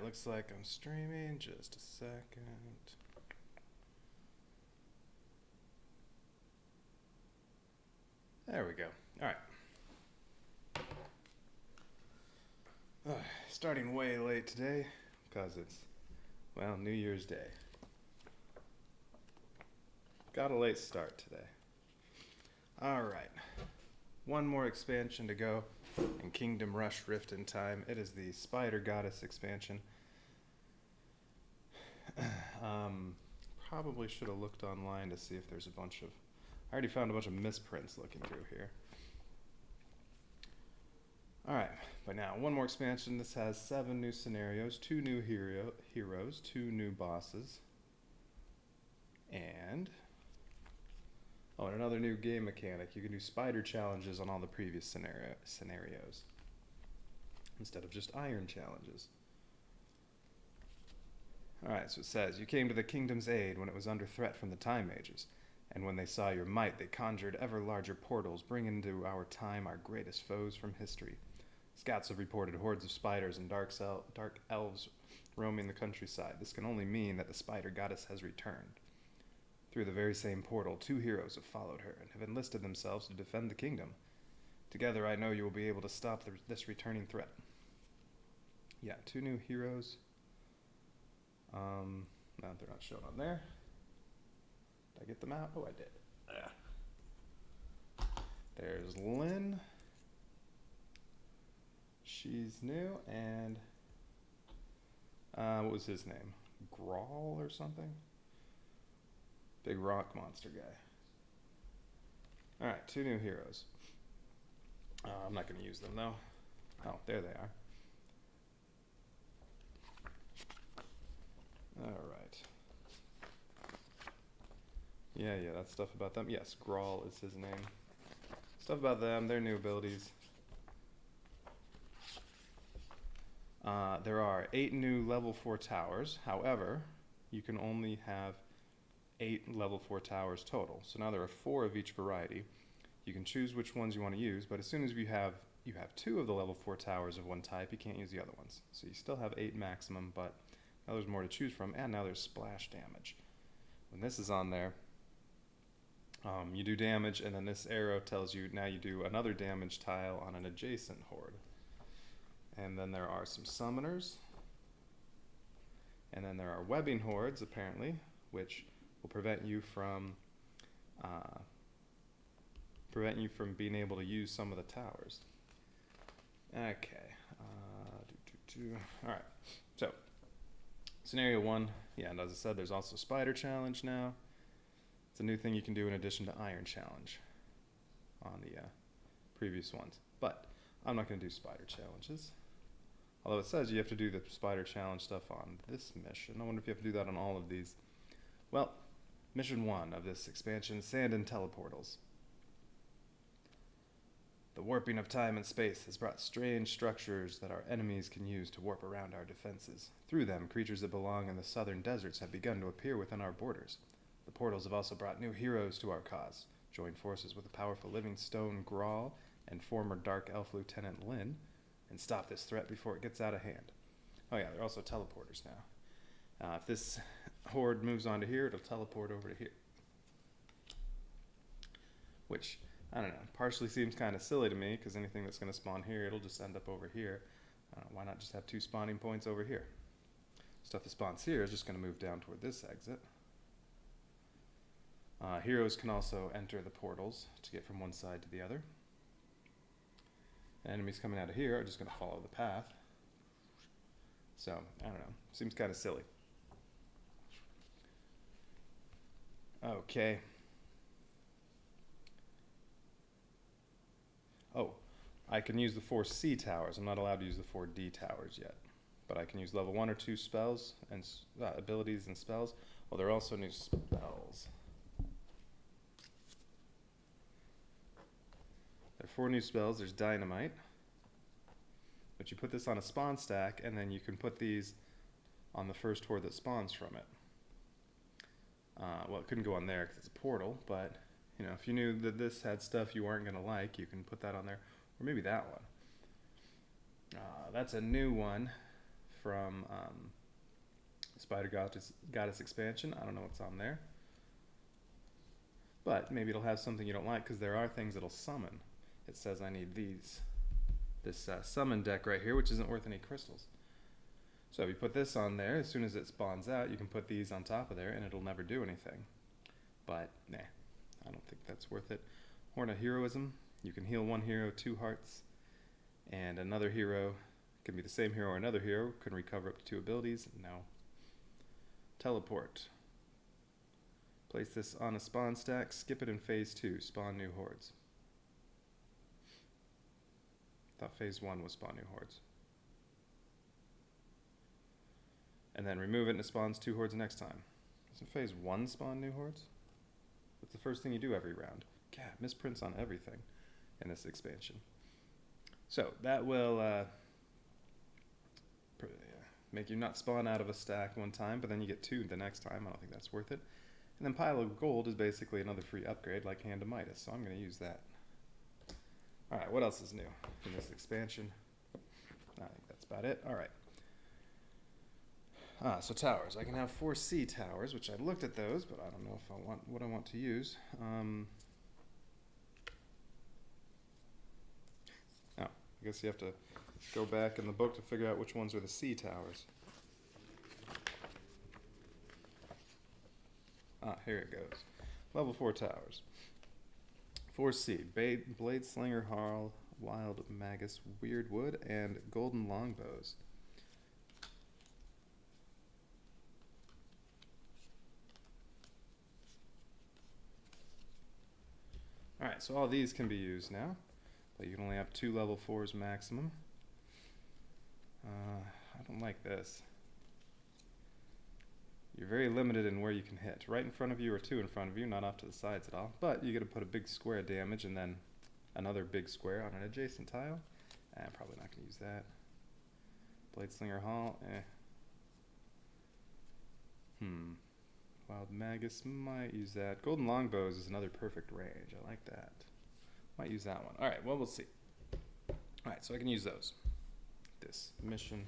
looks like I'm streaming. Just a second. There we go. All right. Starting way late today because it's, well, New Year's Day. Got a late start today. All right. One more expansion to go in Kingdom Rush Rift in Time. It is the Spider Goddess expansion. Probably should have looked online to see if there's a bunch of... I already found a bunch of misprints looking through here. Alright, but now one more expansion. This has 7 new scenarios, 2 new heroes, 2 new bosses, and another new game mechanic. You can do spider challenges on all the previous scenarios instead of just iron challenges. Alright, so it says, you came to the kingdom's aid when it was under threat from the Time Mages, and when they saw your might, they conjured ever larger portals, bringing into our time our greatest foes from history. Scouts have reported hordes of spiders and dark elves roaming the countryside. This can only mean that the Spider Goddess has returned. Through the very same portal, 2 heroes have followed her and have enlisted themselves to defend the kingdom. Together, I know you will be able to stop this returning threat. Yeah, 2 new heroes. No, they're not shown on there. Did I get them out? Oh, I did. There's Lynn. She's new, and what was his name? Grawl or something? Big rock monster guy. Alright, 2 new heroes. I'm not going to use them though. Oh, there they are. Alright. Yeah, that stuff about them. Yes, Grawl is his name. Stuff about them, their new abilities. There are 8 new level 4 towers. However, you can only have 8 level 4 towers total. So now there are 4 of each variety. You can choose which ones you want to use, but as soon as you have 2 of the level 4 towers of one type, you can't use the other ones. So you still have 8 maximum, but now there's more to choose from, and now there's splash damage. When this is on there, you do damage, and then this arrow tells you now you do another damage tile on an adjacent horde. And then there are some summoners, and then there are webbing hordes, apparently, which will prevent you from being able to use some of the towers. Okay. All right. So, scenario 1. Yeah, and as I said, there's also Spider Challenge now. It's a new thing you can do in addition to Iron Challenge on the previous ones. But I'm not going to do Spider Challenges. Although it says you have to do the Spider Challenge stuff on this mission. I wonder if you have to do that on all of these. Well, Mission 1 of this expansion, Sand and Teleportals. The warping of time and space has brought strange structures that our enemies can use to warp around our defenses. Through them, creatures that belong in the southern deserts have begun to appear within our borders. The portals have also brought new heroes to our cause. Join forces with the powerful living stone Grawl and former Dark Elf Lieutenant Lynn, and stop this threat before it gets out of hand. Oh yeah, they're also teleporters now. If this horde moves on to here, it'll teleport over to here. Which, I don't know, partially seems kind of silly to me, because anything that's going to spawn here, it'll just end up over here. Why not just have 2 spawning points over here? Stuff that spawns here is just going to move down toward this exit. Heroes can also enter the portals to get from one side to the other. Enemies coming out of here are just going to follow the path. So, I don't know. Seems kind of silly. Okay. Oh, I can use the 4 C towers. I'm not allowed to use the 4 D towers yet. But I can use level 1 or 2 spells and abilities and spells. Well, there are also new spells. There are 4 new spells. There's Dynamite. But you put this on a spawn stack, and then you can put these on the first horde that spawns from it. Well, it couldn't go on there because it's a portal, but you know, if you knew that this had stuff you weren't going to like, you can put that on there. Or maybe that one. That's a new one. from Spider Goddess expansion. I don't know what's on there. But maybe it'll have something you don't like, because there are things it'll summon. It says I need these. This summon deck right here, which isn't worth any crystals. So if you put this on there, as soon as it spawns out, you can put these on top of there, and it'll never do anything. But, nah, I don't think that's worth it. Horn of Heroism. You can heal one hero 2 hearts, and another hero, can be the same hero or another hero, can recover up to 2 abilities. No. Teleport. Place this on a spawn stack, skip it in phase 2, spawn new hordes. Thought phase 1 was spawn new hordes. And then remove it and it spawns 2 hordes next time. Doesn't phase 1 spawn new hordes? That's the first thing you do every round. God, misprints on everything in this expansion. So that will make you not spawn out of a stack one time, but then you get 2 the next time. I don't think that's worth it. And then Pile of Gold is basically another free upgrade like Hand of Midas, so I'm going to use that. Alright, what else is new in this expansion? I think that's about it. Alright. So towers. I can have 4 sea towers, which I looked at those, but I don't know if I want what I want to use. I guess you have to go back in the book to figure out which ones are the sea towers. Here it goes. Level 4 towers. 4C, Blade Slinger Harl, Wild Magus, Weird Wood, and Golden Longbows. Alright, so all these can be used now, but you can only have 2 level 4s maximum. I don't like this. You're very limited in where you can hit. Right in front of you or 2 in front of you, not off to the sides at all. But you get to put a big square damage and then another big square on an adjacent tile. I'm probably not going to use that. Blade Slinger Hall, Wild Magus, might use that. Golden Longbows is another perfect range. I like that. Might use that one. Alright, well, we'll see. Alright, so I can use those. This mission.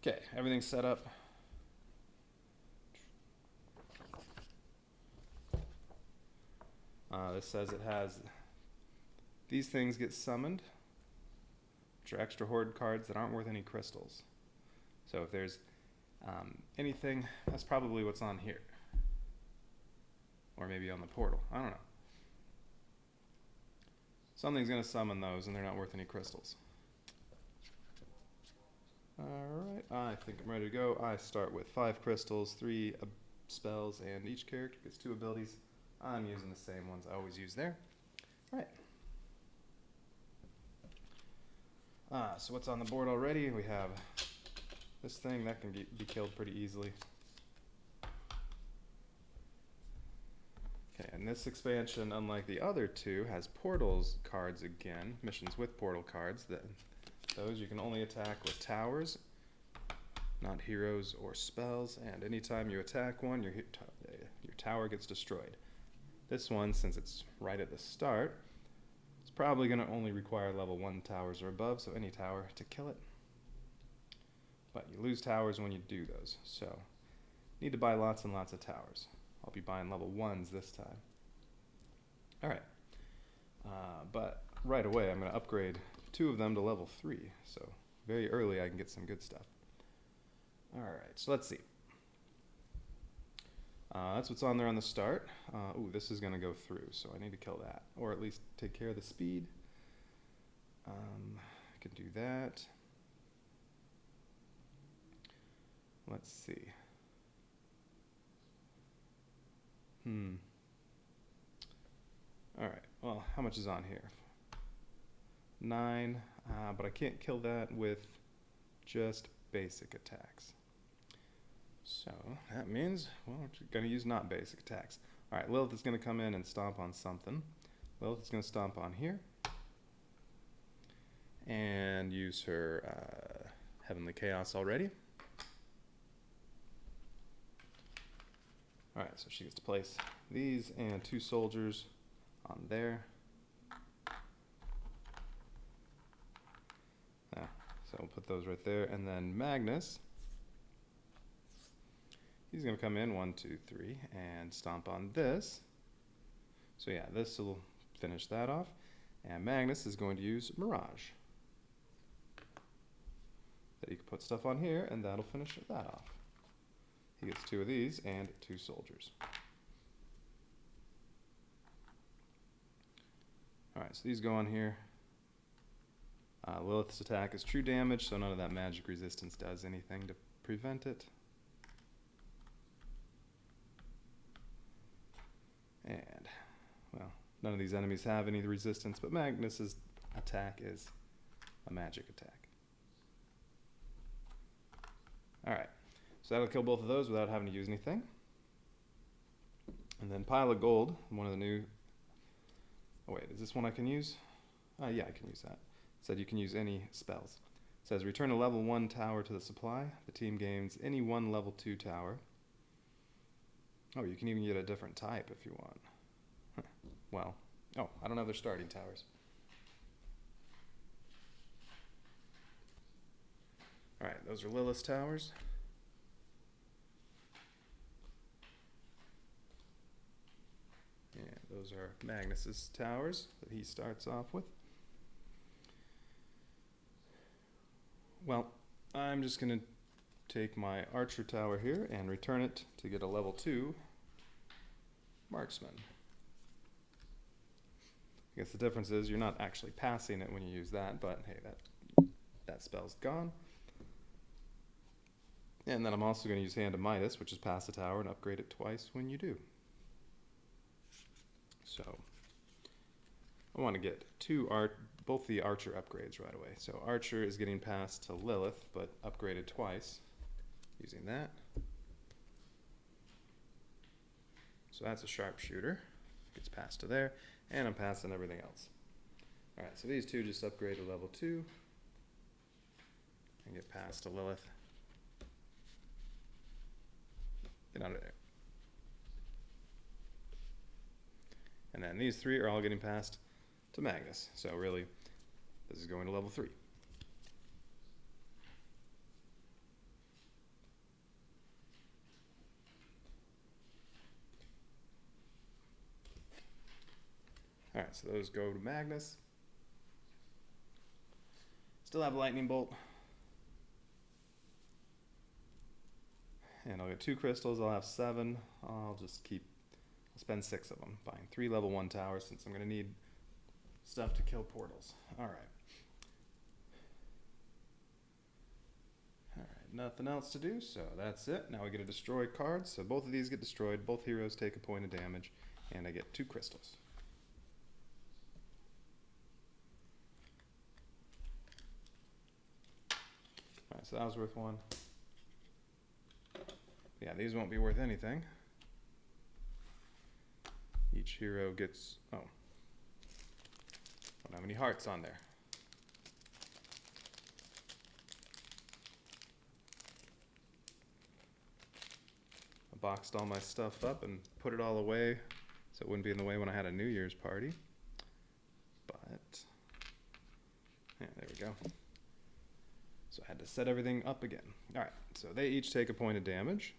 Okay, everything's set up. This says it has these things get summoned, which are extra horde cards that aren't worth any crystals. So if there's anything, that's probably what's on here. Or maybe on the portal. I don't know. Something's going to summon those and they're not worth any crystals. Alright, I think I'm ready to go. I start with 5 crystals, 3 spells, and each character gets 2 abilities. I'm using the same ones I always use there. Alright. So what's on the board already? We have this thing that can be killed pretty easily. Okay, and this expansion, unlike the other 2, has portals cards again, missions with portal cards. Those you can only attack with towers, not heroes or spells, and anytime you attack one, your tower gets destroyed. This one, since it's right at the start, it's probably going to only require level 1 towers or above, so any tower to kill it. But you lose towers when you do those, so need to buy lots and lots of towers. I'll be buying level 1s this time. Alright, but right away I'm going to upgrade 2 of them to level 3, so very early I can get some good stuff. Alright, so let's see. That's what's on there on the start. Ooh, this is going to go through, so I need to kill that, or at least take care of the speed. I can do that. Let's see. Alright, well, how much is on here? 9, but I can't kill that with just basic attacks. So that means, well, we're going to use not basic attacks. Alright, Lilith is going to come in and stomp on something. Lilith is going to stomp on here. And use her Heavenly Chaos already. Alright, so she gets to place these and 2 soldiers on there. So we'll put those right there. And then Magnus, he's going to come in 1, 2, 3 and stomp on this. So yeah, this will finish that off. And Magnus is going to use Mirage. That you can put stuff on here, and that'll finish that off. He gets 2 of these and 2 soldiers. Alright, so these go on here. Lilith's attack is true damage, so none of that magic resistance does anything to prevent it. And, well, none of these enemies have any resistance, but Magnus's attack is a magic attack. Alright, so that'll kill both of those without having to use anything. And then Pile of Gold, one of the new... Oh wait, is this one I can use? Yeah, I can use that. It said you can use any spells. It says return a level 1 tower to the supply. The team gains any one level 2 tower. Oh, you can even get a different type if you want. Huh. Well, oh, I don't know their starting towers. Alright, those are Lilith's towers. And those are Magnus's towers that he starts off with. Well, I'm just going to take my archer tower here and return it to get a level 2 marksman. I guess the difference is you're not actually passing it when you use that, but hey, that spell's gone. And then I'm also going to use Hand of Midas, which is pass the tower and upgrade it twice when you do. So I want to get both the archer upgrades right away. So archer is getting passed to Lilith, but upgraded twice using that. So that's a sharpshooter. Gets passed to there, and I'm passing everything else. Alright, so these two just upgrade to level 2 and get passed to Lilith. Get under there. And then these 3 are all getting passed to Magnus. So really, this is going to level 3. Alright, so those go to Magnus. Still have Lightning Bolt. And I'll get 2 crystals, I'll have 7. I'll spend 6 of them. Fine, 3 level 1 towers since I'm going to need stuff to kill portals. Alright, nothing else to do, so that's it. Now we get a destroy card, so both of these get destroyed, both heroes take a point of damage, and I get 2 crystals. Alright, so that was worth 1. Yeah, these won't be worth anything. Each hero gets... oh. Don't have any hearts on there. I boxed all my stuff up and put it all away so it wouldn't be in the way when I had a New Year's party. But... yeah, there we go. So I had to set everything up again. Alright, so they each take a point of damage.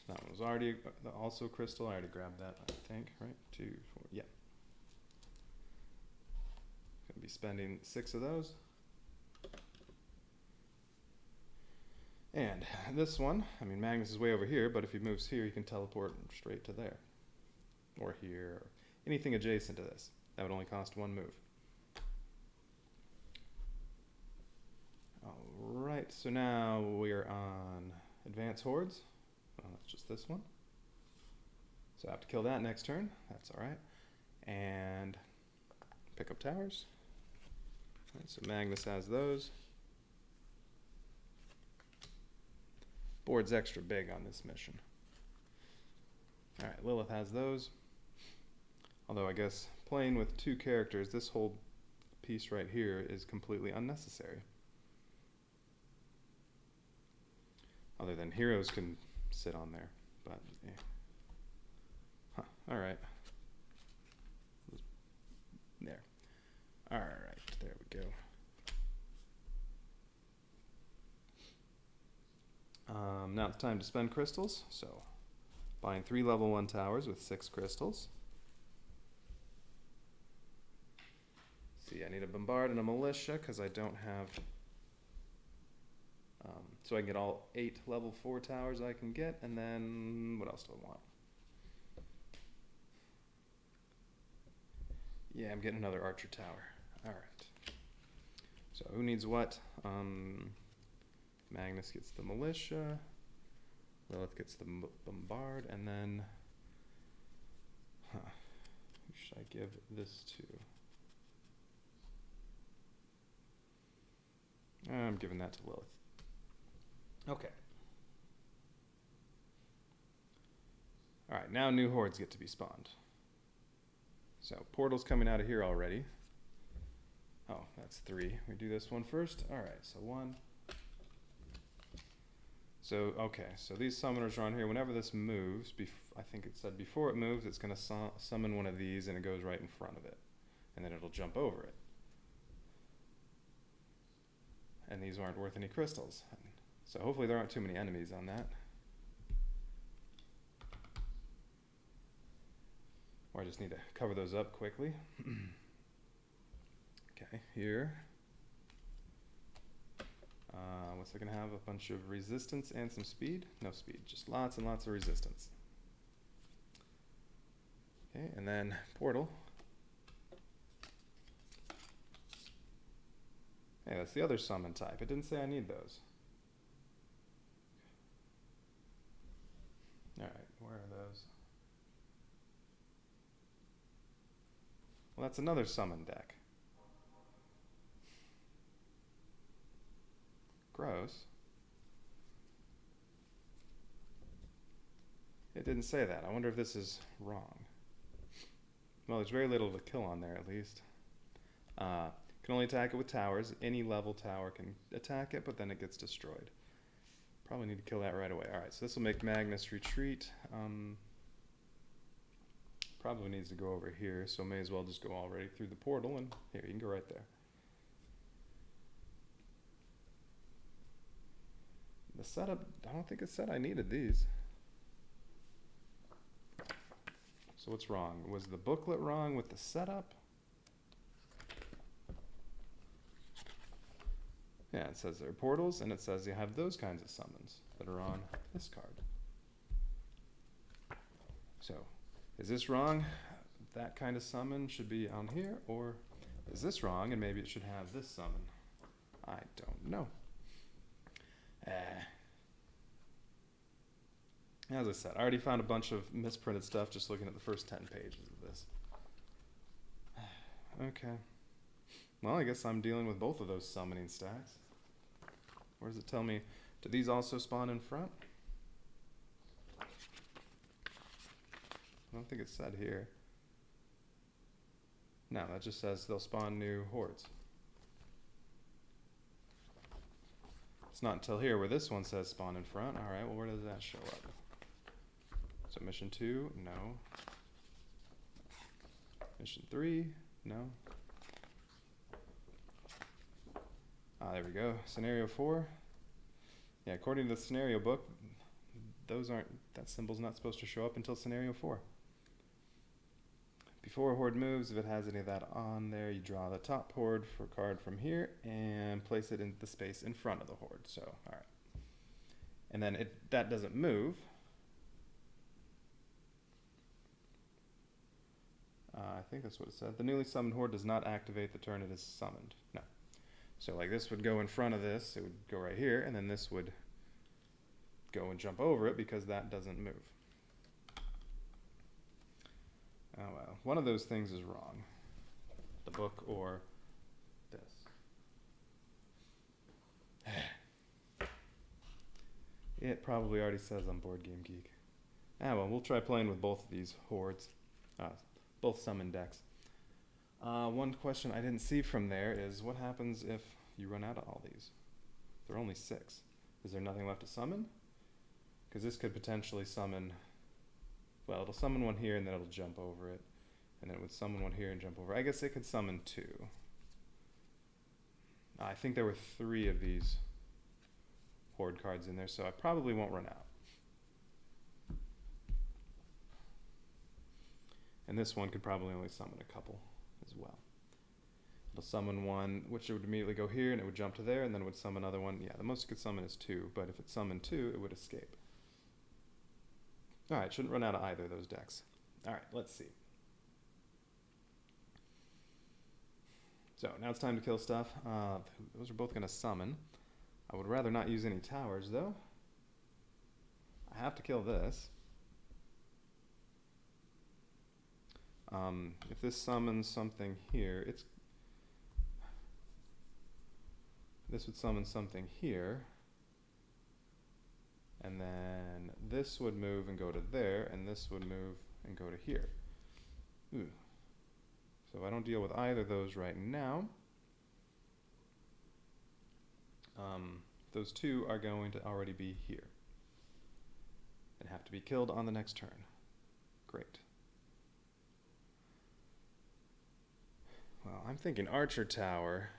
That one was already also crystal. I already grabbed that, I think, right? 2, 4, yeah. Gonna be spending 6 of those. And this one, I mean, Magnus is way over here, but if he moves here, he can teleport straight to there. Or here, or anything adjacent to this. That would only cost 1 move. Alright, so now we're on Advance Hordes. Well, that's just this one. So I have to kill that next turn. That's alright. And pick up towers. Alright, so Magnus has those. Board's extra big on this mission. Alright, Lilith has those. Although I guess playing with 2 characters, this whole piece right here is completely unnecessary. Other than heroes can sit on there, but yeah. Huh, alright. Alright, there we go. Now it's time to spend crystals, so buying 3 level 1 towers with 6 crystals. See, I need a bombard and a militia because I don't have, so I can get all 8 level 4 towers I can get, and then what else do I want? Yeah, I'm getting another archer tower. Alright. So who needs what? Magnus gets the militia, Lilith gets the bombard, and then, who should I give this to? I'm giving that to Lilith. Okay. Alright, now new hordes get to be spawned. So, portal's coming out of here already. Oh, that's 3. We do this one first. Alright, so 1. So, okay, so these summoners are on here. Whenever this moves, I think it said before it moves, it's going to summon one of these and it goes right in front of it. And then it'll jump over it. And these aren't worth any crystals. So hopefully there aren't too many enemies on that. Or I just need to cover those up quickly. Okay, here. What's it going to have? A bunch of resistance and some speed? No speed, just lots and lots of resistance. Okay, and then portal. Hey, that's the other summon type. It didn't say I need those. Alright, where are those? Well, that's another summon deck. Gross. It didn't say that. I wonder if this is wrong. Well, there's very little to kill on there, at least. Can only attack it with towers. Any level tower can attack it, but then it gets destroyed. Probably need to kill that right away. Alright, so this will make Magnus retreat. Probably needs to go over here, so may as well just go already through the portal, and here, you can go right there. The setup, I don't think it said I needed these. So what's wrong? Was the booklet wrong with the setup? Yeah, it says there are portals, and it says you have those kinds of summons that are on this card. So, is this wrong? That kind of summon should be on here, or is this wrong and maybe it should have this summon? I don't know. As I said, I already found a bunch of misprinted stuff just looking at the first 10 pages of this. Okay. Well, I guess I'm dealing with both of those summoning stacks. Where does it tell me? Do these also spawn in front? I don't think it said here. No, that just says they'll spawn new hordes. It's not until here where this one says spawn in front. Alright, well where does that show up? So mission 2, no. Mission 3, no. Ah, there we go. Scenario 4. Yeah, according to the scenario book, that symbol's not supposed to show up until scenario 4. Before a horde moves, if it has any of that on there, you draw the top horde for card from here and place it in the space in front of the horde. So, alright. And then that doesn't move. I think that's what it said. The newly summoned horde does not activate the turn it is summoned. No. So like this would go in front of this, it would go right here, and then this would go and jump over it because that doesn't move. Oh well, one of those things is wrong. The book or this. It probably already says on Board Game Geek. Ah well, we'll try playing with both of these hordes. Both summon decks. One question I didn't see from there is what happens if you run out of all these? There are only 6. Is there nothing left to summon? Because this could potentially summon, well, it'll summon one here and then it'll jump over it. And then it would summon one here and jump over. I guess it could summon 2. I think there were 3 of these horde cards in there, so I probably won't run out. And this one could probably only summon a couple as well. It'll summon one, which would immediately go here, and it would jump to there, and then it would summon another one. Yeah, the most it could summon is 2, but if it summoned 2, it would escape. Alright, shouldn't run out of either of those decks. Alright, let's see. So, now it's time to kill stuff. Those are both going to summon. I would rather not use any towers, though. I have to kill this. If this summons something here, this would summon something here. And then this would move and go to there, and this would move and go to here. Ooh. So I don't deal with either of those right now. Those 2 are going to already be here and have to be killed on the next turn. Great. Well, I'm thinking Archer Tower,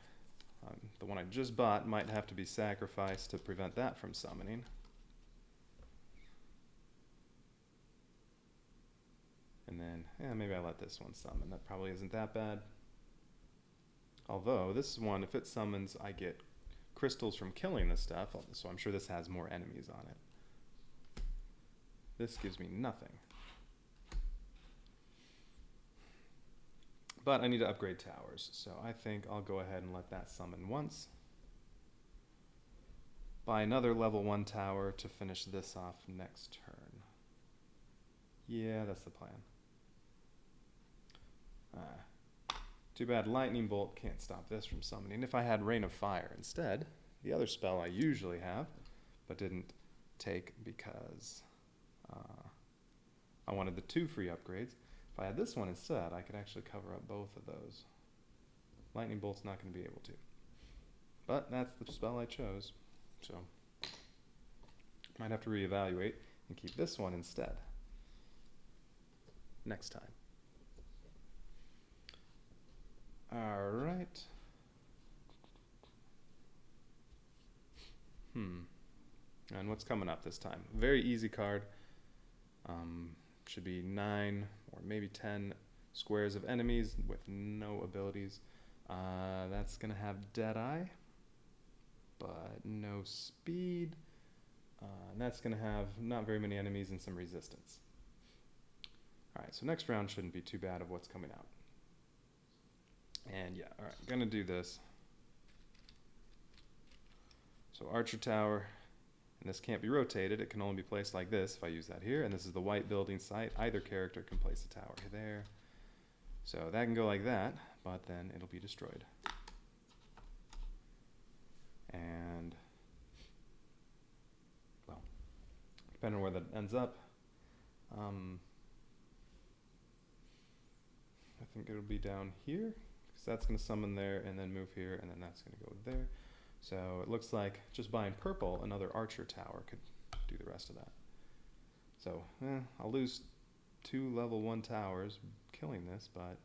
the one I just bought, might have to be sacrificed to prevent that from summoning. And then, yeah, maybe I let this one summon. That probably isn't that bad. Although, this one, if it summons, I get crystals from killing this stuff, so I'm sure this has more enemies on it. This gives me nothing. But I need to upgrade towers, so I think I'll go ahead and let that summon once. Buy another level 1 tower to finish this off next turn. Yeah, that's the plan. Too bad Lightning Bolt can't stop this from summoning. If I had Rain of Fire instead, the other spell I usually have, but didn't take because I wanted the 2 free upgrades. If I had this one instead, I could actually cover up both of those. Lightning Bolt's not going to be able to. But that's the spell I chose, so might have to reevaluate and keep this one instead next time. Alright. And what's coming up this time? Very easy card. Should be 9 or maybe 10 squares of enemies with no abilities. That's going to have Deadeye, but no speed. And that's going to have not very many enemies and some resistance. Alright, so next round shouldn't be too bad of what's coming out. And yeah, alright, I'm going to do this. So Archer Tower, and this can't be rotated. It can only be placed like this if I use that here. And this is the white building site. Either character can place a tower there. So that can go like that, but then it'll be destroyed. And, well, depending on where that ends up, I think it'll be down here, because that's going to summon there and then move here, and then that's going to go there. So it looks like just buying purple, another Archer Tower could do the rest of that. So I'll lose 2 level 1 towers killing this, but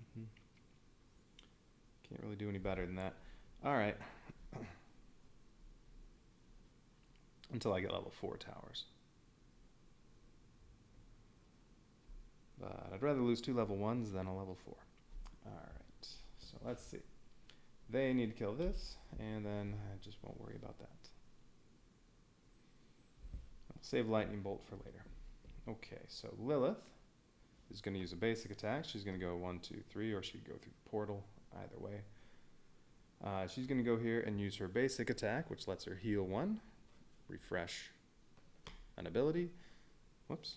can't really do any better than that. Alright. Until I get level 4 towers. But I'd rather lose 2 level 1s than a level 4. Alright, so let's see. They need to kill this, and then I just won't worry about that. I'll save Lightning Bolt for later. Okay, so Lilith is going to use a basic attack. She's going to go 1, 2, 3, or she could go through the portal, either way. She's going to go here and use her basic attack, which lets her heal 1, refresh an ability. Whoops.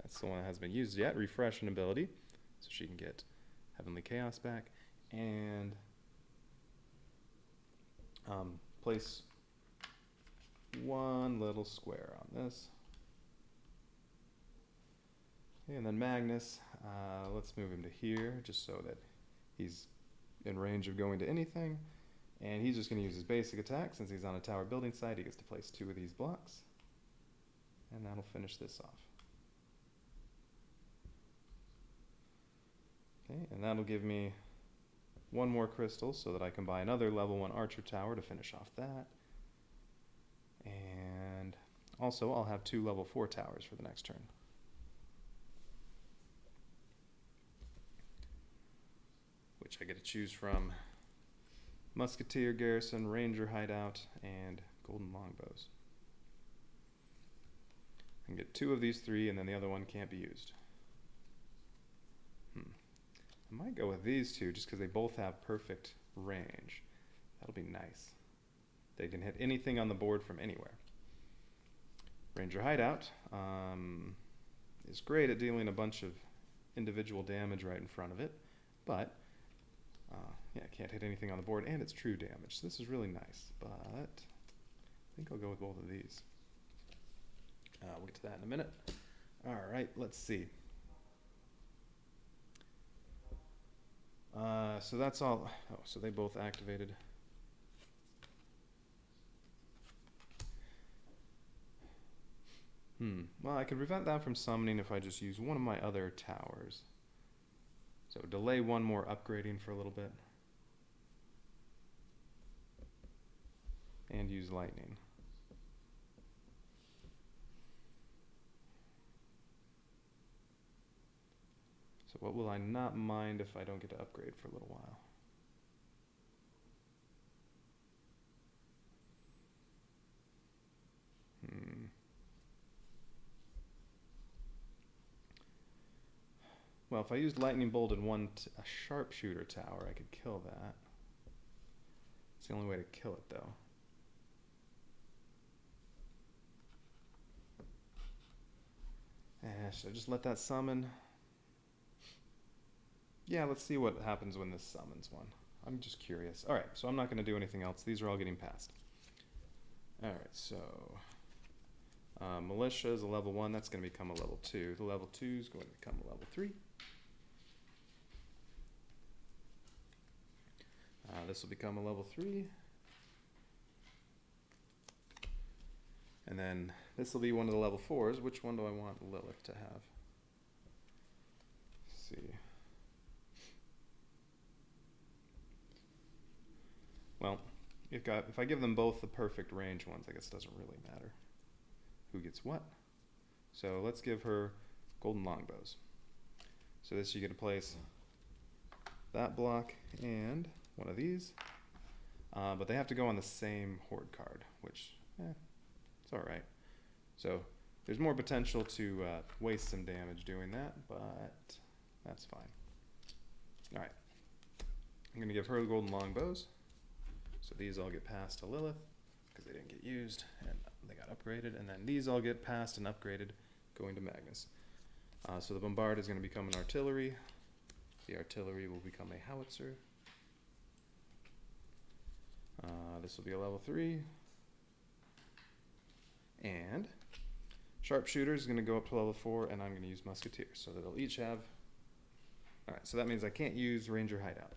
That's the one that hasn't been used yet. Refresh an ability, so she can get Heavenly Chaos back. And place 1 little square on this. Okay, and then Magnus, let's move him to here just so that he's in range of going to anything. And he's just going to use his basic attack. Since he's on a tower building site, he gets to place 2 of these blocks. And that'll finish this off. Okay, and that'll give me one more crystal so that I can buy another level 1 archer tower to finish off that. And also I'll have 2 level 4 towers for the next turn. Which I get to choose from Musketeer Garrison, Ranger Hideout, and Golden Longbows. I can get 2 of these 3 and then the other one can't be used. I might go with these 2 just because they both have perfect range. That'll be nice. They can hit anything on the board from anywhere. Ranger Hideout is great at dealing a bunch of individual damage right in front of it, but yeah, it can't hit anything on the board, and it's true damage. So this is really nice, but I think I'll go with both of these. We'll get to that in a minute. All right, let's see. So that's all. Oh, so they both activated. Well, I could prevent that from summoning if I just use one of my other towers. So delay one more upgrading for a little bit. And use lightning. So what will I not mind if I don't get to upgrade for a little while? Well, if I used Lightning Bolt in a sharpshooter tower, I could kill that. It's the only way to kill it, though. Should I just let that summon? Yeah, let's see what happens when this summons one. I'm just curious. All right, so I'm not going to do anything else. These are all getting passed. All right, so Militia is a level 1. That's going to become a level 2. The level 2 is going to become a level 3. This will become a level 3. And then this will be one of the level 4s. Which one do I want Lilith to have? Let's see. Well, if I give them both the perfect range ones, I guess it doesn't really matter who gets what. So let's give her Golden Longbows. So this you get to place that block and one of these. But they have to go on the same Horde card, which, it's alright. So there's more potential to waste some damage doing that, but that's fine. Alright. I'm going to give her the Golden Longbows. So these all get passed to Lilith because they didn't get used and they got upgraded. And then these all get passed and upgraded going to Magnus. So the Bombard is going to become an artillery. The artillery will become a howitzer. This will be a level 3. And Sharpshooter is going to go up to level 4, and I'm going to use Musketeer. So that they'll each have... Alright, so that means I can't use Ranger Hideout.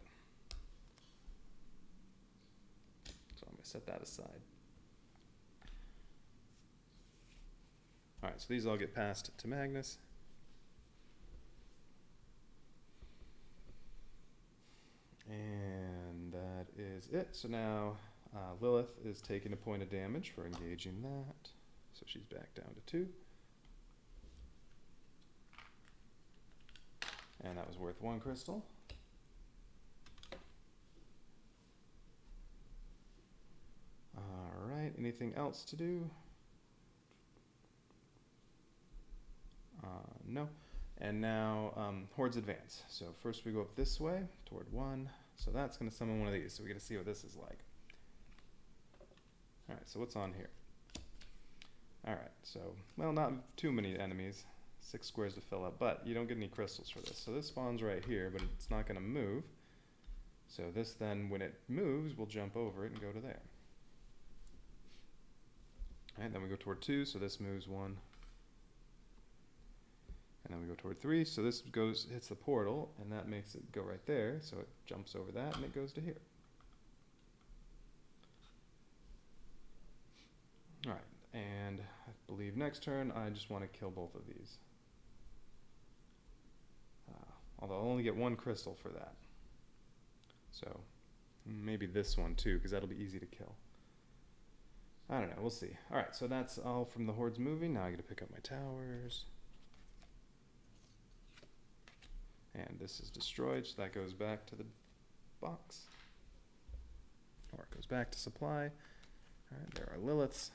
So I'm going to set that aside. Alright, so these all get passed to Magnus. And that is it. So now Lilith is taking a point of damage for engaging that. So she's back down to 2. And that was worth 1 crystal. Alright, anything else to do? No. And now Hordes advance. So first we go up this way toward 1. So that's going to summon one of these. So we get to see what this is like. Alright, so what's on here? Alright, so, well, not too many enemies. 6 squares to fill up, but you don't get any crystals for this. So this spawns right here, but it's not going to move. So this then, when it moves, we'll jump over it and go to there. Alright, then we go toward 2, so this moves 1. And then we go toward 3, so this hits the portal, and that makes it go right there, so it jumps over that, and it goes to here. Alright, and I believe next turn I just want to kill both of these. Although I'll only get 1 crystal for that. So maybe this one too, because that'll be easy to kill. I don't know, we'll see. Alright, so that's all from the hordes moving. Now I get to pick up my towers. And this is destroyed, so that goes back to the box. Or it goes back to supply. Alright, there are Liliths.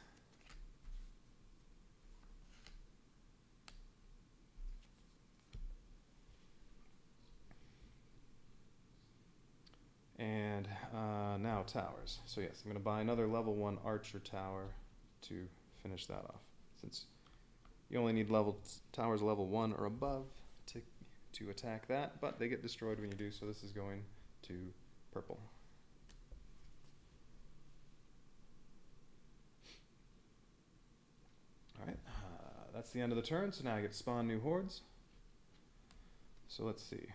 And now towers. So yes, I'm going to buy another level 1 archer tower to finish that off. Since you only need towers level 1 or above to attack that, but they get destroyed when you do, so this is going to purple. Alright, that's the end of the turn, so now I get to spawn new hordes. So let's see.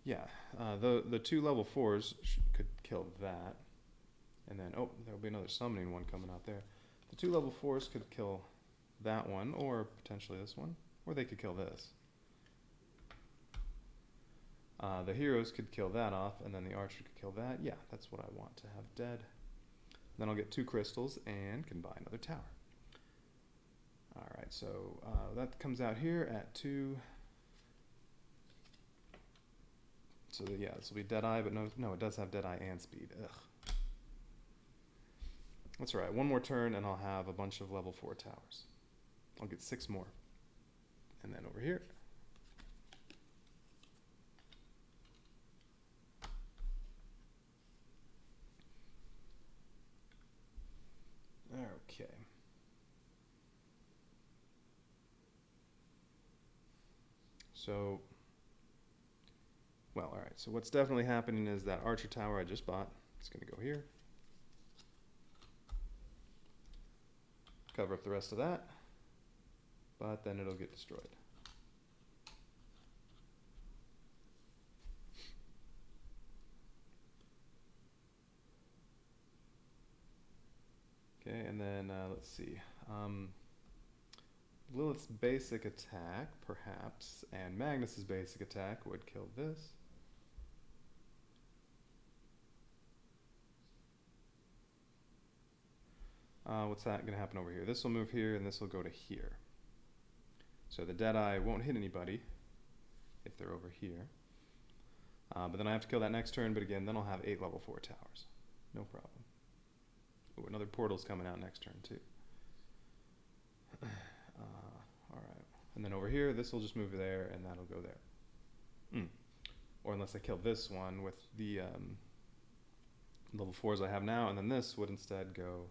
Yeah, the 2 level 4s could kill that. And then, oh, there'll be another summoning one coming out there. The 2 level 4s could kill that one, or potentially this one. Or they could kill this. The heroes could kill that off, and then the archer could kill that. Yeah, that's what I want to have dead. Then I'll get 2 crystals and can buy another tower. Alright, so that comes out here at 2. So yeah, this will be Deadeye, but no, it does have Deadeye and speed. Ugh. That's alright, one more turn and I'll have a bunch of level 4 towers. I'll get 6 more. And then over here. Okay. So, well, alright, so what's definitely happening is that archer tower I just bought, it's going to go here. Cover up the rest of that, but then it'll get destroyed. Okay, and then let's see. Lilith's basic attack, perhaps, and Magnus's basic attack would kill this. What's that going to happen over here? This will move here, and this will go to here. So the Deadeye won't hit anybody if they're over here. But then I have to kill that next turn, but again, then I'll have 8 level 4 towers. No problem. Ooh, another portal's coming out next turn, too. Alright. And then over here, this will just move there, and that'll go there. Or unless I kill this one with the level 4s I have now, and then this would instead go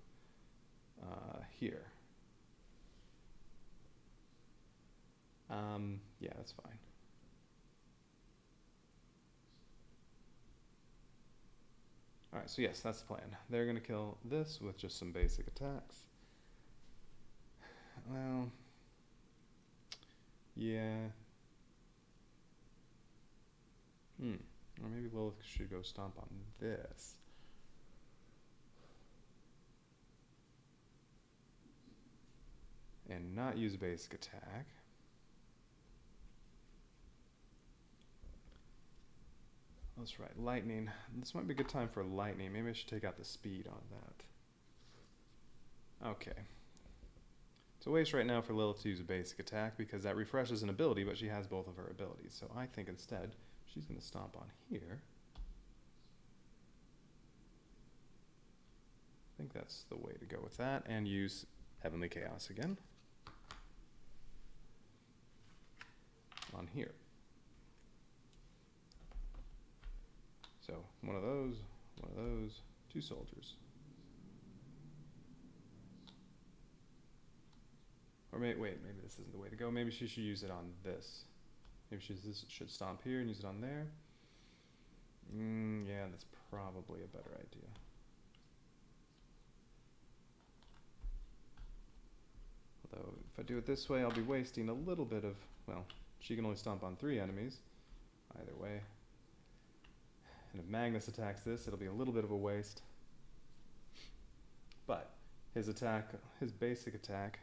here. Yeah, that's fine. Alright, so yes, that's the plan. They're going to kill this with just some basic attacks. Well, yeah. Or maybe Lilith should go stomp on this. And not use basic attack. That's right, lightning. This might be a good time for lightning. Maybe I should take out the speed on that. Okay. It's a waste right now for Lilith to use a basic attack because that refreshes an ability, but she has both of her abilities. So I think instead she's going to stomp on here. I think that's the way to go with that, and use Heavenly Chaos again. On here. So, one of those, 2 soldiers. Or maybe this isn't the way to go. Maybe she should use it on this. Maybe she should stomp here and use it on there. Yeah, that's probably a better idea. Although, if I do it this way, I'll be wasting a little bit of, well, she can only stomp on 3 enemies. Either way. And if Magnus attacks this, it'll be a little bit of a waste. But his attack, his basic attack,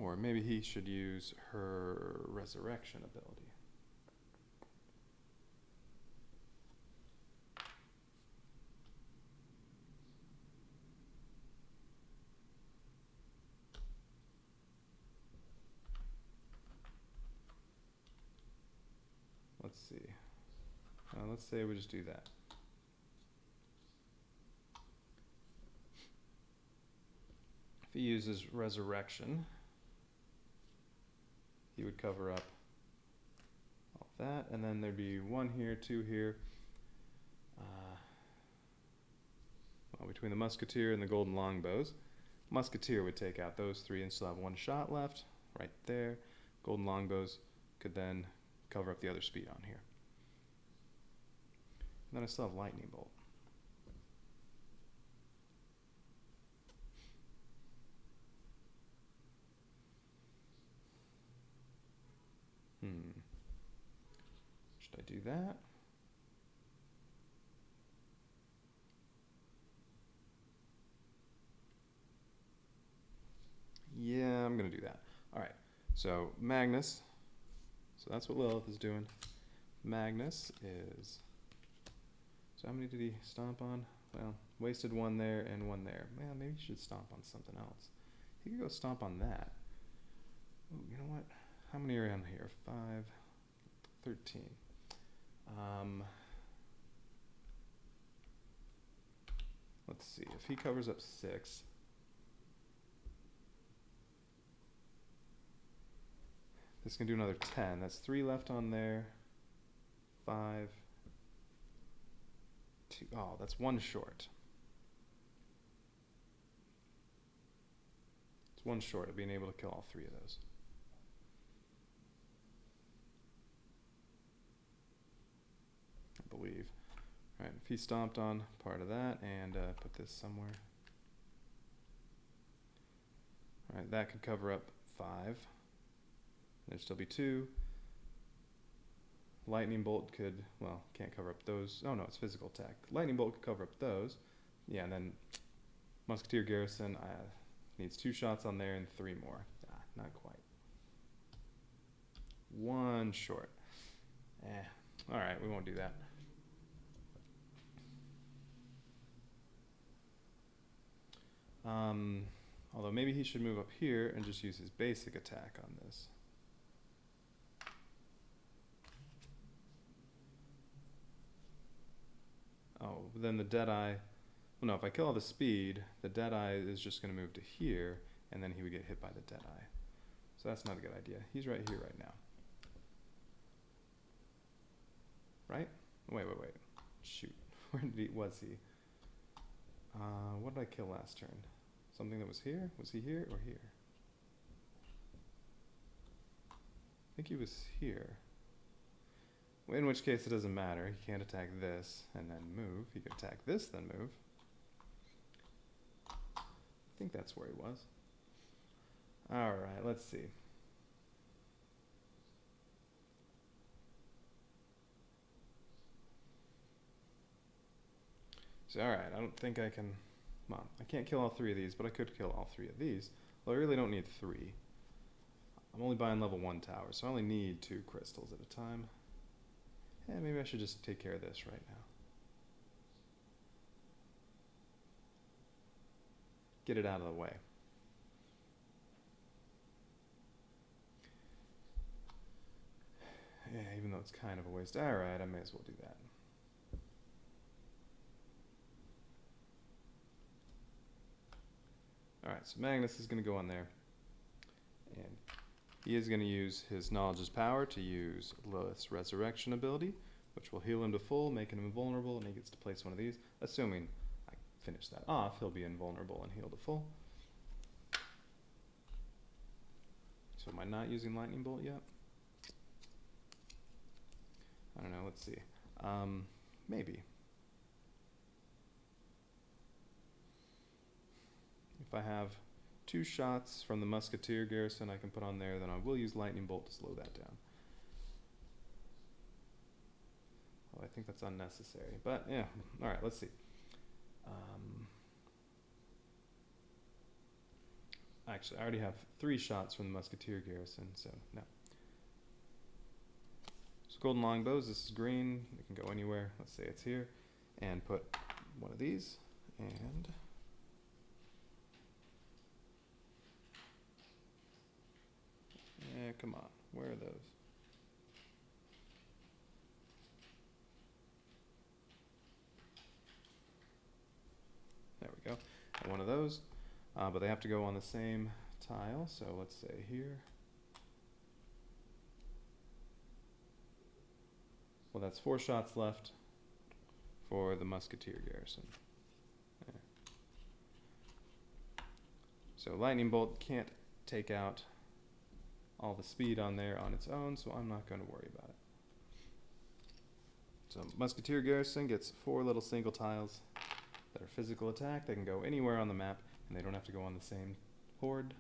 Or maybe he should use her resurrection ability. Let's see. Let's say we just do that. If he uses resurrection, he would cover up all that, and then there'd be 1 here, 2 here. Well, between the musketeer and the golden longbows, musketeer would take out those 3 and still have 1 shot left, right there. Golden longbows could then cover up the other speed on here. And then I still have lightning bolt. Should I do that? Yeah, I'm gonna do that. All right, so Magnus, so that's what Lilith is doing. Magnus is, so how many did he stomp on? Well, wasted 1 there and 1 there. Man, maybe he should stomp on something else. He could go stomp on that. Ooh, you know what? How many are on here? 5, 13. Let's see, if he covers up 6, this can do another 10. That's 3 left on there. 5, 2. Oh, that's 1 short. It's 1 short of being able to kill all 3 of those. I believe. All right, if he stomped on part of that and put this somewhere. All right, that could cover up 5. There'd still be 2. Lightning bolt could, well, can't cover up those. Oh no, it's physical attack. Lightning bolt could cover up those. Yeah, and then Musketeer Garrison needs 2 shots on there and 3 more. Not quite. 1 short. All right, we won't do that. Although maybe he should move up here and just use his basic attack on this. Oh, then the Deadeye, well no, if I kill all the speed, the Deadeye is just going to move to here, and then he would get hit by the Deadeye. So that's not a good idea. He's right here right now. Right? Wait. Shoot. Where was he? What did I kill last turn? Something that was here? Was he here or here? I think he was here. In which case it doesn't matter. He can't attack this and then move. He could attack this, then move. I think that's where he was. Alright, let's see. So, alright, I don't think I can... Well, I can't kill all 3 of these, but I could kill all 3 of these. Well, I really don't need 3. I'm only buying level 1 towers, so I only need 2 crystals at a time. Maybe I should just take care of this right now. Get it out of the way. Yeah, even though it's kind of a waste. Alright, I may as well do that. Alright, so Magnus is going to go on there. And he is going to use his Knowledge's Power to use Lilith's Resurrection ability, which will heal him to full, making him invulnerable, and he gets to place one of these. Assuming I finish that off, he'll be invulnerable and heal to full. So am I not using Lightning Bolt yet? I don't know, let's see. Maybe. If I have 2 shots from the Musketeer Garrison I can put on there, then I will use Lightning Bolt to slow that down. Well, I think that's unnecessary, but yeah. Alright, let's see. actually, I already have 3 shots from the musketeer garrison, so no. So golden longbows, this is green, it can go anywhere, let's say it's here, and put one of these, and yeah, come on, where are those? There we go, and one of those, but they have to go on the same tile, so let's say here. Well, that's 4 shots left for the musketeer garrison. There. So lightning bolt can't take out all the speed on there on its own, so I'm not going to worry about it. So musketeer garrison gets 4 little single tiles that are physical attack. They can go anywhere on the map, and they don't have to go on the same horde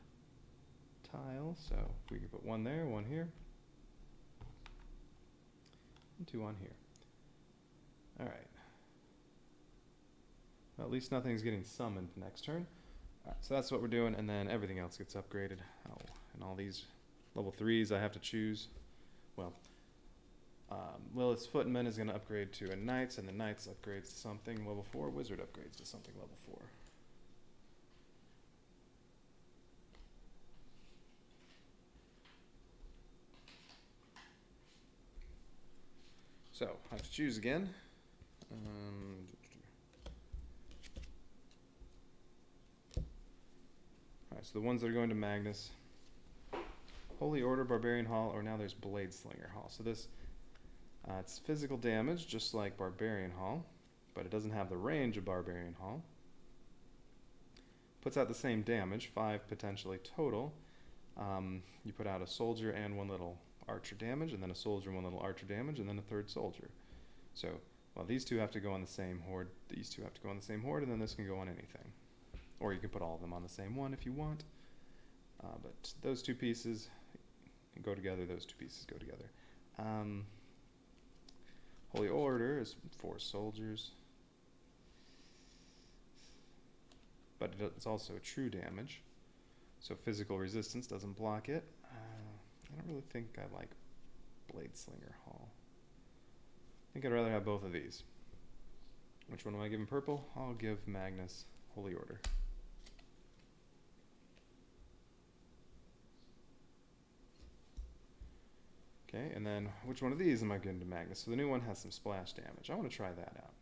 tile. So we can put 1 there, 1 here, and 2 on here. All right. Well, at least nothing's getting summoned next turn. All right, so that's what we're doing, and then everything else gets upgraded. Oh, and all these level 3s I have to choose. Well, Lilith's Footman is going to upgrade to a Knights, and the Knights upgrades to something level 4. Wizard upgrades to something level 4. So I have to choose again. Alright, so the ones that are going to Magnus, Holy Order, Barbarian Hall, or now there's Blade Slinger Hall. So this, it's physical damage, just like Barbarian Hall, but it doesn't have the range of Barbarian Hall. Puts out the same damage, 5 potentially total. You put out a soldier and 1 little archer damage, and then a soldier and 1 little archer damage, and then a 3rd soldier. So, well, these 2 have to go on the same horde, these 2 have to go on the same horde, and then this can go on anything. Or you can put all of them on the same one if you want. But those 2 pieces go together, those 2 pieces go together. Holy Order is 4 soldiers. But it's also true damage. So physical resistance doesn't block it. I don't really think I like Blade Slinger Hall. I think I'd rather have both of these. Which one am I giving purple? I'll give Magnus Holy Order. Okay, and then which one of these am I giving to Magnus? So the new one has some splash damage. I want to try that out.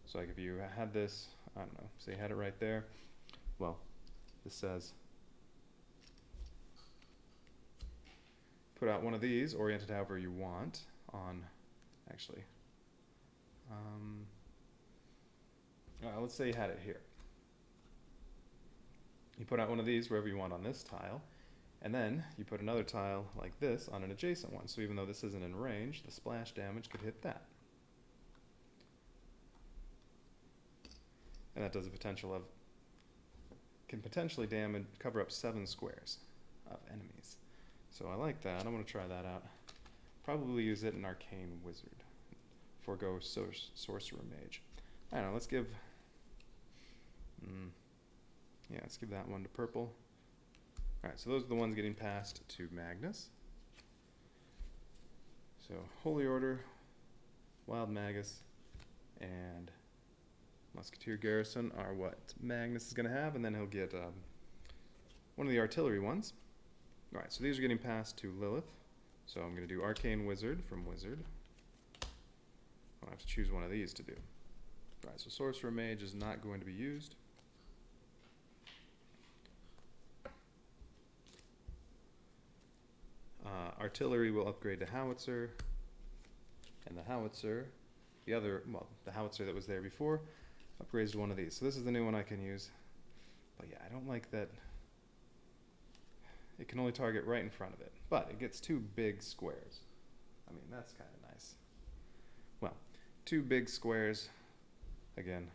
So like if you had this, I don't know, say you had it right there. Well, this says put out one of these, oriented however you want on, actually, let's say you had it here. You put out one of these wherever you want on this tile, and then you put another tile like this on an adjacent one. So even though this isn't in range, the splash damage could hit that. And that does a potential of, can potentially damage, cover up 7 squares of enemies. So I like that. I'm going to try that out. Probably use it in Arcane Wizard. Forgo Sorcerer Mage. I don't know, let's give, yeah, let's give that one to purple. Alright, so those are the ones getting passed to Magnus. So Holy Order, Wild Magus, and Musketeer Garrison are what Magnus is going to have, and then he'll get one of the artillery ones. Alright, so these are getting passed to Lilith. So I'm going to do Arcane Wizard from Wizard. I'll have to choose one of these to do. Alright, so Sorcerer Mage is not going to be used. Artillery will upgrade to Howitzer, and the Howitzer, the Howitzer that was there before, upgrades to one of these. So this is the new one I can use. But yeah, I don't like that it can only target right in front of it. But it gets 2 big squares. I mean, that's kind of nice. Well, 2 big squares, again,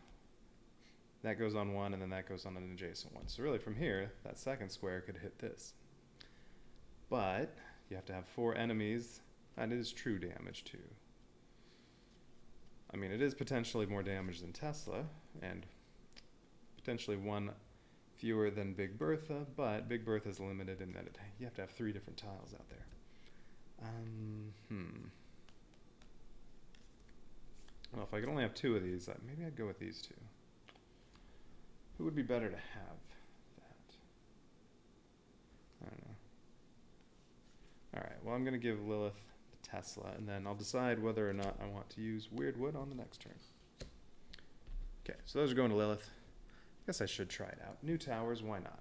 that goes on one, and then that goes on an adjacent one. So really from here, that second square could hit this. But you have to have 4 enemies, and it is true damage too. I mean, it is potentially more damage than Tesla, and potentially 1 fewer than Big Bertha, but Big Bertha is limited in that you have to have 3 different tiles out there. Well, if I could only have 2 of these, maybe I'd go with these 2. Who would be better to have that? I don't know. Alright, well I'm going to give Lilith the Tesla, and then I'll decide whether or not I want to use Weird Wood on the next turn. Okay, so those are going to Lilith. I guess I should try it out. New towers, why not?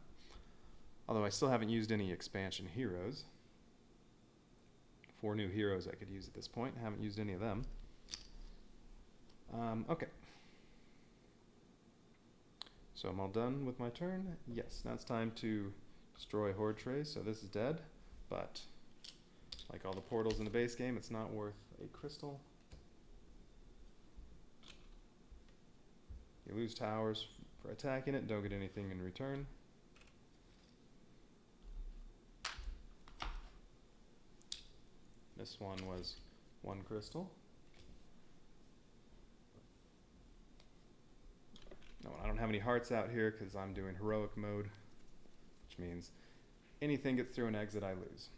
Although I still haven't used any expansion heroes. 4 new heroes I could use at this point. I haven't used any of them. Okay. So I'm all done with my turn. Yes, now it's time to destroy Horde Trays. So this is dead, but like all the portals in the base game, it's not worth a crystal. You lose towers for attacking it, don't get anything in return. This one was 1 crystal. No, I don't have any hearts out here because I'm doing heroic mode, which means anything gets through an exit, I lose.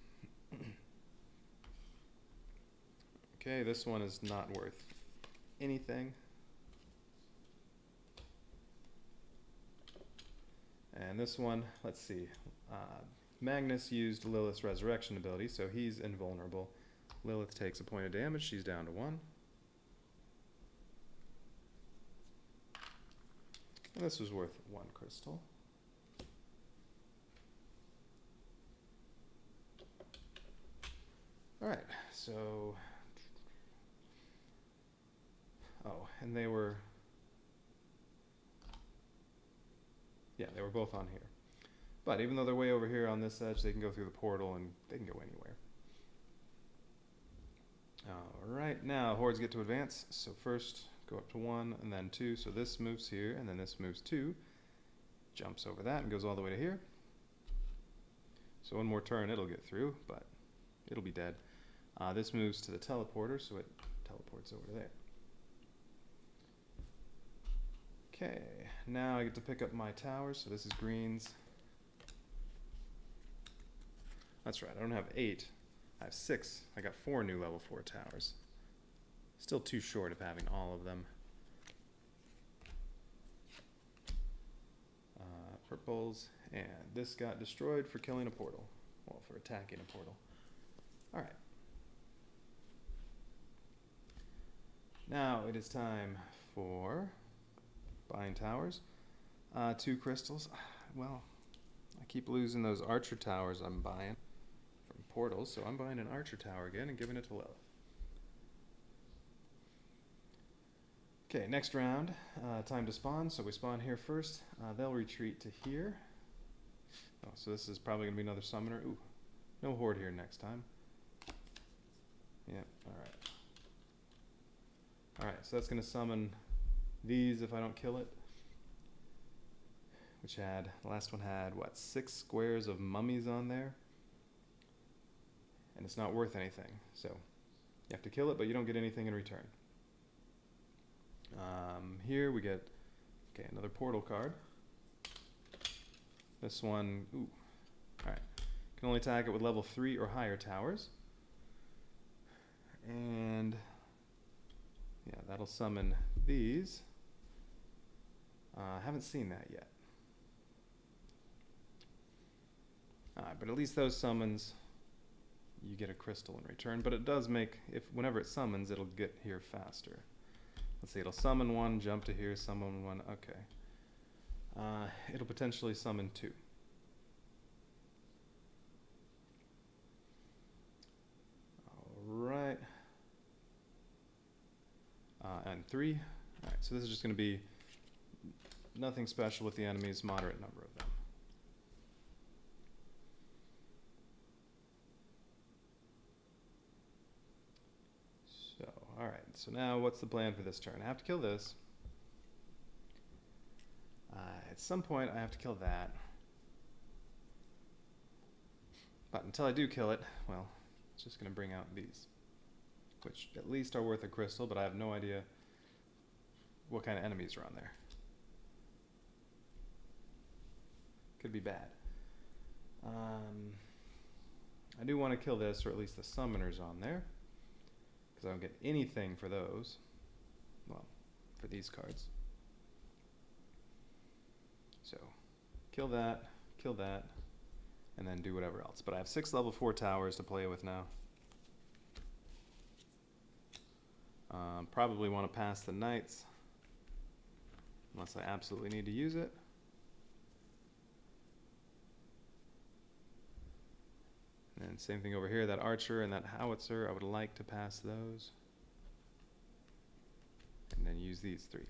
Okay, this one is not worth anything. And this one, let's see. Magnus used Lilith's resurrection ability, so he's invulnerable. Lilith takes a point of damage, she's down to 1. And this was worth 1 crystal. Alright, so... Oh, and they were... Yeah, they were both on here. But even though they're way over here on this edge, they can go through the portal and they can go anywhere. Alright, now hordes get to advance. So first, go up to 1 and then 2. So this moves here and then this moves 2. Jumps over that and goes all the way to here. So 1 more turn it'll get through, but it'll be dead. This moves to the teleporter, so it teleports over to there. Okay, now I get to pick up my towers. So this is greens. That's right, I don't have 8. I have 6. I got 4 new level 4 towers. Still too short of having all of them. Purples, and this got destroyed for killing a portal. Well, for attacking a portal. Alright. Now it is time for buying towers. 2 crystals. Well, I keep losing those archer towers I'm buying from portals, so I'm buying an archer tower again and giving it to Lilith. Okay, next round, time to spawn. So we spawn here first. They'll retreat to here. Oh, so this is probably going to be another summoner. Ooh, no horde here next time. Yep, alright. Alright, so that's going to summon these if I don't kill it. Which had, the last one had, what, 6 squares of mummies on there? And it's not worth anything. So you have to kill it, but you don't get anything in return. Here we get, okay, another portal card. This one, ooh, alright. Can only attack it with level 3 or higher towers. And, yeah, that'll summon these. Haven't seen that yet. But at least those summons, you get a crystal in return. But it does make, whenever it summons, it'll get here faster. Let's see, it'll summon 1, jump to here, summon 1, okay. It'll potentially summon 2. Alright. And 3. Alright, so this is just going to be nothing special with the enemies, moderate number of them. Alright, so now what's the plan for this turn? I have to kill this. At some point I have to kill that. But until I do kill it, well, it's just going to bring out these. Which at least are worth a crystal, but I have no idea what kind of enemies are on there. Could be bad. I do want to kill this, or at least the summoners on there, because I don't get anything for those. Well, for these cards. So, kill that, and then do whatever else. But I have 6 level 4 towers to play with now. Probably want to pass the knights, unless I absolutely need to use it. And same thing over here, that archer and that howitzer, I would like to pass those. And then use these 3.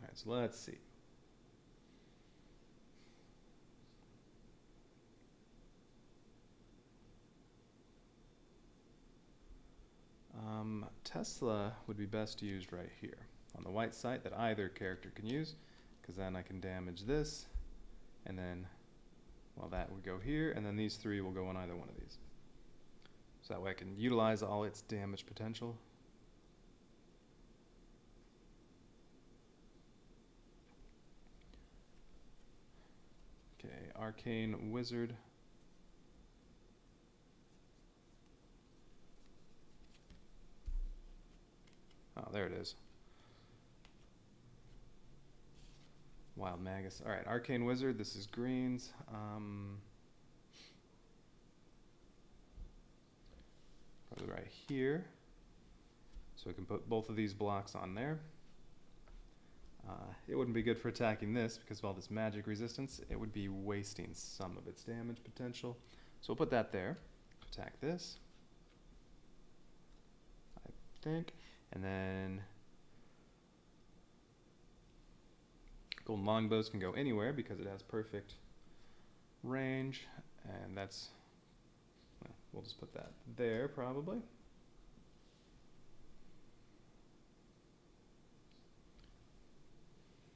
Alright, so let's see. Tesla would be best used right here on the white side that either character can use, because then I can damage this, and then, well, that would go here, and then these 3 will go on either one of these. So that way I can utilize all its damage potential. Okay, Arcane Wizard. Oh, there it is. Wild Magus. Alright, Arcane Wizard, this is greens. Probably right here. So we can put both of these blocks on there. It wouldn't be good for attacking this because of all this magic resistance. It would be wasting some of its damage potential. So we'll put that there. Attack this, I think. And then golden longbows can go anywhere because it has perfect range, and that's, well, we'll just put that there probably.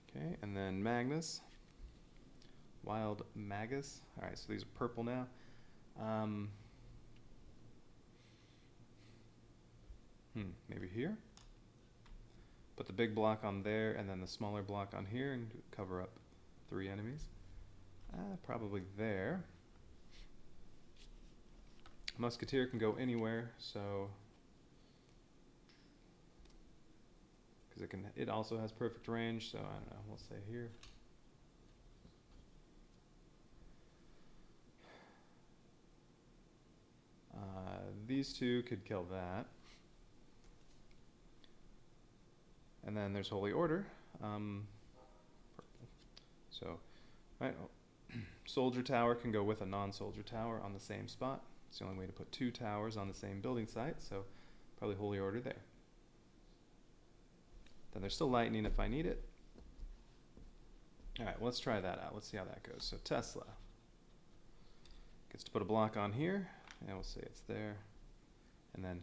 Okay, and then Magnus, Wild Magus. All right, so these are purple now. Maybe here. Put the big block on there, and then the smaller block on here, and cover up 3 enemies. Probably there. Musketeer can go anywhere, so because it also has perfect range. So I don't know. We'll say here. These 2 could kill that. And then there's Holy Order. So, right, Soldier Tower can go with a non-soldier tower on the same spot. It's the only way to put 2 towers on the same building site, so probably Holy Order there. Then there's still lightning if I need it. Alright, well, let's try that out. Let's see how that goes. So Tesla gets to put a block on here, and we'll say it's there. And then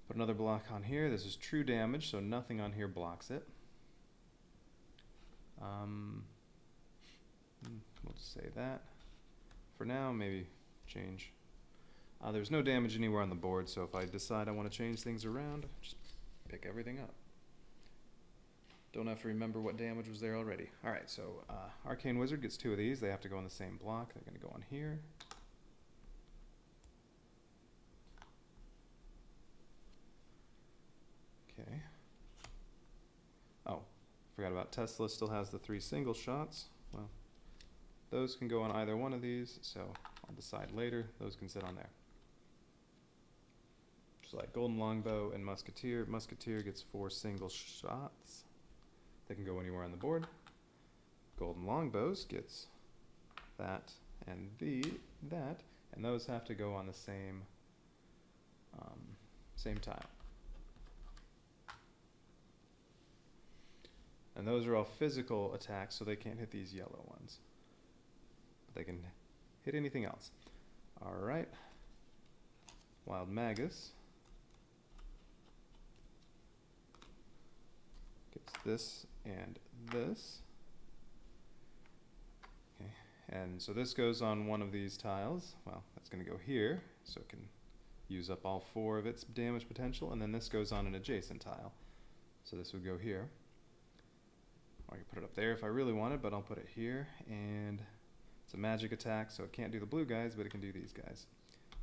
put another block on here. This is true damage, so nothing on here blocks it. We'll just say that. For now, maybe change. There's no damage anywhere on the board, so if I decide I want to change things around, just pick everything up. Don't have to remember what damage was there already. Alright, so Arcane Wizard gets 2 of these. They have to go on the same block. They're going to go on here. Okay. Oh, forgot about Tesla. Still has the 3 single shots. Well, those can go on either one of these, so I'll decide later. Those can sit on there. Just like Golden Longbow and Musketeer. Musketeer gets 4 single shots. They can go anywhere on the board. Golden Longbows gets that and that, and those have to go on the same tile. And those are all physical attacks, so they can't hit these yellow ones. But they can hit anything else. Alright. Wild Magus gets this and this. Okay. And so this goes on one of these tiles. Well, that's going to go here, so it can use up all 4 of its damage potential. And then this goes on an adjacent tile. So this would go here. I can put it up there if I really wanted, but I'll put it here. And it's a magic attack, so it can't do the blue guys, but it can do these guys.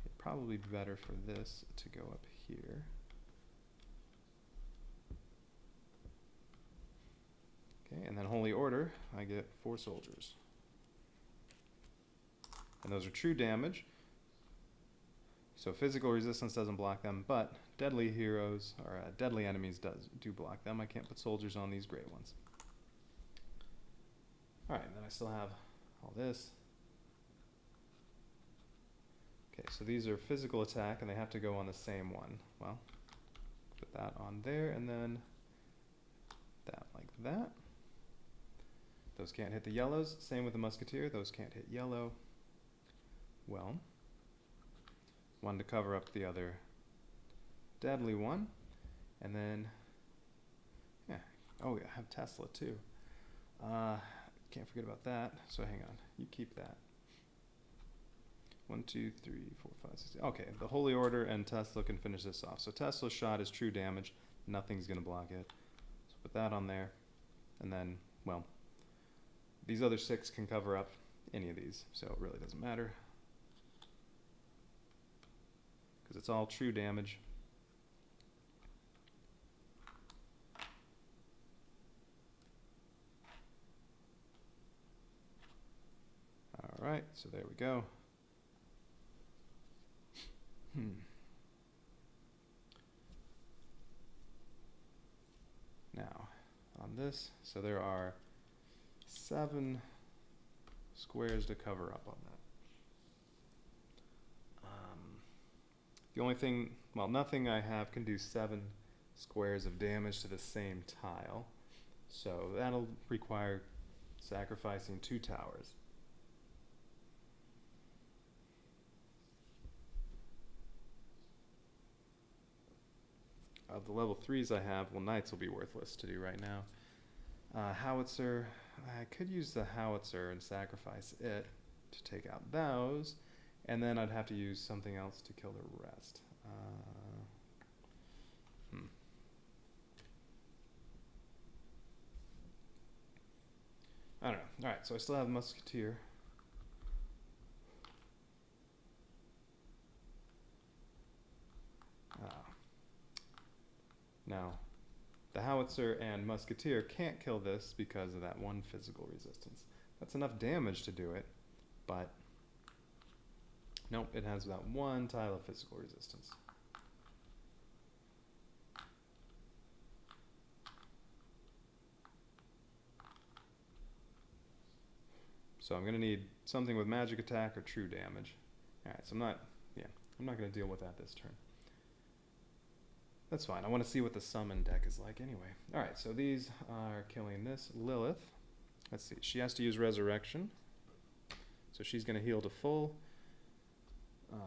It'd probably be better for this to go up here. Okay, and then Holy Order, I get 4 soldiers. And those are true damage. So physical resistance doesn't block them, but deadly heroes, or deadly enemies do block them. I can't put soldiers on these gray ones. Alright, then I still have all this. Okay, so these are physical attack, and they have to go on the same one. Well, put that on there, and then that like that. Those can't hit the yellows. Same with the musketeer. Those can't hit yellow. Well, one to cover up the other deadly one. And then, yeah. Oh, yeah, I have Tesla too. Can't forget about that. So hang on. You keep that. 1, 2, 3, 4, 5, 6. Okay, the Holy Order and Tesla can finish this off. So Tesla's shot is true damage. Nothing's going to block it. So put that on there. And then, well, these other 6 can cover up any of these. So it really doesn't matter, because it's all true damage. Alright, so there we go. Now, on this, so there are 7 squares to cover up on that. The only thing, well, nothing I have can do 7 squares of damage to the same tile. So that'll require sacrificing 2 towers. Of the level 3s I have, well, knights will be worthless to do right now. Howitzer, I could use the howitzer and sacrifice it to take out those, and then I'd have to use something else to kill the rest. I don't know. Alright, so I still have musketeer. Now, the howitzer and musketeer can't kill this because of that 1 physical resistance. That's enough damage to do it, but nope, it has that 1 tile of physical resistance. So I'm going to need something with magic attack or true damage. Alright, so I'm not going to deal with that this turn. That's fine. I want to see what the summon deck is like anyway. Alright, so these are killing this. Lilith. Let's see. She has to use Resurrection. So she's going to heal to full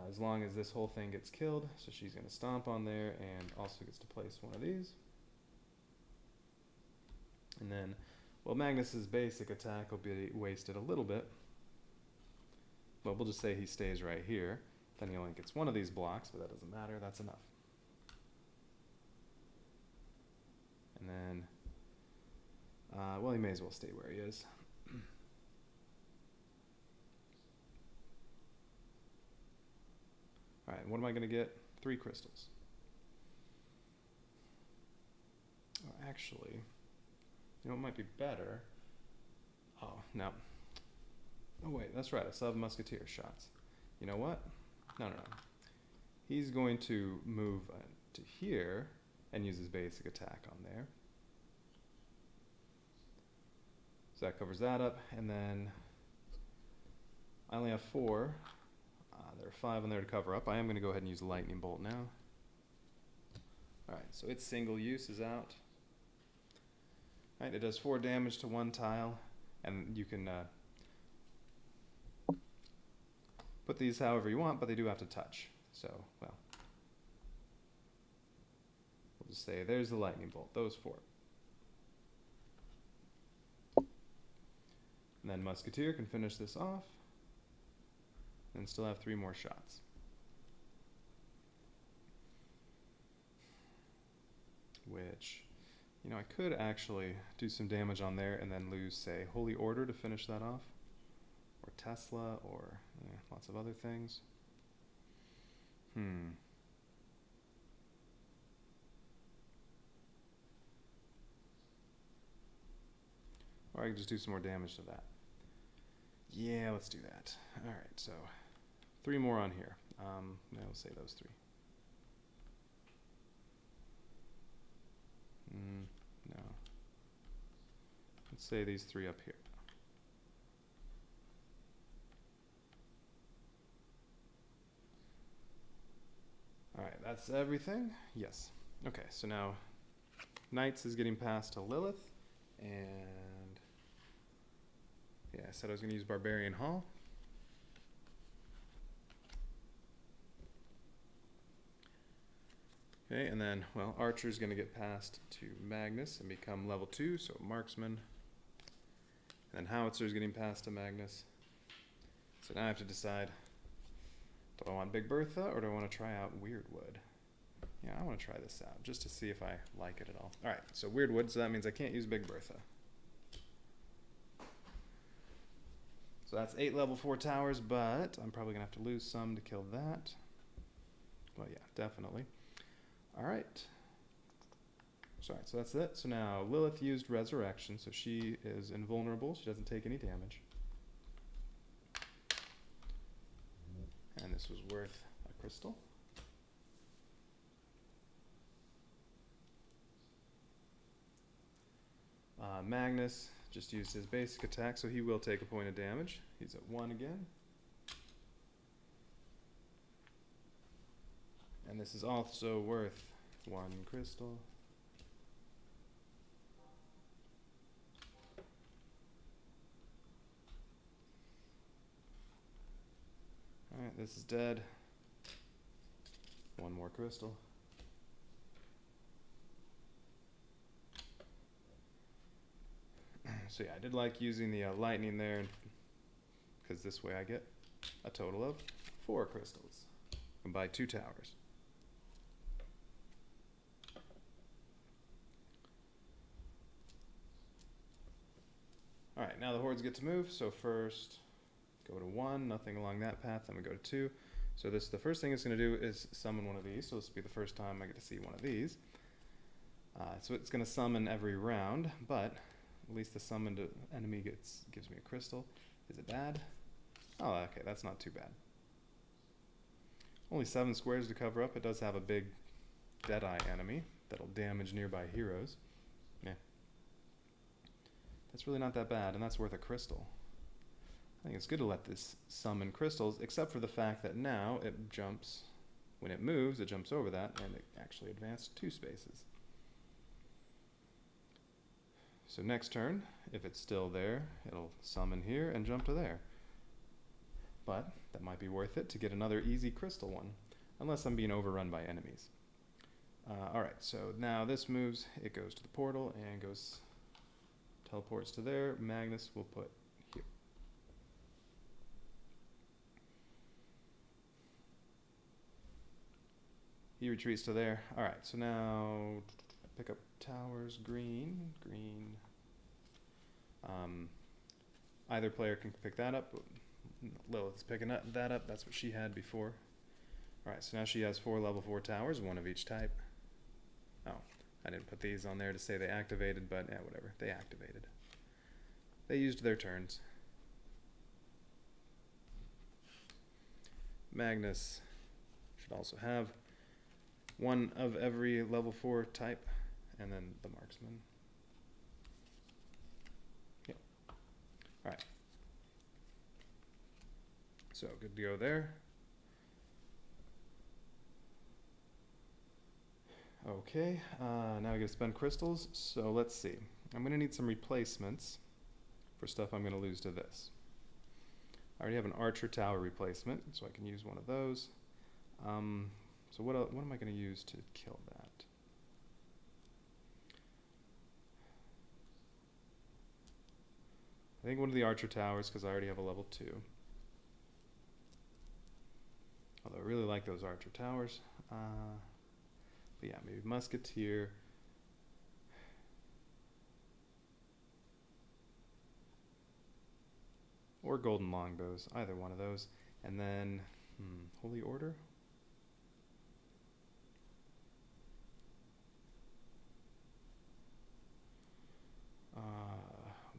as long as this whole thing gets killed. So she's going to stomp on there and also gets to place one of these. And then, well, Magnus's basic attack will be wasted a little bit. But we'll just say he stays right here. Then he only gets one of these blocks, but that doesn't matter. That's enough. And then, well, he may as well stay where he is. Alright, what am I going to get? 3 crystals. Oh, actually, you know what might be better? Oh, no. Oh, wait, that's right. I still have musketeer shots. You know what? No. He's going to move to here and use his basic attack on there. So that covers that up, and then I only have 4. There are 5 on there to cover up. I am going to go ahead and use a lightning bolt now. Alright, so its single use is out. Alright, it does 4 damage to 1 tile, and you can put these however you want, but they do have to touch. So, well, we'll just say there's the lightning bolt, those 4. And then Musketeer can finish this off and still have 3 more shots. Which You know, I could actually do some damage on there and then lose, say, Holy Order to finish that off. Or Tesla, or lots of other things. Or I can just do some more damage to that. Yeah, let's do that. Alright, so 3 more on here. I'll say those 3. No. Let's say these 3 up here. Alright, that's everything? Yes. Okay, so now Knights is getting passed to Lilith, and yeah, I said I was going to use Barbarian Hall. Okay, and then, well, Archer's going to get passed to Magnus and become level 2, so Marksman. And then Howitzer's getting passed to Magnus. So now I have to decide, do I want Big Bertha or do I want to try out Weirdwood? Yeah, I want to try this out just to see if I like it at all. Alright, so Weirdwood, so that means I can't use Big Bertha. So that's 8 level 4 towers, but I'm probably going to have to lose some to kill that. Well, yeah, definitely. Alright. Sorry, so that's it. So now Lilith used Resurrection, so she is invulnerable. She doesn't take any damage. And this was worth a crystal. Magnus just used his basic attack, so he will take a point of damage. He's at 1 again. And this is also worth 1 crystal. Alright, this is dead. 1 more crystal. So yeah, I did like using the lightning there, because this way I get a total of 4 crystals. And buy 2 towers. Alright, now the hordes get to move, so first go to 1, nothing along that path, then we go to 2. So the first thing it's going to do is summon one of these, so this will be the first time I get to see one of these. So it's going to summon every round, but at least the summoned enemy gives me a crystal. Is it bad? Oh, okay, that's not too bad. Only 7 squares to cover up. It does have a big Deadeye enemy that'll damage nearby heroes. Yeah. That's really not that bad, and that's worth a crystal. I think it's good to let this summon crystals, except for the fact that now it jumps, when it moves, it jumps over that, and it actually advanced 2 spaces. So next turn, if it's still there, it'll summon here and jump to there. But that might be worth it to get another easy crystal one, unless I'm being overrun by enemies. Alright, so now this moves, it goes to the portal and teleports to there. Magnus will put here. He retreats to there. Alright, so now pick up towers, green. Either player can pick that up. Lilith's picking that up. That's what she had before. Alright, so now she has 4 level 4 towers, 1 of each type. Oh, I didn't put these on there to say they activated, but yeah, whatever. They activated. They used their turns. Magnus should also have 1 of every level 4 type, and then the marksman. Yep. Alright. So, good to go there. Okay, now we gotta spend crystals, so let's see. I'm gonna need some replacements for stuff I'm gonna lose to this. I already have an archer tower replacement, so I can use one of those. So what am I gonna use to kill that? I think one of the archer towers, because I already have a level 2. Although I really like those archer towers. But yeah, maybe musketeer. or golden longbows, either one of those. And then, Holy Order?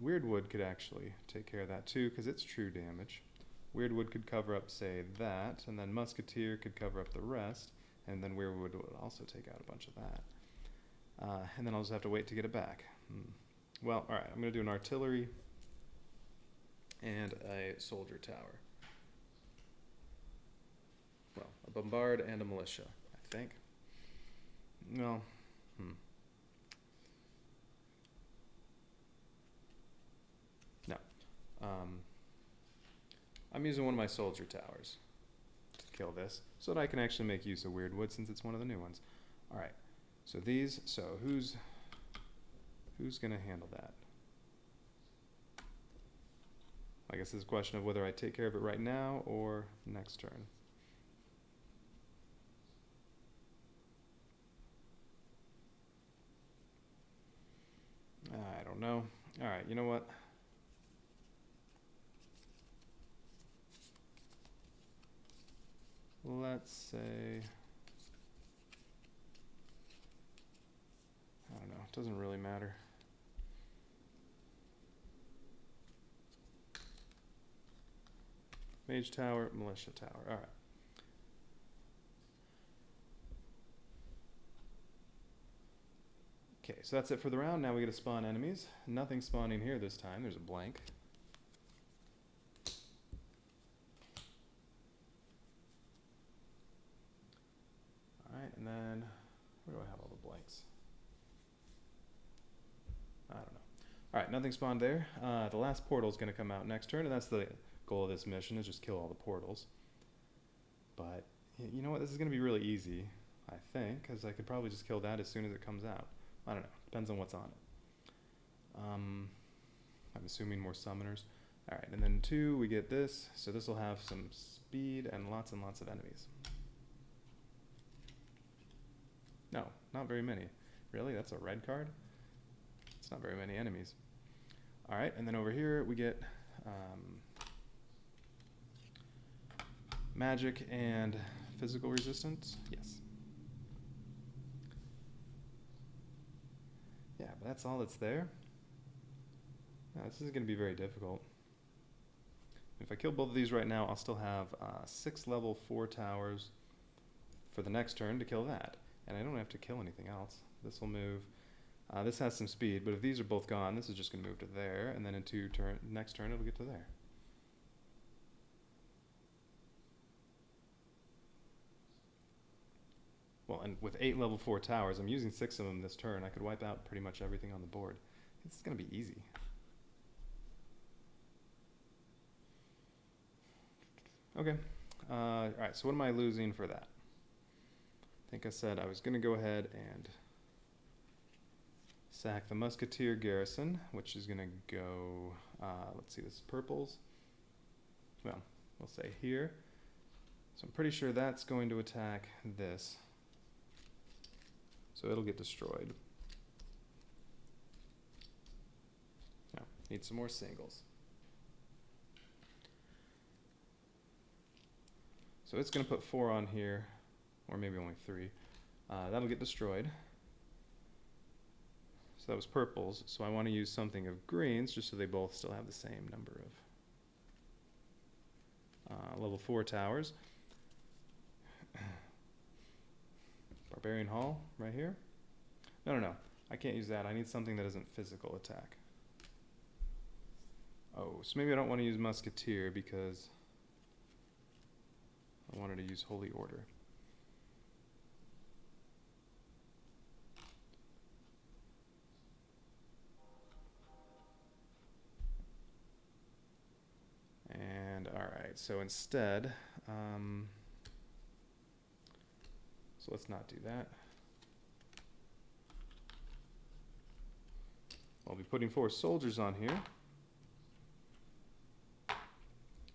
Weirdwood could actually take care of that too, because it's true damage. Weirdwood could cover up, say, that, and then Musketeer could cover up the rest, and then Weirdwood would also take out a bunch of that. And then I'll just have to wait to get it back. Well, alright, I'm going to do an artillery and a soldier tower. Well, a bombard and a militia, I think. No. No. I'm using one of my soldier towers to kill this, so that I can actually make use of Weirdwood since it's one of the new ones. Alright, so these, who's gonna handle that? I guess it's a question of whether I take care of it right now or next turn. I don't know. Alright, you know what? Let's say, I don't know, it doesn't really matter. Mage tower, militia tower, alright. Okay, so that's it for the round. Now we get to spawn enemies. Nothing spawning here this time, there's a blank. Alright, and then, where do I have all the blanks? I don't know. Alright, nothing spawned there. The last portal is going to come out next turn, and that's the goal of this mission, is just kill all the portals. But, you know what, this is going to be really easy, I think, because I could probably just kill that as soon as it comes out. I don't know, depends on what's on it. I'm assuming more summoners. Alright, and then 2, we get this, so this will have some speed and lots of enemies. No, not very many. Really? That's a red card? It's not very many enemies. Alright, and then over here we get magic and physical resistance. Yes. Yeah, but that's all that's there. Now, this is going to be very difficult. If I kill both of these right now, I'll still have 6 level 4 towers for the next turn to kill that. And I don't have to kill anything else. This will move. This has some speed, but if these are both gone, this is just going to move to there, and then in next turn it'll get to there. Well, and with 8 level 4 towers, I'm using 6 of them this turn. I could wipe out pretty much everything on the board. This is going to be easy. Okay. Alright, so what am I losing for that? I think I said I was going to go ahead and sack the Musketeer garrison, which is going to go, let's see, this is purples. Well, we'll say here. So I'm pretty sure that's going to attack this. So it'll get destroyed. Now, need some more singles. So it's going to put 4 on here, or maybe only 3. That'll get destroyed. So that was purples, so I want to use something of greens just so they both still have the same number of level 4 towers. Barbarian Hall, right here. No, I can't use that. I need something that isn't physical attack. Oh, so maybe I don't want to use Musketeer because I wanted to use Holy Order. And alright, so instead, so let's not do that. I'll be putting 4 soldiers on here.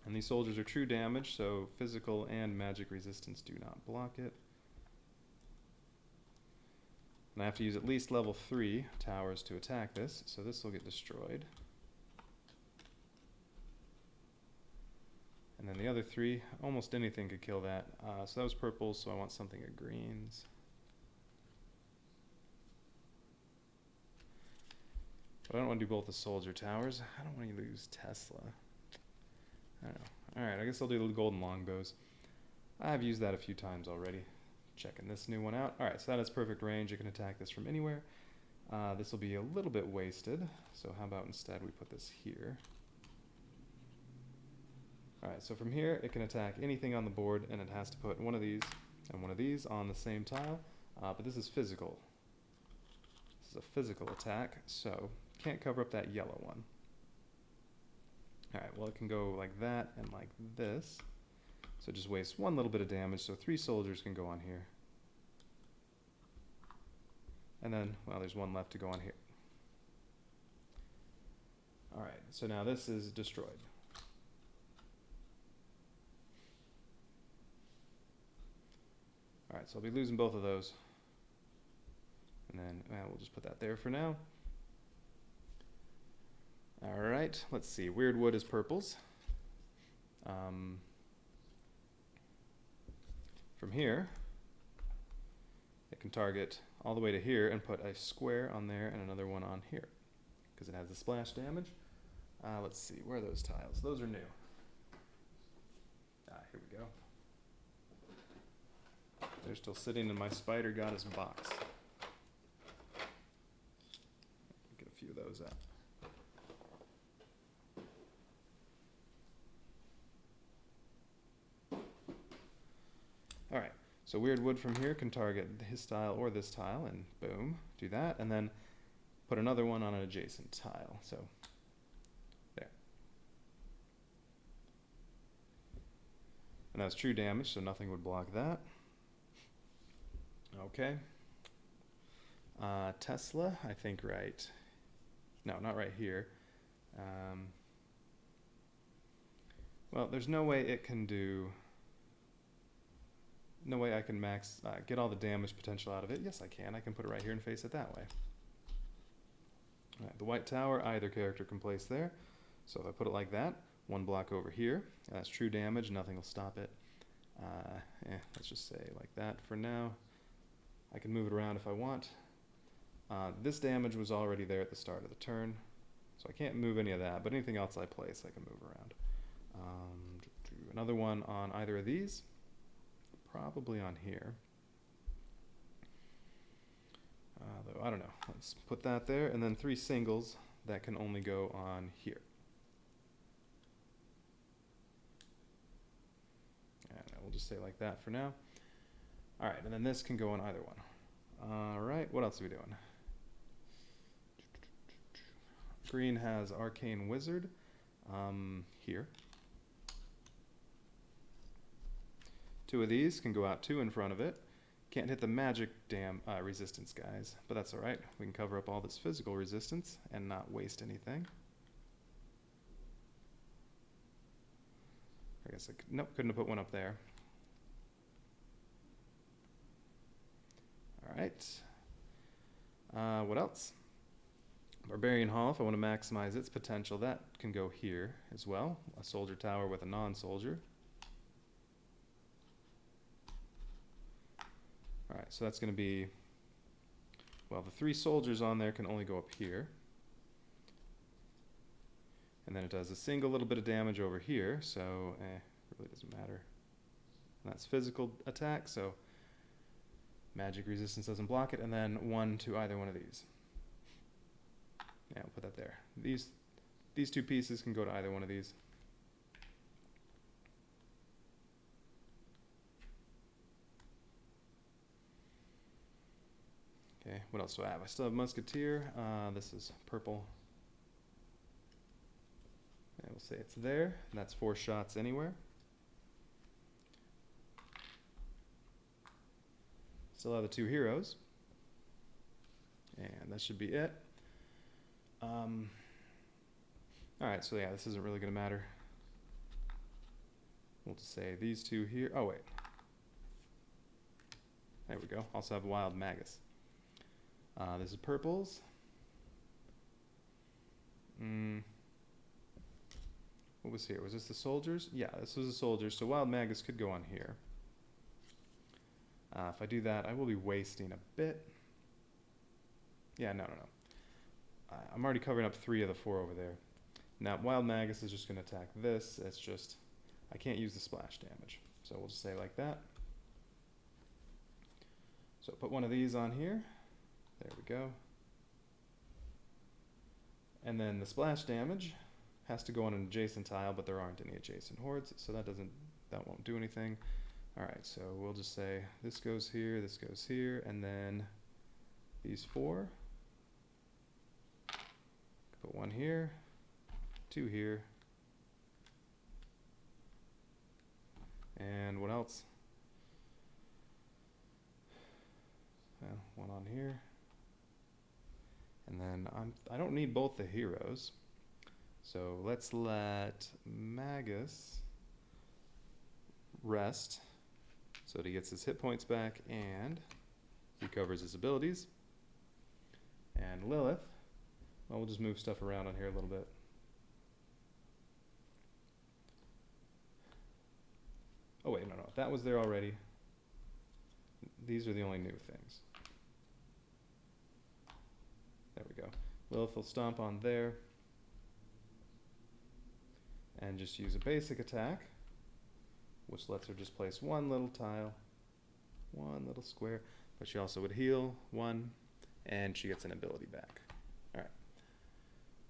And these soldiers are true damage, so physical and magic resistance do not block it. And I have to use at least level 3 towers to attack this, so this will get destroyed. And then the other 3, almost anything could kill that. So that was purples, so I want something of greens. But I don't want to do both the soldier towers. I don't want to lose Tesla. I don't know. Alright, I guess I'll do the golden longbows. I've used that a few times already. Checking this new one out. Alright, so that has perfect range. You can attack this from anywhere. This will be a little bit wasted. So how about instead we put this here. Alright, so from here it can attack anything on the board, and it has to put one of these and one of these on the same tile. But this is physical. This is a physical attack, so can't cover up that yellow one. Alright, well it can go like that and like this. So just waste one little bit of damage, so 3 soldiers can go on here. And then, well, there's one left to go on here. Alright, so now this is destroyed. Alright, so I'll be losing both of those. And then we'll just put that there for now. Alright, let's see. Weird wood is purples. From here, it can target all the way to here and put a square on there and another one on here, because it has the splash damage. Let's see, where are those tiles? Those are new. Here we go. They're still sitting in my spider goddess box. Get a few of those out. Alright, so weird wood from here can target his tile or this tile, and boom, do that, and then put another one on an adjacent tile, so there. And that's true damage, so nothing would block that. Okay. Tesla, I think right. No, not right here. Well, there's no way it can do... No way I can get all the damage potential out of it. Yes, I can. I can put it right here and face it that way. All right, the white tower, either character can place there. So if I put it like that, one block over here, that's true damage, nothing will stop it. Let's just say like that for now. I can move it around if I want. This damage was already there at the start of the turn, so I can't move any of that, but anything else I place I can move around. Another one on either of these. Probably on here. Though I don't know. Let's put that there, and then 3 singles that can only go on here. And we'll just say like that for now. Alright, and then this can go on either one. Alright, what else are we doing? Green has Arcane Wizard here. 2 of these can go out 2 in front of it. Can't hit the magic resistance guys, but that's alright. We can cover up all this physical resistance and not waste anything. I guess nope, couldn't have put one up there. Alright. What else? Barbarian Hall, if I want to maximize its potential, that can go here as well. A soldier tower with a non-soldier. Alright, so that's going to be, well, the 3 soldiers on there can only go up here. And then it does a single little bit of damage over here, so really doesn't matter. And that's physical attack, so magic resistance doesn't block it, and then 1 to either one of these. Yeah, we'll put that there. These 2 pieces can go to either one of these. Okay, what else do I have? I still have Musketeer. This is purple. And we'll say it's there. And that's 4 shots anywhere. Still have the 2 heroes. And that should be it. Alright, so yeah, this isn't really going to matter. We'll just say these 2 here. Oh, wait. There we go. Also have Wild Magus. This is purples. what was here? Was this the soldiers? Yeah, this was the soldiers. So Wild Magus could go on here. If I do that, I will be wasting a bit. Yeah, no. I'm already covering up 3 of the 4 over there. Now, Wild Magus is just going to attack this. It's just, I can't use the splash damage. So we'll just say like that. So put one of these on here. There we go. And then the splash damage has to go on an adjacent tile, but there aren't any adjacent hordes, so that won't do anything. Alright, so we'll just say this goes here, and then these 4. Put 1 here, 2 here, and what else? Well, 1 on here. And then I don't need both the heroes. So let's let Magus rest so that he gets his hit points back and recovers his abilities. And Lilith, well, we'll just move stuff around on here a little bit. Oh wait, no, that was there already. These are the only new things. There we go. Lilith will stomp on there and just use a basic attack, which lets her just place 1 little tile, 1 little square, but she also would heal 1, and she gets an ability back.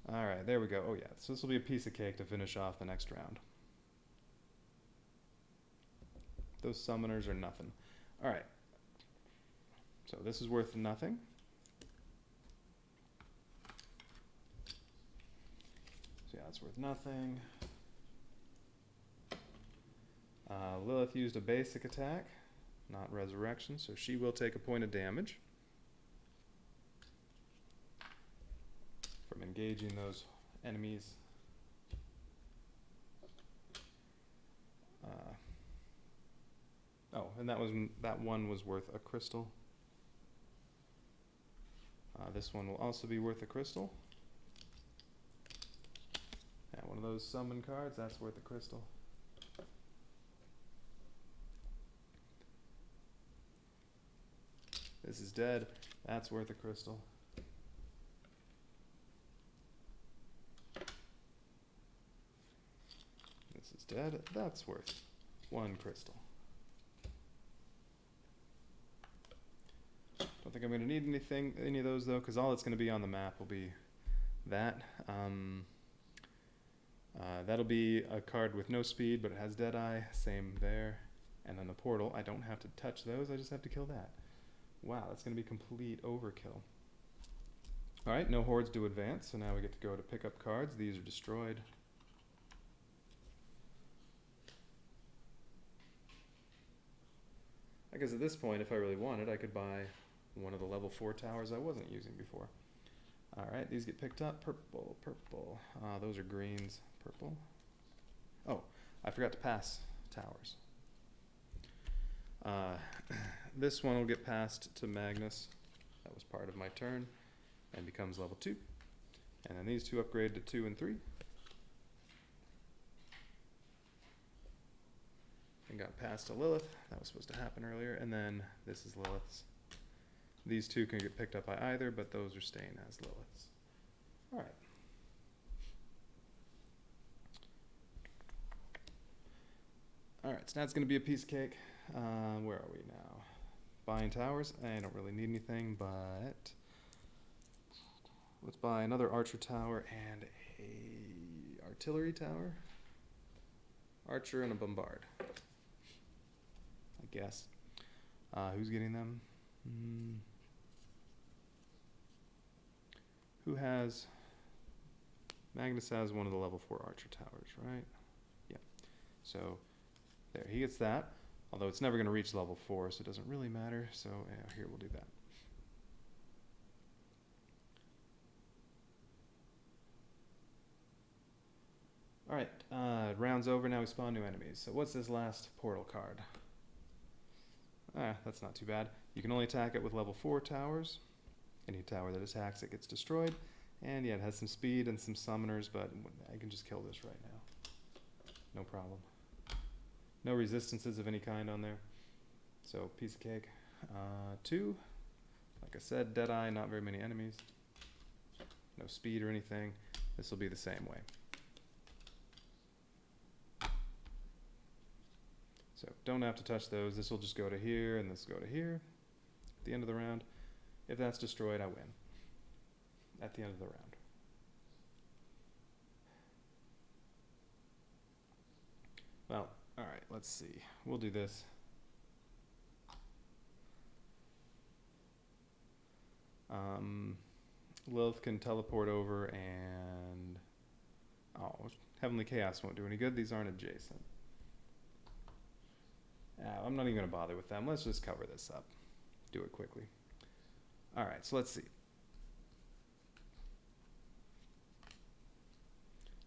Alright, there we go. Oh yeah, so this will be a piece of cake to finish off the next round. Those summoners are nothing. Alright, so this is worth nothing. So yeah, it's worth nothing. Lilith used a basic attack, not resurrection, so she will take a point of damage from engaging those enemies. Oh, and that one was worth a crystal. This one will also be worth a crystal. Yeah, one of those summon cards, that's worth a crystal. This is dead, that's worth a crystal. This is dead, that's worth 1 crystal. Don't think I'm going to need any of those though, because all that's going to be on the map will be that. That'll be a card with no speed, but it has Deadeye, same there. And then the portal, I don't have to touch those, I just have to kill that. Wow, that's going to be complete overkill. Alright, no hordes do advance, so now we get to go to pick up cards. These are destroyed. I guess at this point, if I really wanted, I could buy one of the level 4 towers I wasn't using before. Alright, these get picked up. Purple, purple. Those are greens. Purple. Oh, I forgot to pass towers. This one will get passed to Magnus. That was part of my turn. And becomes level 2. And then these 2 upgrade to 2 and 3. And got passed to Lilith. That was supposed to happen earlier. And then this is Lilith's. These 2 can get picked up by either, but those are staying as Lilith's. Alright. Alright, so now it's going to be a piece of cake. Where are we now? Buying towers. I don't really need anything, but let's buy another archer tower and a artillery tower. Archer and a bombard, I guess. Who's getting them? Who has... Magnus has one of the level 4 archer towers, right? Yeah. So, there, he gets that. Although it's never going to reach level 4, so it doesn't really matter. So, yeah, here, we'll do that. Alright, round's over, now we spawn new enemies. So what's this last portal card? That's not too bad. You can only attack it with level 4 towers. Any tower that attacks it gets destroyed. And yeah, it has some speed and some summoners, but I can just kill this right now. no problem. No resistances of any kind on there. So, piece of cake. 2, like I said, Deadeye, not very many enemies. No speed or anything. This will be the same way. So don't have to touch those. This will just go to here and this will go to here at the end of the round. If that's destroyed, I win at the end of the round. Well, all right, let's see. We'll do this. Lilith can teleport over and... Oh, Heavenly Chaos won't do any good. These aren't adjacent. I'm not even going to bother with them. Let's just cover this up. Do it quickly. All right, so let's see.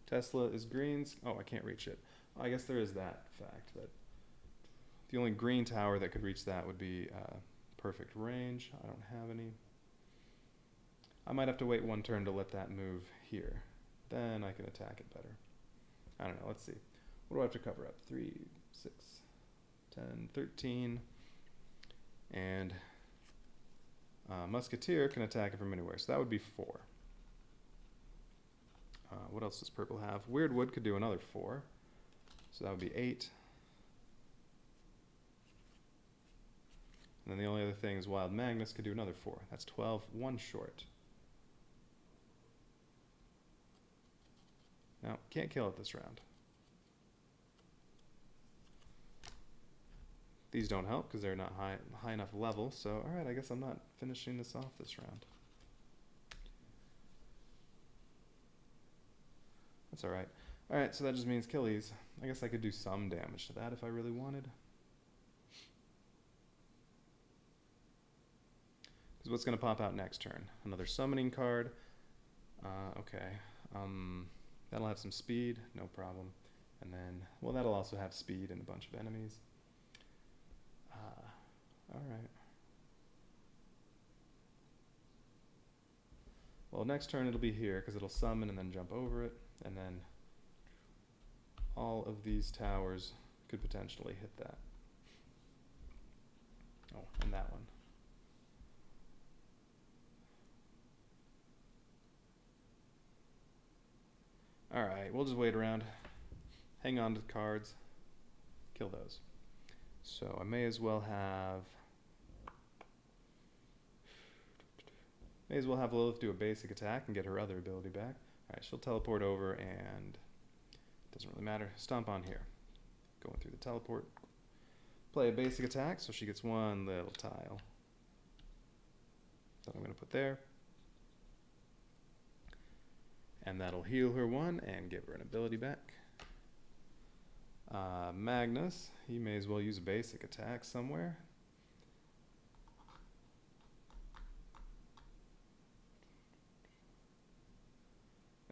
Tesla is greens. Oh, I can't reach it. I guess there is that fact. That the only green tower that could reach that would be perfect range. I don't have any. I might have to wait one turn to let that move here. Then I can attack it better. I don't know. Let's see. What do I have to cover up? 3, 6, 10, 13. And Musketeer can attack it from anywhere. So that would be 4. What else does purple have? Weirdwood could do another 4. So that would be 8. And then the only other thing is Wild Magnus could do another 4. That's 12, 1 short. Now, can't kill it this round. These don't help because they're not high enough level, so alright, I guess I'm not finishing this off this round. That's alright. Alright, so that just means kill these. I guess I could do some damage to that if I really wanted. Because what's going to pop out next turn? Another summoning card. Okay. That'll have some speed, no problem. And then, well, that'll also have speed and a bunch of enemies. Alright. Well, next turn it'll be here, because it'll summon and then jump over it. And then all of these towers could potentially hit that. Oh, and that one. Alright, we'll just wait around. Hang on to the cards. Kill those. So I may as well have... Lilith do a basic attack and get her other ability back. Alright, she'll teleport over and... Doesn't really matter. Stomp on here. Going through the teleport. Play a basic attack, so she gets one little tile. That I'm going to put there. And that'll heal her 1 and give her an ability back. Magnus, he may as well use a basic attack somewhere.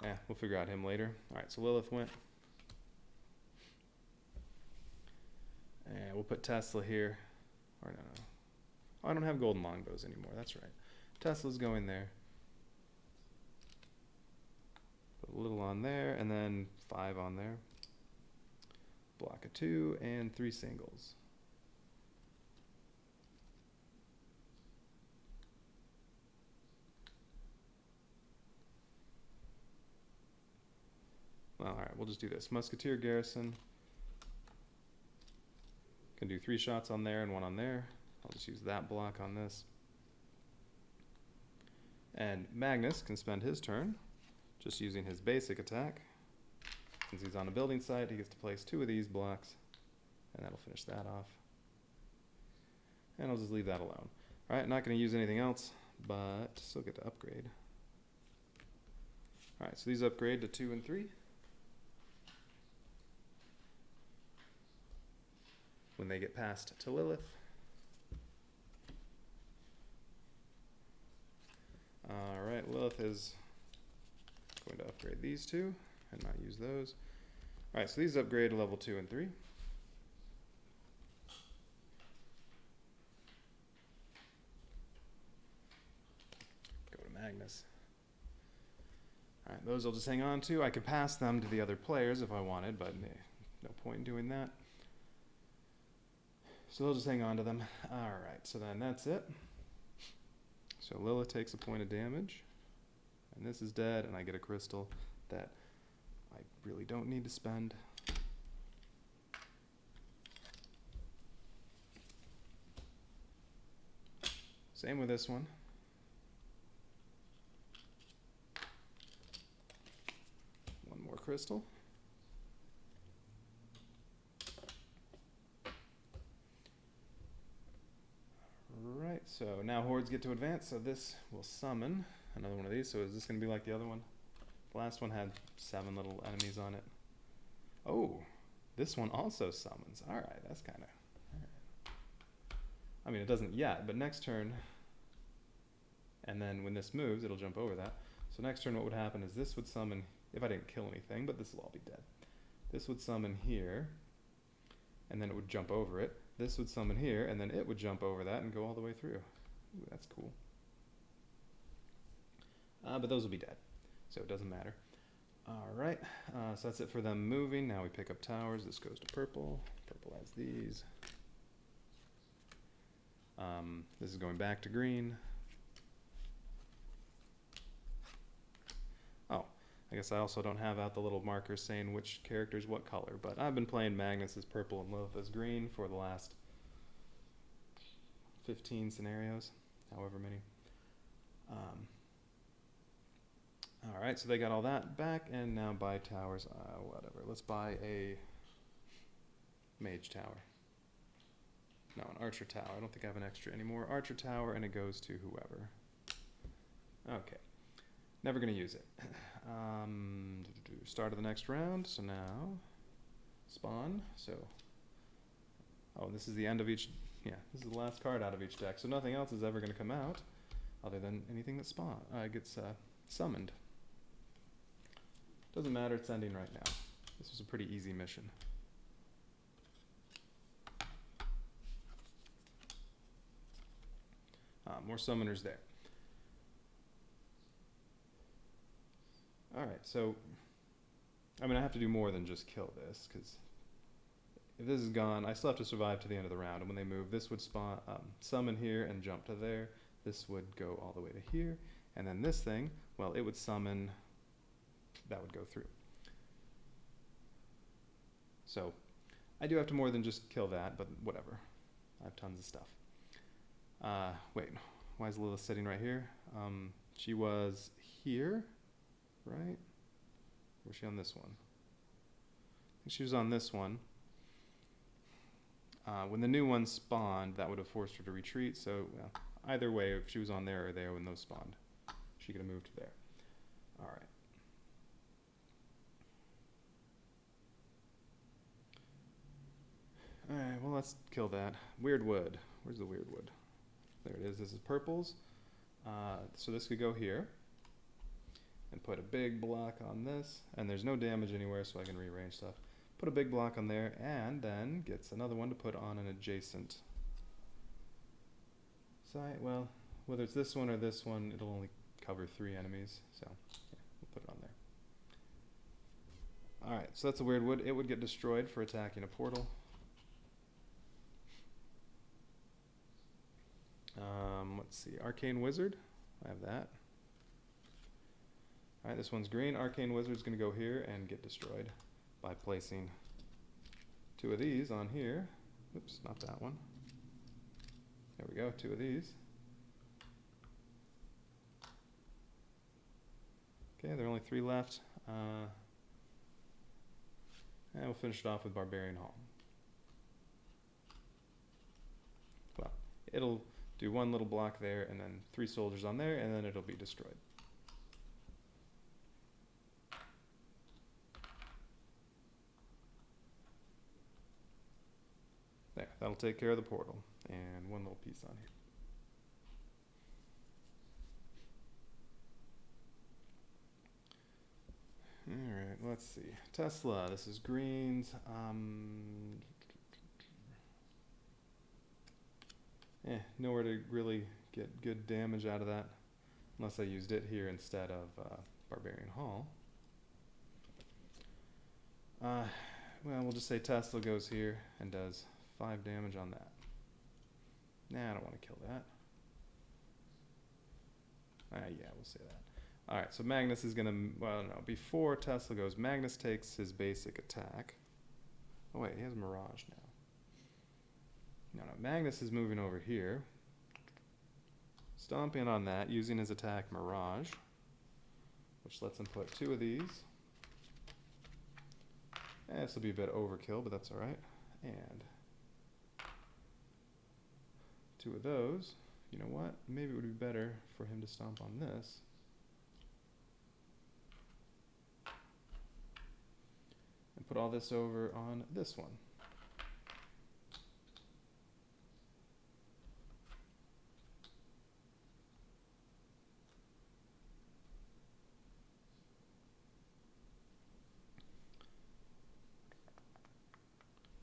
Yeah, we'll figure out him later. Alright, so Lilith went. And we'll put Tesla here. Or no. Oh, I don't have golden longbows anymore, that's right. Tesla's going there. Put a little on there, and then 5 on there. Block a 2, and 3 singles. Well, alright, we'll just do this. Musketeer Garrison. Can do 3 shots on there and 1 on there. I'll just use that block on this. And Magnus can spend his turn just using his basic attack. Since he's on a building site, he gets to place 2 of these blocks, and that'll finish that off. And I'll just leave that alone. Alright, not going to use anything else, but still get to upgrade. Alright, so these upgrade to 2 and 3. When they get passed to Lilith. Alright, Lilith is going to upgrade these 2 and not use those. Alright, so these upgrade to level 2 and 3. Go to Magnus. Alright, those I'll just hang on to. I could pass them to the other players if I wanted, but no point in doing that. So they'll just hang on to them. Alright, so then that's it. So Lilith takes a point of damage, and this is dead, and I get a crystal that I really don't need to spend. Same with this one. One more crystal. Right, so now hordes get to advance, so this will summon another one of these. So is this going to be like the other one? The last one had 7 little enemies on it. Oh, this one also summons. Alright, that's kind of... I mean, it doesn't yet, but next turn, and then when this moves, it'll jump over that. So next turn what would happen is this would summon, if I didn't kill anything, but this will all be dead. This would summon here, and then it would jump over it. This would summon here, and then it would jump over that and go all the way through. Ooh, that's cool. But those will be dead, so it doesn't matter. Alright, so that's it for them moving. Now we pick up towers. This goes to purple. Purple has these. This is going back to green. Oh, I guess I also don't have out the little markers saying which character's what color, but I've been playing Magnus as purple and Lilith as green for the last 15 scenarios, however many. Alright, so they got all that back, and now buy towers, whatever. Let's buy a mage tower. No, an archer tower. I don't think I have an extra anymore. Archer tower, and it goes to whoever. Okay. Never going to use it. Start of the next round. So now, spawn. So, oh, this is the end of each, yeah, this is the last card out of each deck. So nothing else is ever going to come out other than anything that gets summoned. Doesn't matter, it's ending right now. This was a pretty easy mission. More summoners there. Alright, so I mean I have to do more than just kill this, because if this is gone, I still have to survive to the end of the round, and when they move, this would spawn, summon here and jump to there. This would go all the way to here, and then this thing, well, it would summon, that would go through. So I do have to more than just kill that, but whatever. I have tons of stuff. Wait, why is Lilith sitting right here? She was here, right? Or was she on this one? I think she was on this one. When the new one spawned, that would have forced her to retreat, so either way, if she was on there or there when those spawned, she could have moved to there. Alright. Alright, well let's kill that. Weird wood. Where's the weird wood? There it is. This is purples. So this could go here and put a big block on this, and there's no damage anywhere, so I can rearrange stuff. Put a big block on there, and then gets another one to put on an adjacent side. Well, whether it's this one or this one, it'll only cover 3 enemies, so yeah, we'll put it on there. Alright, so that's a weird wood. It would get destroyed for attacking a portal. Let's see, Arcane Wizard, I have that. Alright, this one's green. Arcane Wizard's going to go here and get destroyed by placing 2 of these on here. Oops, not that one. There we go, 2 of these. Okay, there are only 3 left. And we'll finish it off with Barbarian Hall. Well, it'll do 1 little block there, and then 3 soldiers on there, and then it'll be destroyed. There, that'll take care of the portal, and 1 little piece on here. Alright, let's see. Tesla, this is greens. Nowhere to really get good damage out of that, unless I used it here instead of Barbarian Hall. well, we'll just say Tesla goes here and does 5 damage on that. Nah, I don't want to kill that. Yeah, we'll say that. Alright, so Magnus is gonna, well, no, before Tesla goes, Magnus takes his basic attack. Oh wait, he has Mirage now. No, Magnus is moving over here. Stomping on that, using his attack Mirage, which lets him put 2 of these. This will be a bit overkill, but that's alright. And 2 of those. You know what? Maybe it would be better for him to stomp on this. And put all this over on this one.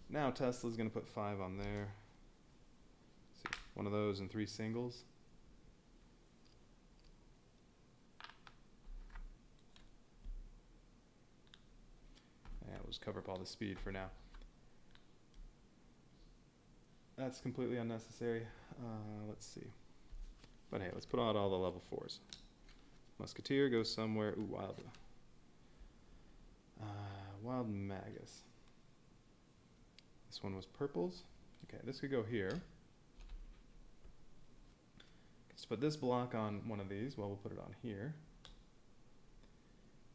Now Tesla's going to put 5 on there. Let's see, 1 of those and 3 singles. Yeah, we'll just cover up all the speed for now. That's completely unnecessary. Let's see. But hey, let's put out all the level 4s. Musketeer goes somewhere. Ooh, Wild. Wild Magus. This one was purples. Okay, this could go here. Gets to put this block on one of these. Well, we'll put it on here.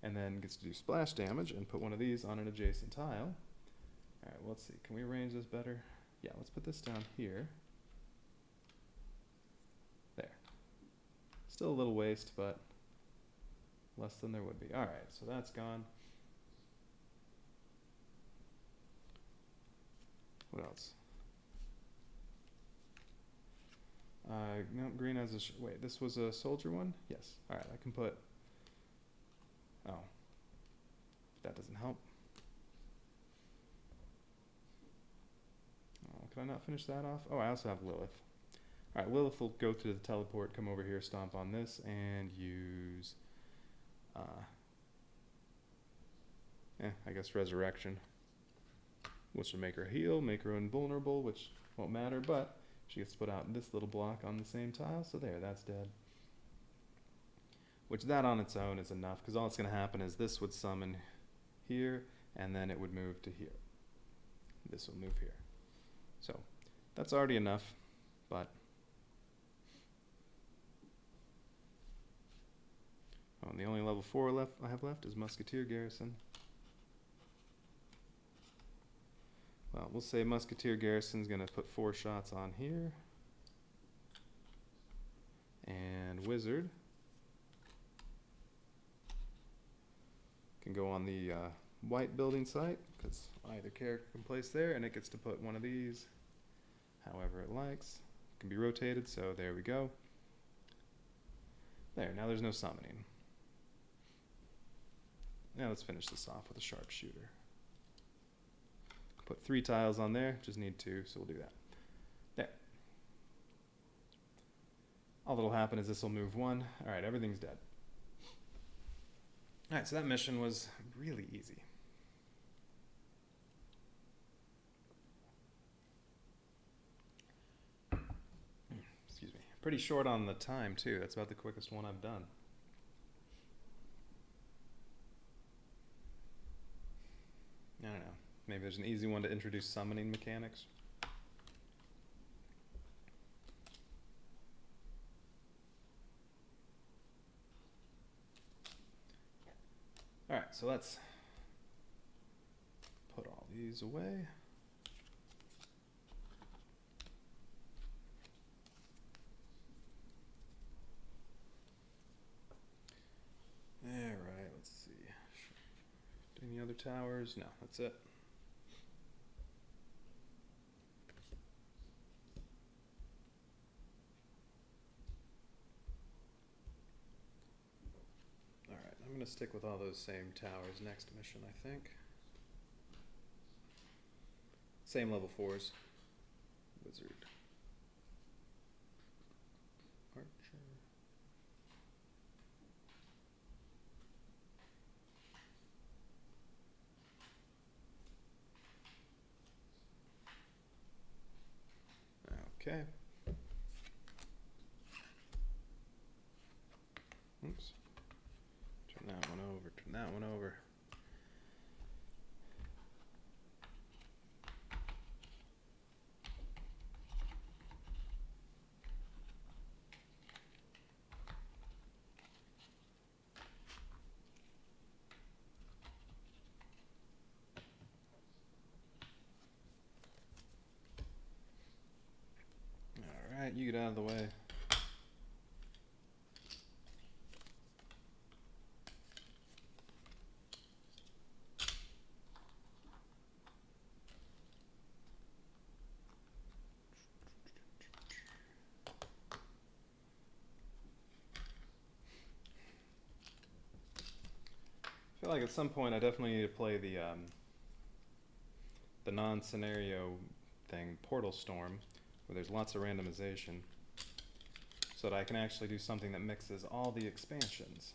And then gets to do splash damage and put one of these on an adjacent tile. Alright, well, let's see. Can we arrange this better? Yeah, let's put this down here. There. Still a little waste, but less than there would be. Alright, so that's gone. What else? No, green has a... wait, this was a soldier one? Yes. Alright, I can put... oh. That doesn't help. Oh, can I not finish that off? Oh, I also have Lilith. Alright, Lilith will go through the teleport, come over here, stomp on this, and use... I guess Resurrection. Which will make her heal, make her invulnerable, which won't matter, but she gets to put out this little block on the same tile, so there, that's dead. Which that on its own is enough, because all that's going to happen is this would summon here, and then it would move to here. This will move here. So, that's already enough, but... oh, and the only level 4 left I have left is Musketeer Garrison. Well, we'll say Musketeer Garrison's going to put 4 shots on here. And Wizard can go on the white building site, because either character can place there, and it gets to put one of these however it likes. It can be rotated, so there we go. There, now there's no summoning. Now let's finish this off with a sharpshooter. Put 3 tiles on there, just need 2, so we'll do that. There. All that'll happen is this will move 1. Alright, everything's dead. Alright, so that mission was really easy. Excuse me. Pretty short on the time, too. That's about the quickest one I've done. I don't know. Maybe there's an easy one to introduce summoning mechanics. Alright, so let's put all these away. Alright, let's see. Any other towers? No, that's it. I'm going to stick with all those same towers next mission, I think. Same level 4s. Wizard. Archer. Okay. Oops. Turn that one over, turn that one over. Alright, you get out of the way. I feel like at some point I definitely need to play the non-scenario thing, Portal Storm, where there's lots of randomization, so that I can actually do something that mixes all the expansions.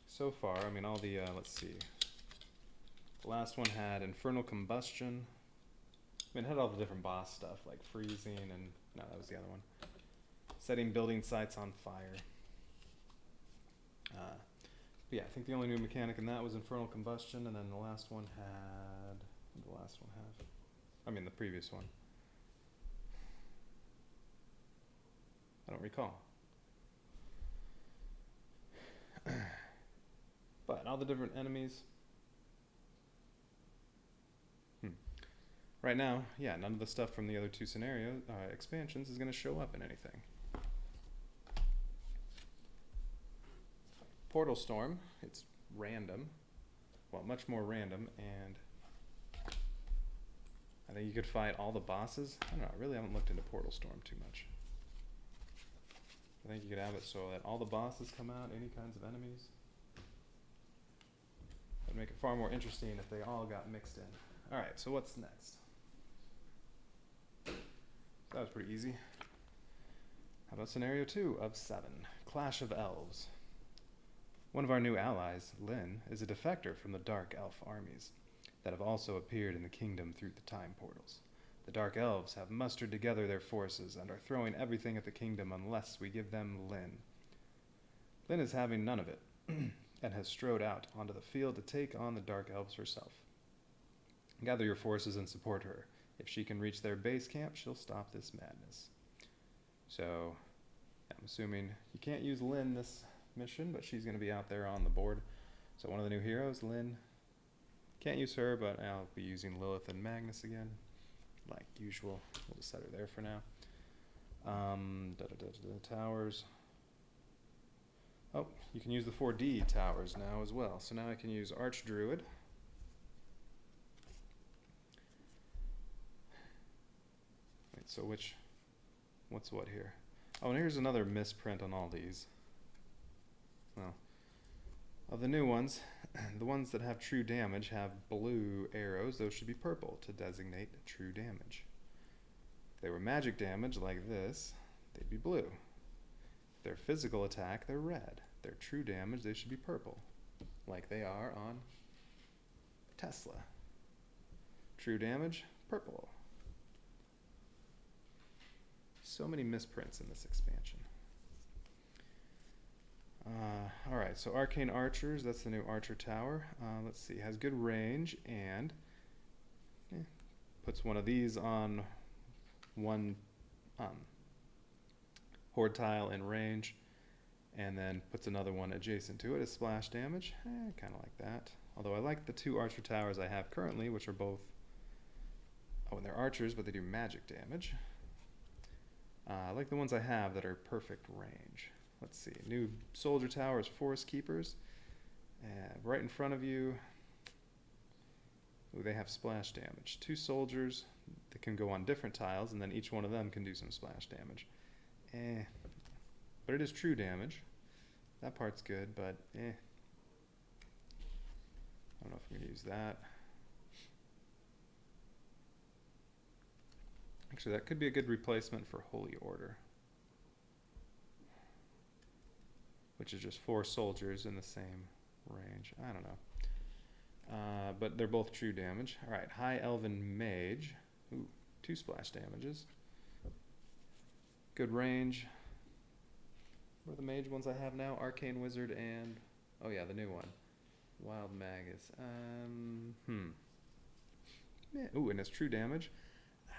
So far, I mean, all the, let's see. The last one had Infernal Combustion. I mean, it had all the different boss stuff, like freezing and, no, that was the other one. Setting building sites on fire. But yeah, I think the only new mechanic in that was Infernal Combustion, and then the last one had, what did the last one have? I mean, the previous one. I don't recall. But all the different enemies. Right now, yeah, none of the stuff from the other two scenario expansions is going to show up in anything. Portal Storm, it's random. Well, much more random, and I think you could fight all the bosses. I don't know, I really haven't looked into Portal Storm too much. I think you could have it so that all the bosses come out, any kinds of enemies. That'd make it far more interesting if they all got mixed in. Alright, so what's next? That was pretty easy. How about scenario 2 of 7? Clash of Elves. One of our new allies, Lynn, is a defector from the Dark Elf armies that have also appeared in the kingdom through the time portals. The Dark Elves have mustered together their forces and are throwing everything at the kingdom unless we give them Lynn. Lynn is having none of it, and has strode out onto the field to take on the Dark Elves herself. Gather your forces and support her. If she can reach their base camp, she'll stop this madness. So, I'm assuming you can't use Lynn this mission, but she's going to be out there on the board. So one of the new heroes, Lynn. Can't use her, but I'll be using Lilith and Magnus again, like usual. We'll just set her there for now. Towers. Oh, you can use the 4D towers now as well. So now I can use Archdruid. Wait, so what's what here? Oh, and here's another misprint on all these. Well, of the new ones, the ones that have true damage have blue arrows. Those should be purple to designate true damage. If they were magic damage like this, they'd be blue. If they're physical attack, they're red. If they're true damage, they should be purple, like they are on Tesla. True damage, purple. So many misprints in this expansion. Alright, so Arcane Archers, that's the new Archer Tower. Let's see, has good range and puts one of these on one horde tile in range, and then puts another one adjacent to it as splash damage. Kind of like that. Although I like the two Archer Towers I have currently, which are both, oh, and they're archers, but they do magic damage. I like the ones I have that are perfect range. Let's see, new Soldier Towers, Forest Keepers. Right in front of you, ooh, they have splash damage. 2 soldiers that can go on different tiles, and then each one of them can do some splash damage. But it is true damage. That part's good, but I don't know if I'm going to use that. Actually, that could be a good replacement for Holy Order, which is just 4 soldiers in the same range. I don't know. But they're both true damage. Alright, High Elven Mage. Ooh, 2 splash damages. Good range. What are the mage ones I have now? Arcane Wizard and, oh yeah, the new one. Wild Magus. Yeah. Ooh, and it's true damage.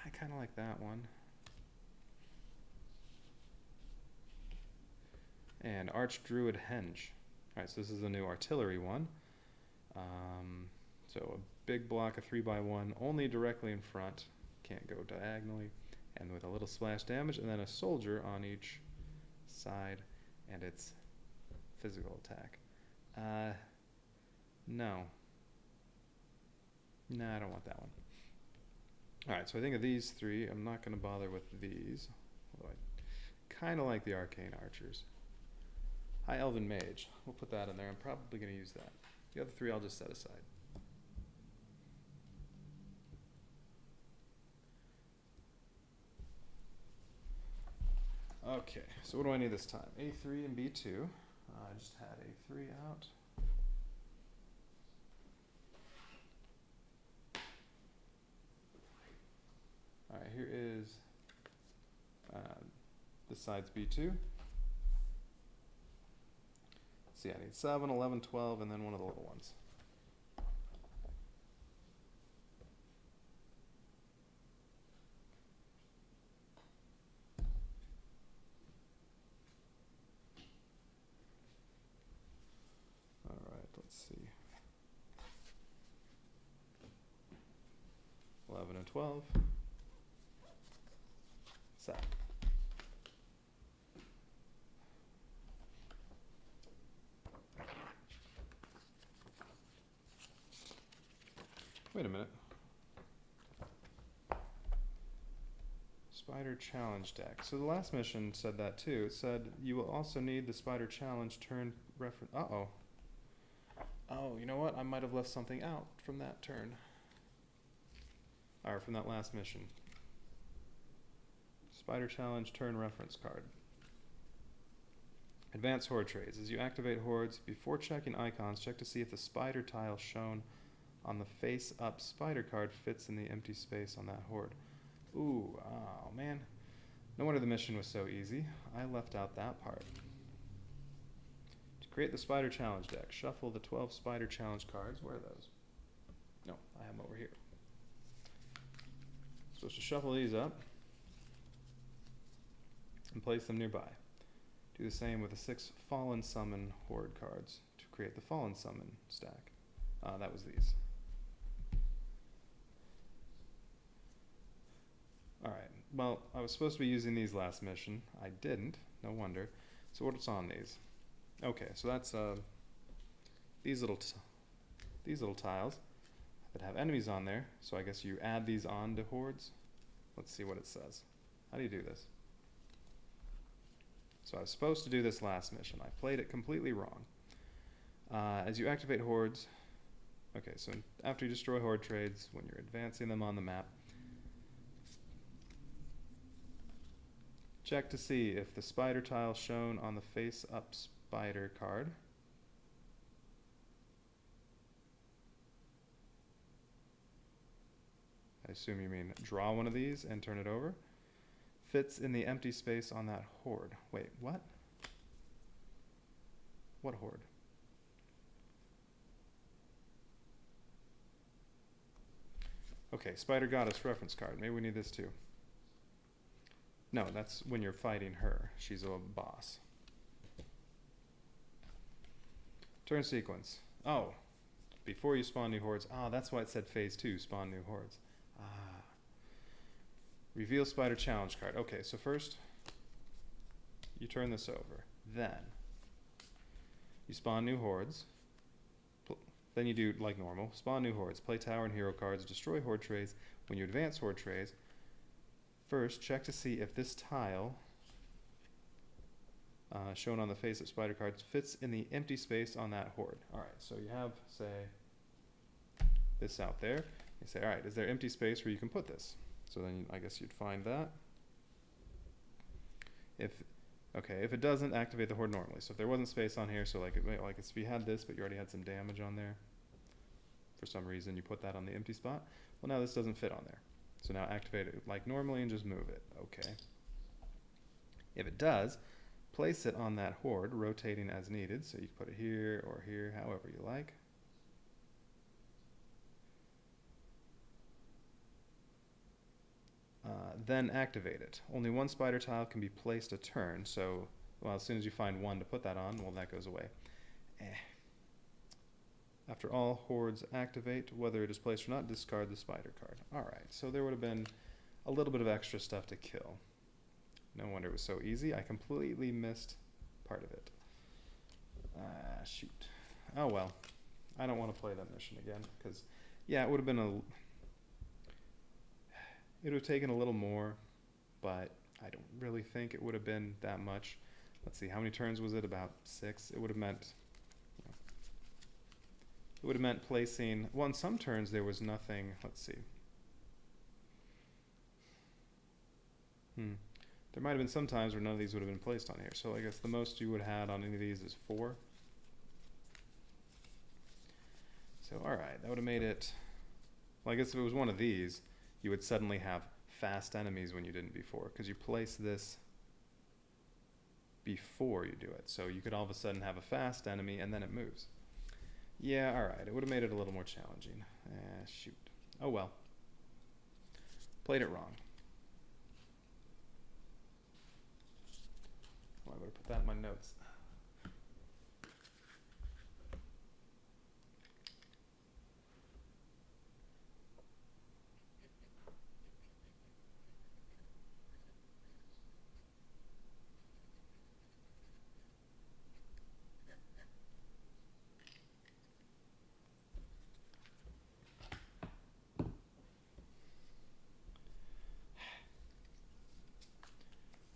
I kind of like that one. And Archdruid Henge. Alright, so this is the new artillery one. So a big block of 3x1, only directly in front, can't go diagonally, and with a little splash damage, and then a soldier on each side, and it's physical attack. No. No, I don't want that one. Alright, so I think of these 3, I'm not going to bother with these, although I kind of like the Arcane Archers. High Elven Mage, we'll put that in there, I'm probably going to use that. The other 3 I'll just set aside. Okay, so what do I need this time? A3 and B2. I just had A3 out. Alright, here is this side's B2. Let's see, I need 7, 11, 12, and then one of the little ones. Alright, let's see. 11 and 12. Set. Wait a minute. Spider Challenge deck. So the last mission said that too. It said you will also need the Spider Challenge turn reference. Uh-oh. Oh, you know what? I might have left something out from that turn. Or from that last mission. Spider Challenge turn reference card. Advanced Horde Trades. As you activate hordes, before checking icons, check to see if the spider tile shown on the face-up spider card fits in the empty space on that horde. Ooh, oh man. No wonder the mission was so easy. I left out that part. To create the Spider Challenge deck, shuffle the 12 Spider Challenge cards. Where are those? No, I have them over here. Supposed to shuffle these up and place them nearby. Do the same with the 6 Fallen Summon Horde cards to create the Fallen Summon stack. That was these. Alright, well, I was supposed to be using these last mission. I didn't, no wonder. So what's on these? Okay, so that's these little tiles that have enemies on there. So I guess you add these on to hordes. Let's see what it says. How do you do this? So I was supposed to do this last mission. I played it completely wrong. As you activate hordes, okay, so after you destroy horde trades, when you're advancing them on the map, check to see if the spider tile shown on the face-up spider card I assume you mean draw one of these and turn it over, fits in the empty space on that horde. Wait, what? What horde? Okay, Spider Goddess reference card. Maybe we need this too. No, that's when you're fighting her. She's a boss. Turn sequence. Oh, before you spawn new hordes. Ah, that's why it said phase 2, spawn new hordes. Ah. Reveal Spider Challenge card. Okay, so first, you turn this over. Then, you spawn new hordes. Then you do like normal. Spawn new hordes. Play tower and hero cards. Destroy horde trays. When you advance horde trays, first, check to see if this tile shown on the face of spider cards fits in the empty space on that horde. Alright, so you have, say, this out there. You say, alright, is there empty space where you can put this? So then I guess you'd find that. If it doesn't, activate the horde normally. So if there wasn't space on here, so like if you had this, but you already had some damage on there, for some reason you put that on the empty spot, well now this doesn't fit on there. So now activate it like normally and just move it. Okay. If it does, place it on that horde, rotating as needed. So you can put it here or here, however you like. Then activate it. Only one spider tile can be placed a turn, so well, as soon as you find one to put that on, well, that goes away. After all hordes activate, whether it is placed or not, discard the spider card. Alright, so there would have been a little bit of extra stuff to kill. No wonder it was so easy. I completely missed part of it. Shoot. Oh well. I don't want to play that mission again, because, yeah, it would have been it would have taken a little more, but I don't really think it would have been that much. Let's see, how many turns was it? About 6. It would have meant, it would have meant placing, well, on some turns there was nothing. Let's see. There might have been some times where none of these would have been placed on here. So I guess the most you would have had on any of these is 4. So alright, that would have made it, well, I guess if it was one of these, you would suddenly have fast enemies when you didn't before, because you place this before you do it. So you could all of a sudden have a fast enemy and then it moves. Yeah, alright, it would have made it a little more challenging. Shoot. Oh well. Played it wrong. Well, I better put that in my notes.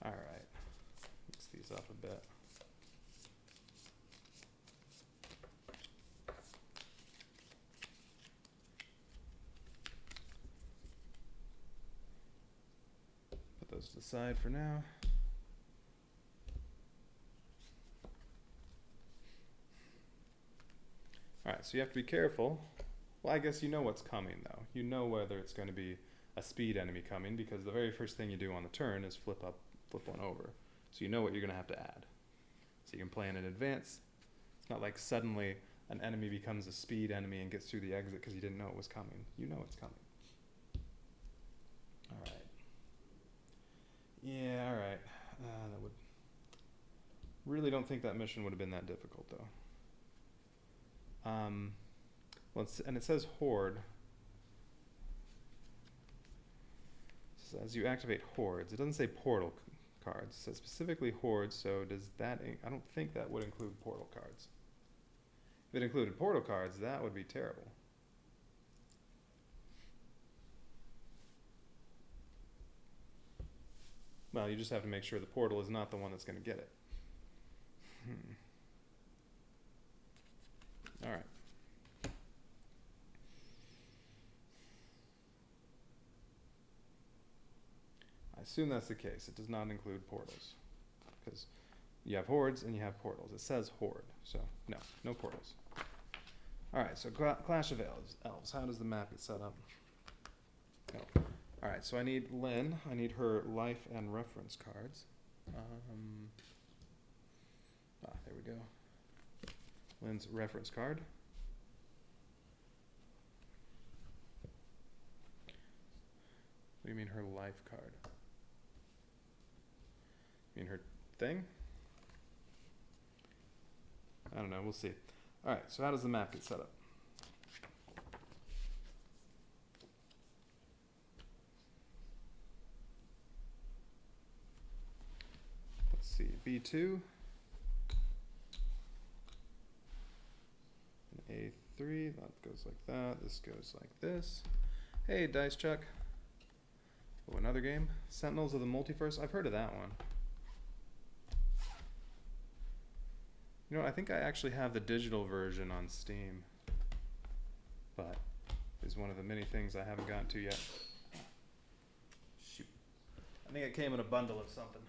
Alright, mix these up a bit. Put those to the side for now. Alright, so you have to be careful. Well, I guess you know what's coming though. You know whether it's going to be a speed enemy coming, because the very first thing you do on the turn is flip one over. So you know what you're going to have to add. So you can plan in advance. It's not like suddenly an enemy becomes a speed enemy and gets through the exit because you didn't know it was coming. You know it's coming. Alright. Yeah, alright. That would... Really don't think that mission would have been that difficult though. Well, and it says horde. It says you activate hordes. It doesn't say portal cards. It says specifically hordes, so does that... I don't think that would include portal cards. If it included portal cards, that would be terrible. Well, you just have to make sure the portal is not the one that's going to get it. Alright. I assume that's the case. It does not include portals, because you have hordes and you have portals. It says horde, so no portals. Alright, so Clash of Elves. How does the map get set up? Oh. Alright, so I need Lynn. I need her life and reference cards. There we go. Lynn's reference card. What do you mean her life card? You mean her thing? I don't know, we'll see. Alright, so how does the map get set up? Let's see, B2. A3, that goes like that, this goes like this. Hey, Dice Chuck. Oh, another game? Sentinels of the Multiverse? I've heard of that one. You know, I think I actually have the digital version on Steam, but it's one of the many things I haven't gotten to yet. Shoot. I think it came in a bundle of something.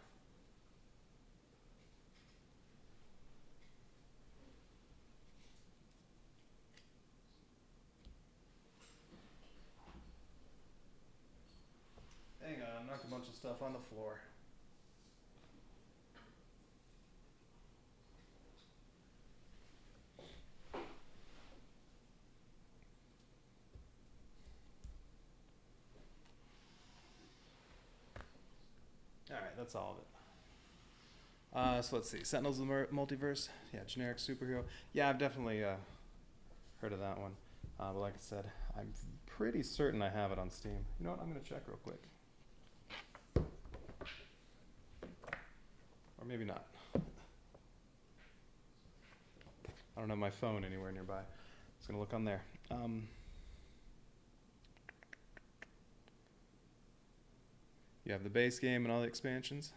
knocked a bunch of stuff on the floor. Alright, that's all of it. So let's see. Sentinels of the Multiverse. Yeah, generic superhero. Yeah, I've definitely heard of that one. But like I said, I'm pretty certain I have it on Steam. You know what? I'm going to check real quick. Or maybe not. I don't have my phone anywhere nearby. Just going to look on there. You have the base game and all the expansions.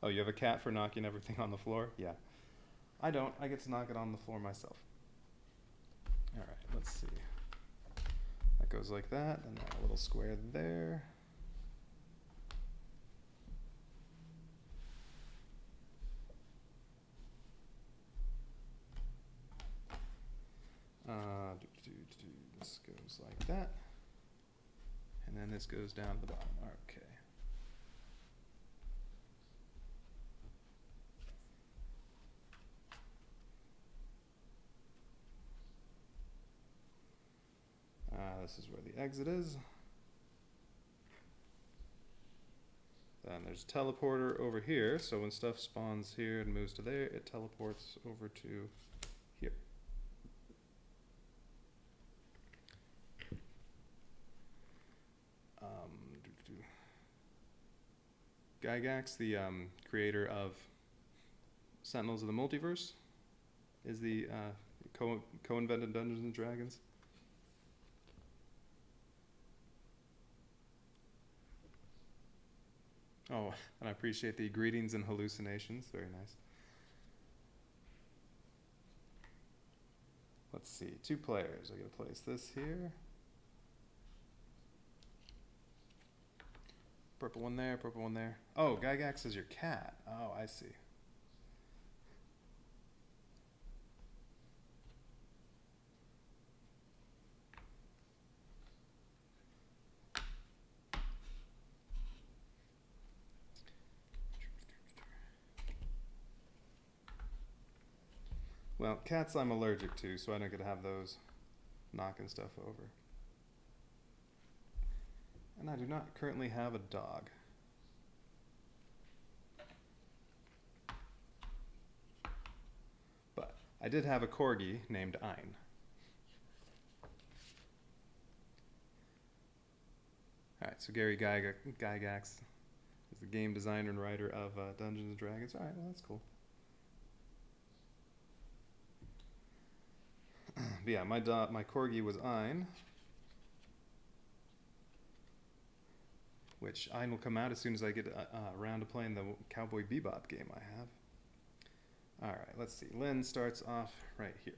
Oh, you have a cat for knocking everything on the floor? Yeah. I don't. I get to knock it on the floor myself. Alright, let's see. That goes like that, and that little square there. This goes like that. And then this goes down to the bottom. Okay. This is where the exit is. Then there's a teleporter over here, so when stuff spawns here and moves to there, it teleports over to here. Gygax, the creator of Sentinels of the Multiverse, is the co-invented Dungeons and Dragons. Oh, and I appreciate the greetings and hallucinations. Very nice. Let's see. 2 players. I gotta place this here. Purple one there, purple one there. Oh, Gygax is your cat. Oh, I see. Well, cats I'm allergic to, so I don't get to have those knocking stuff over. And I do not currently have a dog. But I did have a corgi named Ein. Alright, so Gary Gygax is the game designer and writer of Dungeons and Dragons. Alright, well that's cool. But yeah, my corgi was Ein, which Ein will come out as soon as I get around to playing the Cowboy Bebop game I have. Alright, let's see. Lynn starts off right here.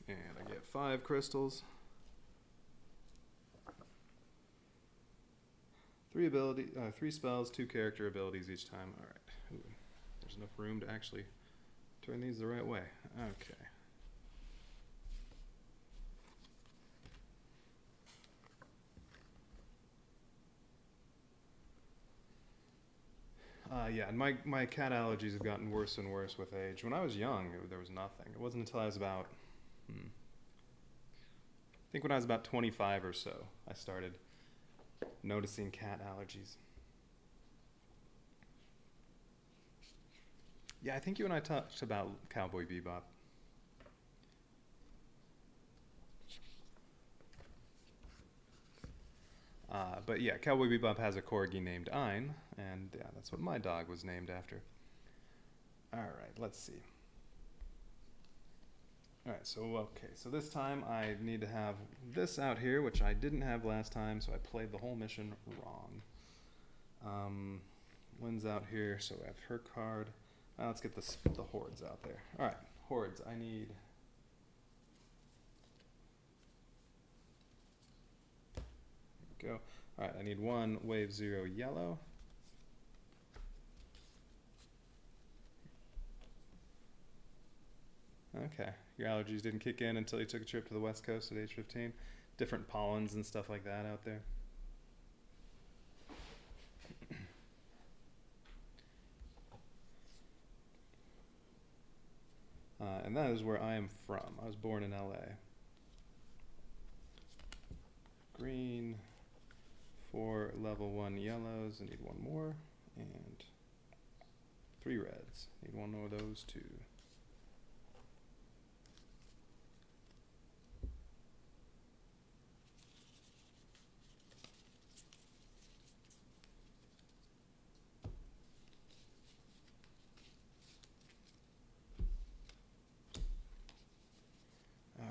And I get 5 crystals. 3 spells, 2 character abilities each time. Alright. There's enough room to actually turn these the right way. Okay. Yeah, and my cat allergies have gotten worse and worse with age. When I was young, there was nothing. It wasn't until I was about, I think when I was about 25 or so, I started noticing cat allergies. Yeah, I think you and I talked about Cowboy Bebop. But yeah, Cowboy Bebop has a corgi named Ein, and yeah, that's what my dog was named after. Alright, let's see. Alright, so this time I need to have this out here, which I didn't have last time, so I played the whole mission wrong. Lynn's out here, so I have her card. Let's get the hordes out there. Alright, hordes, I need... There we go. Alright, I need 1 wave 0 yellow. Okay. Your allergies didn't kick in until you took a trip to the West Coast at age 15. Different pollens and stuff like that out there. And that is where I am from. I was born in LA. Green, 4 level 1 yellows. I need one more. And 3 reds. Need one more of those too.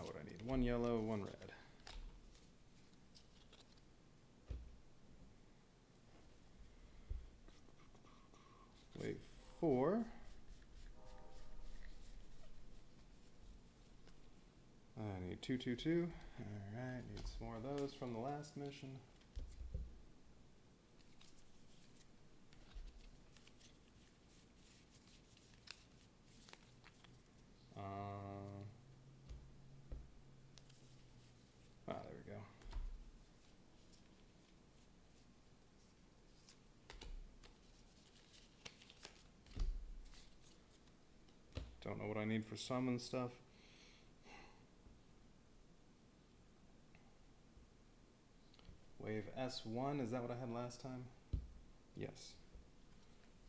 What I need? 1 yellow, 1 red. Wave 4. I need 2, 2, 2. Alright, need some more of those from the last mission. There we go. Don't know what I need for summon stuff. Wave S1, is that what I had last time? Yes.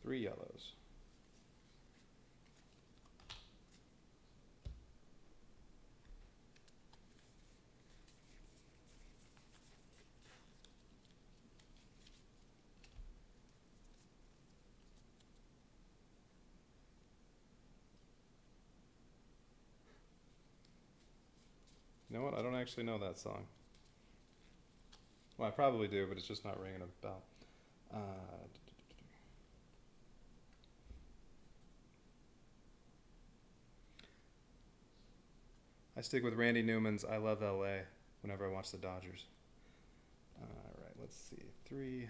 3 yellows. You know what? I don't actually know that song. Well, I probably do, but it's just not ringing a bell. I stick with Randy Newman's I Love LA whenever I watch the Dodgers. Alright, let's see. 3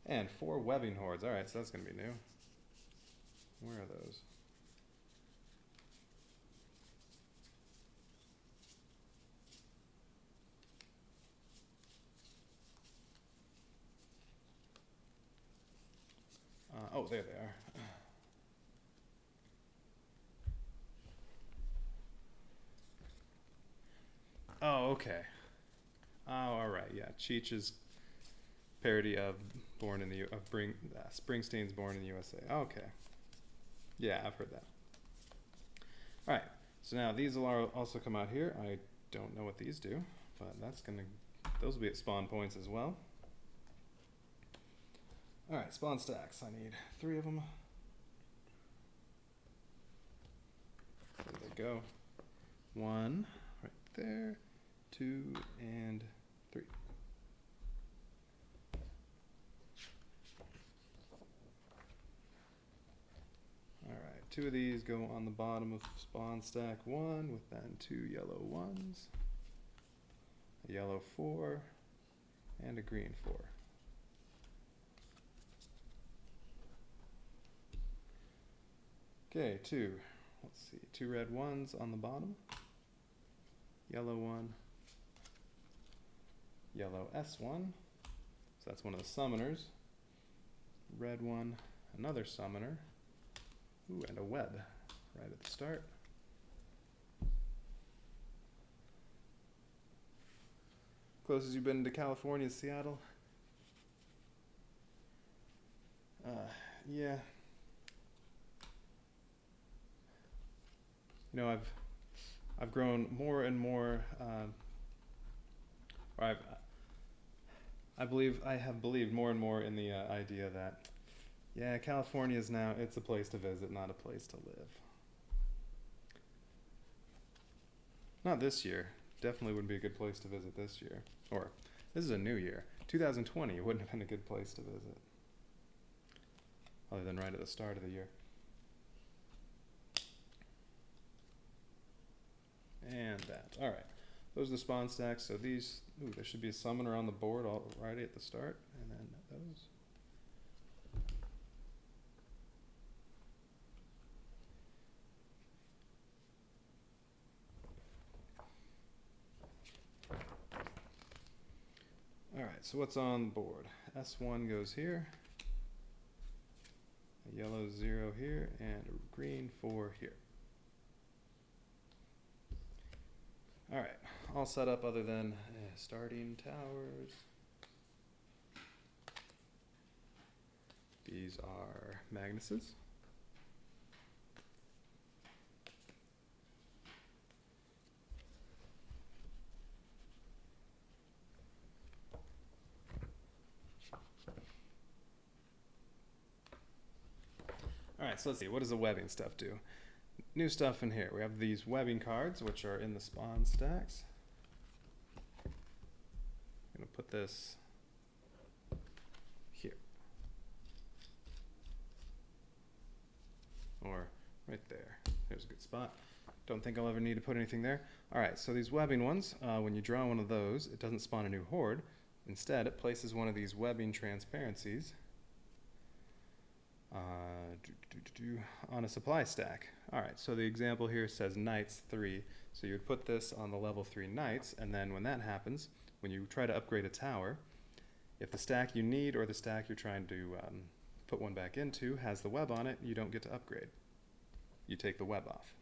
and 4 webbing hordes. Alright, so that's going to be new. Where are those? Oh, there they are. Oh, okay. Oh, all right. Yeah, Cheech's parody of Springsteen's Born in the USA. Okay. Yeah, I've heard that. All right. So now these will also come out here. I don't know what these do, but those will be at spawn points as well. All right, spawn stacks. I need 3 of them. There they go. 1 right there, 2 and 3. All right, 2 of these go on the bottom of spawn stack 1 with then 2 yellow 1s, a yellow 4, and a green 4. Okay, 2. Let's see, 2 red 1s on the bottom, yellow 1, yellow S1, so that's one of the summoners, red 1, another summoner, ooh, and a web right at the start. Closest you've been to California is Seattle? Yeah. You know, I've grown more and more, or I have believed more and more in the idea that, yeah, California is now, it's a place to visit, not a place to live. Not this year. Definitely wouldn't be a good place to visit this year. Or, this is a new year. 2020 wouldn't have been a good place to visit. Other than right at the start of the year. And that. Alright. Those are the spawn stacks. So these, ooh, there should be a summoner on the board right at the start. And then those. so what's on the board? S1 goes here, a yellow 0 here, and a green 4 here. Alright, all set up other than starting towers. These are Magnuses. Alright, so let's see, what does the webbing stuff do? New stuff in here. We have these webbing cards, which are in the spawn stacks. I'm going to put this here. Or right there. There's a good spot. Don't think I'll ever need to put anything there. Alright, so these webbing ones, when you draw one of those, it doesn't spawn a new horde. Instead, it places one of these webbing transparencies on a supply stack. Alright, so the example here says Knights 3. So you would put this on the level 3 Knights, and then when that happens, when you try to upgrade a tower, if the stack you need or the stack you're trying to put one back into has the web on it, you don't get to upgrade. You take the web off.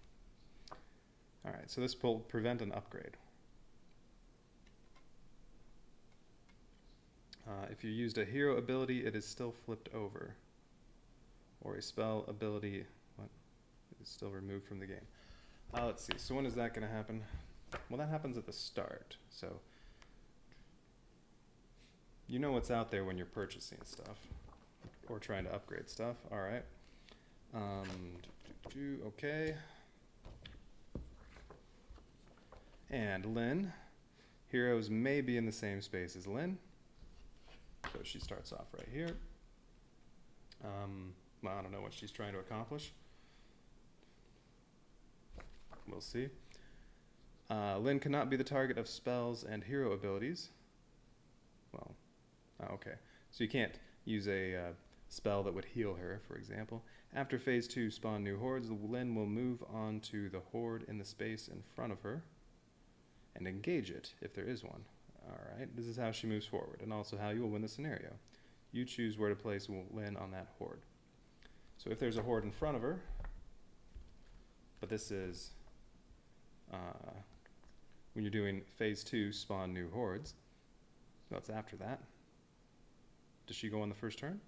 Alright, so this will prevent an upgrade. If you used a hero ability, it is still flipped over. Or a spell ability, what? It is still removed from the game. Let's see, so when is that going to happen? Well, that happens at the start, so you know what's out there when you're purchasing stuff or trying to upgrade stuff. Alright. Okay. And Lynn. Heroes may be in the same space as Lynn. So she starts off right here. Well, I don't know what she's trying to accomplish. We'll see. Lynn cannot be the target of spells and hero abilities. Well, okay. So you can't use a spell that would heal her, for example. After phase 2 spawn new hordes, Lynn will move on to the horde in the space in front of her and engage it, if there is one. Alright, this is how she moves forward, and also how you will win the scenario. You choose where to place Lynn on that horde. So if there's a horde in front of her, but this is when you're doing phase 2 spawn new hordes, no, it's after that. Does she go on the first turn?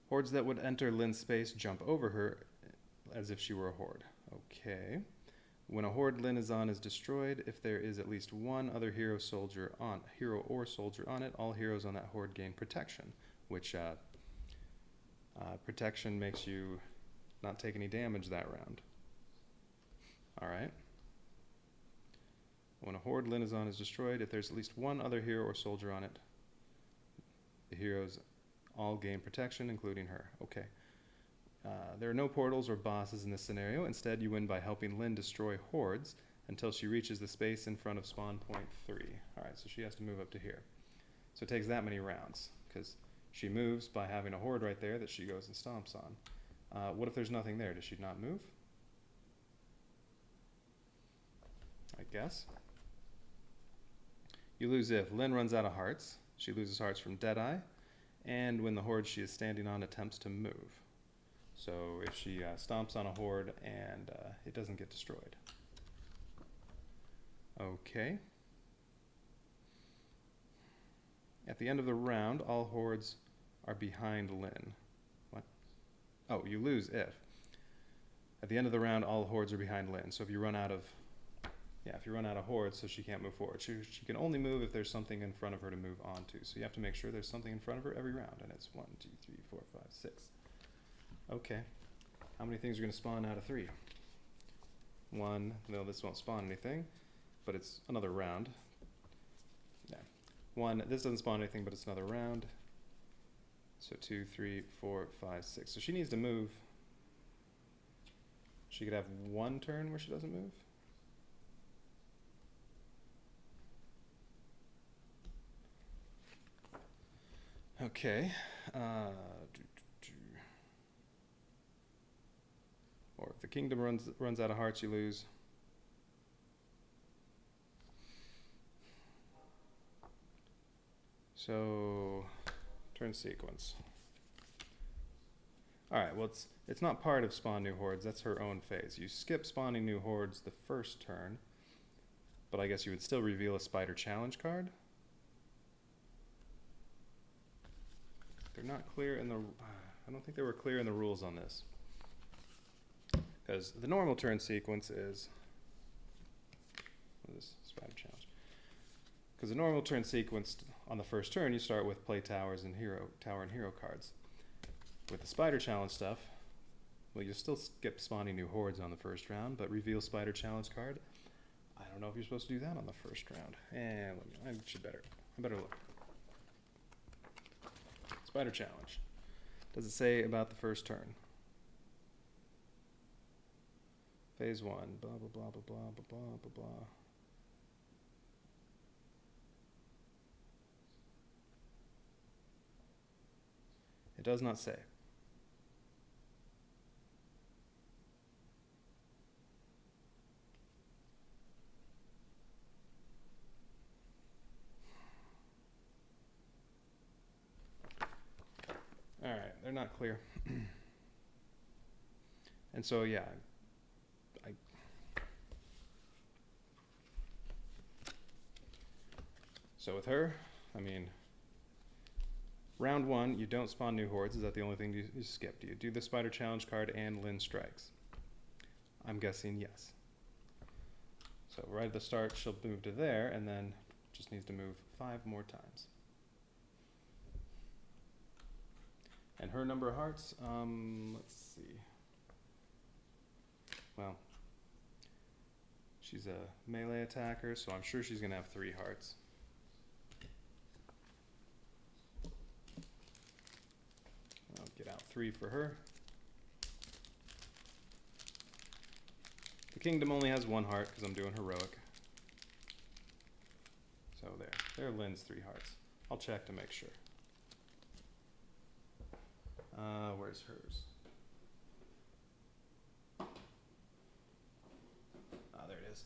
Hordes that would enter Lynn's space jump over her as if she were a horde. Okay. When a horde Lynn is on is destroyed, if there is at least one other hero or soldier on it, all heroes on that horde gain protection, which protection makes you not take any damage that round. Alright. When a horde Lynn is on is destroyed, if there's at least one other hero or soldier on it, the heroes all gain protection, including her. Okay. There are no portals or bosses in this scenario. Instead, you win by helping Lynn destroy hordes until she reaches the space in front of spawn point 3. Alright, so she has to move up to here. So it takes that many rounds, because she moves by having a horde right there that she goes and stomps on. What if there's nothing there? Does she not move? I guess. You lose if Lynn runs out of hearts. She loses hearts from Deadeye, and when the horde she is standing on attempts to move. So if she stomps on a horde and it doesn't get destroyed. Okay. At the end of the round, all hordes are behind Lynn. What? Oh, you lose if. At the end of the round, all hordes are behind Lynn. So if you run out of, if you run out of hordes, so she can't move forward. She can only move if there's something in front of her to move on to. So you have to make sure there's something in front of her every round, and it's 1, 2, 3, 4, 5, 6. Okay. How many things are going to spawn out of 3? 1. No, this won't spawn anything, but it's another round. Yeah. 1. This doesn't spawn anything, but it's another round. So 2, 3, 4, 5, 6. So she needs to move. She could have 1 turn where she doesn't move. Okay. Or if the kingdom runs out of hearts, you lose. So, turn sequence. Alright, well it's not part of spawn new hordes, that's her own phase. You skip spawning new hordes the first turn, but I guess you would still reveal a spider challenge card. They're not clear in the... I don't think they were clear in the rules on this. Because the normal turn sequence is... What is this? Spider challenge. Because the normal turn sequence on the first turn, you start with play towers and tower and hero cards. With the spider challenge stuff, well, you still skip spawning new hordes on the first round, but reveal spider challenge card. I don't know if you're supposed to do that on the first round. And I better look. Spider challenge. Does it say about the first turn? Phase 1, blah, blah, blah, blah, blah, blah, blah, blah, blah. It does not say. All right, they're not clear. And so, yeah, so with her, I mean, round 1, you don't spawn new hordes. Is that the only thing you skip? Do you do the spider challenge card and Lynn strikes? I'm guessing yes. So right at the start, she'll move to there, and then just needs to move 5 more times. And her number of hearts, let's see. Well, she's a melee attacker, so I'm sure she's gonna have 3 hearts. I'll get out 3 for her. The kingdom only has 1 heart because I'm doing heroic. So there Lynn's 3 hearts. I'll check to make sure. Where's hers? There it is.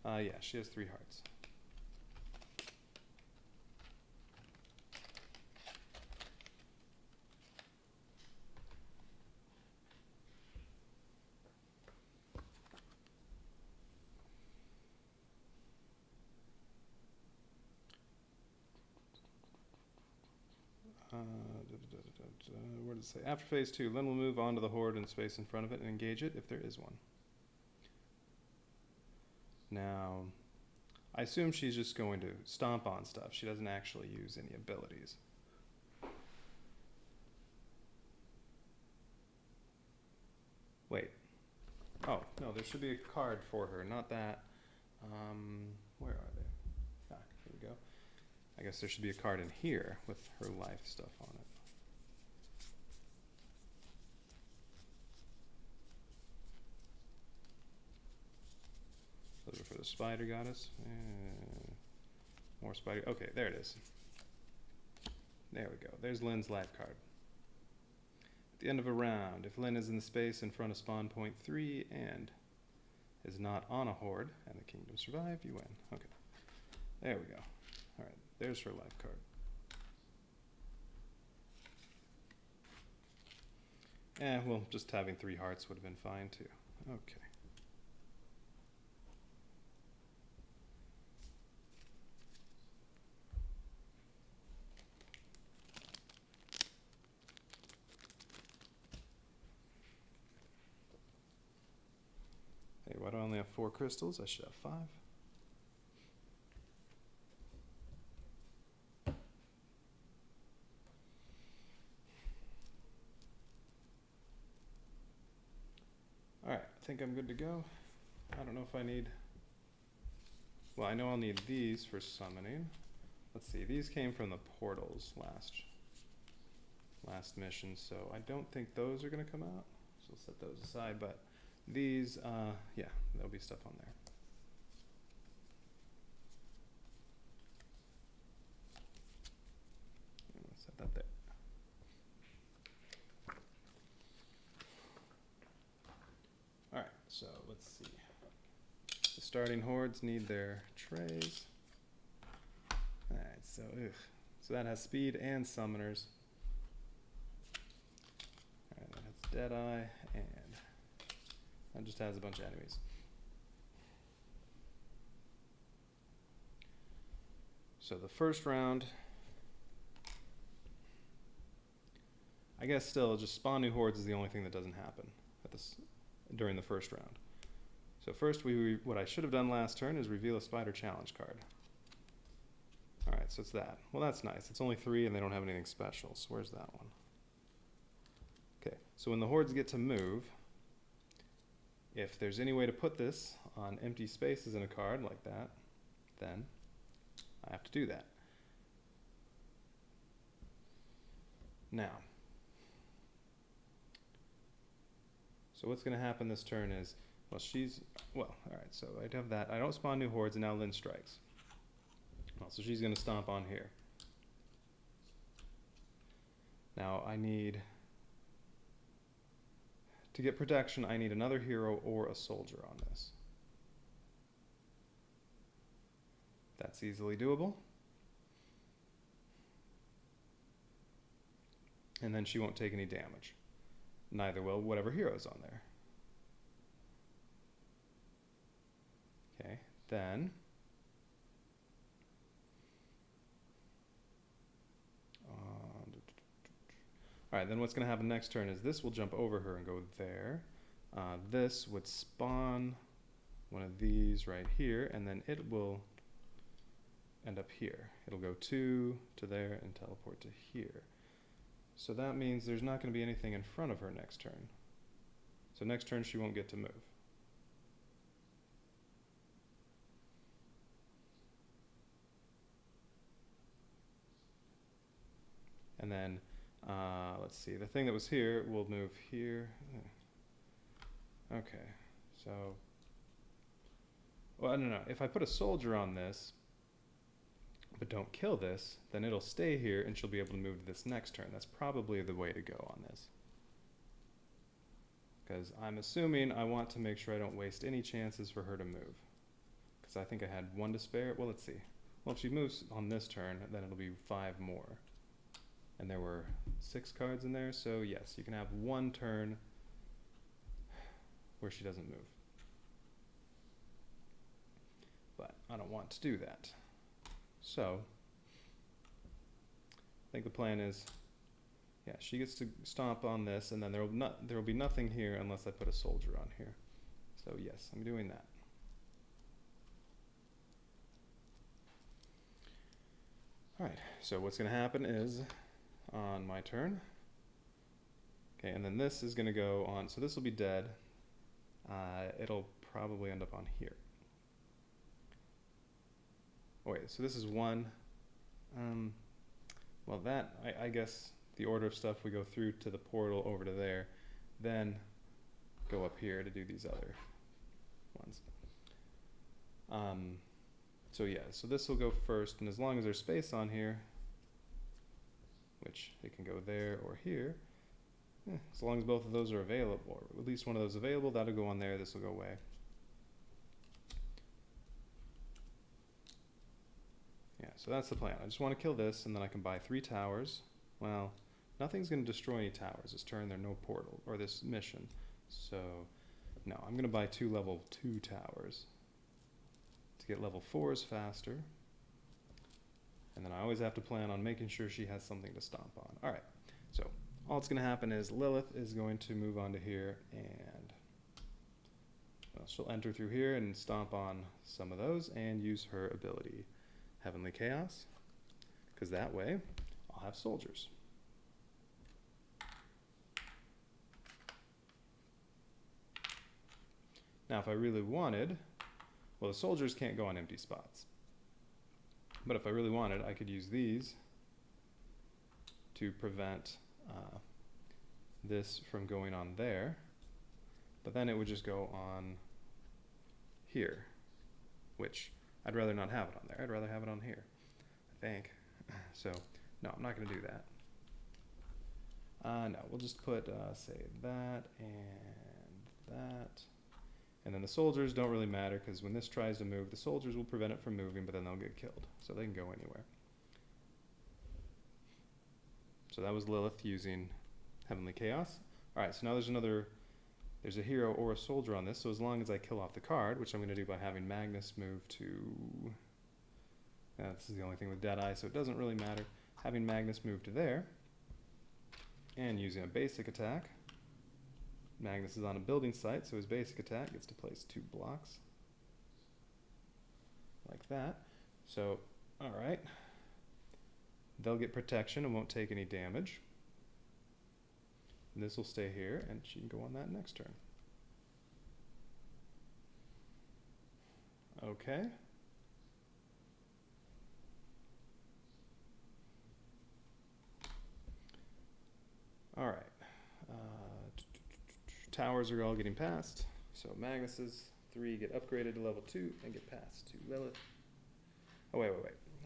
Yeah, she has 3 hearts. Where does it say? After phase 2, Lynn will move on to the horde in space in front of it and engage it if there is one. Now, I assume she's just going to stomp on stuff. She doesn't actually use any abilities. Wait. Oh, no, there should be a card for her, not that. Where are they? Ah, here we go. I guess there should be a card in here with her life stuff on it. Those are for the spider goddess. More spider. Okay, there it is. There we go. There's Lynn's life card. At the end of a round, if Lynn is in the space in front of spawn point 3 and is not on a horde and the kingdom survive, you win. Okay. There we go. All right, there's her life card. Well, just having 3 hearts would have been fine too. Okay. Hey, why do I only have 4 crystals? I should have 5. Alright, I think I'm good to go. I don't know if I need... Well, I know I'll need these for summoning. Let's see, these came from the portals last mission, so I don't think those are going to come out. So we'll set those aside, but these, yeah, there'll be stuff on there. Let's set that there. Alright, so let's see. starting hordes need their trays. Alright, so so that has speed and summoners. Alright, that has Deadeye, and that just has a bunch of enemies. So the first round, I guess still just spawn new hordes is the only thing that doesn't happen at this during the first round. So first, what I should have done last turn is reveal a spider challenge card. All right, so it's that. Well, that's nice. It's only 3 and they don't have anything special. So where's that one? Okay, so when the hordes get to move, if there's any way to put this on empty spaces in a card like that, then I have to do that. Now, so what's going to happen this turn is, all right, so I'd have that. I don't spawn new hordes, and now Lynn strikes. Well, so she's going to stomp on here. Now to get protection, I need another hero or a soldier on this. That's easily doable. And then she won't take any damage. Neither will whatever hero's on there. Okay, then all right, then what's going to happen next turn is this will jump over her and go there. This would spawn one of these right here, and then it will end up here. It'll go 2 to there and teleport to here. So that means there's not going to be anything in front of her next turn. So next turn she won't get to move. And then, let's see, the thing that was here will move here. Okay, so, well, no, if I put a soldier on this, but don't kill this, then it'll stay here and she'll be able to move to this next turn. That's probably the way to go on this. Because I'm assuming I want to make sure I don't waste any chances for her to move. Because I think I had 1 to spare. Well, let's see. Well, if she moves on this turn, then it'll be 5 more. And there were 6 cards in there, so yes, you can have 1 turn where she doesn't move. But I don't want to do that. So, I think the plan is, yeah, she gets to stomp on this, and then there will be nothing here unless I put a soldier on here. So yes, I'm doing that. All right, so what's going to happen is, on my turn, okay, and then this is going to go on, so this will be dead. It'll probably end up on here. Oh wait, so this is 1. Well, that, I guess the order of stuff, we go through to the portal over to there, then go up here to do these other ones. So yeah, so this will go first, and as long as there's space on here, which it can go there or here, as long as both of those are available, or at least one of those available, that'll go on there, this will go away. Yeah, so that's the plan. I just want to kill this, and then I can buy 3 towers. Well, nothing's going to destroy any towers this turn. There's no portal, or this mission. So, no, I'm going to buy 2 level 2 towers to get level 4s faster. And then I always have to plan on making sure she has something to stomp on. All right, so all that's going to happen is Lilith is going to move on to here, and well, she'll enter through here and stomp on some of those and use her ability, Heavenly Chaos, because that way I'll have soldiers. Now if I really wanted, well, the soldiers can't go on empty spots, but if I really wanted, I could use these to prevent this from going on there, but then it would just go on here, which I'd rather not have it on there. I'd rather have it on here, I think. So, no, I'm not going to do that. No, we'll just put, say, that and that. And then the soldiers don't really matter, because when this tries to move, the soldiers will prevent it from moving, but then they'll get killed. So they can go anywhere. So that was Lilith using Heavenly Chaos. Alright, so now there's a hero or a soldier on this, so as long as I kill off the card, which I'm going to do by having Magnus move to... this is the only thing with Deadeye, so it doesn't really matter. Having Magnus move to there, and using a basic attack. Magnus is on a building site, so his basic attack gets to place 2 blocks. Like that. So, alright. They'll get protection and won't take any damage. And this will stay here, and she can go on that next turn. Okay. Alright. Towers are all getting passed. So Magnus's 3 get upgraded to level 2 and get passed to Lilith. Oh, wait.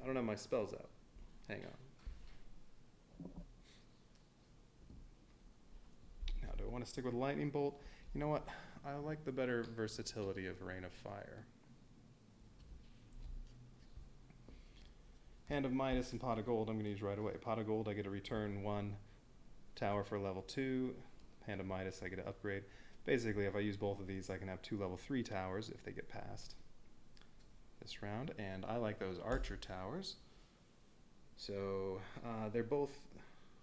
I don't have my spells out. Hang on. Now, do I want to stick with Lightning Bolt? You know what? I like the better versatility of Rain of Fire. Hand of Midas and Pot of Gold I'm going to use right away. Pot of Gold, I get to return 1 tower for level 2. Hand of Midas, I get to upgrade. Basically, if I use both of these, I can have 2 level 3 towers if they get passed this round. And I like those Archer towers. So they're both,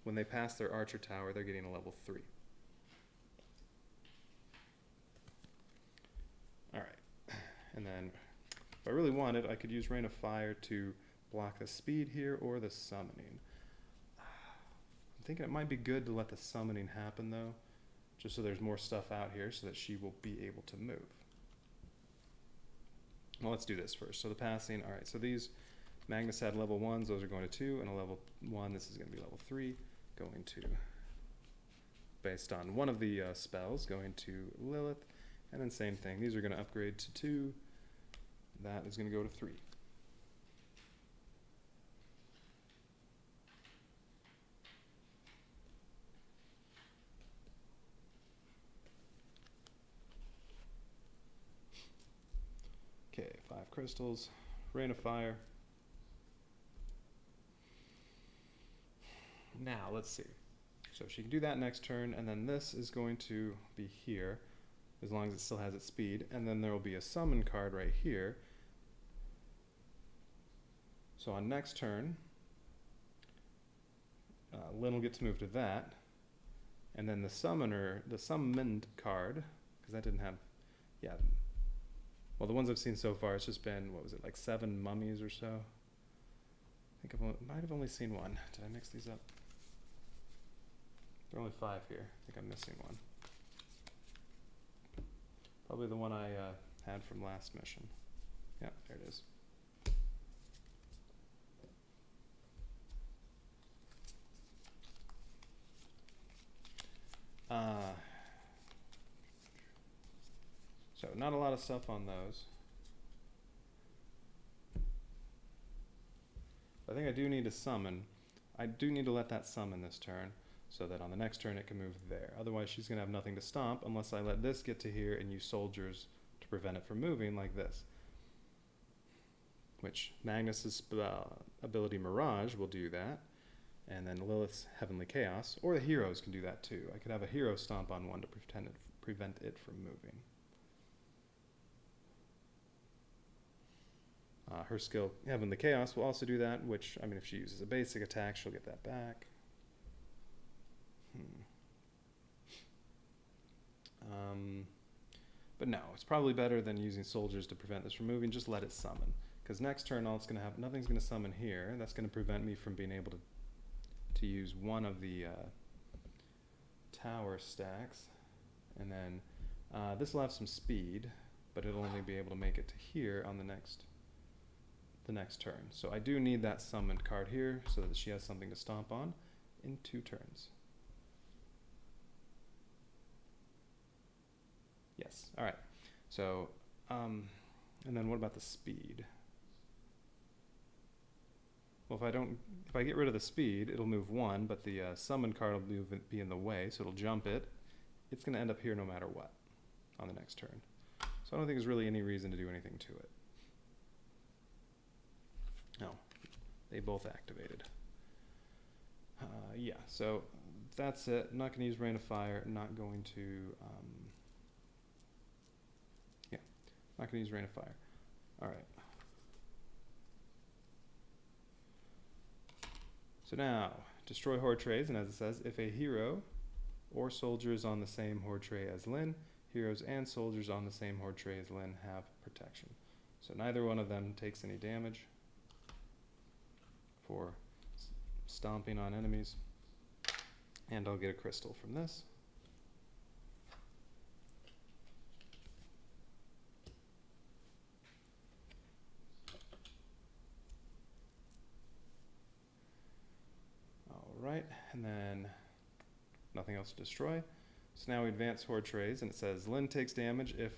when they pass their Archer tower, they're getting a level 3. Alright. And then, if I really wanted, I could use Rain of Fire to block the speed here or the summoning. I'm thinking it might be good to let the summoning happen, though. Just so there's more stuff out here so that she will be able to move. Well, let's do this first. So the passing, alright, so these Magnus had level 1s, those are going to 2, and a level 1, this is going to be level 3, going to, based on one of the spells, going to Lilith, and then same thing, these are going to upgrade to 2, that is going to go to 3. Okay, 5 crystals, Rain of Fire. Now, let's see. So she can do that next turn, and then this is going to be here, as long as it still has its speed, and then there will be a summon card right here. So on next turn, Lynn will get to move to that, and then the summoned card, because that didn't have, yeah, well, the ones I've seen so far, it's just been, what was it, like 7 mummies or so? I think I might have only seen 1. Did I mix these up? There are only 5 here. I think I'm missing 1. Probably the one I had from last mission. Yeah, there it is. So not a lot of stuff on those. I think I do need to summon. I do need to let that summon this turn so that on the next turn it can move there. Otherwise she's going to have nothing to stomp unless I let this get to here and use soldiers to prevent it from moving like this. Which Magnus's ability Mirage will do that. And then Lilith's Heavenly Chaos, or the heroes can do that too. I could have a hero stomp on one to prevent it from moving. Her skill, Heavenly Chaos, will also do that, which, I mean, if she uses a basic attack, she'll get that back. But no, it's probably better than using soldiers to prevent this from moving. Just let it summon. Because next turn, all it's going to have, nothing's going to summon here. That's going to prevent me from being able to use one of the tower stacks. And then this will have some speed, but it'll only be able to make it to here on the next turn. So I do need that summoned card here so that she has something to stomp on in 2 turns. Yes, alright. So, and then what about the speed? Well, if I get rid of the speed, it'll move 1, but the summon card will be in the way, so it'll jump it. It's going to end up here no matter what on the next turn. So I don't think there's really any reason to do anything to it. No, they both activated. Yeah, so that's it. Not going to use rain of fire. Not going to, yeah, not going to use rain of fire. All right. So now, destroy horde trays, and as it says, if a hero or soldier is on the same horde tray as Lynn, heroes and soldiers on the same horde tray as Lynn have protection. So neither one of them takes any damage for stomping on enemies. And I'll get a crystal from this. All right, and then nothing else to destroy. So now we advance horde trays, and it says Lynn takes damage if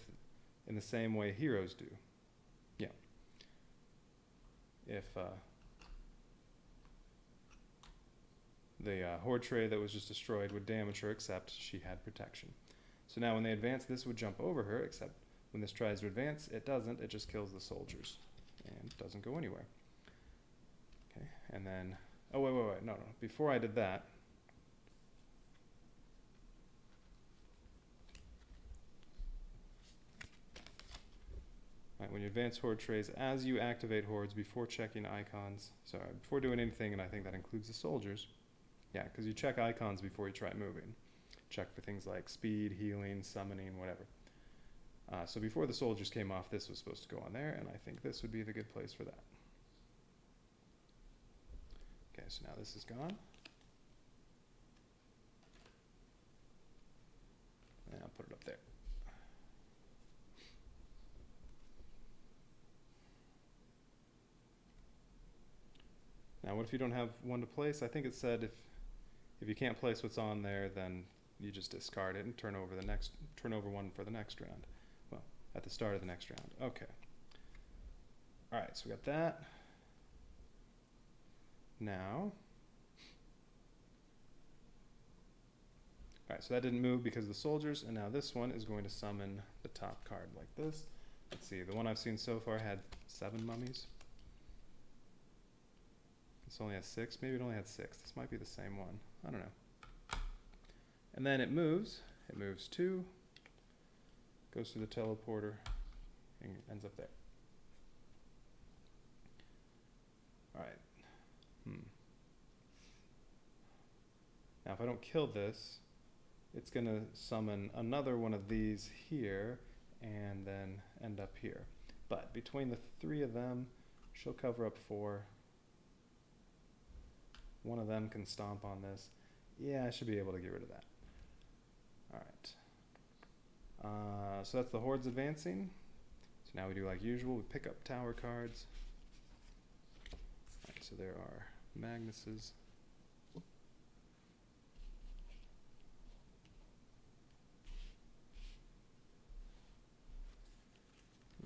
in the same way heroes do. Yeah. If the horde tray that was just destroyed would damage her, except she had protection. So now when they advance, this would jump over her, except when this tries to advance, it doesn't. It just kills the soldiers and doesn't go anywhere. Okay, and then, oh, wait, no. Before I did that, when you advance horde trays, as you activate hordes before checking icons, sorry, before doing anything, and I think that includes the soldiers. Yeah, because you check icons before you try moving. Check for things like speed, healing, summoning, whatever. So before the soldiers came off, this was supposed to go on there, and I think this would be the good place for that. Okay, so now this is gone. And I'll put it up there. Now, what if you don't have one to place? I think it said if you can't place what's on there, then you just discard it and turn over one for the next round. Well, at the start of the next round. Okay. All right, so we got that. Now, all right, so that didn't move because of the soldiers, and now this one is going to summon the top card like this. Let's see, the one I've seen so far had 7 mummies. This only has 6. Maybe it only had 6. This might be the same one. I don't know. And then it moves. It moves 2, goes through the teleporter, and ends up there. All right. Now, if I don't kill this, it's going to summon another one of these here and then end up here. But between the 3 of them, she'll cover up 4. One of them can stomp on this. Yeah, I should be able to get rid of that. All right. So that's the hordes advancing. So now we do like usual. We pick up tower cards. All right, so there are Magnuses.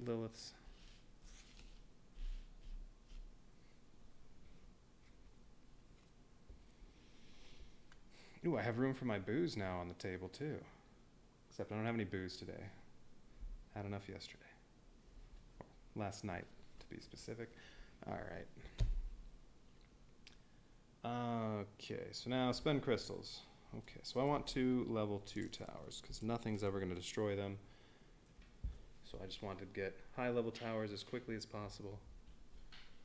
Liliths. Ooh, I have room for my booze now on the table too. Except I don't have any booze today. Had enough yesterday. Or last night, to be specific. All right. Okay, so now spend crystals. Okay, so I want 2 level 2 towers because nothing's ever going to destroy them. So I just wanted to get high level towers as quickly as possible.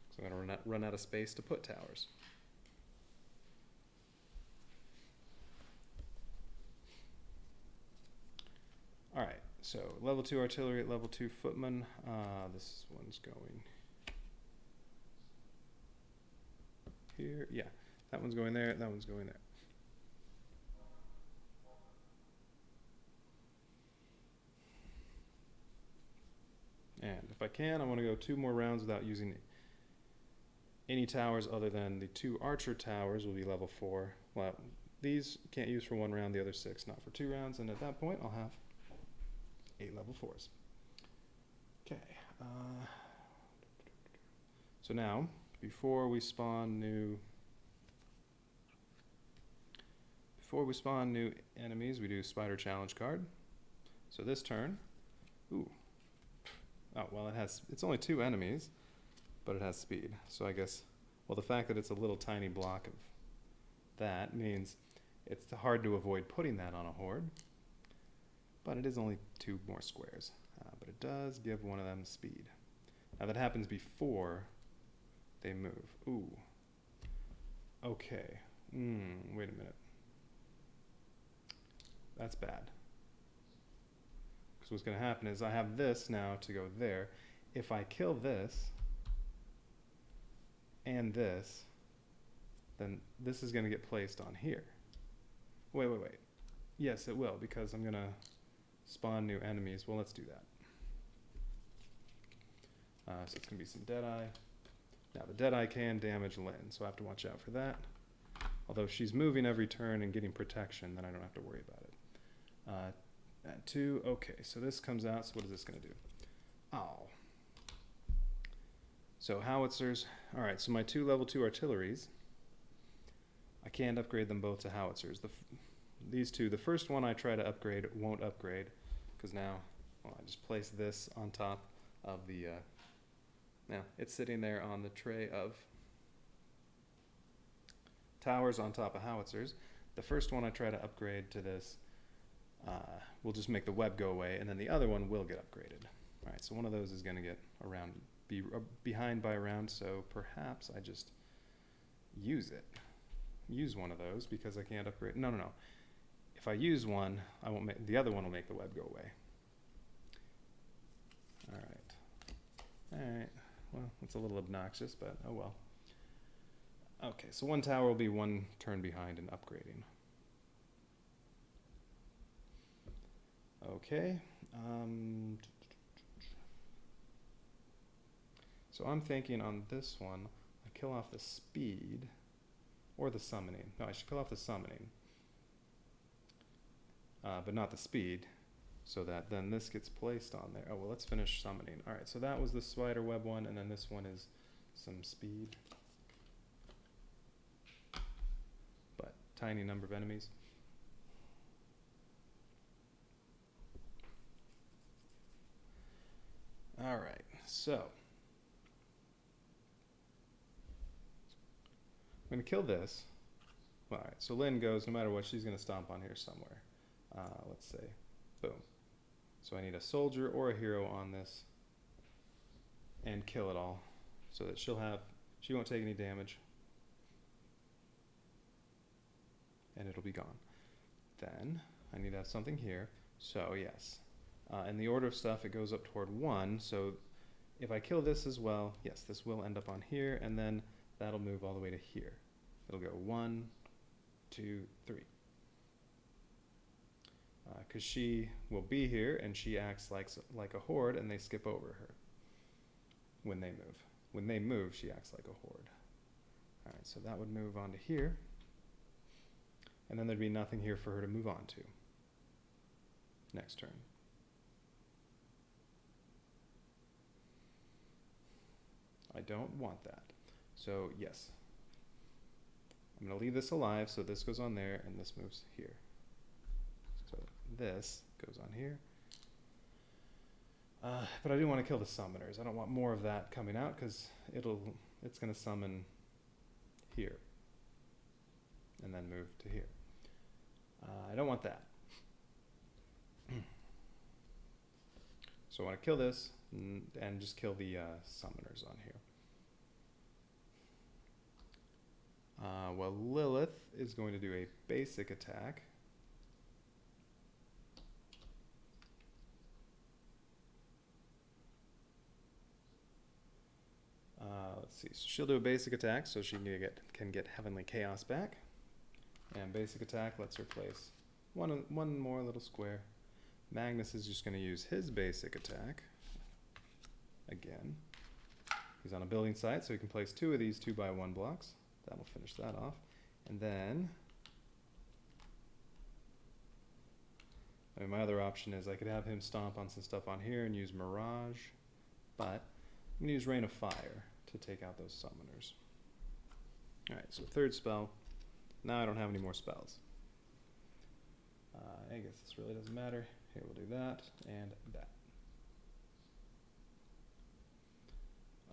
So I'm going to run out of space to put towers. All right, so level 2 artillery, level 2 footmen. This one's going here. Yeah, that one's going there, that one's going there. And if I can, I want to go 2 more rounds without using any towers other than the 2 archer towers will be level 4. Well, these can't use for 1 round, the other 6 not for 2 rounds, and at that point I'll have 8 level 4s. Okay. So now, before we spawn new enemies, we do spider challenge card. So this turn, ooh, Oh, well, it's only 2 enemies, but it has speed. So I guess, well, the fact that it's a little tiny block of that means it's hard to avoid putting that on a horde. But it is only 2 more squares. But it does give one of them speed. Now that happens before they move. Ooh. Okay. Wait a minute. That's bad. Because what's going to happen is I have this now to go there. If I kill this and this, then this is going to get placed on here. Wait. Yes, it will, because I'm going to spawn new enemies. Well, let's do that. So it's going to be some Deadeye. Now, the Deadeye can damage Lynn, so I have to watch out for that. Although if she's moving every turn and getting protection, then I don't have to worry about it. At 2, okay, so this comes out, so what is this going to do? Oh. So howitzers. All right, so my 2 level 2 artilleries, I can't upgrade them both to howitzers. These 2, the first one I try to upgrade won't upgrade, because now, well, I just place this on top of the, now it's sitting there on the tray of towers on top of howitzers. The first one I try to upgrade to this will just make the web go away, and then the other one will get upgraded. All right, so one of those is going to get around, be behind by a round, so perhaps I just use one of those because I can't upgrade. No. If I use one, I won't make the other one will make the web go away. All right. Well, it's a little obnoxious, but oh well. Okay, so one tower will be 1 turn behind in upgrading. Okay. So I'm thinking on this one, I kill off the speed or the summoning. No, I should kill off the summoning, but not the speed, so that then this gets placed on there. Oh, well, let's finish summoning. All right, so that was the spider web one, and then this one is some speed, but tiny number of enemies. All right, so I'm going to kill this. All right, so Lynn goes, no matter what, she's going to stomp on here somewhere. Let's say, boom. So I need a soldier or a hero on this and kill it all so that she won't take any damage and it'll be gone. Then I need to have something here. So yes, in the order of stuff, it goes up toward 1. So if I kill this as well, yes, this will end up on here, and then that'll move all the way to here. It'll go 1, 2, 3. Because she will be here, and she acts like a horde, and they skip over her when they move. When they move, she acts like a horde. All right, so that would move on to here, and then there'd be nothing here for her to move on to next turn. I don't want that. So yes, I'm going to leave this alive, so this goes on there, and this moves here. So this goes on here. But I do want to kill the summoners. I don't want more of that coming out, because it's going to summon here, and then move to here. I don't want that. So I want to kill this, and just kill the summoners on here. Well, Lilith is going to do a basic attack. Let's see. So she'll do a basic attack, so she can get Heavenly Chaos back. And basic attack lets her place one more little square. Magnus is just going to use his basic attack again. He's on a building site, so he can place 2 of these 2x1 blocks. That'll finish that off. And then, I mean, my other option is I could have him stomp on some stuff on here and use Mirage, but I'm going to use Rain of Fire to take out those summoners. Alright, so 3rd spell. Now I don't have any more spells. I guess this really doesn't matter. Here, we'll do that and that.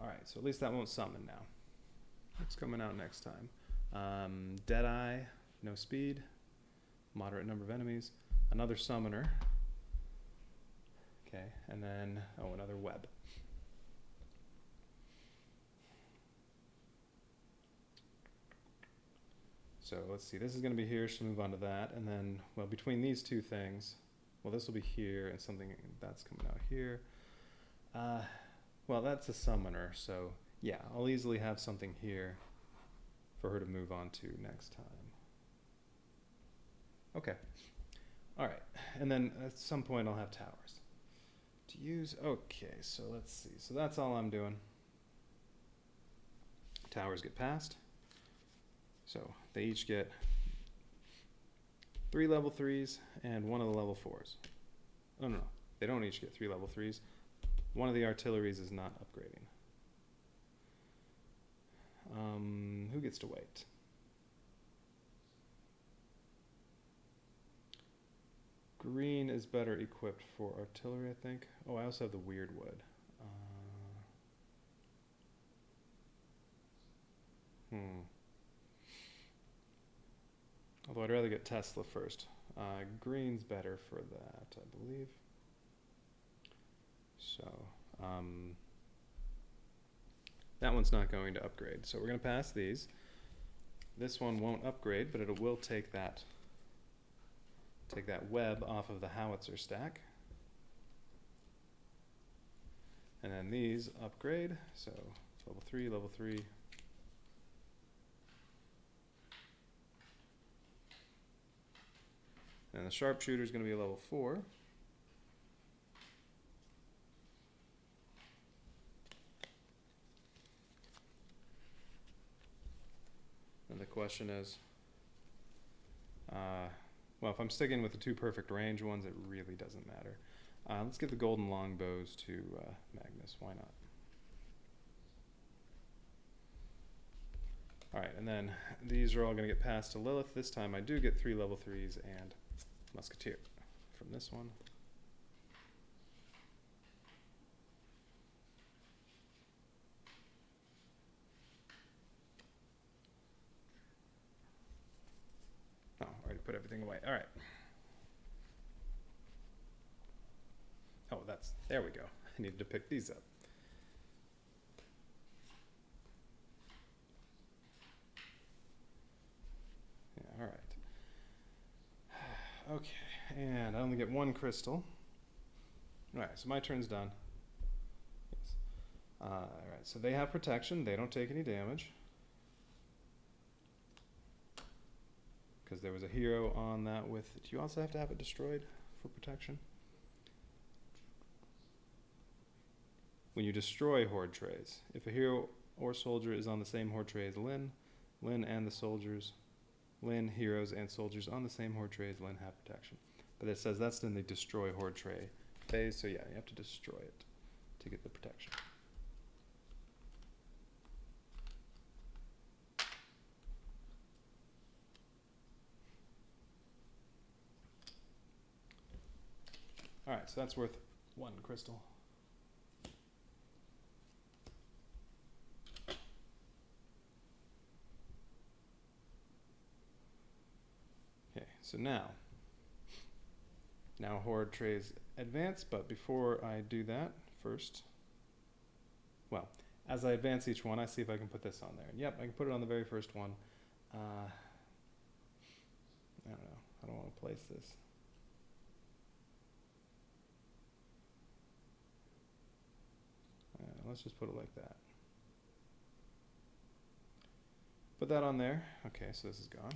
Alright, so at least that won't summon now. What's coming out next time? Deadeye, no speed, moderate number of enemies, another summoner. Okay, and then, oh, another web. So let's see, this is going to be here, so move on to that, and then, well, between these two things, well, this will be here, and something that's coming out here. Well, that's a summoner, so yeah, I'll easily have something here for her to move on to next time. Okay, alright, and then at some point I'll have towers. To use, okay, so let's see, so that's all I'm doing. Towers get passed. So they each get 3 level 3s and 1 of the level 4s. Oh, no, they don't each get 3 level 3s. One of the artilleries is not upgrading. Who gets to wait? Green is better equipped for artillery, I think. Oh, I also have the weird wood. Although I'd rather get Tesla first. Green's better for that, I believe. So, that one's not going to upgrade. So we're going to pass these. This one won't upgrade, but it will take that web off of the howitzer stack. And then these upgrade. So level 3, level 3. And the sharpshooter is going to be a level 4. And the question is, well, if I'm sticking with the 2 perfect range ones, it really doesn't matter. Let's give the golden longbows to Magnus. Why not? Alright, and then these are all going to get passed to Lilith. This time I do get 3 level 3s and Musketeer from this one. Oh, already put everything away. Alright. Oh, there we go. I needed to pick these up. Yeah, alright. Okay, and I only get 1 crystal. Alright, so my turn's done. Yes. Alright, so they have protection. They don't take any damage. Because there was a hero on that with... Do you also have to have it destroyed for protection? When you destroy horde trays, if a hero or soldier is on the same horde tray as Lyn and the soldiers... Lyn, heroes, and soldiers on the same horde tray as Lyn have protection. But it says that's in the destroy horde tray phase, so yeah, you have to destroy it to get the protection. Alright, so that's worth 1 crystal. Okay, so now horde trays advance, but before I do that, first, well, as I advance each one, I see if I can put this on there. And yep, I can put it on the very first one. I don't know, I don't want to place this. Let's just put it like that. Put that on there. Okay, so this is gone.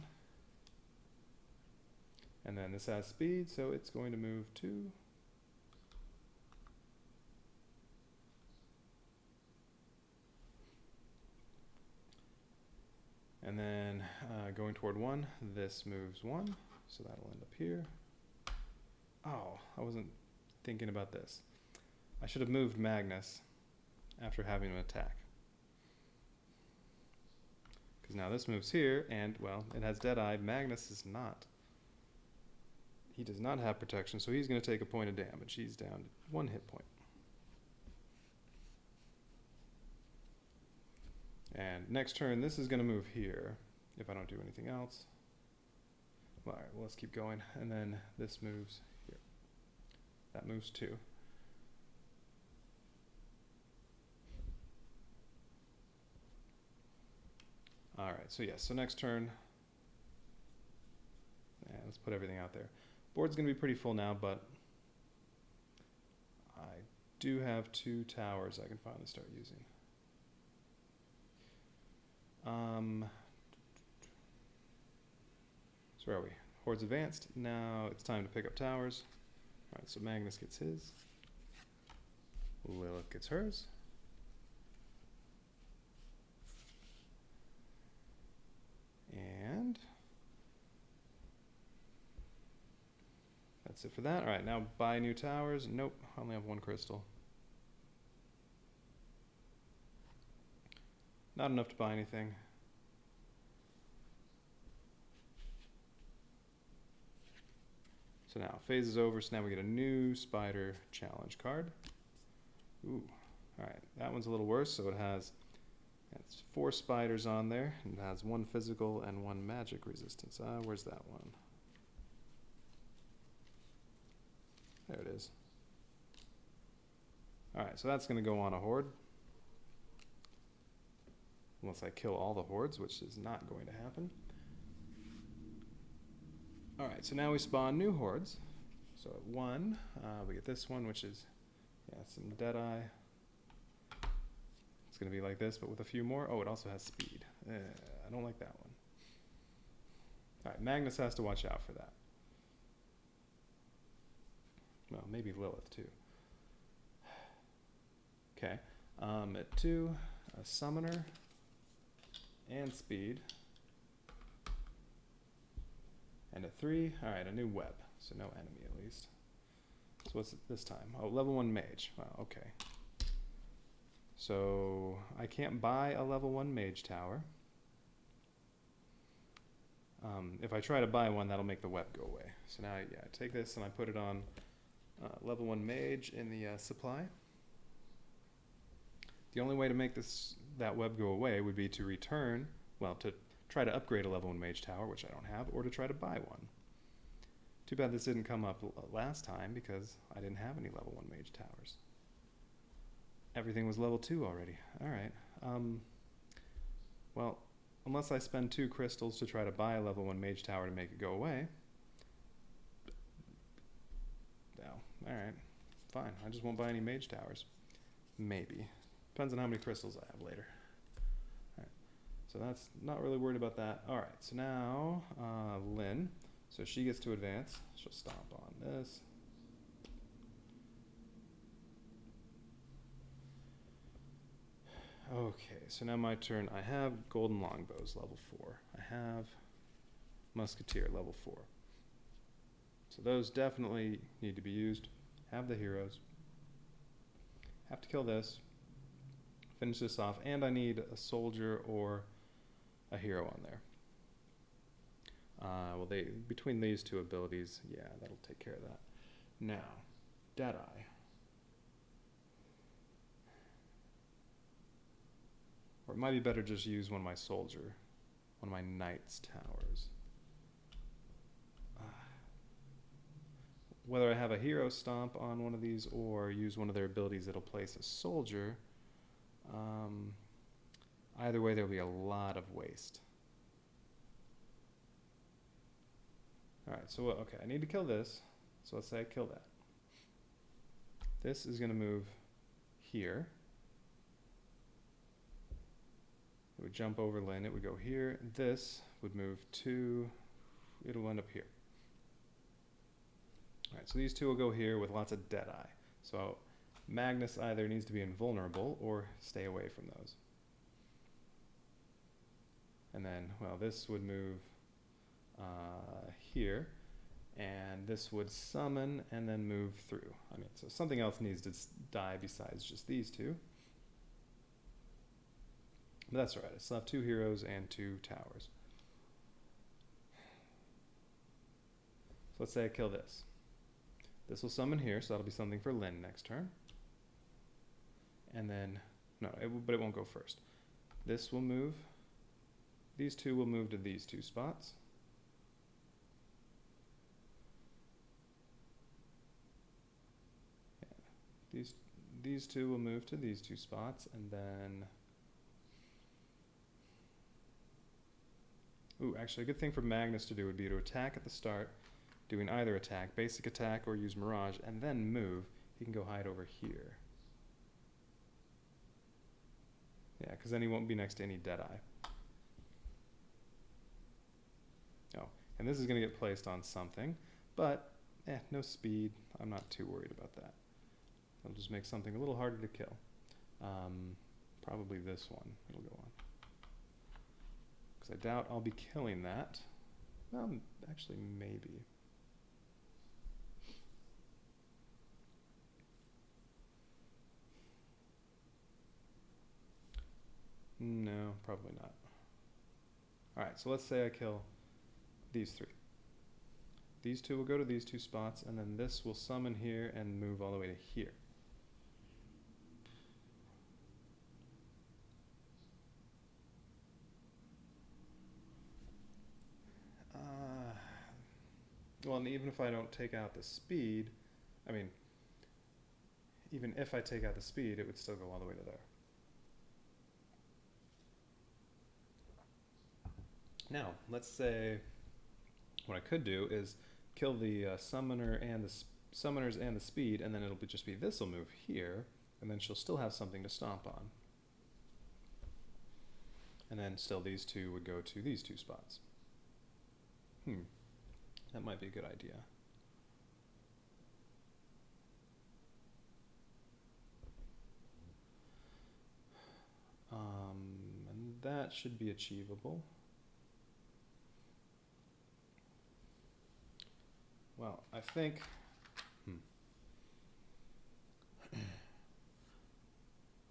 And then this has speed, so it's going to move 2. And then going toward 1, this moves 1, so that'll end up here. Oh, I wasn't thinking about this. I should have moved Magnus after having him attack. Because now this moves here, and, well, it has Deadeye. Magnus is not. He does not have protection, so he's going to take a point of damage. He's down to 1 hit point. And next turn, this is going to move here if I don't do anything else. All right, well, let's keep going. And then this moves here. That moves too. All right, so yes, so next turn, let's put everything out there. Board's going to be pretty full now, but I do have 2 towers I can finally start using. So where are we? Horde's advanced. Now it's time to pick up towers. All right, so Magnus gets his. Lilith gets hers. And that's it for that. All right, now buy new towers. Nope, I only have 1 crystal. Not enough to buy anything. So now phase is over, so now we get a new spider challenge card. Ooh, all right, that one's a little worse. So it has 4 spiders on there, and it has 1 physical and 1 magic resistance. Where's that one? There it is. All right, so that's going to go on a horde. Unless I kill all the hordes, which is not going to happen. All right, so now we spawn new hordes. So at 1, we get this one, which is some Deadeye. It's going to be like this, but with a few more. Oh, it also has speed. I don't like that one. All right, Magnus has to watch out for that. Well, maybe Lilith too. Okay, at 2, a summoner and speed. And at 3, all right, a new web, so no enemy at least. So what's it this time? Oh, level 1 mage. Wow, okay. So I can't buy a level 1 mage tower. If I try to buy one, that'll make the web go away. So now, yeah, I take this and I put it on level 1 mage in the supply. The only way to make that web go away would be to return, well, to try to upgrade a level 1 mage tower, which I don't have, or to try to buy one. Too bad this didn't come up last time because I didn't have any level 1 mage towers. Everything was level 2 already. All right. Well, unless I spend 2 crystals to try to buy a level 1 mage tower to make it go away. No. All right. Fine. I just won't buy any mage towers. Maybe. Depends on how many crystals I have later. All right. So that's not really worried about that. All right. So now Lynn. So she gets to advance. She'll stomp on this. Okay, so now my turn. I have golden longbows, level 4. I have musketeer, level 4. So those definitely need to be used. Have the heroes. Have to kill this. Finish this off, and I need a soldier or a hero on there. Well, between these 2 abilities, yeah, that'll take care of that. Now, Deadeye. Or it might be better just use one of my knight's towers. Whether I have a hero stomp on one of these or use one of their abilities that'll place a soldier, either way there'll be a lot of waste. Alright, so okay, I need to kill this. So let's say I kill that. This is going to move here. It would jump over Lynn, it would go here. This would move to, it'll end up here. Alright, so these 2 will go here with lots of Deadeye. So Magnus either needs to be invulnerable or stay away from those. And then, well, this would move here, and this would summon and then move through. I mean, so something else needs to die besides just these 2. But that's all right. I still have 2 heroes and 2 towers. So let's say I kill this. This will summon here, so that'll be something for Lynn next turn. And then, no, but it won't go first. This will move. These two will move to these two spots. Yeah. These two will move to these two spots, and then... Ooh, actually a good thing for Magnus to do would be to attack at the start, doing either attack, basic attack or use Mirage, and then move. He can go hide over here. Yeah, because then he won't be next to any Deadeye. Oh, and this is going to get placed on something, but no speed. I'm not too worried about that. It'll just make something a little harder to kill. Probably this one it'll go on. Because I doubt I'll be killing that. Well, actually, maybe. No, probably not. Alright, so let's say I kill these three. These two will go to these two spots, and then this will summon here and move all the way to here. Well, and even if I don't take out the speed, I mean, even if I take out the speed, it would still go all the way to there. Now, let's say what I could do is kill the summoner and the summoners and the speed, and then it'll just be this will move here, and then she'll still have something to stomp on. And then still these two would go to these two spots. That might be a good idea. And that should be achievable. Well, I think...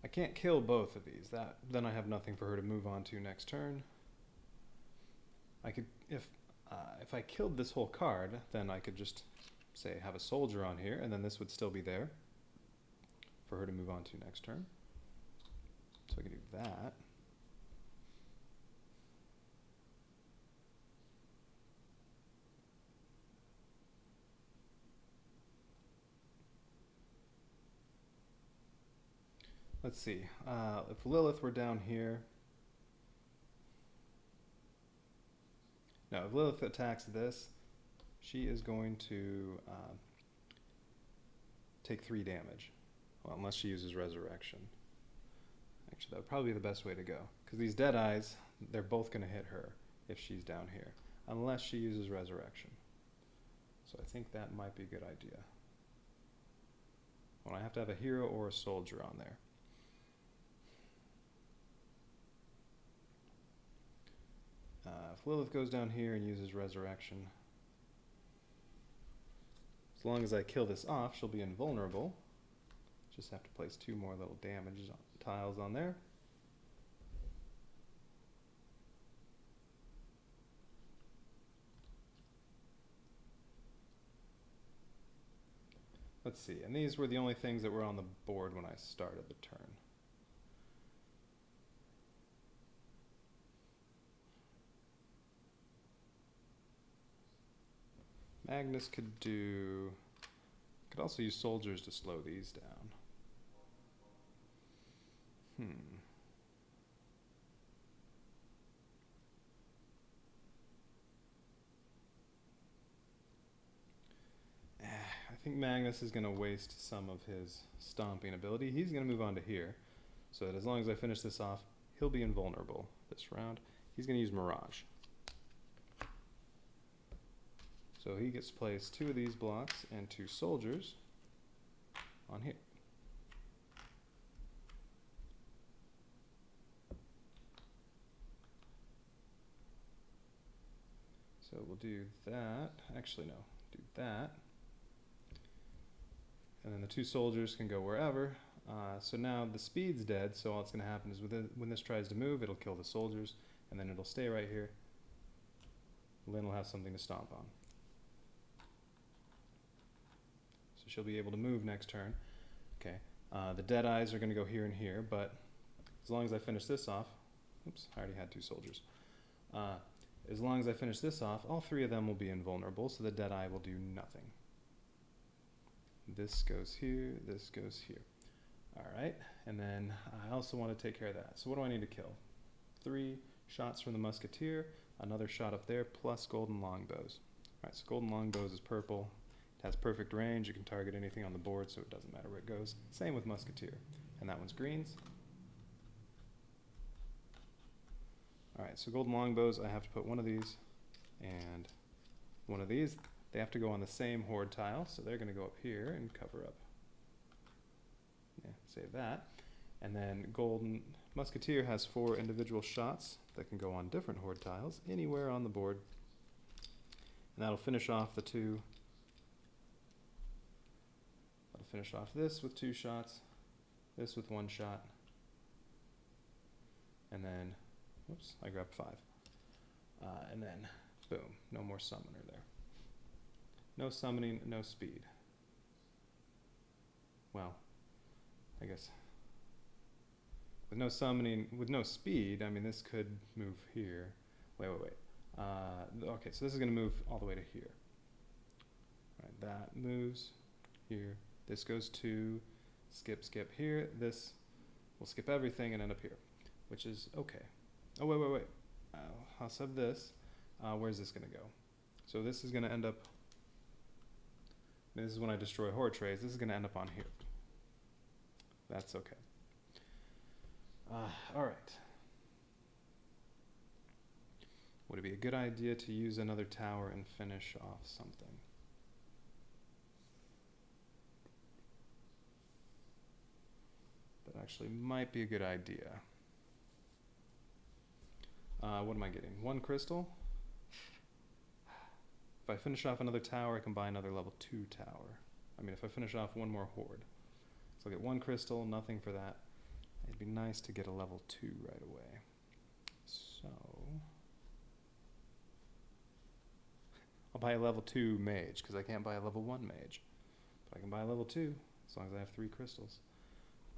I can't kill both of these. Then I have nothing for her to move on to next turn. I could, if I killed this whole card, then I could just say have a soldier on here, and then this would still be there for her to move on to next turn. So I can do that. Let's see, if Lilith were down here, no, if Lilith attacks this, she is going to take 3 damage, well, unless she uses Resurrection. Actually, that would probably be the best way to go, because these Deadeyes, they're both going to hit her if she's down here, unless she uses Resurrection. So I think that might be a good idea. Well, I have to have a hero or a soldier on there. If Lilith goes down here and uses Resurrection, as long as I kill this off, she'll be invulnerable. Just have to place 2 more little damage tiles on there. Let's see, and these were the only things that were on the board when I started the turn. Magnus could also use soldiers to slow these down. I think Magnus is going to waste some of his stomping ability. He's going to move on to here, so that as long as I finish this off, he'll be invulnerable this round. He's going to use Mirage. So he gets to place 2 of these blocks and 2 soldiers on here. So we'll do that. Actually, no, do that. And then the 2 soldiers can go wherever. So now the speed's dead, so all that's going to happen is when this tries to move, it'll kill the soldiers, and then it'll stay right here. Lynn will have something to stomp on. So she'll be able to move next turn. Okay. The Deadeyes are going to go here and here, but as long as I finish this off, Oops, I already had 2 soldiers. As long as I finish this off, all 3 of them will be invulnerable, so the Deadeye will do nothing. This goes here, this goes here. Alright, and then I also want to take care of that. So what do I need to kill? 3 shots from the Musketeer, another shot up there, plus golden longbows. Alright, so golden longbows is purple. It has perfect range. You can target anything on the board, so it doesn't matter where it goes. Same with Musketeer. And that one's greens. Alright, so golden longbows, I have to put one of these and one of these. They have to go on the same horde tile, so they're going to go up here and cover up. Yeah, save that. And then golden Musketeer has 4 individual shots that can go on different horde tiles anywhere on the board. And that'll finish off the 2. That'll finish off this with 2 shots, this with 1 shot, and then, whoops, I grabbed 5. And then, boom, no more summoner there. No summoning, no speed. Well, I guess with no summoning, with no speed, I mean, this could move here. Wait. Okay, so this is going to move all the way to here. Right, that moves here. This goes to skip here. This will skip everything and end up here, which is okay. Oh, wait. I'll sub this. Where's this going to go? So this is going to end up, this is when I destroy horde trays. This is going to end up on here. That's okay. All right. Would it be a good idea to use another tower and finish off something? That actually might be a good idea. What am I getting? 1 crystal. If I finish off another tower, I can buy another level 2 tower. I mean, if I finish off 1 more horde. So I'll get 1 crystal, nothing for that. It'd be nice to get a level 2 right away. So I'll buy a level 2 mage, because I can't buy a level 1 mage. But I can buy a level 2, as long as I have 3 crystals.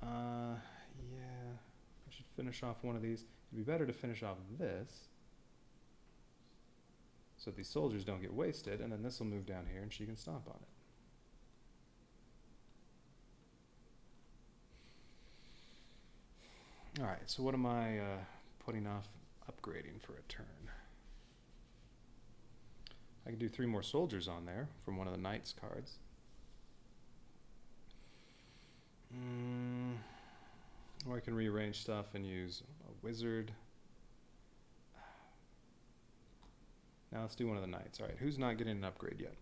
Yeah, I should finish off one of these. It'd be better to finish off this, so these soldiers don't get wasted, and then this will move down here and she can stomp on it. Alright, so what am I putting off upgrading for a turn? I can do 3 more soldiers on there from one of the Knights cards. Or I can rearrange stuff and use a wizard. Now let's do one of the Knights. Alright, who's not getting an upgrade yet?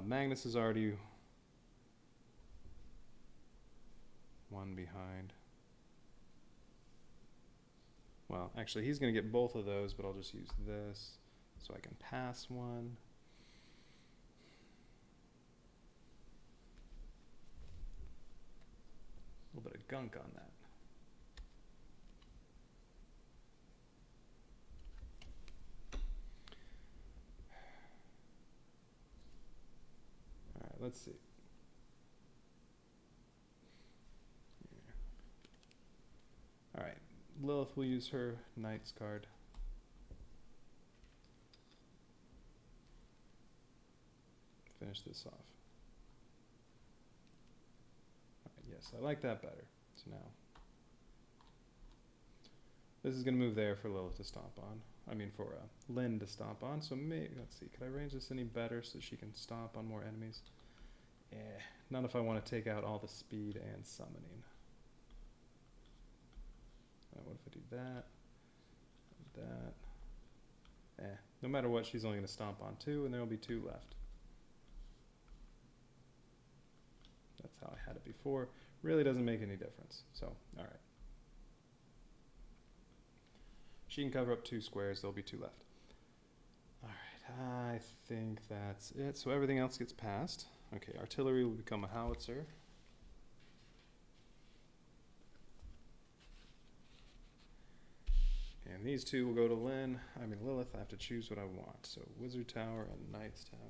Magnus is already 1 behind. Well, actually he's going to get both of those, but I'll just use this so I can pass 1. A little bit of gunk on that. Alright, let's see. Yeah. Alright, Lilith will use her Knight's card. Finish this off. Yes, I like that better. So now, this is going to move there for Lilith to stomp on. I mean for Lynn to stomp on. So maybe, let's see, could I arrange this any better so she can stomp on more enemies? Not if I want to take out all the speed and summoning. What if I do that? That. No matter what, she's only going to stomp on 2, and there will be 2 left. That's how I had it before. Really doesn't make any difference. So, alright. She can cover up 2 squares. There'll be 2 left. Alright, I think that's it. So everything else gets passed. Okay, artillery will become a howitzer. And these 2 will go to Lilith. I have to choose what I want. So Wizard Tower and Knight's Tower.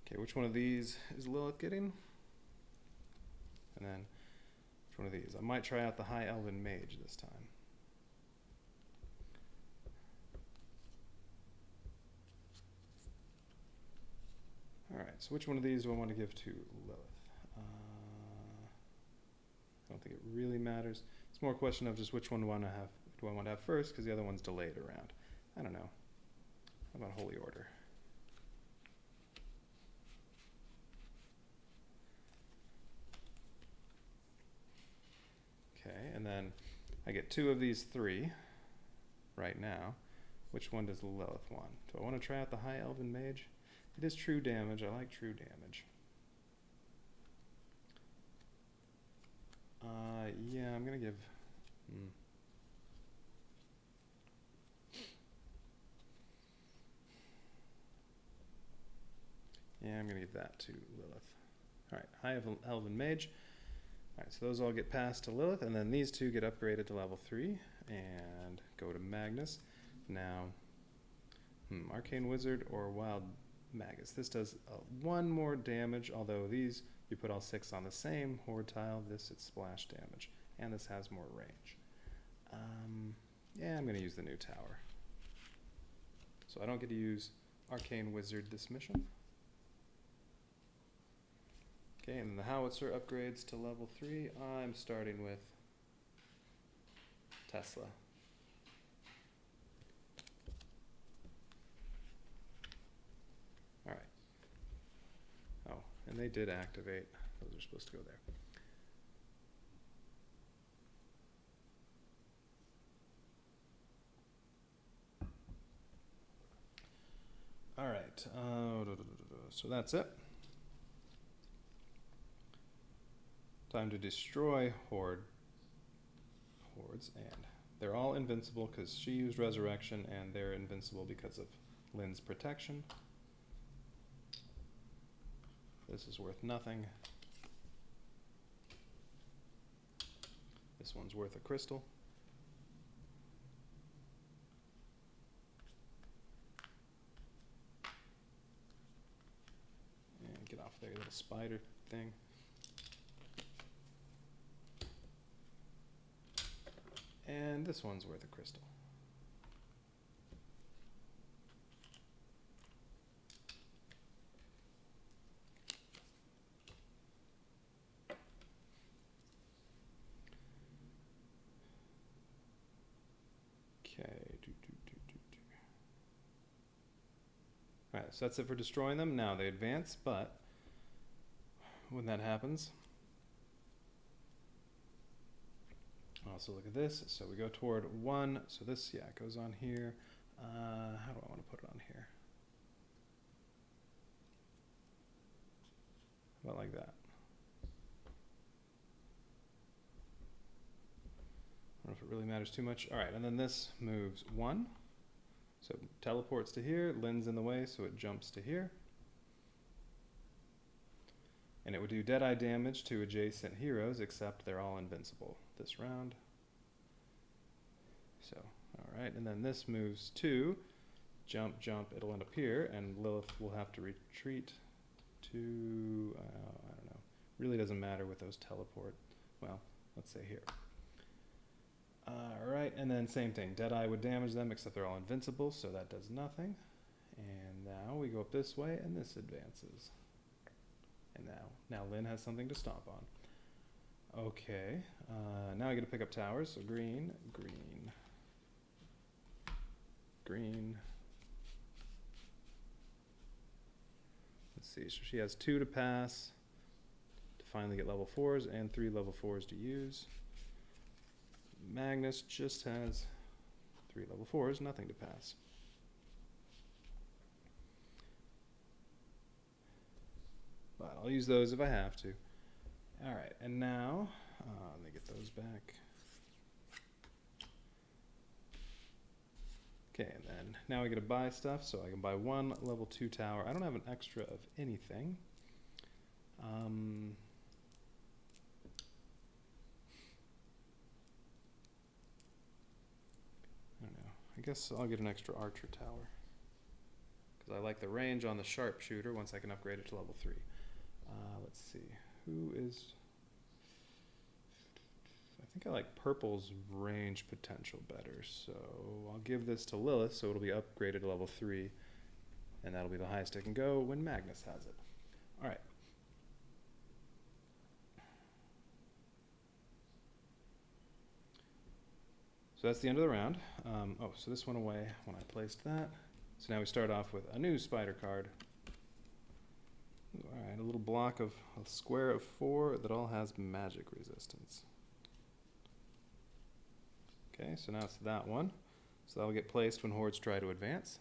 Okay, which one of these is Lilith getting? And then one of these? I might try out the High Elven Mage this time. Alright, so which one of these do I want to give to Lilith? I don't think it really matters. It's more a question of just which one do I want to have first, because the other one's delayed around. I don't know. How about Holy Order? Okay, and then I get 2 of these 3 right now. Which one does Lilith want? Do I want to try out the High Elven Mage? It is true damage. I like true damage. Yeah, I'm going to give... Yeah, I'm going to give that to Lilith. Alright, High Elven Mage. Alright, so those all get passed to Lilith, and then these 2 get upgraded to level 3, and go to Magnus. Now, Arcane Wizard or Wild Magus. This does 1 more damage, although these, you put all 6 on the same horde tile, this it's splash damage, and this has more range. Yeah, I'm going to use the new tower. So I don't get to use Arcane Wizard this mission. Okay, and then the Howitzer upgrades to level 3. I'm starting with Tesla. Alright. Oh, and they did activate. Those are supposed to go there. Alright, so that's it. Time to destroy hordes, and they're all invincible because she used resurrection, and they're invincible because of Lynn's protection. This is worth nothing. This one's worth a crystal. And get off there, little spider thing. And this one's worth a crystal. Okay. Alright, so that's it for destroying them. Now they advance, but when that happens, also look at this. So we go toward 1. So this, yeah, goes on here. How do I want to put it on here? About like that. I don't know if it really matters too much. All right, and then this moves 1. So it teleports to here. Lynn's in the way, so it jumps to here. And it would do Deadeye damage to adjacent heroes, except they're all invincible this round. So, alright, and then this moves 2. Jump, jump, it'll end up here, and Lilith will have to retreat to, I don't know. Really doesn't matter with those teleport. Well, let's say here. Alright, and then same thing. Deadeye would damage them, except they're all invincible, so that does nothing. And now we go up this way, and this advances. And now Lynn has something to stomp on. Okay, now I get to pick up towers. So green, green, green. Let's see, so she has 2 to pass to finally get level 4s and 3 level 4s to use. Magnus just has 3 level 4s, nothing to pass. But I'll use those if I have to. Alright, and now, let me get those back. Okay, and then now I get to buy stuff, so I can buy 1 level 2 tower. I don't have an extra of anything. I don't know. I guess I'll get an extra archer tower, because I like the range on the sharpshooter once I can upgrade it to level 3. Let's see. Who is... think I like purple's range potential better, so I'll give this to Lilith, so it'll be upgraded to level 3, and that'll be the highest it can go when Magnus has it. Alright. So that's the end of the round. So this went away when I placed that. So now we start off with a new spider card. Alright, a little block of a square of 4 that all has magic resistance. Okay, so now it's that one. So that'll get placed when hordes try to advance.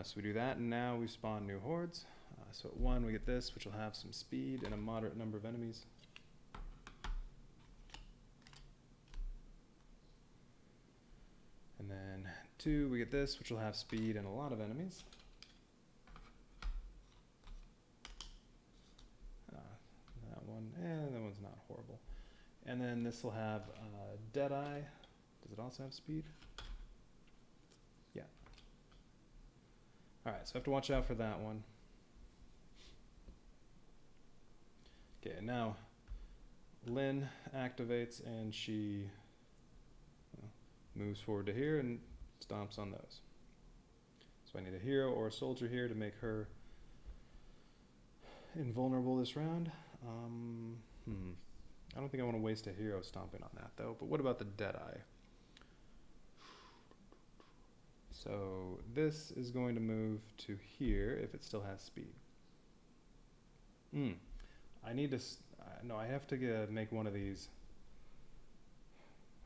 So we do that, and now we spawn new hordes. So at 1 we get this, which will have some speed and a moderate number of enemies. And then 2 we get this, which will have speed and a lot of enemies. That one, that one's not horrible. And then this will have Deadeye. Does it also have speed? Yeah. Alright, so I have to watch out for that one. Okay, now Lynn activates and she moves forward to here and stomps on those. So I need a hero or a soldier here to make her invulnerable this round. I don't think I want to waste a hero stomping on that though, but what about the Deadeye? So this is going to move to here if it still has speed. I need to, no, I have to make one of these.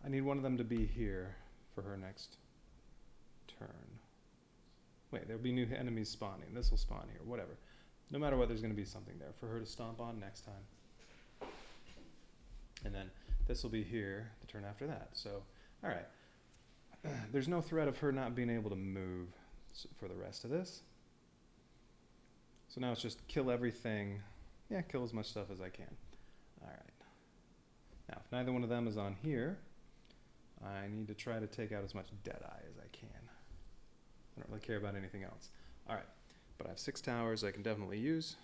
I need one of them to be here for her next turn. Wait, there'll be new enemies spawning. This will spawn here, whatever. No matter what, there's going to be something there for her to stomp on next time. And then this will be here the turn after that. So, alright. There's no threat of her not being able to move for the rest of this. So now it's just kill everything. Yeah, kill as much stuff as I can. Alright. Now, if neither one of them is on here, I need to try to take out as much Deadeye as I can. I don't really care about anything else. Alright, but I have 6 towers I can definitely use.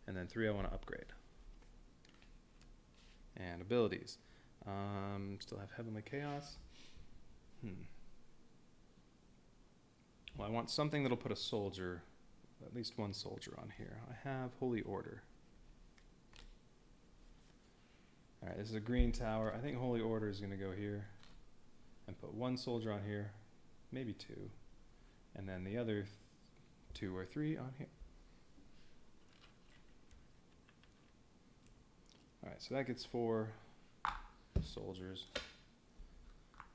And then 3 I want to upgrade. And abilities. Still have Heavenly Chaos. Well, I want something that'll put a soldier, at least one soldier on here. I have Holy Order. Alright, this is a green tower. I think Holy Order is going to go here. And put 1 soldier on here. Maybe 2. And then the other 2 or 3 on here. Alright, so that gets 4 soldiers.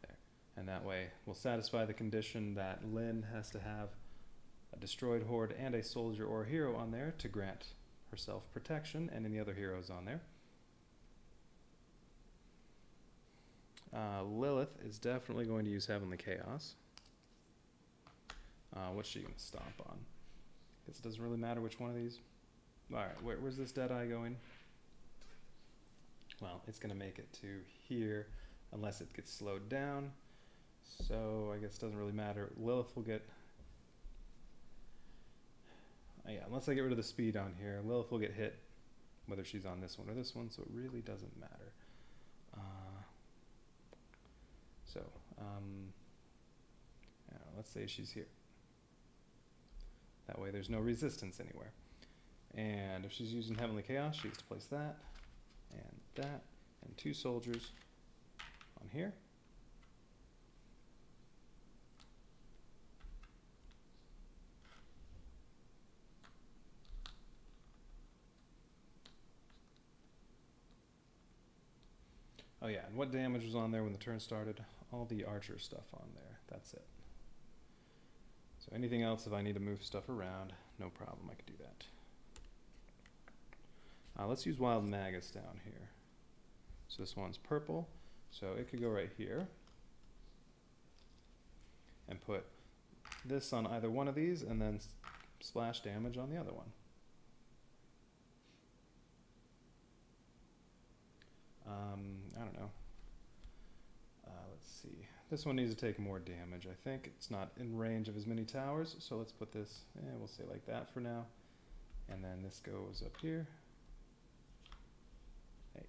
There. And that way we'll satisfy the condition that Lynn has to have a destroyed horde and a soldier or a hero on there to grant herself protection, and any other heroes on there. Lilith is definitely going to use Heavenly Chaos. What's she going to stomp on? Because it doesn't really matter which one of these. Alright, where's this Deadeye going? Well, it's going to make it to here unless it gets slowed down. So I guess it doesn't really matter. Lilith will get... yeah, unless I get rid of the speed on here, Lilith will get hit whether she's on this one or this one, so it really doesn't matter. Let's say she's here. That way there's no resistance anywhere. And if she's using Heavenly Chaos, she gets to place that, and 2 soldiers on here. Oh yeah, and what damage was on there when the turn started? All the archer stuff on there. That's it. So anything else, if I need to move stuff around, no problem, I could do that. Let's use Wild Magus down here. So this one's purple, so it could go right here. And put this on either one of these, and then splash damage on the other one. I don't know. Let's see. This one needs to take more damage, I think. It's not in range of as many towers, so let's put this, we'll say like that for now. And then this goes up here. Hey.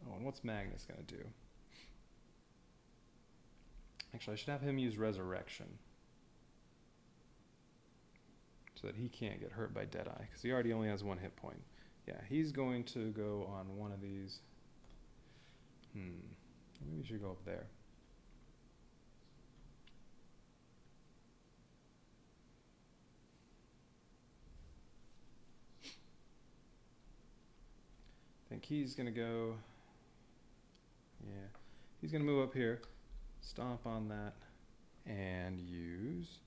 Oh, and what's Magnus gonna do? Actually, I should have him use Resurrection so that he can't get hurt by Deadeye, because he already only has 1 hit point. Yeah, he's going to go on one of these. Maybe we should go up there. I think he's going to go, yeah, he's going to move up here, stomp on that, and use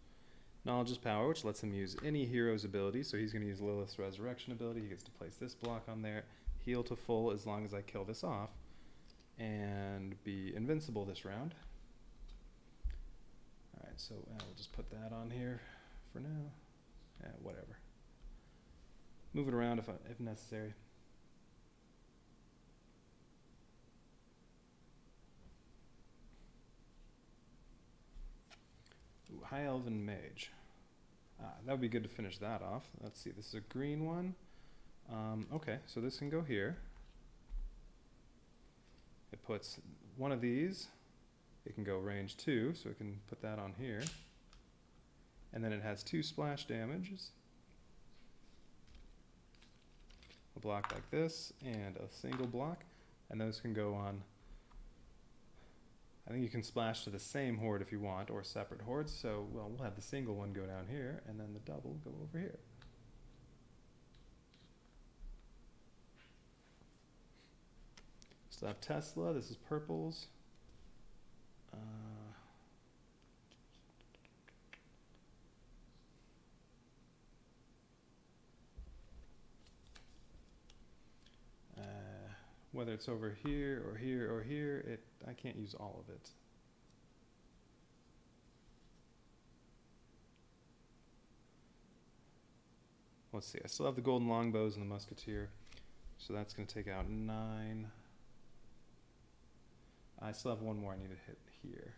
Knowledge's Power, which lets him use any hero's ability. So he's going to use Lilith's Resurrection ability. He gets to place this block on there, heal to full as long as I kill this off, and be invincible this round. Alright, so we'll just put that on here for now. Yeah, whatever. Move it around if necessary. Ooh, High Elven Mage. That would be good to finish that off. Let's see, this is a green one. Okay, so this can go here. It puts one of these. It can go range 2, so it can put that on here. And then it has 2 splash damages. A block like this and a single block. And those can go on. I think you can splash to the same horde if you want, or separate hordes. So, well, we'll have the single one go down here, and then the double go over here. Still have Tesla. This is purples. Whether it's over here or here or here, I can't use all of it. Let's see, I still have the golden longbows and the musketeer, so that's going to take out 9. I still have 1 more I need to hit here.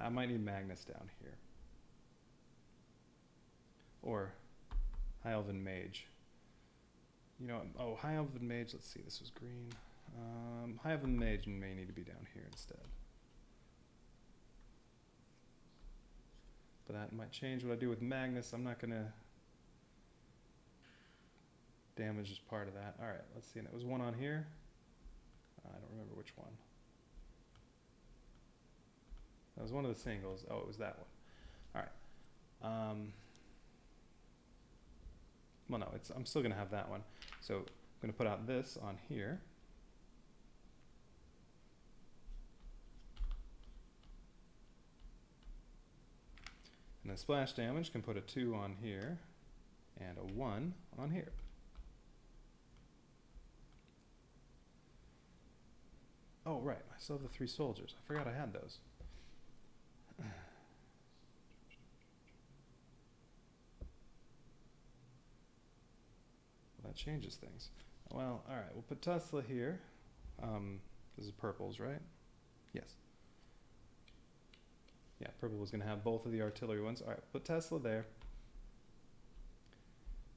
I might need Magnus down here. Or High Elven Mage. You know, oh, High Elven Mage, let's see, this was green. High Elven Mage may need to be down here instead. But that might change what I do with Magnus. I'm not going to damage as part of that. Alright, let's see, and it was 1 on here. I don't remember which one. That was one of the singles. Oh, it was that one. Alright. Well, no, I'm still going to have that one. So I'm going to put out this on here. And then splash damage can put a 2 on here and a 1 on here. Oh, right. I still have the 3 soldiers. I forgot I had those. That changes things. Well, all right, we'll put Tesla here. This is purples, right? Yes. Yeah, purple is going to have both of the artillery ones. All right, put Tesla there.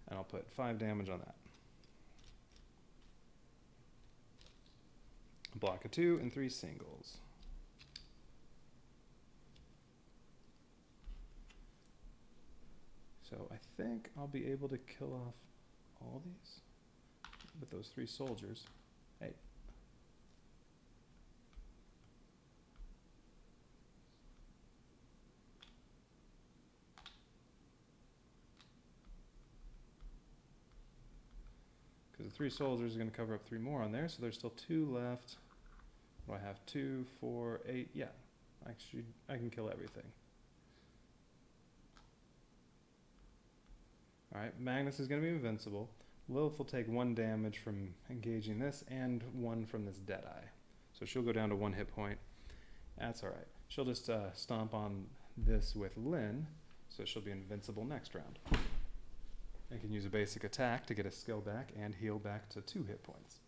And I'll put 5 damage on that. A block of 2 and 3 singles. So I think I'll be able to kill off all these with those 3 soldiers. Hey. Because the 3 soldiers are going to cover up 3 more on there, so there's still 2 left. Do I have 2, 4, 8? Yeah. Actually, I can kill everything. Alright, Magnus is going to be invincible. Lilith will take 1 damage from engaging this and 1 from this Deadeye. So she'll go down to 1 hit point. That's alright. She'll just stomp on this with Lynn, so she'll be invincible next round. I can use a basic attack to get a skill back and heal back to 2 hit points.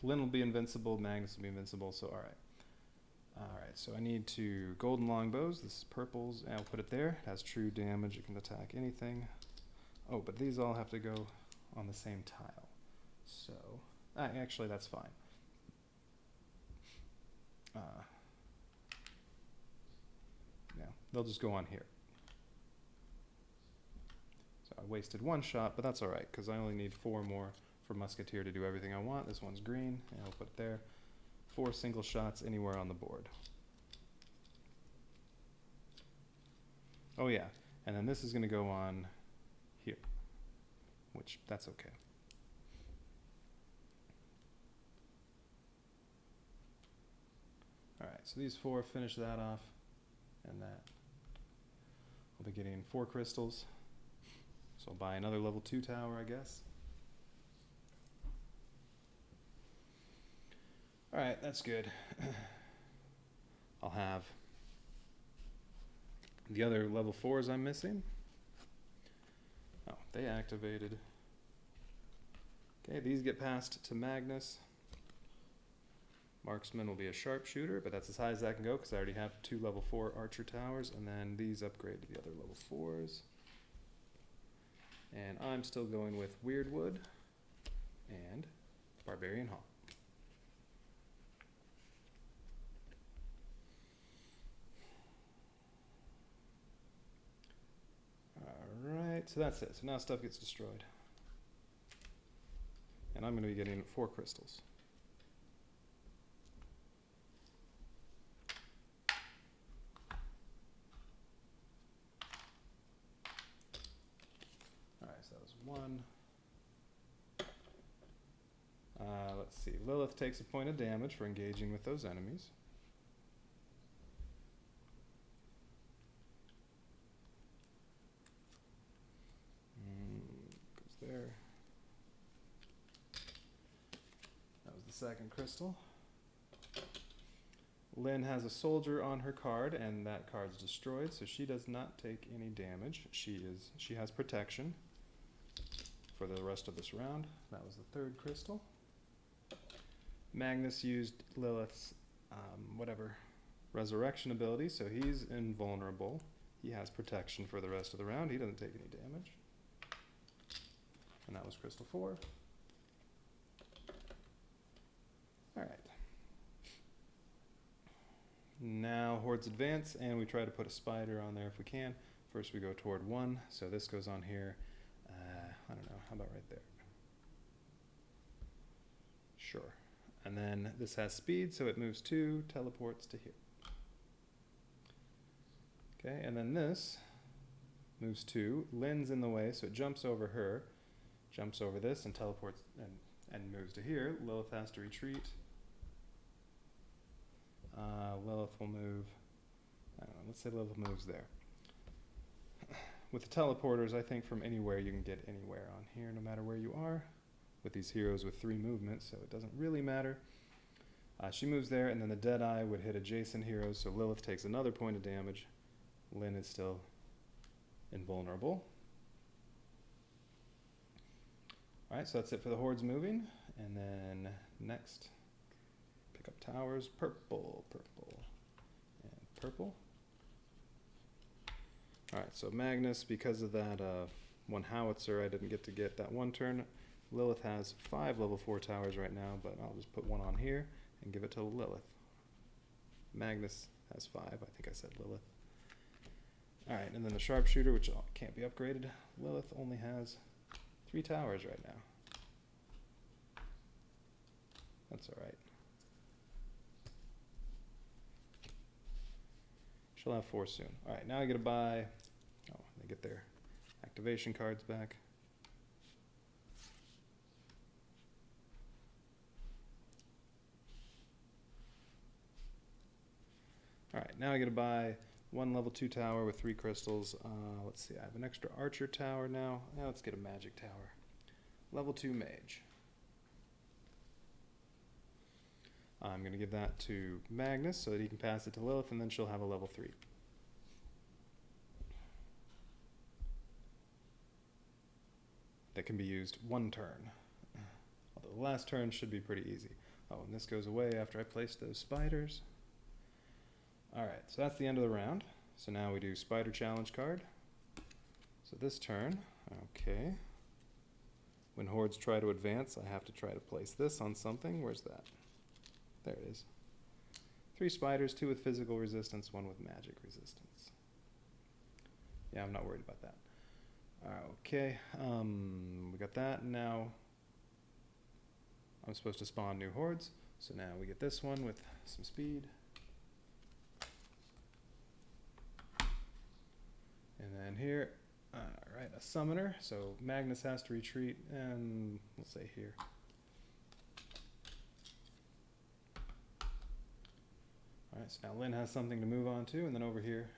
Lynn will be invincible, Magnus will be invincible, so alright. Alright, so I need two golden longbows. This is purple's, and I'll put it there. It has true damage, it can attack anything. Oh, but these all have to go on the same tile. So, actually that's fine. Yeah, they'll just go on here. So I wasted one shot, but that's alright, because I only need 4 more for Musketeer to do everything I want. This one's green, and I'll put it there. 4 single shots anywhere on the board. Oh yeah, and then this is going to go on here, which that's okay. Alright, so these 4 finish that off, and that. I'll be getting 4 crystals, so I'll buy another level 2 tower, I guess. Alright, that's good. I'll have the other level 4s I'm missing. Oh, they activated. Okay, these get passed to Magnus. Marksman will be a sharpshooter, but that's as high as that can go because I already have 2 level 4 archer towers, and then these upgrade to the other level 4s. And I'm still going with Weirdwood and Barbarian Hawk. Alright, so that's it. So now stuff gets destroyed. And I'm going to be getting 4 crystals. Alright, so that was 1. Let's see. Lilith takes a point of damage for engaging with those enemies. Goes there. That was the second crystal. Lynn has a soldier on her card, and that card's destroyed, so she does not take any damage. She has protection for the rest of this round. That was the third crystal. Magnus used Lilith's resurrection ability, so he's invulnerable. He has protection for the rest of the round. He doesn't take any damage. And that was crystal 4. Alright. Now hordes advance, and we try to put a spider on there if we can. First we go toward 1, so this goes on here. I don't know, how about right there? Sure. And then this has speed, so it moves 2, teleports to here. Okay, and then this moves 2. Lynn's in the way, so it jumps over her, jumps over this, and teleports and moves to here. Lilith has to retreat. Lilith will move, I don't know, let's say Lilith moves there. With the teleporters, I think from anywhere you can get anywhere on here, no matter where you are, with these heroes with 3 movements, so it doesn't really matter. She moves there, and then the Deadeye would hit adjacent heroes, so Lilith takes another point of damage. Lynn is still invulnerable. Alright, so that's it for the hordes moving, and then next, pick up towers, purple, purple, and purple. Alright, so Magnus, because of that 1 howitzer, I didn't get to get that 1 turn. Lilith has 5 level 4 towers right now, but I'll just put 1 on here and give it to Lilith. Magnus has 5, I think I said Lilith. Alright, and then the sharpshooter, which can't be upgraded. Lilith only has 3 towers right now. That's alright. She'll have 4 soon. Alright, now I gotta buy, they get their activation cards back. Alright, now I gotta buy 1 level 2 tower with 3 crystals. Let's see, I have an extra archer tower now. Now let's get a magic tower. Level 2 mage. I'm going to give that to Magnus so that he can pass it to Lilith, and then she'll have a level 3. That can be used 1 turn. Although the last turn should be pretty easy. Oh, and this goes away after I place those spiders. Alright, so that's the end of the round. So now we do spider challenge card. So this turn, okay. When hordes try to advance, I have to try to place this on something. Where's that? There it is. 3 spiders, 2 with physical resistance, 1 with magic resistance. Yeah, I'm not worried about that. Okay, we got that. Now I'm supposed to spawn new hordes. So now we get this one with some speed. And then here, alright, a summoner. So Magnus has to retreat, and we'll say here. Alright, so now Lynn has something to move on to, and then over here,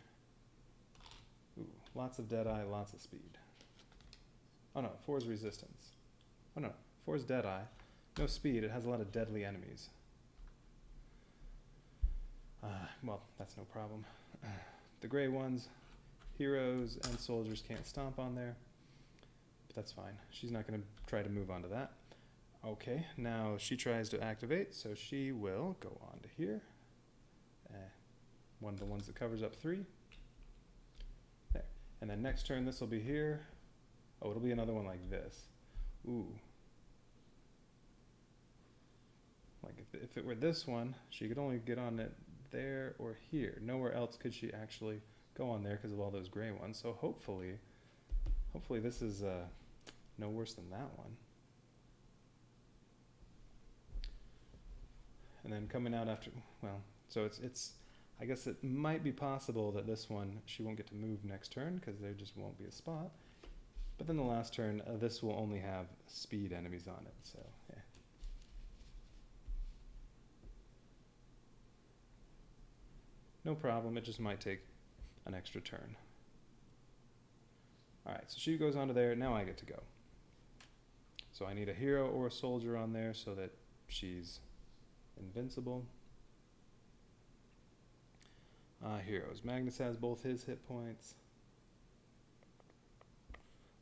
ooh, lots of Deadeye, lots of speed. Oh no, 4's resistance. Oh no, 4's Deadeye. No speed, it has a lot of deadly enemies. Well, that's no problem. The gray ones, heroes and soldiers can't stomp on there, but that's fine. She's not going to try to move on to that. Okay, now she tries to activate, so she will go on to here. One of the ones that covers up 3. There. And then next turn, this will be here. Oh, it'll be another one like this. Ooh. Like if it were this one, she could only get on it there or here. Nowhere else could she actually go on there because of all those gray ones. So hopefully this is no worse than that one. And then coming out after, well, so it's I guess it might be possible that this one, she won't get to move next turn because there just won't be a spot. But then the last turn, this will only have speed enemies on it, so yeah. No problem, it just might take an extra turn. Alright, so she goes onto there, now I get to go. So I need a hero or a soldier on there so that she's invincible. Heroes. Magnus has both his hit points.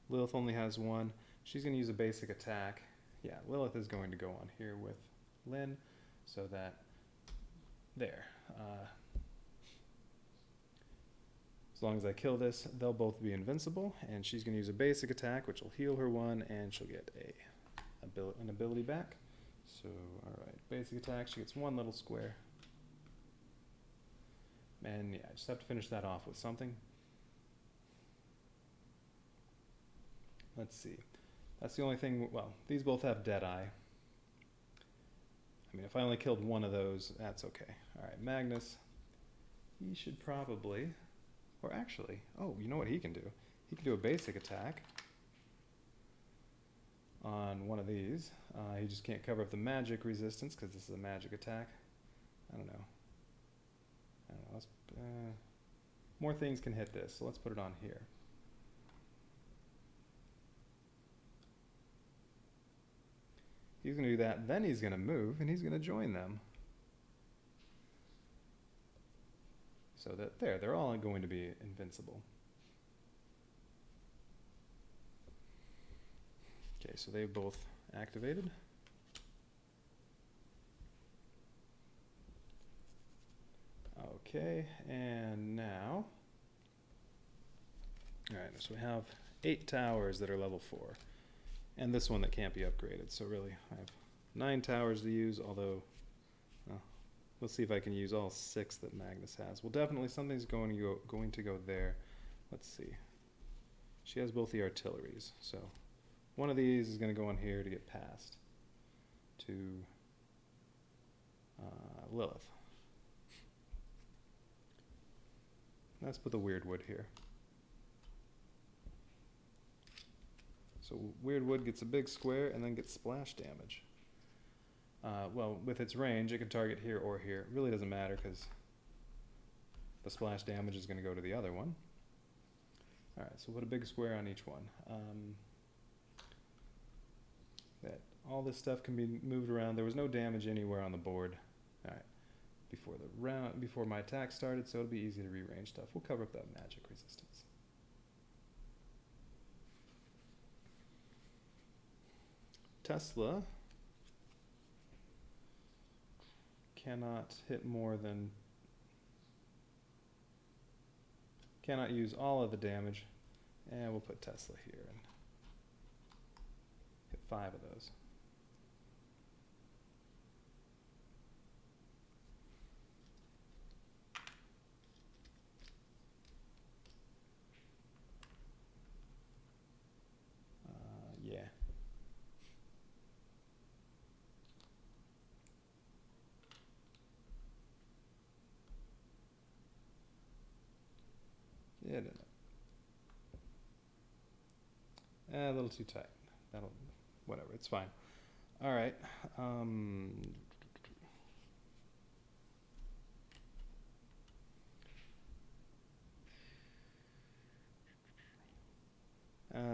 Lilith only has 1. She's going to use a basic attack. Yeah, Lilith is going to go on here with Lynn, so that there. As long as I kill this, they'll both be invincible, and she's going to use a basic attack, which will heal her 1, and she'll get an ability back. So, alright, basic attack, she gets 1 little square. And yeah, I just have to finish that off with something. Let's see. That's the only thing, well, these both have Deadeye. I mean, if I only killed one of those, that's okay. Alright, Magnus. He should probably, or actually, oh, you know what he can do? He can do a basic attack on one of these. He just can't cover up the magic resistance because this is a magic attack. I don't know. Let's, more things can hit this, so let's put it on here. He's going to do that, then he's going to move, and he's going to join them. So that there, they're all going to be invincible. Okay, so they've both activated. Okay, and now, alright, so we have 8 towers that are level 4, and this one that can't be upgraded, so really I have 9 towers to use, although, well, we'll see if I can use all 6 that Magnus has. Well, definitely something's going to go there. Let's see. She has both the artilleries, so one of these is going to go on here to get past to Lilith. Let's put the weird wood here. So weird wood gets a big square and then gets splash damage. Well, with its range, it can target here or here. It really doesn't matter because the splash damage is going to go to the other one. Alright, so put a big square on each one. That all this stuff can be moved around. There was no damage anywhere on the board. Alright. Before my attack started, so it'll be easy to rearrange stuff. We'll cover up that magic resistance. Tesla cannot hit more than cannot use all of the damage. And we'll put Tesla here and hit 5 of those. Yeah. Yeah, a little too tight. That'll, whatever, it's fine. All right.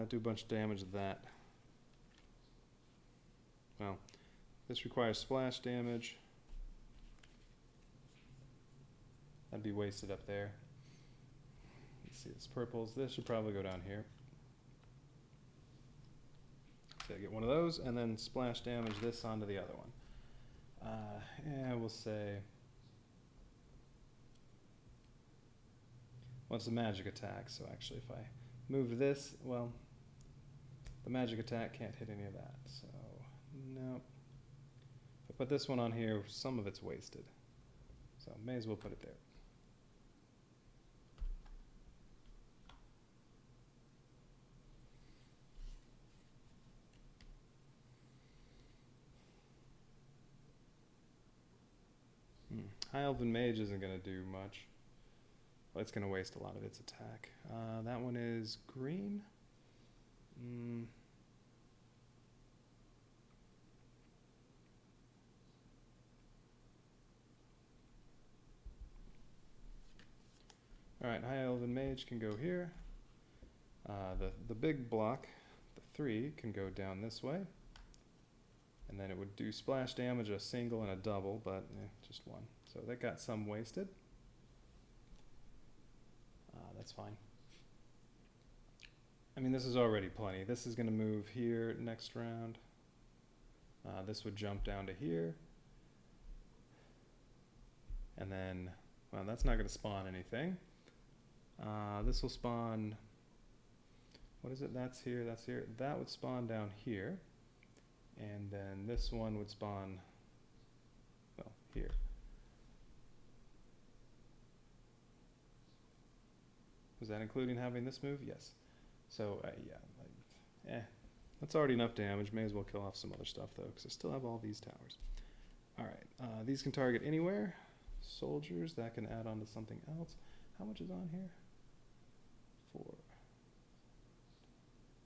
Do a bunch of damage to that. Well, this requires splash damage. That'd be wasted up there. Let's see, it's purples. This should probably go down here. So I get one of those, and then splash damage this onto the other one. Yeah, we'll say. Well, it's a magic attack, so actually if I move this, well, the magic attack can't hit any of that, so no. If I put this one on here, some of it's wasted. So may as well put it there. High Elven Mage isn't going to do much. Well, it's going to waste a lot of its attack. That one is green. Alright, High Elven Mage can go here. The big block, the 3, can go down this way. And then it would do splash damage, a single and a double, but just one. So that got some wasted. That's fine. I mean, this is already plenty. This is going to move here next round. This would jump down to here. And then, well, that's not going to spawn anything. This will spawn, what is it? That's here, that's here. That would spawn down here. And then this one would spawn, well, here. Was that including having this move? Yes. So, yeah, that's already enough damage. May as well kill off some other stuff, though, because I still have all these towers. All right, these can target anywhere. Soldiers, that can add on to something else. How much is on here? 4.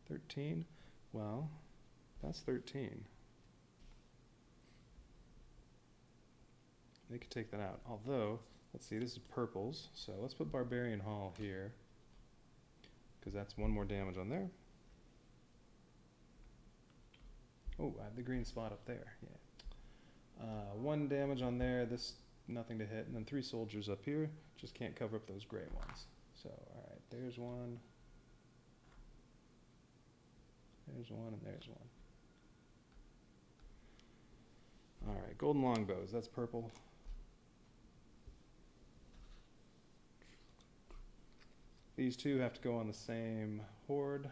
13. Well, that's 13. They could take that out. Although, let's see, this is purples. So let's put Barbarian Hall here, because that's one more damage on there. Oh, I have the green spot up there. Yeah. 1 damage on there. This, nothing to hit. And then 3 soldiers up here. Just can't cover up those gray ones. So, alright, there's one. There's one, and there's one. Alright, golden longbows. That's purple. These 2 have to go on the same horde.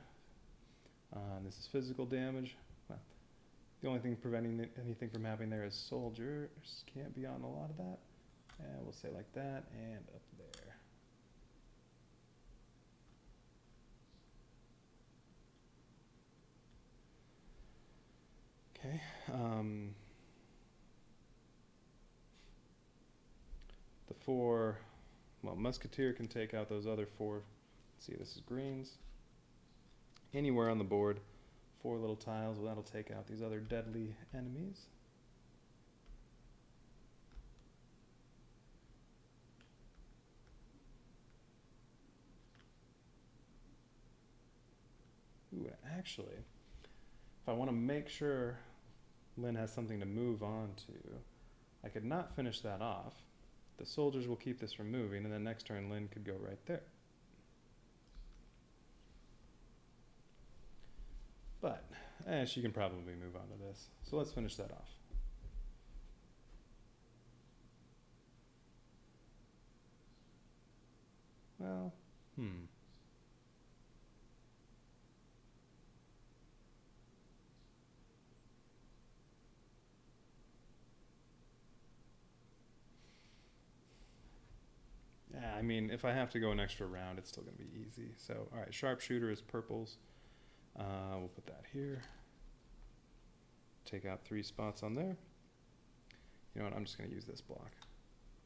This is physical damage. Well, the only thing preventing anything from happening there is soldiers. Can't be on a lot of that. And we'll say like that, and up there. Okay. The 4, well, Musketeer can take out those other 4. Let's see, this is greens. Anywhere on the board, 4 little tiles, well, that'll take out these other deadly enemies. Ooh, actually, if I want to make sure Lynn has something to move on to, I could not finish that off. The soldiers will keep this from moving, and then next turn Lynn could go right there. But she can probably move on to this. So let's finish that off. Well, Hmm. Yeah, I mean, if I have to go an extra round, it's still going to be easy. So, all right, sharpshooter is purples. We'll put that here. Take out 3 spots on there. You know what, I'm just going to use this block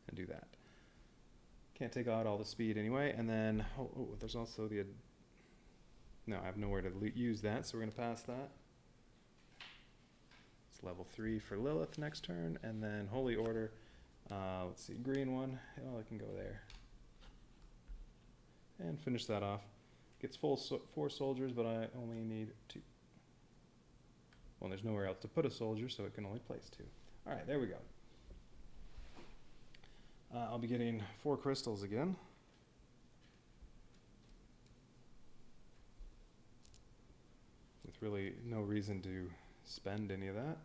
and do that. Can't take out all the speed anyway. And then, there's also the... No, I have nowhere to use that, so we're going to pass that. It's level 3 for Lilith next turn. And then Holy Order. Let's see, green one. Oh, I can go there. And finish that off. Gets full 4 soldiers, but I only need 2. Well, there's nowhere else to put a soldier, so it can only place 2. All right, there we go. I'll be getting 4 crystals again. With really no reason to spend any of that.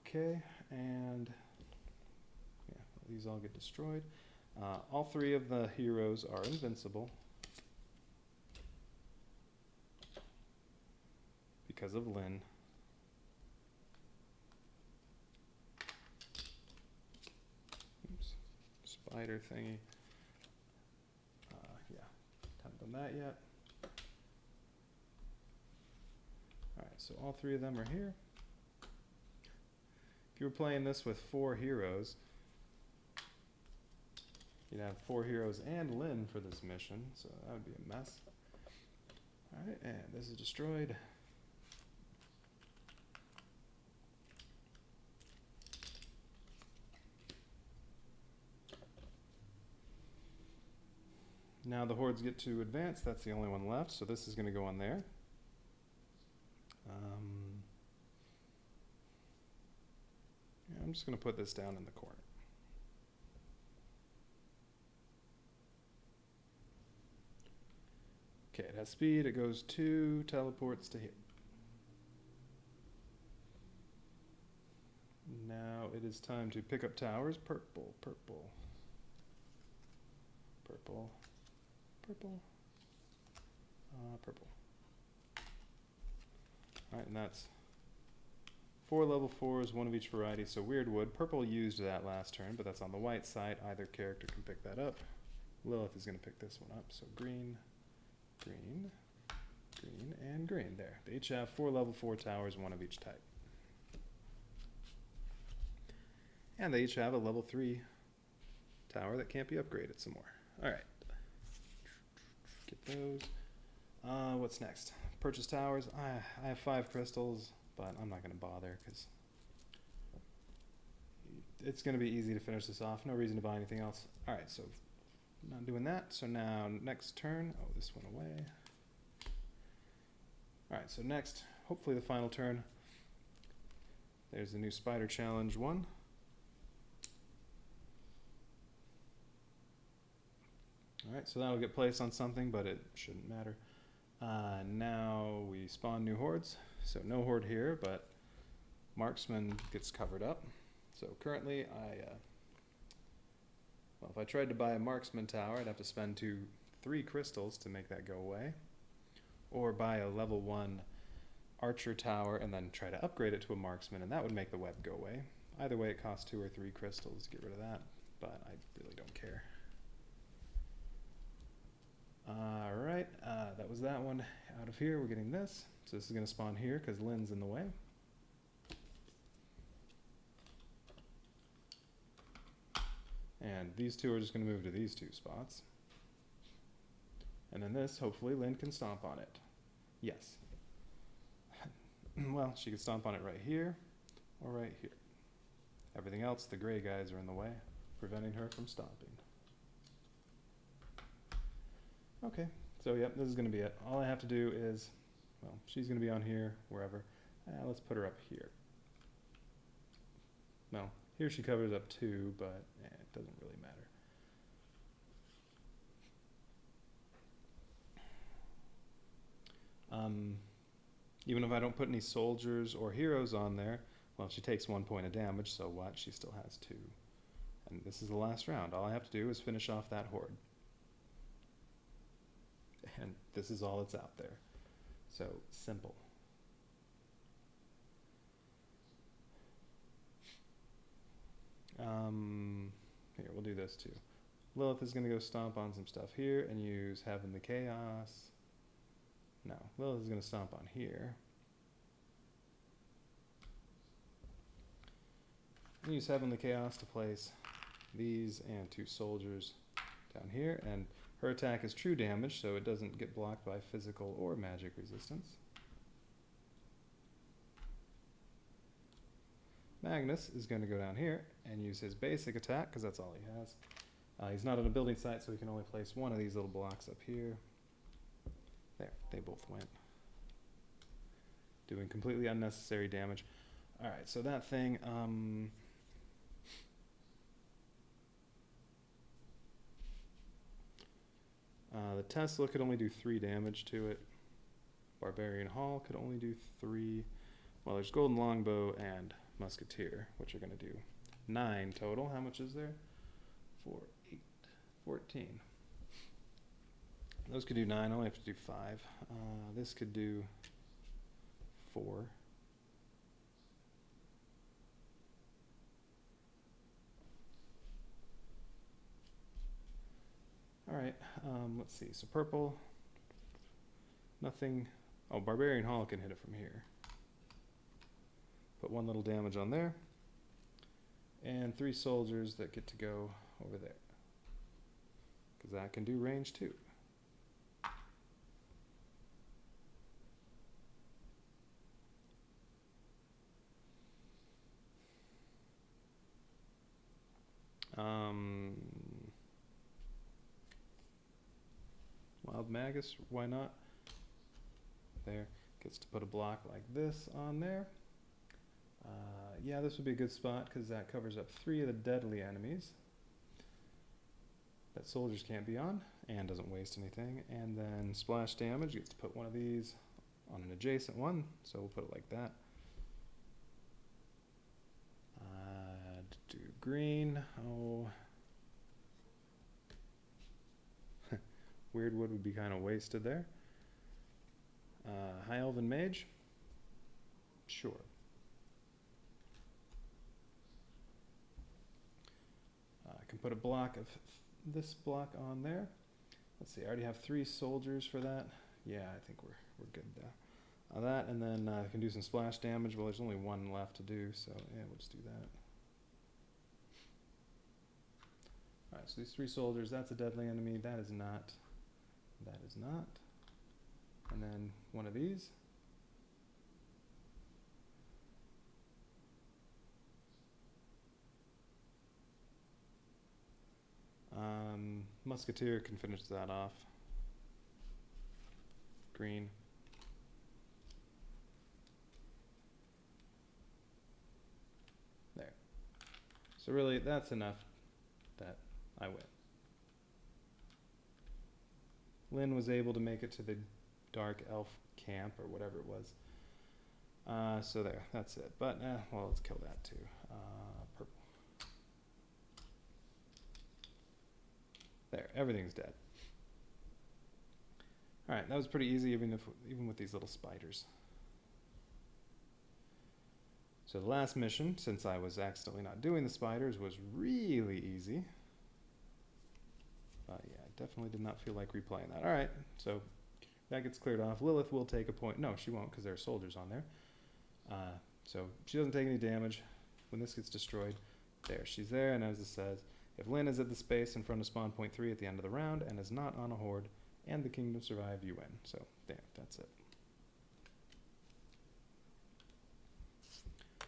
Okay, and yeah, these all get destroyed. All 3 of the heroes are invincible because of Lynn. Oops, spider thingy. Yeah, haven't done that yet. Alright, so all 3 of them are here. If you were playing this with 4 heroes, you'd have 4 heroes and Lynn for this mission, so that would be a mess. Alright, and this is destroyed. Now the hordes get to advance, that's the only one left, so this is going to go on there. Yeah, I'm just going to put this down in the corner. Okay, it has speed, it goes 2, teleports to here. Now it is time to pick up towers. Purple, purple, purple, purple, purple. Alright, and that's 4 level 4s, 1 of each variety, so weird wood. Purple used that last turn, but that's on the white side. Either character can pick that up. Lilith is going to pick this one up, so green, green, green, and green. There. They each have 4 level 4 towers, 1 of each type. And they each have a level 3 tower that can't be upgraded some more. Alright. Get those. What's next? Purchase towers. I have 5 crystals, but I'm not going to bother because it's going to be easy to finish this off. No reason to buy anything else. Alright, so not doing that. So now next turn. Oh, this went away. Alright, so next, hopefully the final turn. There's the new spider challenge 1. Alright, so that'll get placed on something, but it shouldn't matter. Now we spawn new hordes. So no horde here, but marksman gets covered up. So currently well, if I tried to buy a marksman tower, I'd have to spend 3 crystals to make that go away. Or buy a level 1 archer tower and then try to upgrade it to a marksman, and that would make the web go away. Either way, it costs 2 or 3 crystals to get rid of that, but I really don't care. Alright, that was that one. Out of here, we're getting this. So this is going to spawn here because Lynn's in the way. And these 2 are just going to move to these 2 spots. And then this, hopefully Lynn can stomp on it. Yes. Well, she could stomp on it right here or right here. Everything else, the gray guys are in the way, preventing her from stomping. Okay, so yep, this is going to be it. All I have to do is, well, she's going to be on here, wherever. Let's put her up here. Well, here she covers up 2, but it doesn't really matter. Even if I don't put any soldiers or heroes on there, well, she takes 1 point of damage, so what? She still has 2. And this is the last round. All I have to do is finish off that horde. And this is all that's out there. So simple. Here, we'll do this too. Lilith is going to go stomp on some stuff here and use Heavenly Chaos. No, Lilith is going to stomp on here. And use Heavenly Chaos to place these and 2 soldiers down here. And her attack is true damage, so it doesn't get blocked by physical or magic resistance. Magnus is going to go down here and use his basic attack, because that's all he has. He's not on a building site, so he can only place one of these little blocks up here. There, they both went. Doing completely unnecessary damage. Alright, so that thing, the Tesla could only do 3 damage to it. Barbarian Hall could only do 3. Well, there's Golden Longbow and Musketeer, which are going to do 9 total. How much is there? 4, 8, 14. Those could do 9. I only have to do 5. This could do 4. Alright, let's see. So purple, nothing. Oh, Barbarian Hall can hit it from here. Put 1 little damage on there. And 3 soldiers that get to go over there. Because that can do range too. Wild Magus, why not? There, gets to put a block like this on there. Yeah, this would be a good spot because that covers up 3 of the deadly enemies that soldiers can't be on and doesn't waste anything. And then splash damage, gets to put one of these on an adjacent one, so we'll put it like that. Do green, oh. Weird wood would be kind of wasted there. High Elven Mage, sure. I can put a block of this block on there. Let's see, I already have 3 soldiers for that. Yeah, I think we're good there. That, and then I can do some splash damage. Well, there's only 1 left to do, so yeah, we'll just do that. Alright, so these 3 soldiers, that's a deadly enemy. That is not. That is not. And then one of these. Musketeer can finish that off. Green. There. So really, that's enough that I win. Lynn was able to make it to the Dark Elf camp, or whatever it was. So there, that's it. But, well, let's kill that too. Purple. There, everything's dead. Alright, that was pretty easy even with these little spiders. So the last mission, since I was accidentally not doing the spiders, was really easy. Yeah, I definitely did not feel like replaying that. Alright, so that gets cleared off. Lilith will take a point. No, she won't, because there are soldiers on there. So she doesn't take any damage when this gets destroyed. There, she's there, and as it says, if Lynn is at the space in front of spawn point 3 at the end of the round and is not on a horde and the kingdom survived, you win. So, there, that's it.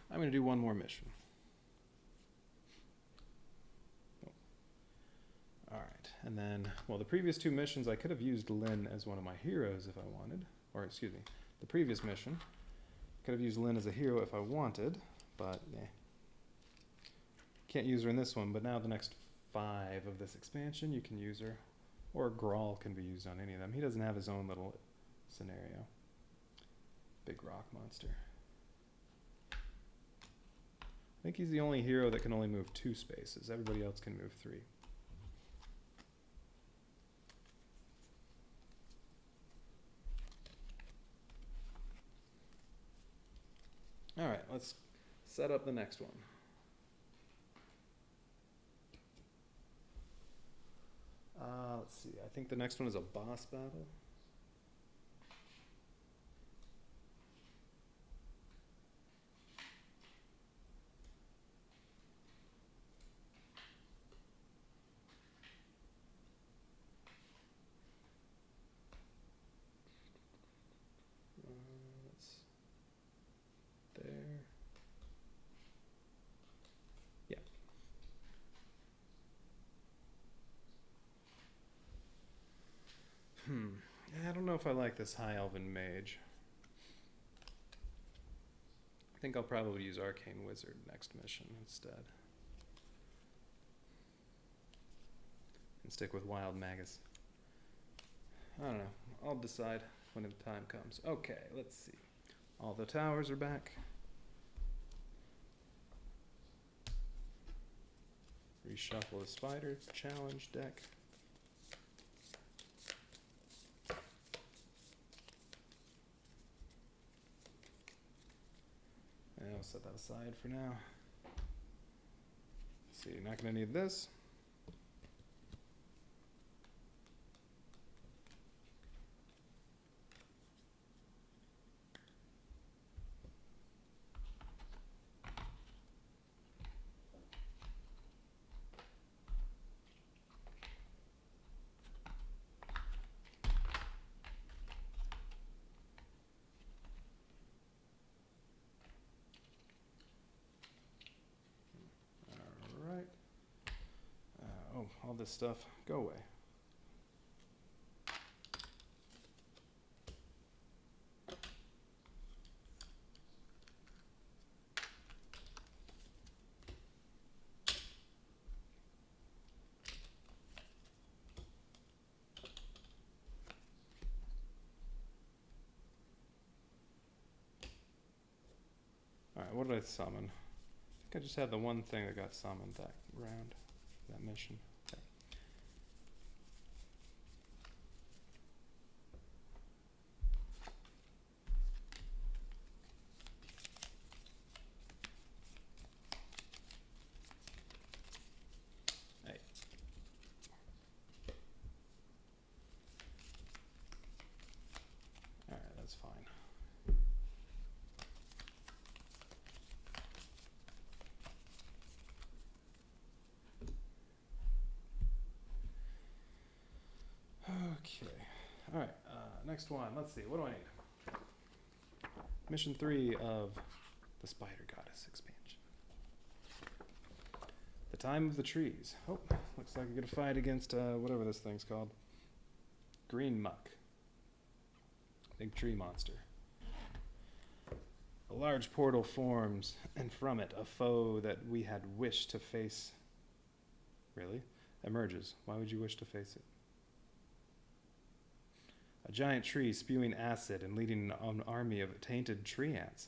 I'm going to do one more mission. Alright, and then, well, the previous 2 missions, I could have used Lynn as one of my heroes if I wanted. Or, excuse me, the previous mission, could have used Lynn as a hero if I wanted, but, can't use her in this one, but now the next 5 of this expansion, you can use her. Or Grawl can be used on any of them. He doesn't have his own little scenario. Big rock monster. I think he's the only hero that can only move 2 spaces. Everybody else can move 3. let's set up the next one. Let's see, I think the next one is a boss battle. That's there. Yeah. I don't know if I like this High Elven Mage. I think I'll probably use Arcane Wizard next mission instead. And stick with Wild Magus. I don't know. I'll decide when the time comes. Okay, let's see. All the towers are back. Reshuffle the Spider Challenge deck. And I'll set that aside for now. Let's see, not gonna need this. All this stuff, go away. Alright, what did I summon? I think I just had the one thing that got summoned that round, that mission. Okay. Hey. Alright, that's fine. Okay, all right, next one, let's see, what do I need? Mission 3 of the Spider Goddess expansion. The Time of the Trees. Oh, looks like we're gonna fight against, whatever this thing's called. Green Muck. Big tree monster. A large portal forms, and from it, a foe that we had wished to face. Really? Emerges. Why would you wish to face it? A giant tree spewing acid and leading an army of tainted tree ants.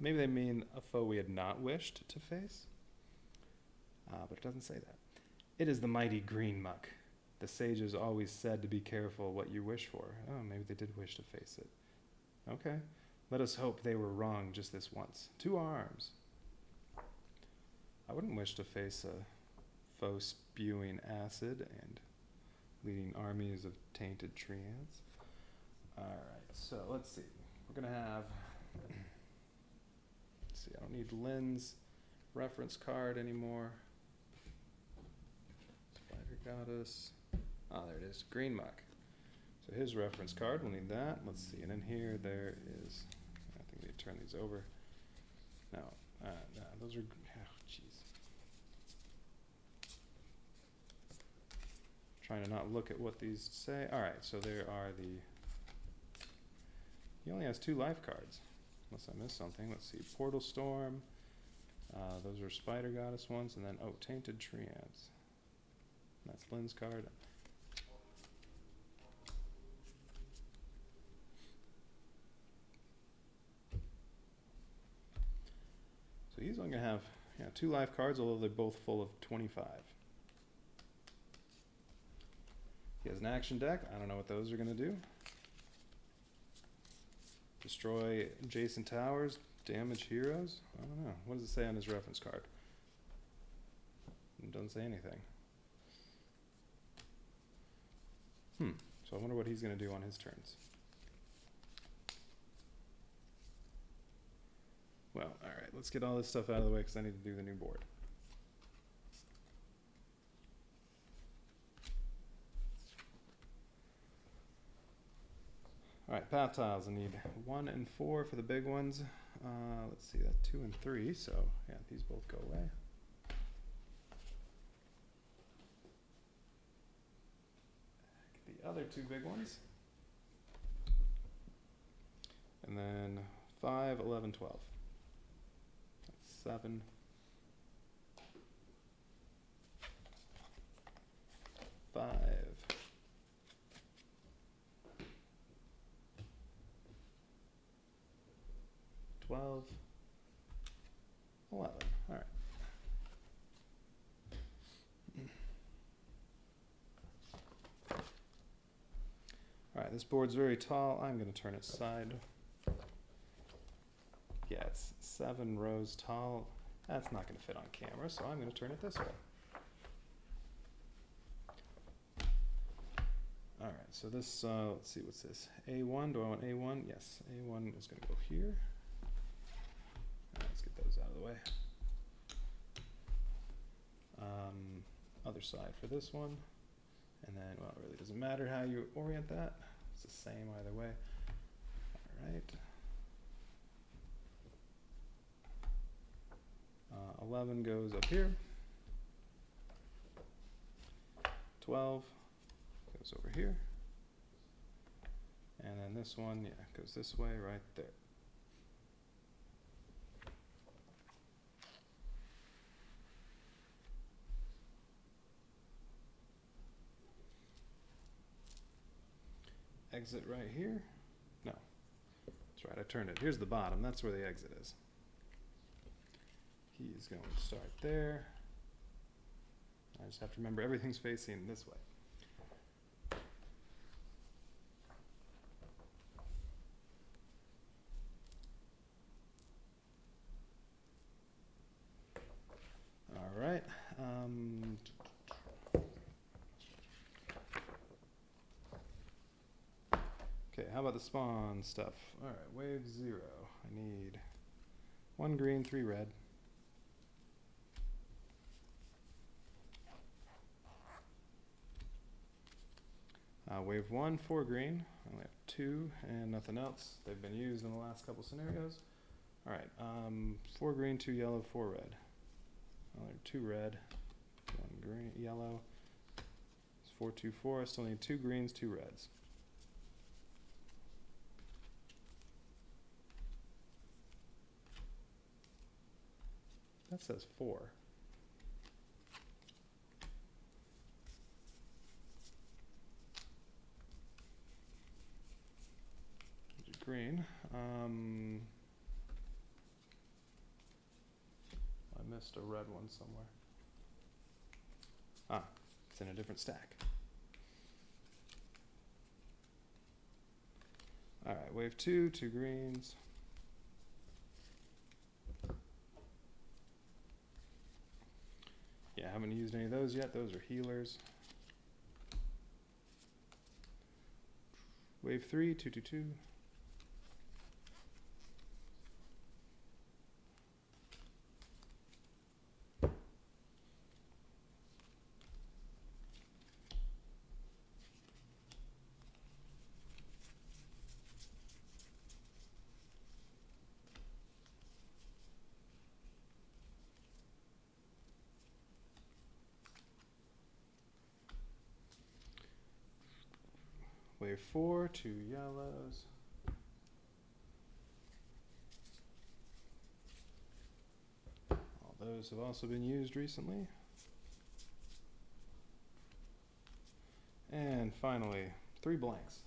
Maybe they mean a foe we had not wished to face? But it doesn't say that. It is the mighty green muck. The sages always said to be careful what you wish for. Oh, maybe they did wish to face it. Okay. Let us hope they were wrong just this once. 2 arms. I wouldn't wish to face a foe spewing acid and leading armies of tainted tree ants. Alright, so let's see. We're gonna have, let's see, I don't need Lynn's reference card anymore. Spider Goddess. Ah, there it is, Green Muck. So his reference card, we'll need that. Let's see, and in here there is, I think we need to turn these over. No, those are, oh jeez. Trying to not look at what these say. Alright, so there are the, he only has 2 life cards, unless I missed something. Let's see, Portal Storm, those are Spider Goddess ones, and then, oh, Tainted Tree Ants. That's Lynn's card. So he's only going to have 2 life cards, although they're both full of 25. He has an action deck. I don't know what those are going to do. Destroy adjacent towers. Damage heroes? I don't know. What does it say on his reference card? It doesn't say anything. So I wonder what he's going to do on his turns. Well, alright, let's get all this stuff out of the way because I need to do the new board. Alright, path tiles. I need 1 and 4 for the big ones. Let's see, that's 2 and 3, so yeah, these both go away. Get the other 2 big ones. And then 5, 11, 12. That's 7. 5. 12. 11. All right. All right, this board's very tall. I'm going to turn it side. Yeah, it's 7 rows tall. That's not going to fit on camera, so I'm going to turn it this way. All right, so this, let's see, what's this? A1, do I want A1? Yes, A1 is going to go here. Let's get those out of the way. Other side for this one. And then, well, it really doesn't matter how you orient that. It's the same either way. All right. 11 goes up here. 12 goes over here. And then this one, yeah, goes this way right there. Exit right here. No, that's right, I turned it. Here's the bottom, that's where the exit is. He's going to start there. I just have to remember everything's facing this way. All right. Okay, how about the spawn stuff? All right, wave 0. I need 1 green, 3 red. Wave 1, 4 green. I only have 2 and nothing else. They've been used in the last couple scenarios. All right, 4 green, 2 yellow, 4 red. Only 2 red, 1 green, yellow. It's 4, 2, 4. I still need 2 greens, 2 reds. That says 4. Green. I missed a red one somewhere. Ah, it's in a different stack. All right, wave 2, 2 greens. Yeah, I haven't used any of those yet. Those are healers. Wave 3, 2, 2, 2. Wave 4, 2 yellows. All those have also been used recently. And finally, 3 blanks.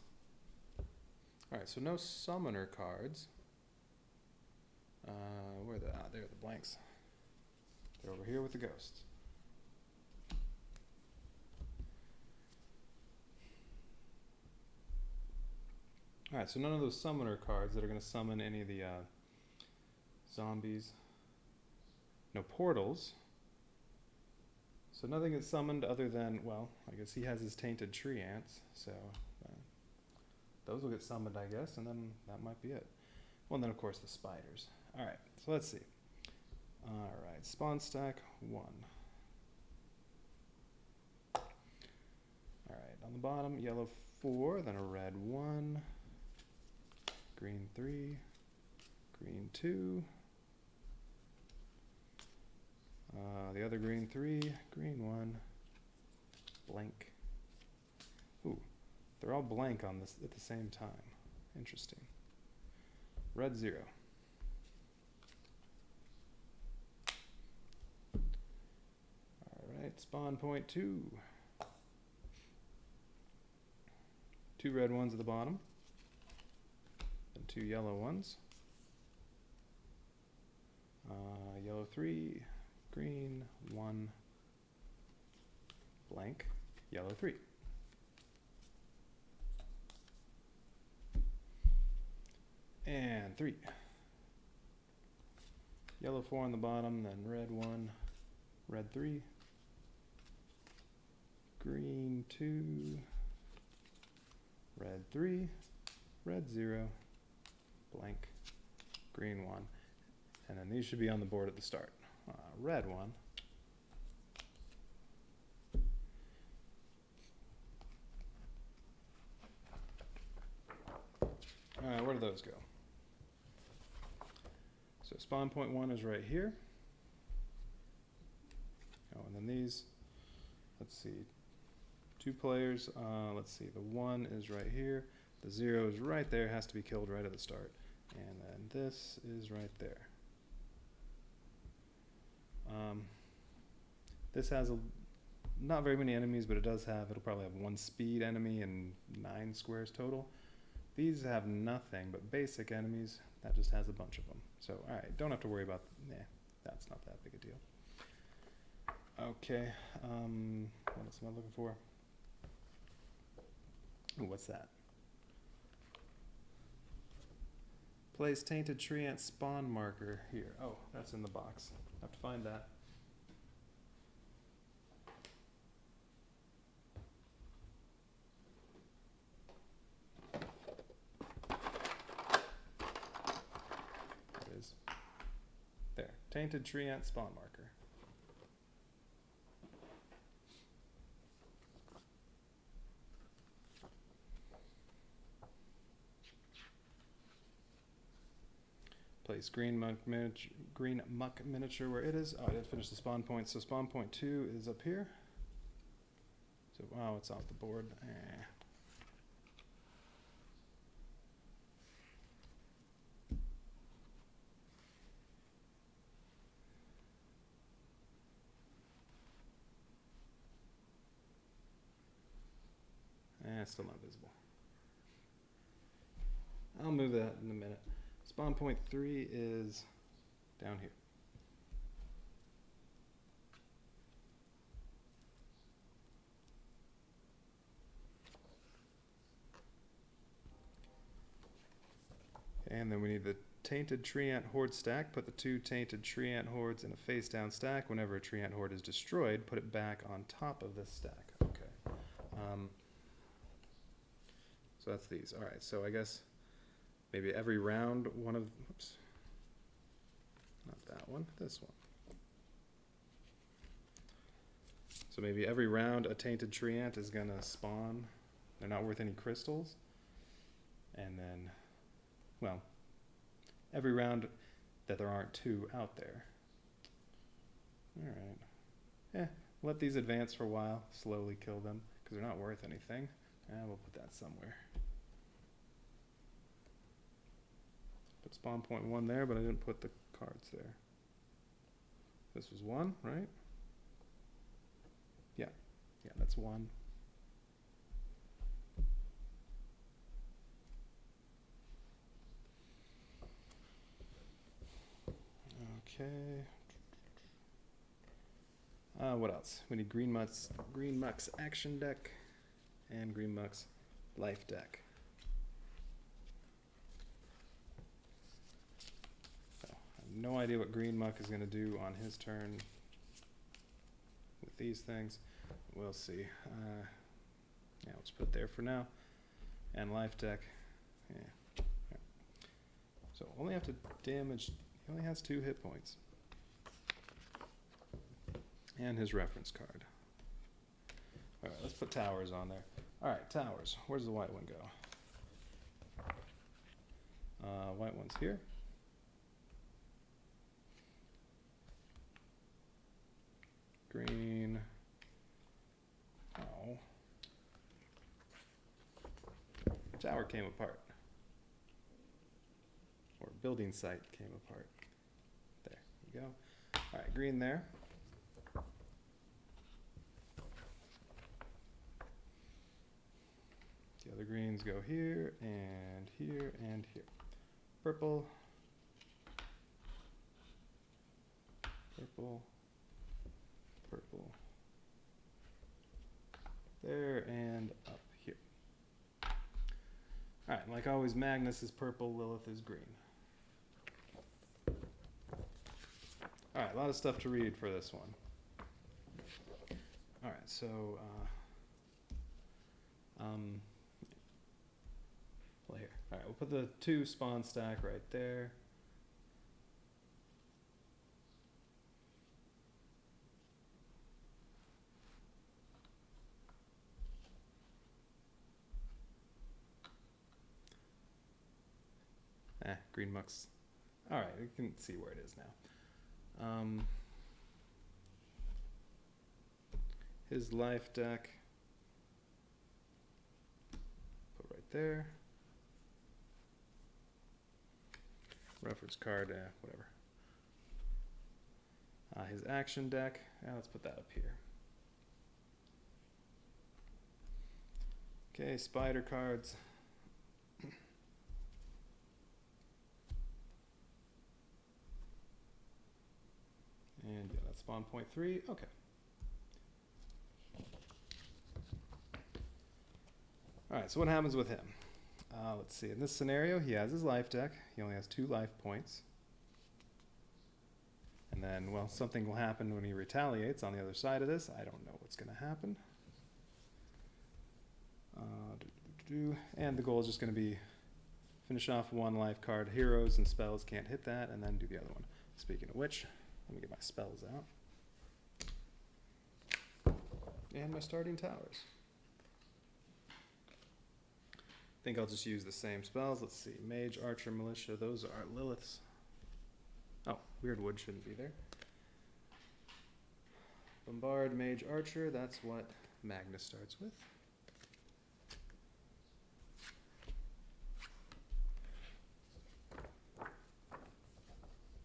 Alright, so no summoner cards. Where are they? Ah, there are the blanks. They're over here with the ghosts. Alright, so none of those summoner cards that are going to summon any of the zombies. No portals. So nothing is summoned other than, well, I guess he has his tainted tree ants, so those will get summoned, I guess, and then that might be it. Well, and then of course the spiders. All right, so let's see. All right, spawn stack 1. All right, on the bottom, yellow 4, then a red 1, green 3, green 2, the other green 3, green 1, blank. Ooh, they're all blank on this at the same time. Interesting. Red 0. All right, spawn point 2. 2 red ones at the bottom, and 2 yellow ones. Yellow 3, green 1, blank, yellow 3. And 3. Yellow 4 on the bottom, then red 1, red 3, green 2, red 3, red 0, blank, green 1. And then these should be on the board at the start. Red 1. Where do those go? So spawn point 1 is right here. Oh, and then these, let's see, 2 players. Let's see, the 1 is right here. The 0 is right there, has to be killed right at the start. And then this is right there. This has not very many enemies, but it'll probably have 1 speed enemy and 9 squares total. These have nothing but basic enemies. That just has a bunch of them. So, alright, don't have to worry about, that's not that big a deal. Okay, what else am I looking for? Ooh, what's that? Place tainted tree ant spawn marker here. Oh, that's in the box. I have to find that. There it is. There. Tainted tree ant spawn marker. Place green muck miniature where it is. Oh, I didn't finish the spawn point. So spawn point 2 is up here. So wow, it's off the board. Still not visible. I'll move that in a minute. Spawn point 3 is down here. And then we need the tainted tree ant horde stack. Put the 2 tainted tree ant hordes in a face down stack. Whenever a tree ant horde is destroyed, put it back on top of this stack. Okay. So that's these. All right, so I guess maybe every round one of, oops, not that one, this one. So maybe every round a tainted tree ant is gonna spawn. They're not worth any crystals. And then, well, every round that there aren't 2 out there. All right. Let these advance for a while, slowly kill them, because they're not worth anything. And we'll put that somewhere. Put spawn point 1 there, but I didn't put the cards there. This was 1, right? Yeah, that's 1. Okay. What else? We need Green Muck's action deck and Green Muck's life deck. Oh, no idea what green muck is going to do on his turn with these things. We'll see. Yeah, let's put it there for now. And life deck. Yeah. So only have to damage. He only has 2 hit points. And his reference card. Alright, let's put towers on there. Alright, towers. Where's the white one go? White one's here. Green. Oh. Tower came apart. Or building site came apart. There you go. Alright, green there. The other greens go here, and here, and here. Purple. Purple. Purple. There, and up here. Alright, like always, Magnus is purple, Lilith is green. Alright, a lot of stuff to read for this one. Alright, so, well, here. Alright, we'll put the 2 spawn stack right there. Green muck's. Alright, we can see where it is now. His life deck. Put right there. Reference card, whatever. His action deck. Let's put that up here. Okay, spider cards. And yeah, that's spawn point 3. Okay. Alright, so what happens with him? Let's see. In this scenario, he has his life deck. He only has 2 life points. And then, well, something will happen when he retaliates on the other side of this. I don't know what's going to happen. And the goal is just going to be finish off 1 life card. Heroes and spells can't hit that, and then do the other one. Speaking of which, let me get my spells out. And my starting towers. I think I'll just use the same spells. Let's see. Mage, Archer, Militia. Those are Lilith's. Oh, Weirdwood shouldn't be there. Bombard, Mage, Archer. That's what Magnus starts with.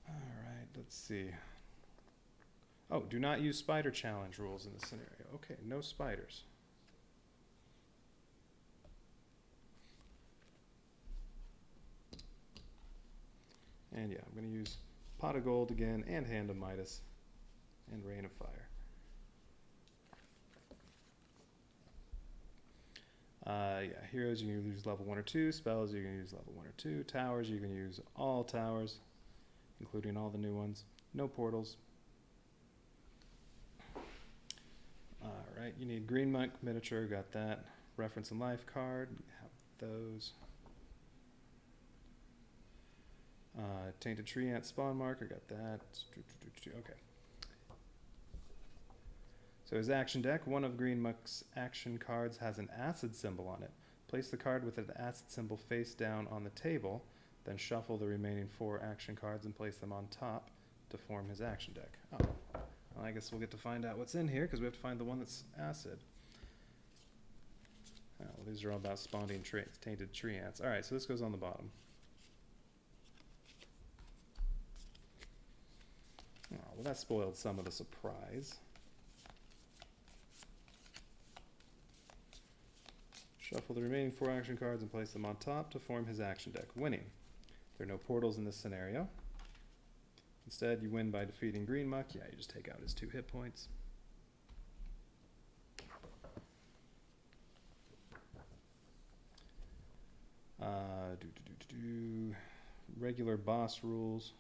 Alright, let's see. Oh, do not use spider challenge rules in this scenario. Okay, no spiders. And yeah, I'm going to use Pot of Gold again, and Hand of Midas, and Rain of Fire. Yeah, heroes you can use level 1 or 2, spells you can use level 1 or 2, towers you can use all towers, including all the new ones. No portals. Alright, you need Green Monk, Miniature, got that. Reference and Life card, have those. Tainted Tree Ant Spawn Marker, got that. Okay. So his action deck, one of Green Muck's action cards has an acid symbol on it. Place the card with an acid symbol face down on the table, then shuffle the remaining 4 action cards and place them on top to form his action deck. Oh, well, I guess we'll get to find out what's in here because we have to find the one that's acid. Oh, well, these are all about spawning tainted tree ants. Alright, so this goes on the bottom. Oh, well, that spoiled some of the surprise. Shuffle the remaining 4 action cards and place them on top to form his action deck, winning. There are no portals in this scenario. Instead, you win by defeating Green Muck. Yeah, you just take out his 2 hit points. Regular boss rules.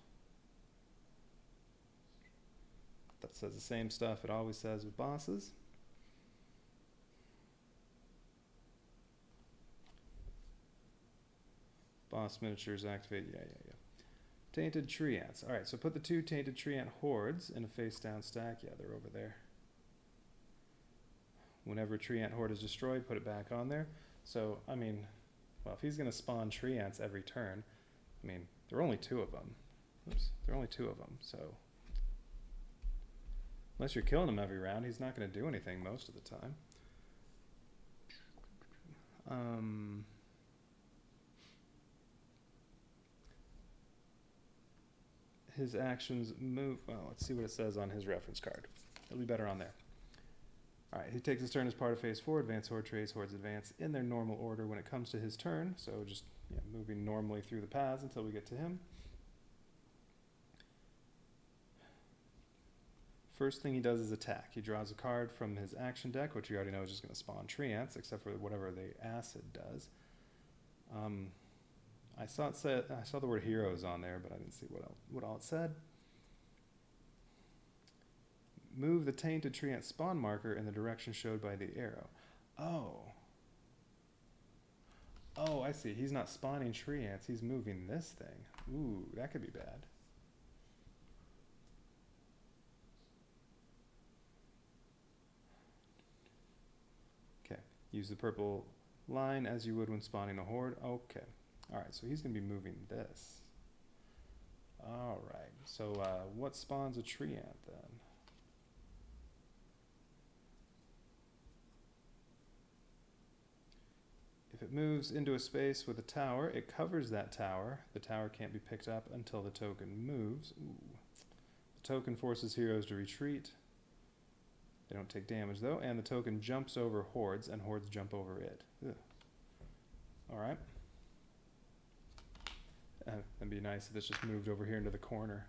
says the same stuff it always says with bosses. Boss miniatures activate, yeah. Tainted tree ants. Alright, so put the 2 tainted tree ant hordes in a face down stack. Yeah, they're over there. Whenever a tree ant horde is destroyed, put it back on there. So, I mean, well, if he's going to spawn tree ants every turn, I mean, there are only 2 of them. Oops, there are only 2 of them, so unless you're killing him every round, he's not going to do anything most of the time. His actions move. Well, let's see what it says on his reference card. It'll be better on there. All right, he takes his turn as part of phase 4. Advance horde trays. Hordes advance in their normal order when it comes to his turn. So just moving normally through the paths until we get to him. First thing he does is attack. He draws a card from his action deck, which you already know is just going to spawn tree ants, except for whatever the acid does. I saw the word heroes on there, but I didn't see what all it said. Move the tainted tree ant spawn marker in the direction showed by the arrow. Oh, I see. He's not spawning tree ants. He's moving this thing. Ooh, that could be bad. Okay. Use the purple line as you would when spawning a horde. Okay. Alright, so he's going to be moving this. Alright, so what spawns a tree ant then? If it moves into a space with a tower, it covers that tower. The tower can't be picked up until the token moves. Ooh. The token forces heroes to retreat. They don't take damage though, and the token jumps over hordes, and hordes jump over it. Alright. That'd be nice if it's just moved over here into the corner.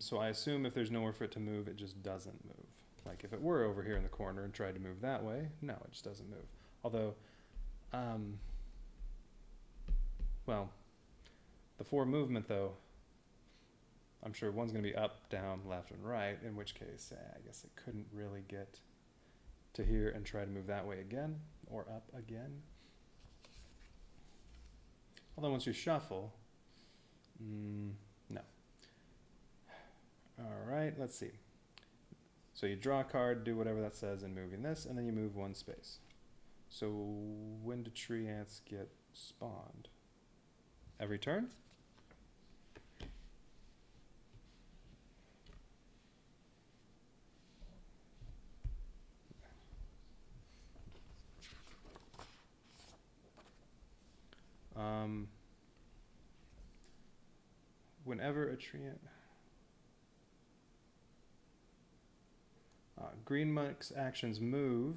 So I assume if there's nowhere for it to move, it just doesn't move. Like if it were over here in the corner and tried to move that way, no, it just doesn't move. Although, well, the 4 movement though, I'm sure one's going to be up, down, left, and right, in which case I guess it couldn't really get to here and try to move that way again, or up again. Although once you shuffle, no. Alright, let's see. So you draw a card, do whatever that says in moving this, and then you move 1 space. So when do tree ants get spawned? Every turn? Whenever a tree ant... Green monk's actions move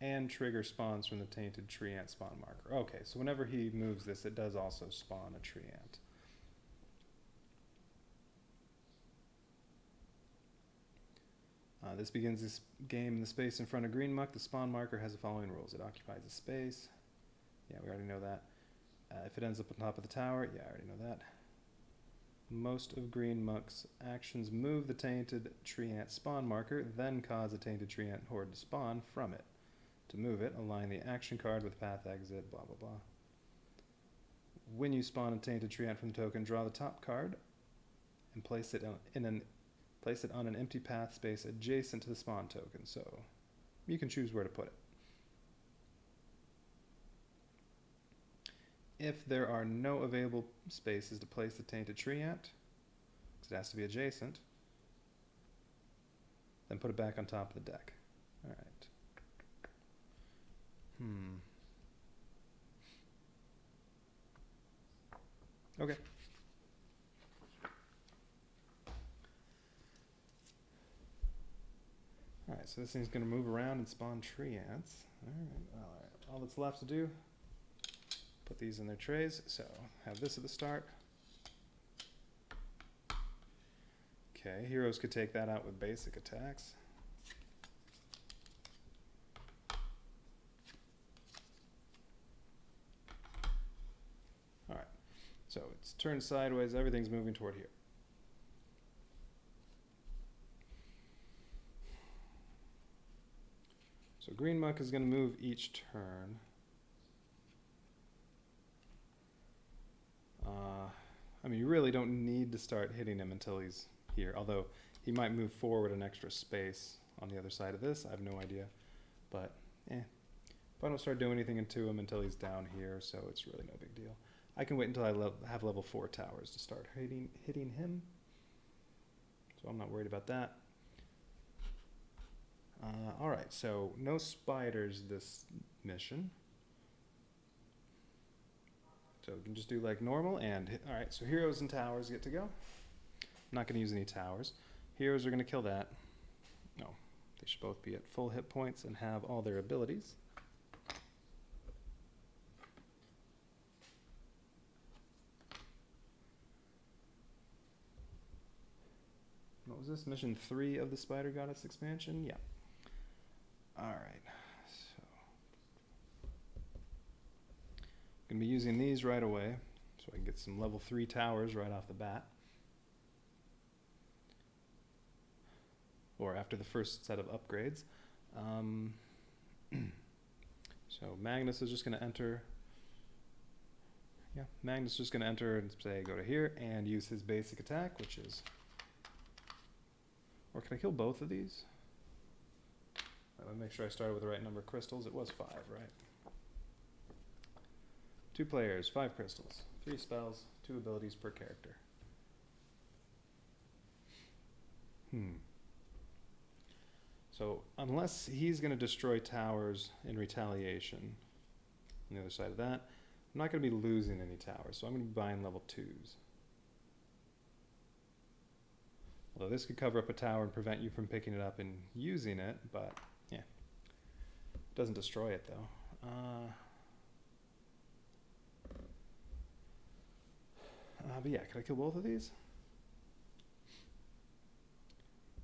and trigger spawns from the tainted tree ant spawn marker. Okay, so whenever he moves this, it does also spawn a tree ant. This begins this game in the space in front of green muck. The spawn marker has the following rules. It occupies a space. Yeah, we already know that. If it ends up on top of the tower, yeah, I already know that. Most of green muck's actions move the tainted tree ant spawn marker, then cause a tainted tree ant horde to spawn from it. To move it, align the action card with path exit, blah blah blah. When you spawn a tainted tree ant from the token, draw the top card and place it on an empty path space adjacent to the spawn token. So you can choose where to put it. If there are no available spaces to place the tainted tree ant, because it has to be adjacent, then put it back on top of the deck. All right. Okay. All right, so this thing's going to move around and spawn tree ants. All right. All that's left to do, put these in their trays. So have this at the start. Okay, heroes could take that out with basic attacks. All right, so it's turned sideways. Everything's moving toward here. Green Muck is going to move each turn. I mean, you really don't need to start hitting him until he's here, although he might move forward an extra space on the other side of this. I have no idea, but if I don't start doing anything to him until he's down here, so it's really no big deal. I can wait until I have level 4 towers to start hitting him, so I'm not worried about that. Alright, so no spiders this mission. So we can just do like normal and alright, so heroes and towers get to go. I'm not going to use any towers. Heroes are going to kill that. No, they should both be at full hit points and have all their abilities. What was this? Mission 3 of the Spider Goddess expansion? Yeah. Alright, so I'm going to be using these right away so I can get some level 3 towers right off the bat. Or after the first set of upgrades. So Magnus is just going to enter. Yeah, Magnus is just going to enter and say go to here and use his basic attack, which is. Or can I kill both of these? Let me make sure I started with the right number of crystals. It was 5, right? 2 players, 5 crystals, 3 spells, 2 abilities per character. So unless he's going to destroy towers in retaliation, on the other side of that, I'm not going to be losing any towers, so I'm going to be buying level 2s. Although this could cover up a tower and prevent you from picking it up and using it, but yeah. Doesn't destroy it though. But yeah, could I kill both of these?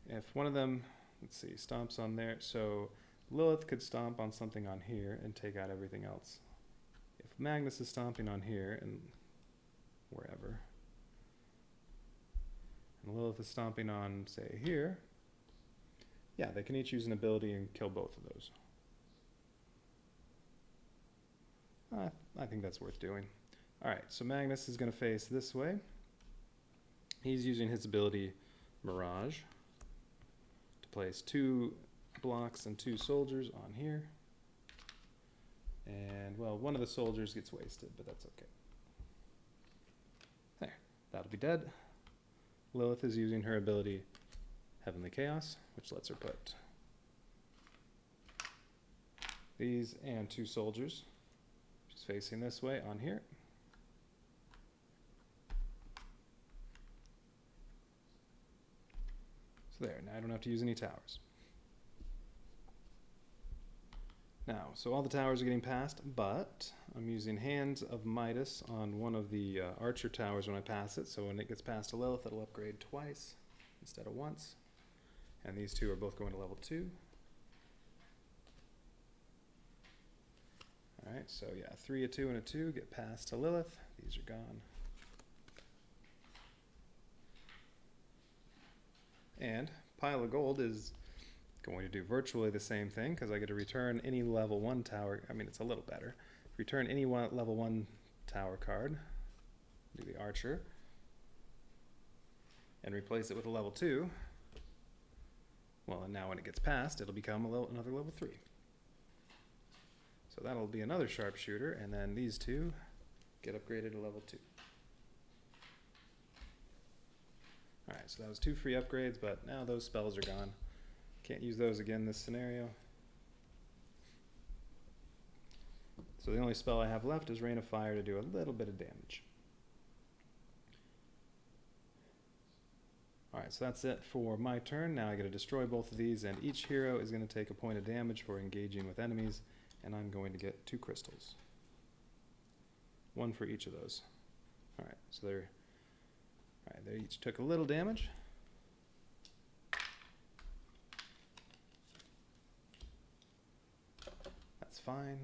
If one of them, let's see, stomps on there, so Lilith could stomp on something on here and take out everything else. If Magnus is stomping on here and wherever, and Lilith is stomping on, say, here, yeah, they can each use an ability and kill both of those. I think that's worth doing. Alright, so Magnus is going to face this way. He's using his ability Mirage to place 2 blocks and 2 soldiers on here. And, well, one of the soldiers gets wasted, but that's okay. There, that'll be dead. Lilith is using her ability Heavenly Chaos, which lets her put these and 2 soldiers. She's facing this way on here. So there, now I don't have to use any towers. Now, so all the towers are getting passed, but I'm using Hands of Midas on one of the archer towers when I pass it, so when it gets passed to Lilith, it'll upgrade twice instead of once. And these 2 are both going to level 2. Alright, so yeah, 3, a 2, and a 2 get passed to Lilith. These are gone. And Pile of Gold is going to do virtually the same thing because I get to return any level 1 tower. I mean, it's a little better. Return any level 1 tower card, do the archer, and replace it with a level 2. Well, and now when it gets passed, it'll become another level 3. So that'll be another sharpshooter, and then these 2 get upgraded to level 2. Alright, so that was 2 free upgrades, but now those spells are gone. Can't use those again in this scenario. So the only spell I have left is Rain of Fire to do a little bit of damage. Alright, so that's it for my turn. Now I get to destroy both of these, and each hero is going to take a point of damage for engaging with enemies, and I'm going to get 2 crystals. 1 for each of those. Alright, so they each took a little damage. That's fine.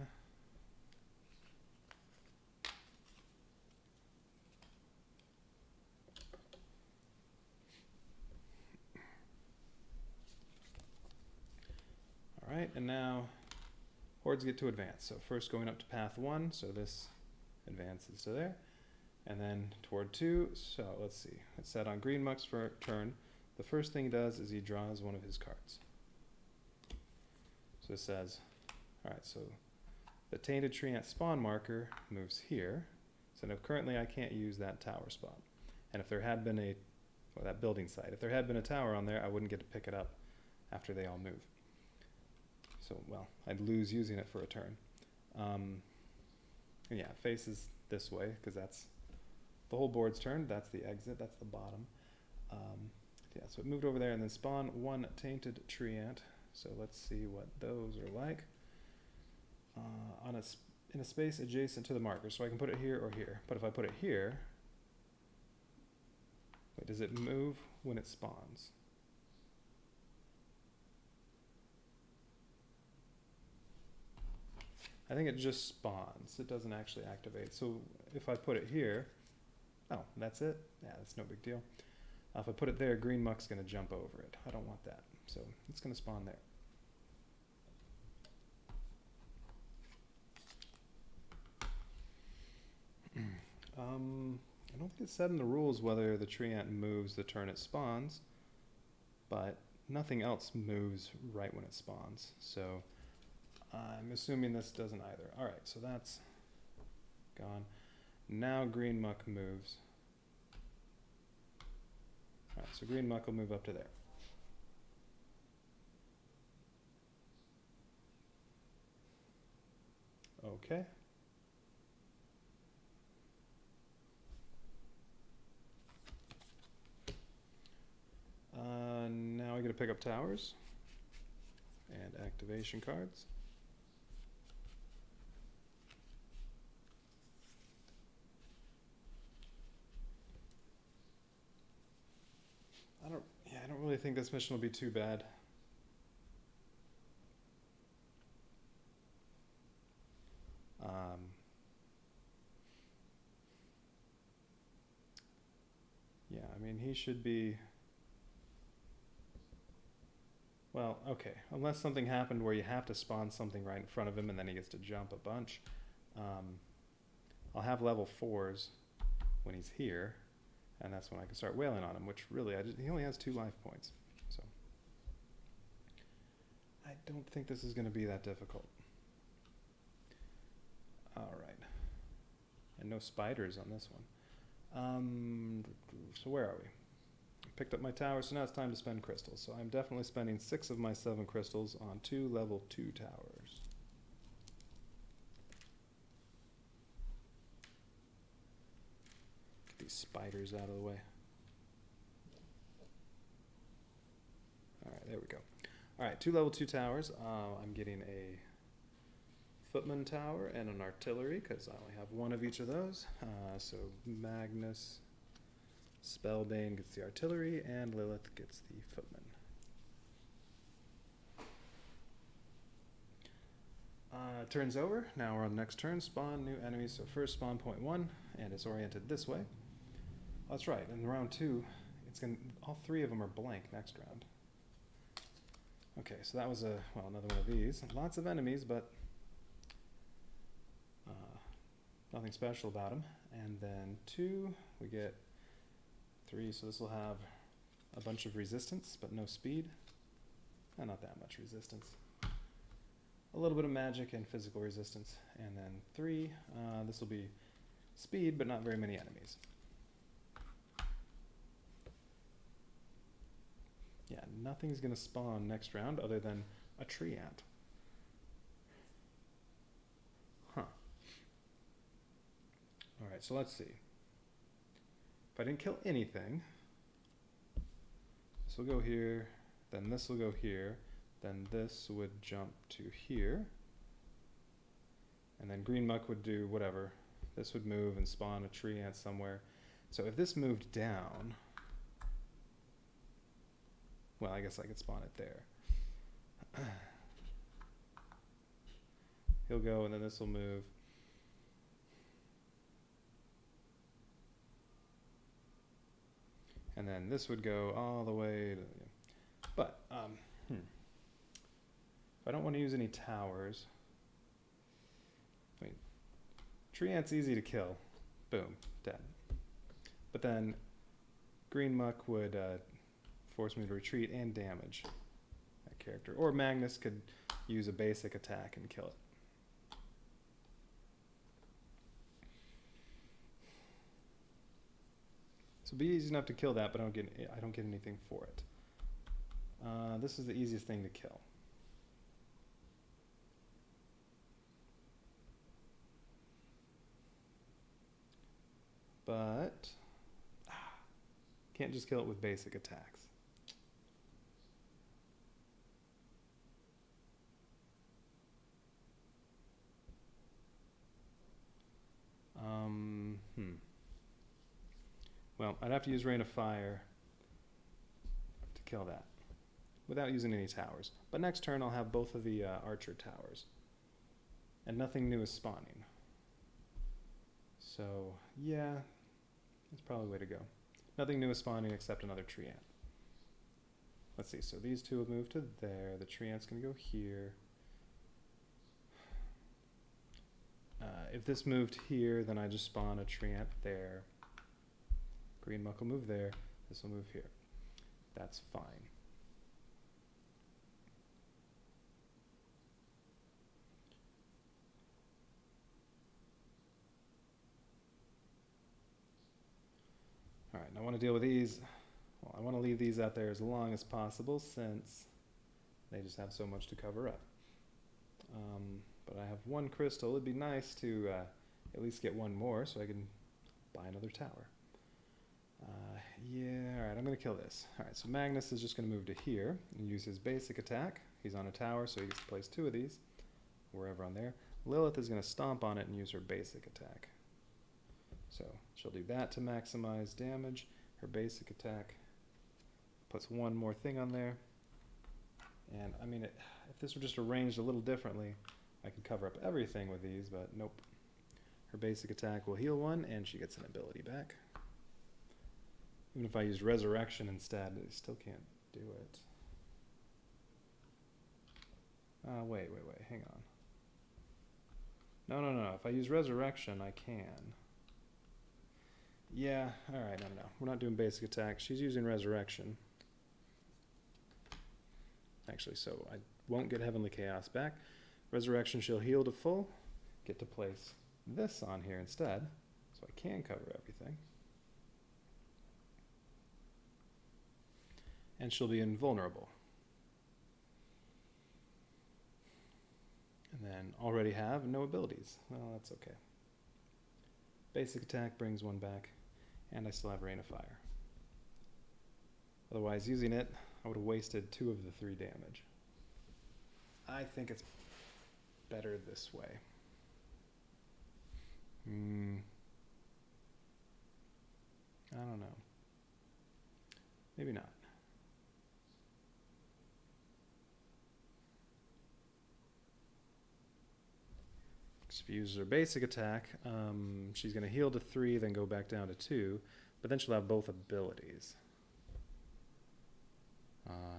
Alright, and now hordes get to advance. So first going up to path 1, so this advances to there. And then toward 2, so let's see. It's set on Green Muck's for turn. The first thing he does is he draws one of his cards. So it says, alright, so the Tainted Tree Ant spawn marker moves here. So now currently I can't use that tower spot. And if there had been that building site, if there had been a tower on there, I wouldn't get to pick it up after they all move. So, well, I'd lose using it for a turn. And yeah, it faces this way, because that's the whole board's turn. That's the exit, that's the bottom. Yeah, so it moved over there and then spawned one Tainted Tree Ant. So let's see what those are like. In a space adjacent to the marker, so I can put it here or here. But if I put it here, wait, does it move when it spawns? I think it just spawns. It doesn't actually activate. So if I put it here, oh, that's it? Yeah, that's no big deal. If I put it there, Green Muck's going to jump over it. I don't want that. So it's going to spawn there. I don't think it's said in the rules whether the tree ant moves the turn it spawns, but nothing else moves right when it spawns. So I'm assuming this doesn't either. All right, so that's gone. Now Green Muck moves. All right, so Green Muck will move up to there. Okay. Now I get to pick up towers and activation cards. I don't really think this mission will be too bad. Yeah, I mean, he should be... Well, okay, unless something happened where you have to spawn something right in front of him and then he gets to jump a bunch. I'll have level 4s when he's here, and that's when I can start wailing on him, which really, he only has 2 life points. So I don't think this is going to be that difficult. All right. And no spiders on this one. So where are we? Picked up my tower, so now it's time to spend crystals. So I'm definitely spending 6 of my 7 crystals on 2 level 2 towers. Get these spiders out of the way. Alright, there we go. Alright, 2 level 2 towers. I'm getting a footman tower and an artillery, because I only have 1 of each of those. So Magnus... Spellbane gets the artillery, and Lilith gets the footman. Turn's over. Now we're on the next turn. Spawn new enemies. So first spawn point 1, and it's oriented this way. Oh, that's right. In round 2, it's gonna all 3 of them are blank next round. Okay, so that was another one of these. Lots of enemies, but nothing special about them. And then 2, we get 3, so this will have a bunch of resistance, but no speed. Not that much resistance. A little bit of magic and physical resistance. And then 3, this will be speed, but not very many enemies. Yeah, nothing's going to spawn next round other than a tree ant. Huh. Alright, so let's see. If I didn't kill anything, this will go here, then this will go here, then this would jump to here, and then Green Muck would do whatever. This would move and spawn a tree ant somewhere. So if this moved down, well, I guess I could spawn it there. He'll go, and then this will move. And then this would go all the way to, but if I don't want to use any towers, Tree Ant's easy to kill. Boom, dead. But then Green Muck would force me to retreat and damage that character. Or Magnus could use a basic attack and kill it. So it'd be easy enough to kill that, but I don't get anything for it. This is the easiest thing to kill. But can't just kill it with basic attacks. Well, I'd have to use Rain of Fire to kill that without using any towers. But next turn I'll have both of the archer towers. And nothing new is spawning. So, yeah, that's probably the way to go. Nothing new is spawning except another tree ant. Let's see, so these two will move to there. The tree ant's going to go here. If this moved here, then I just spawn a tree ant there. Green Muck will move there. This will move here. That's fine. All right, now I want to deal with these. Well, I want to leave these out there as long as possible since they just have so much to cover up. But I have one crystal. It'd be nice to at least get one more so I can buy another tower. Yeah, all right, I'm going to kill this. All right, so Magnus is just going to move to here and use his basic attack. He's on a tower, so he gets to place two of these wherever on there. Lilith is going to stomp on it and use her basic attack. So she'll do that to maximize damage. Her basic attack puts one more thing on there. And I mean, if this were just arranged a little differently, I could cover up everything with these, but nope. Her basic attack will heal one, and she gets an ability back. Even if I use Resurrection instead, I still can't do it. Wait, hang on. No. If I use Resurrection, I can. Yeah, alright, no. We're not doing basic attack. She's using Resurrection. Actually, so I won't get Heavenly Chaos back. Resurrection, she'll heal to full. Get to place this on here instead, so I can cover everything. And she'll be invulnerable. And then already have no abilities. Well, that's okay. Basic attack brings one back, and I still have Rain of Fire. Otherwise, using it, I would have wasted 2 of the 3 damage. I think it's better this way. I don't know. Maybe not. If you use her basic attack, she's going to heal to 3, then go back down to 2, but then she'll have both abilities.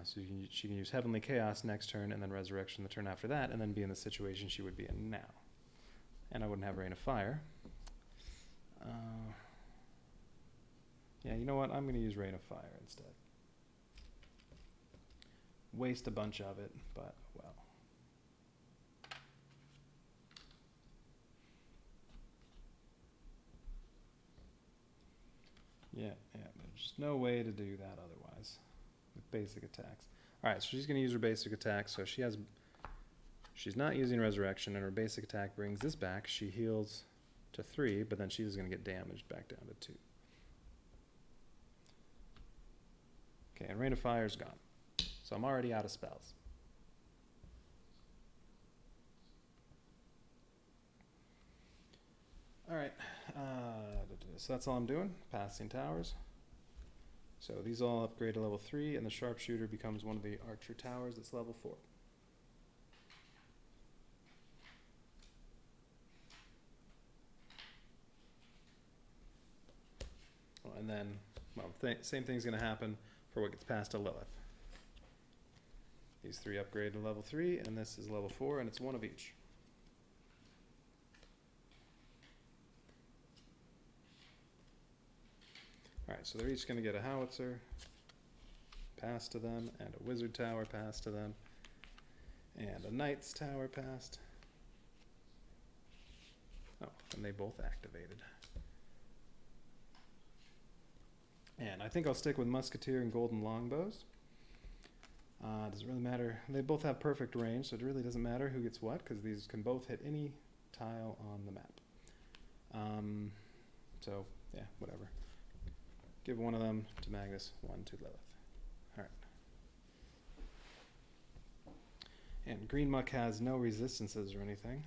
So she can use Heavenly Chaos next turn, and then Resurrection the turn after that, and then be in the situation she would be in now. And I wouldn't have Rain of Fire. Yeah, you know what? I'm going to use Rain of Fire instead. Waste a bunch of it, but well. Yeah, there's no way to do that otherwise with basic attacks. All right, so she's going to use her basic attack. So she's not using Resurrection, and her basic attack brings this back. She heals to 3, but then she's going to get damaged back down to 2. Okay, and Rain of Fire is gone. So I'm already out of spells. All right, so that's all I'm doing, passing towers. So these all upgrade to level 3, and the Sharpshooter becomes one of the archer towers that's level 4. Well, and then, well, same thing's going to happen for what gets passed to Lilith. These 3 upgrade to level 3, and this is level 4, and it's one of each. Alright, so they're each going to get a howitzer passed to them, and a wizard tower passed to them, and a knight's tower passed. Oh, and they both activated. And I think I'll stick with musketeer and golden longbows. Does it really matter? They both have perfect range, so it really doesn't matter who gets what, because these can both hit any tile on the map. So, yeah, whatever. Give one of them to Magnus, one to Lilith. Alright. And green muck has no resistances or anything.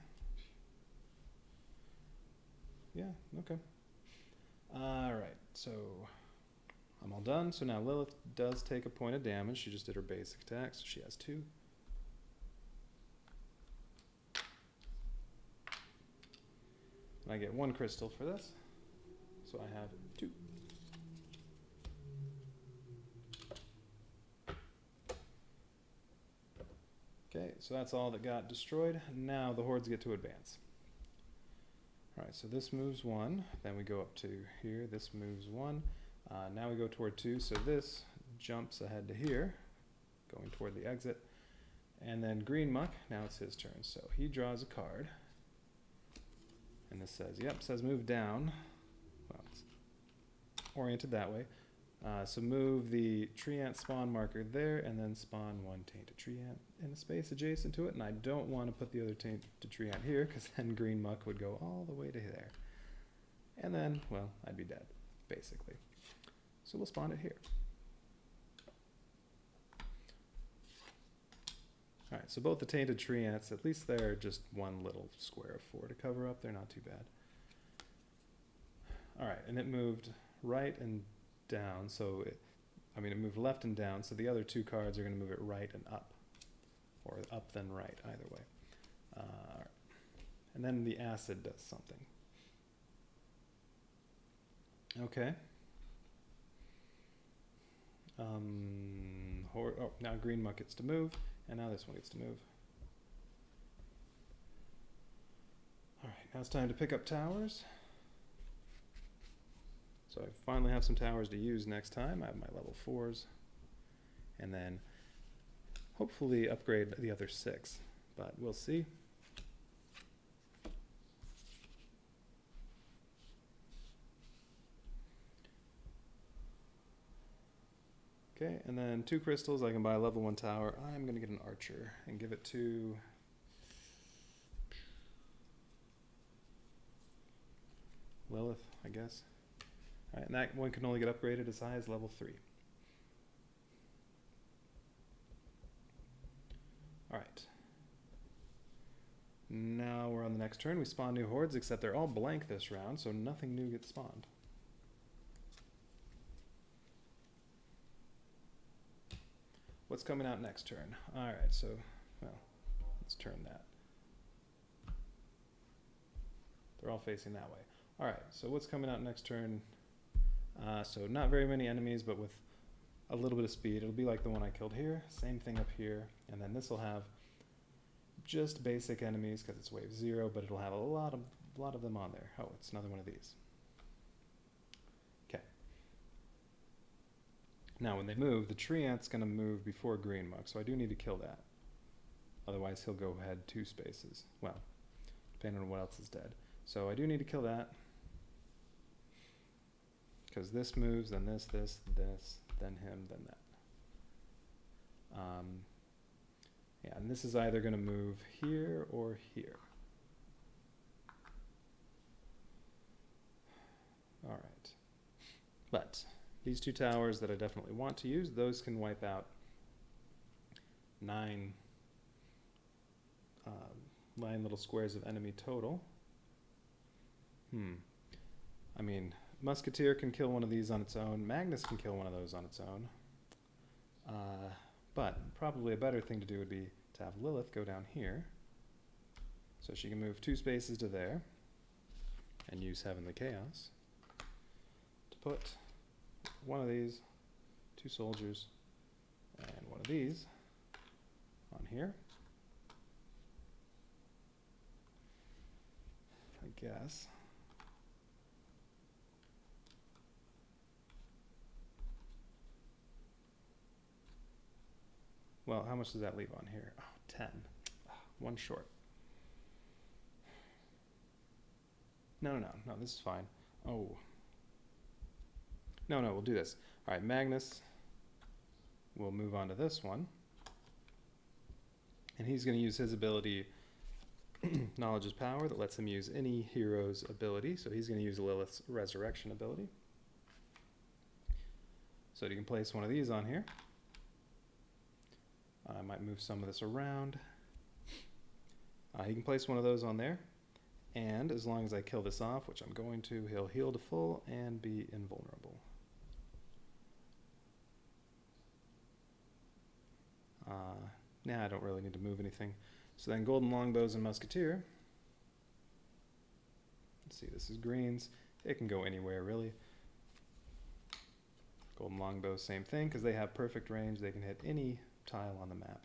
Yeah, okay. Alright, so I'm all done. So now Lilith does take a point of damage. She just did her basic attack, so she has 2. And I get 1 crystal for this, so I have 2. Okay, so that's all that got destroyed. Now the hordes get to advance. Alright, so this moves 1, then we go up to here, this moves 1. Now we go toward 2, so this jumps ahead to here, going toward the exit. And then green muck, now it's his turn, so he draws a card. And this says, yep, says move down. Well, it's oriented that way. So move the tree ant spawn marker there, and then spawn 1 tainted tree ant in a space adjacent to it. And I don't want to put the other tainted tree ant here, because then green muck would go all the way to there. And then, well, I'd be dead, basically. So we'll spawn it here. Alright, so both the tainted tree ants, at least they're just one little square of 4 to cover up. They're not too bad. Alright, and it moved right and down, so it moved left and down, so the other 2 cards are going to move it right and up. Or up then right, either way. And then the acid does something. Okay. Now green muck gets to move, and now this one gets to move. Alright, now it's time to pick up towers. So I finally have some towers to use next time. I have my level 4s. And then hopefully upgrade the other 6, but we'll see. Okay, and then 2 crystals, I can buy a level 1 tower. I'm going to get an archer and give it to Lilith, I guess. Alright, and that one can only get upgraded as high as level 3. Alright. Now we're on the next turn. We spawn new hordes, except they're all blank this round, so nothing new gets spawned. What's coming out next turn? Alright, so, well, let's turn that. They're all facing that way. Alright, so what's coming out next turn? So not very many enemies, but with a little bit of speed. It'll be like the one I killed here. Same thing up here. And then this will have just basic enemies because it's wave 0, but it'll have a lot of them on there. Oh, it's another one of these. Okay. Now when they move, the tree ant's going to move before green muck, so I do need to kill that. Otherwise he'll go ahead 2 spaces. Well, depending on what else is dead. So I do need to kill that. Because this moves, then this, then him, then that. Yeah, and this is either going to move here or here. Alright. But these 2 towers that I definitely want to use, those can wipe out 9 little squares of enemy total. I mean, Musketeer can kill one of these on its own. Magnus can kill one of those on its own. But probably a better thing to do would be to have Lilith go down here. So she can move 2 spaces to there and use Heavenly Chaos to put one of these, 2 soldiers, and one of these on here. I guess. Well, how much does that leave on here? Oh, 10. One short. No, this is fine. Oh. No, we'll do this. All right, Magnus will move on to this one. And he's going to use his ability, Knowledge is Power, that lets him use any hero's ability. So he's going to use Lilith's Resurrection ability. So you can place one of these on here. I might move some of this around. He can place one of those on there. And as long as I kill this off, which I'm going to, he'll heal to full and be invulnerable. Nah, I don't really need to move anything. So then Golden Longbows and Musketeer. Let's see, this is greens. It can go anywhere, really. Golden Longbow, same thing, because they have perfect range. They can hit any tile on the map.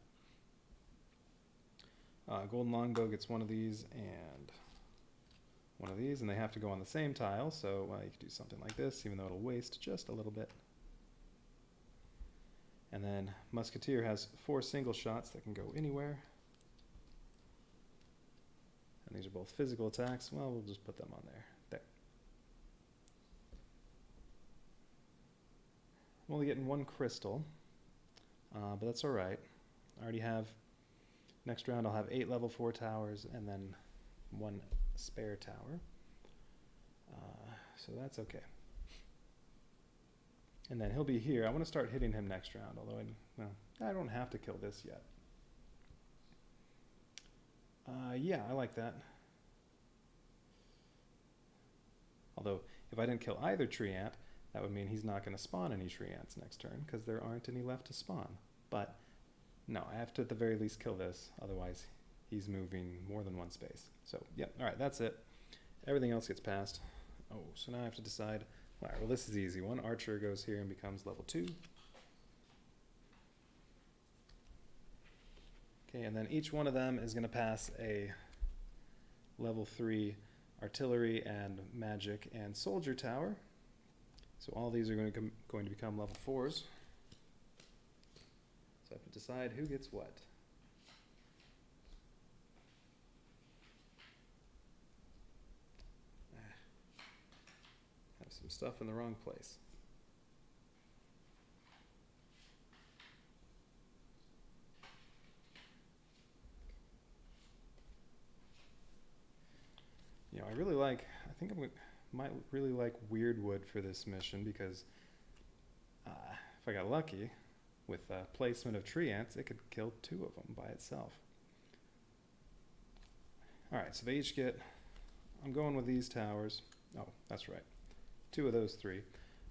Golden Longbow gets one of these and one of these, and they have to go on the same tile, so you could do something like this, even though it'll waste just a little bit. And then Musketeer has 4 single shots that can go anywhere. And these are both physical attacks. Well, we'll just put them on there. There. I'm only getting 1 crystal, but that's all right. I already have, next round I'll have 8 level 4 towers and then 1 spare tower. So that's okay. And then he'll be here. I want to start hitting him next round, although I don't have to kill this yet. Yeah, I like that. Although, if I didn't kill either tree ant, that would mean he's not going to spawn any tree ants next turn, because there aren't any left to spawn. But, no, I have to at the very least kill this, otherwise he's moving more than 1 space. So, yep, alright, that's it. Everything else gets passed. Oh, so now I have to decide. Alright, well this is easy. 1 archer goes here and becomes level 2. Okay, and then each one of them is going to pass a level 3 artillery and magic and soldier tower. So all these are going to become level 4s. So I have to decide who gets what. Have some stuff in the wrong place. You know, I think might really like Weirdwood for this mission, because if I got lucky with placement of tree ants, it could kill 2 of them by itself. Alright, so they each get, I'm going with these towers. Oh, that's right. 2 of those 3.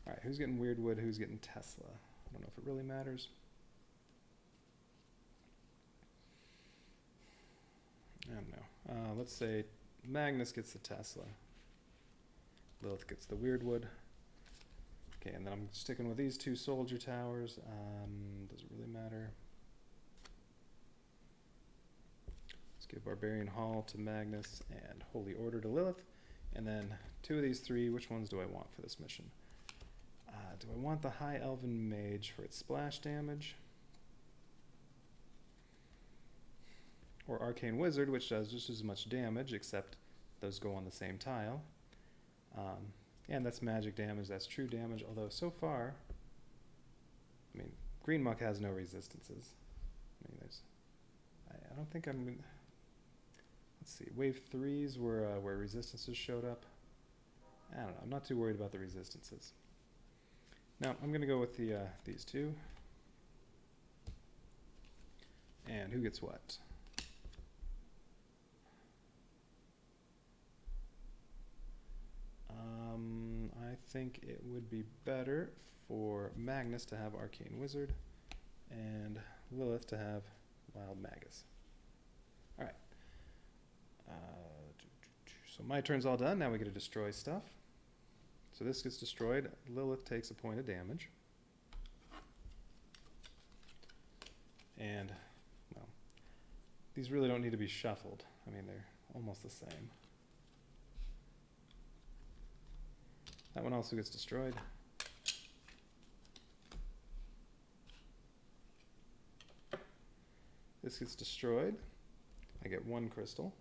Alright, who's getting Weirdwood, who's getting Tesla? I don't know if it really matters. I don't know. Let's say Magnus gets the Tesla. Lilith gets the Weirdwood. Okay, and then I'm sticking with these 2 soldier towers. Does it really matter? Let's give Barbarian Hall to Magnus and Holy Order to Lilith. And then 2 of these 3, which ones do I want for this mission? Do I want the High Elven Mage for its splash damage? Or Arcane Wizard, which does just as much damage, except those go on the same tile. And that's magic damage, that's true damage, although so far, I mean, Green Muck has no resistances. I mean, I don't think I'm, let's see, wave 3s were where resistances showed up. I don't know, I'm not too worried about the resistances. Now, I'm going to go with these 2. And who gets what? I think it would be better for Magnus to have Arcane Wizard and Lilith to have Wild Magus. Alright. So my turn's all done. Now we get to destroy stuff. So this gets destroyed. Lilith takes a point of damage. And, well, these really don't need to be shuffled. I mean, they're almost the same. That one also gets destroyed. This gets destroyed. I get 1 crystal.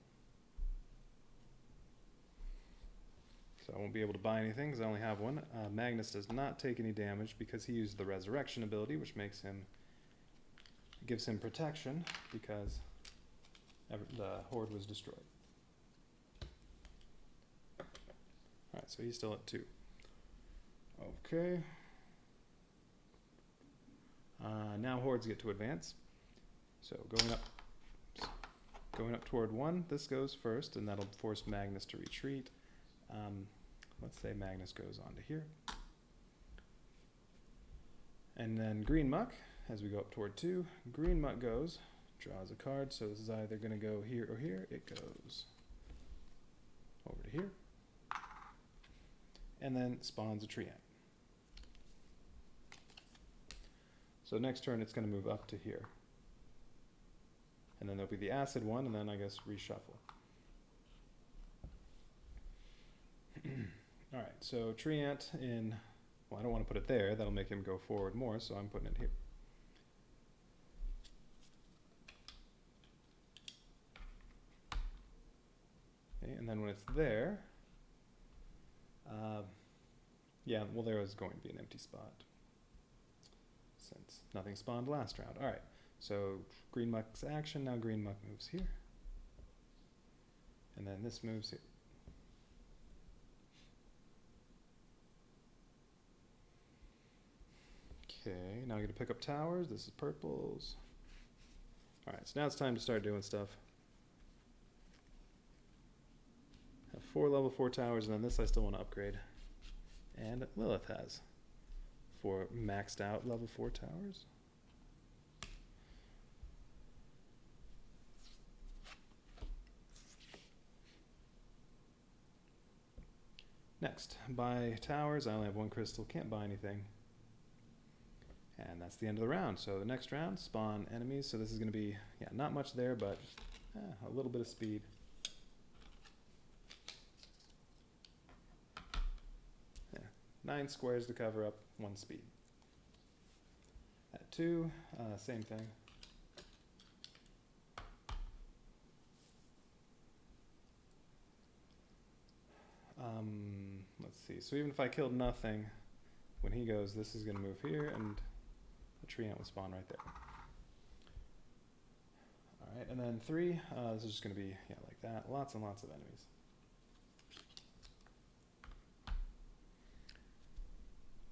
So I won't be able to buy anything because I only have 1. Magnus does not take any damage because he used the resurrection ability, which gives him protection because the horde was destroyed. Alright, so he's still at 2. Okay. Now hordes get to advance. So going up toward 1, this goes first, and that'll force Magnus to retreat. Let's say Magnus goes on to here. And then Green Muck, as we go up toward 2, Green Muck goes, draws a card, so this is either going to go here or here. It goes over to here. And then spawns a Treant. So next turn it's going to move up to here. And then there'll be the acid one, and then I guess reshuffle. Alright, so Treant in, well, I don't want to put it there, that'll make him go forward more, so I'm putting it here. Okay, and then when it's there, yeah, well, there is going to be an empty spot since nothing spawned last round. Alright, so Green Muck's action, now Green Muck moves here. And then this moves here. Okay, now I get to pick up towers. This is purples. Alright, so now it's time to start doing stuff. Have 4 level 4 towers, and then this I still want to upgrade. And Lilith has 4 maxed out level 4 towers. Next, buy towers. I only have 1 crystal, can't buy anything. And that's the end of the round. So the next round, spawn enemies. So this is going to be, yeah, not much there, but a little bit of speed. Yeah, 9 squares to cover up 1 speed. At 2, same thing. Let's see. So even if I killed nothing, when he goes, this is going to move here, and the Treant will spawn right there. Alright, and then 3, this is just going to be, yeah, like that. Lots and lots of enemies.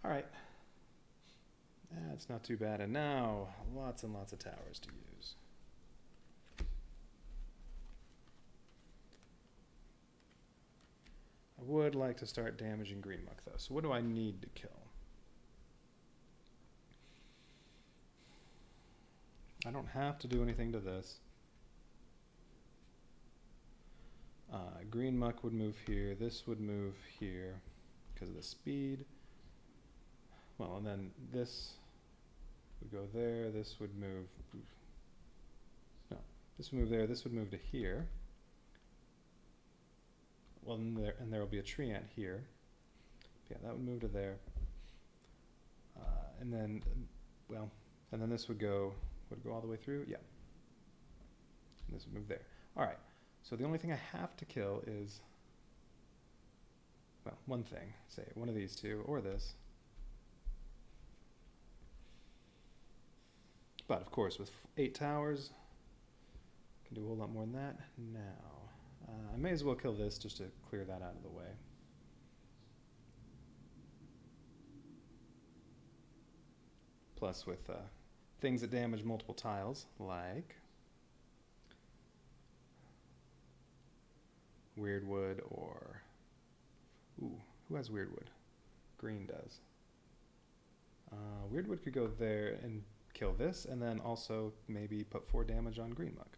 Alright. That's not too bad. And now, lots and lots of towers to use. I would like to start damaging Green Muck, though. So what do I need to kill? I don't have to do anything to this. Green Muck would move here. This would move here because of the speed. Well, and then this would go there. This would move. No, this would move there. This would move to here. Well, and there will be a Treant here. Yeah, that would move to there. And then, well, and then this would go all the way through. Yeah. And this would move there. All right. So the only thing I have to kill is, well, one thing. Say one of these two or this. But of course, with 8 towers, can do a whole lot more than that. Now, I may as well kill this just to clear that out of the way. Plus with things that damage multiple tiles, like Weirdwood or... Ooh, who has Weirdwood? Green does. Weirdwood could go there and kill this, and then also maybe put 4 damage on Green Muck.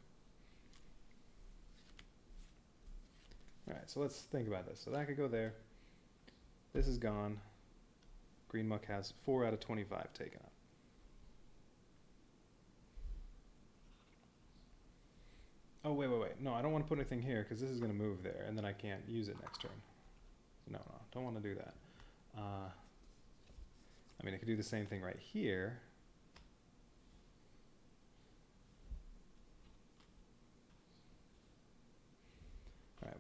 Alright, so let's think about this. So that could go there. This is gone. Green Muck has 4 out of 25 taken up. Oh, wait. No, I don't want to put anything here because this is going to move there, and then I can't use it next turn. No, don't want to do that. I mean, I could do the same thing right here.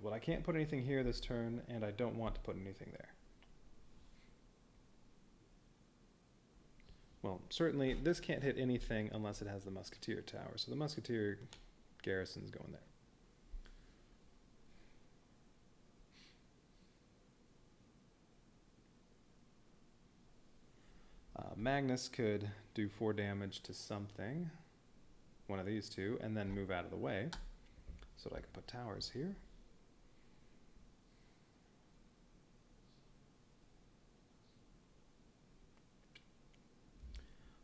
well, I can't put anything here this turn, and I don't want to put anything there. Well, certainly this can't hit anything unless it has the Musketeer tower, so the Musketeer garrison's going there. Magnus could do 4 damage to something, one of these two, and then move out of the way, so that I can put towers here.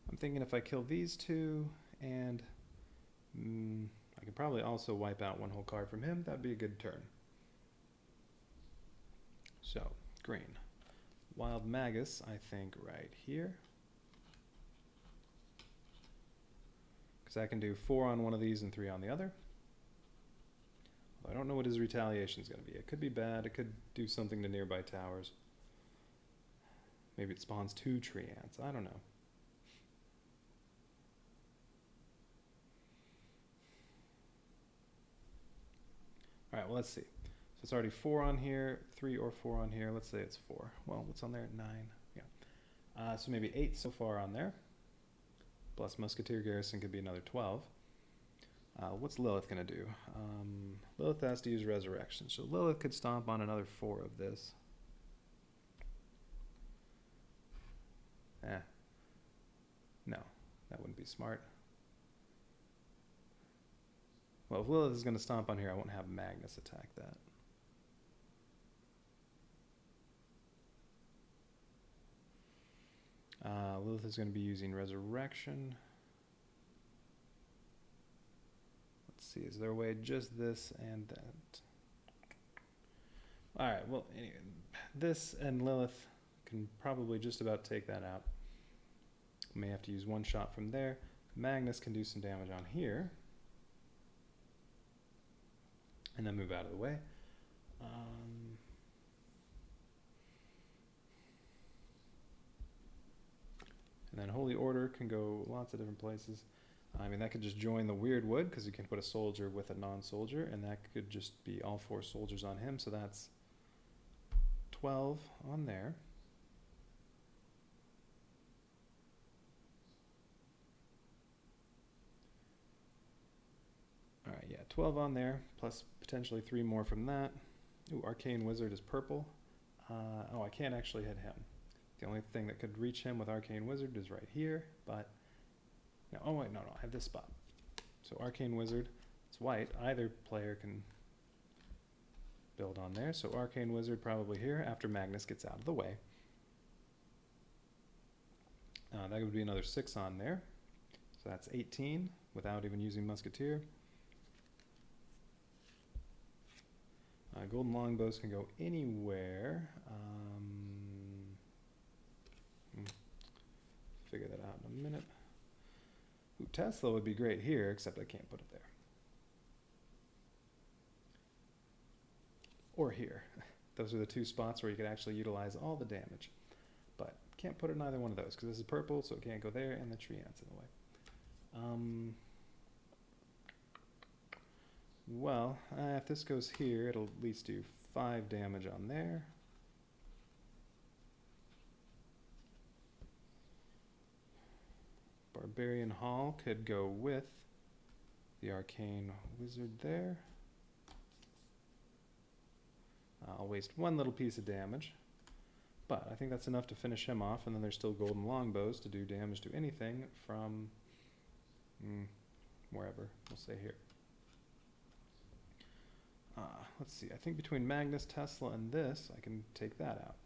I'm thinking if I kill these two, and I could probably also wipe out one whole card from him, that'd be a good turn. So, green. Wild Magus, I think, right here. Because I can do 4 on one of these and 3 on the other. I don't know what his retaliation is going to be. It could be bad. It could do something to nearby towers. Maybe it spawns 2 tree ants. I don't know. Alright, well, let's see. So it's already 4 on here, 3 or 4 on here. Let's say it's 4. Well, what's on there? 9. Yeah. So maybe 8 so far on there. Plus Musketeer Garrison could be another 12. What's Lilith going to do? Lilith has to use Resurrection. So Lilith could stomp on another 4 of this. No, that wouldn't be smart. Well, if Lilith is going to stomp on here, I won't have Magnus attack that. Lilith is going to be using Resurrection. Let's see, is there a way just this and that? Alright, well, anyway, this and Lilith can probably just about take that out. May have to use 1 shot from there. Magnus can do some damage on here. And then move out of the way. And then Holy Order can go lots of different places. I mean, that could just join the Weird Wood, because you can put a soldier with a non-soldier, and that could just be all 4 soldiers on him, so that's 12 on there. Alright, yeah, 12 on there, plus potentially 3 more from that. Ooh, Arcane Wizard is purple. Oh, I can't actually hit him. The only thing that could reach him with Arcane Wizard is right here, but... No, oh wait, no, I have this spot. So Arcane Wizard, it's white. Either player can build on there. So Arcane Wizard probably here after Magnus gets out of the way. That would be another 6 on there. So that's 18 without even using Musketeer. Golden Longbows can go anywhere. Figure that out in a minute. Ooh, Tesla would be great here, except I can't put it there. Or here. Those are the 2 spots where you could actually utilize all the damage. But can't put it in either one of those, because this is purple, so it can't go there, and the tree ants in the way. Well, if this goes here, it'll at least do 5 damage on there. Barbarian Hall could go with the Arcane Wizard there. I'll waste 1 little piece of damage, but I think that's enough to finish him off, and then there's still Golden Longbows to do damage to anything from wherever, we'll say here. Let's see, I think between Magnus, Tesla, and this, I can take that out.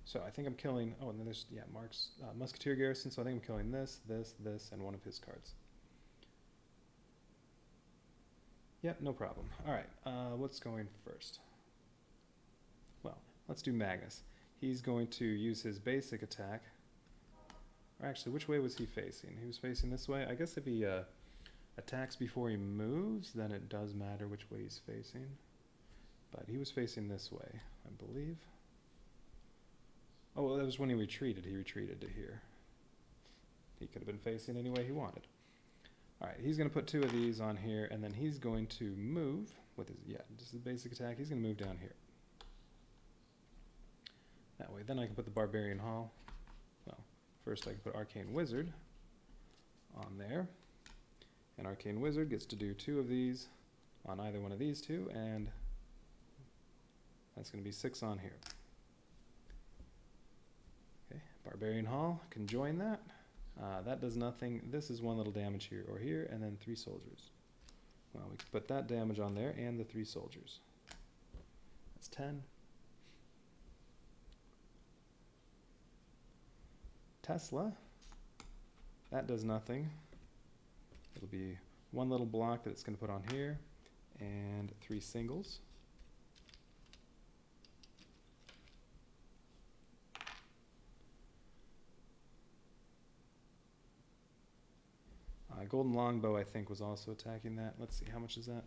So I think I'm killing, oh, and then there's, yeah, Mark's Musketeer Garrison, so I think I'm killing this, this, this, and one of his cards. Yep, no problem. Alright, what's going first? Well, let's do Magnus. He's going to use his basic attack. Or actually, which way was he facing? He was facing this way. I guess if he attacks before he moves, then it does matter which way he's facing. But he was facing this way, I believe. Oh, well, that was when he retreated. He retreated to here. He could have been facing any way he wanted. All right, he's going to put 2 of these on here, and then he's going to move with his, yeah, just his basic attack, he's going to move down here. That way, then I can put the Barbarian Hall. Well, first I can put Arcane Wizard on there. And Arcane Wizard gets to do 2 of these on either one of these 2, and that's going to be 6 on here. Okay, Barbarian Hall can join that. That does nothing. This is 1 little damage here or here, and then 3 soldiers. Well, we can put that damage on there and the 3 soldiers. That's 10. Tesla, that does nothing. It'll be 1 little block that it's going to put on here, and 3 singles. Golden Longbow, I think, was also attacking that. Let's see, how much is that?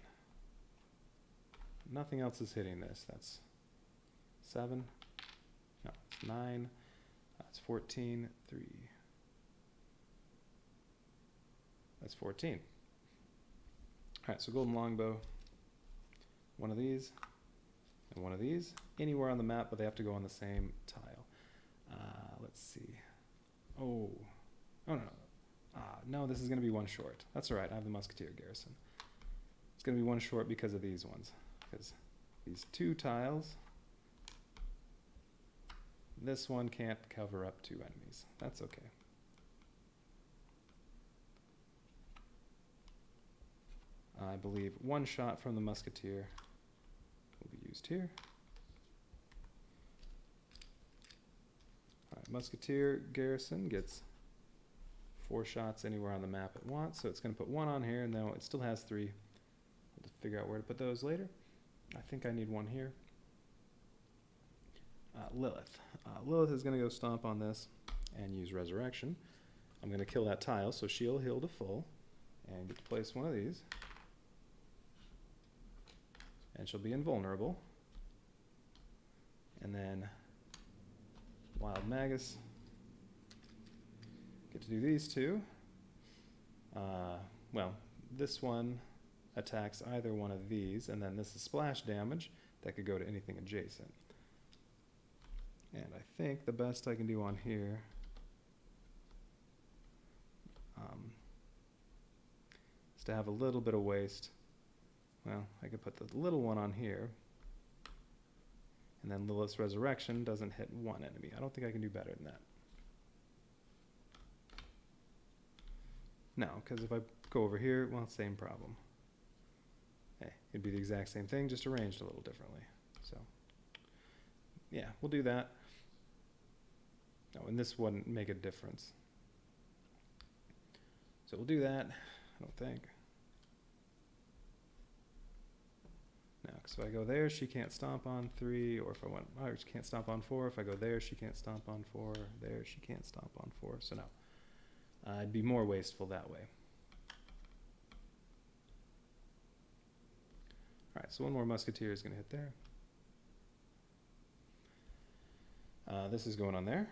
Nothing else is hitting this. That's 7. No, it's 9. That's 14. 3. That's 14. All right, so Golden Longbow, 1 of these, and 1 of these. Anywhere on the map, but they have to go on the same tile. Let's see. Oh no. No, this is going to be 1 short. That's all right. I have the Musketeer Garrison. It's going to be 1 short because of these ones. Because these 2 tiles, this one can't cover up 2 enemies. That's okay. I believe 1 shot from the Musketeer will be used here. All right, Musketeer Garrison gets 4 shots anywhere on the map it wants, so it's going to put 1 on here, and then it still has 3. We'll just figure out where to put those later. I think I need 1 here. Lilith. Lilith is going to go stomp on this and use Resurrection. I'm going to kill that tile, so she'll heal to full, and get to place 1 of these. And she'll be invulnerable. And then Wild Magus. Get to do these 2. Well, this one attacks either one of these, and then this is splash damage that could go to anything adjacent. And I think the best I can do on here is to have a little bit of waste. Well, I could put the little one on here, and then Lilith's Resurrection doesn't hit 1 enemy. I don't think I can do better than that. No, because if I go over here, well, same problem. Hey, it'd be the exact same thing, just arranged a little differently. So, yeah, we'll do that. Oh, and this wouldn't make a difference. So we'll do that, I don't think. No, because if I go there, she can't stomp on 3, or if I want, oh, she can't stomp on 4. If I go there, she can't stomp on 4. There, she can't stomp on 4. So no. It'd be more wasteful that way. All right, so 1 more Musketeer is going to hit there. This is going on there.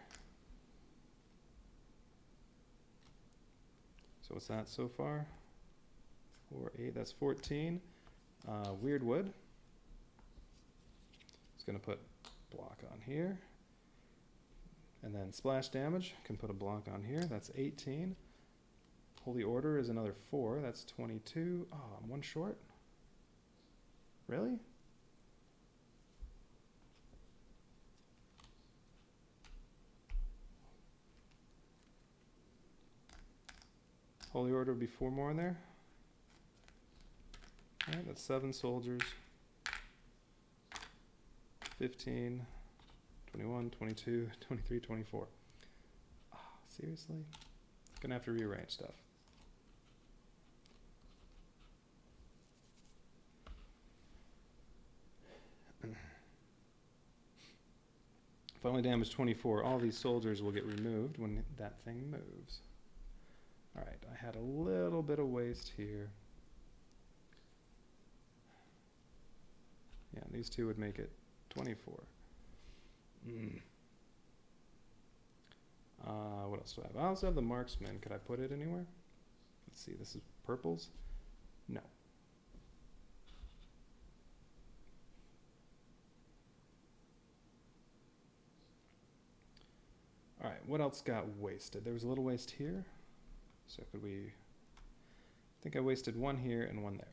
So what's that so far? 4, 8, that's 14. Weird Wood. It's going to put block on here. And then splash damage, can put a block on here. That's 18. Holy Order is another 4. That's 22. Oh, I'm 1 short? Really? Holy Order would be 4 more in there. All right, that's 7 soldiers. 15. 21, 22, 23, 24. Oh, seriously? Gonna have to rearrange stuff. If I only damage 24, all these soldiers will get removed when that thing moves. Alright, I had a little bit of waste here. Yeah, these 2 would make it 24. What else do I have? I also have the Marksman. Could I put it anywhere? Let's see, this is purples? No. All right, what else got wasted? There was a little waste here. So could we, I think I wasted one here and one there.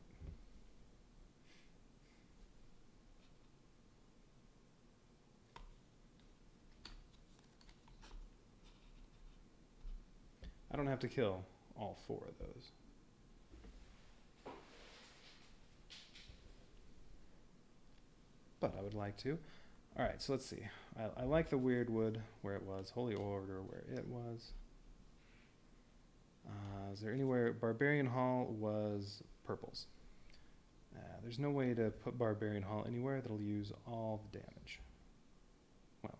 I don't have to kill all 4 of those. But I would like to. All right, so let's see. I like the weird wood where it was, holy order where it was. Is there anywhere, Barbarian Hall was purples. There's no way to put Barbarian Hall anywhere that'll use all the damage. Well,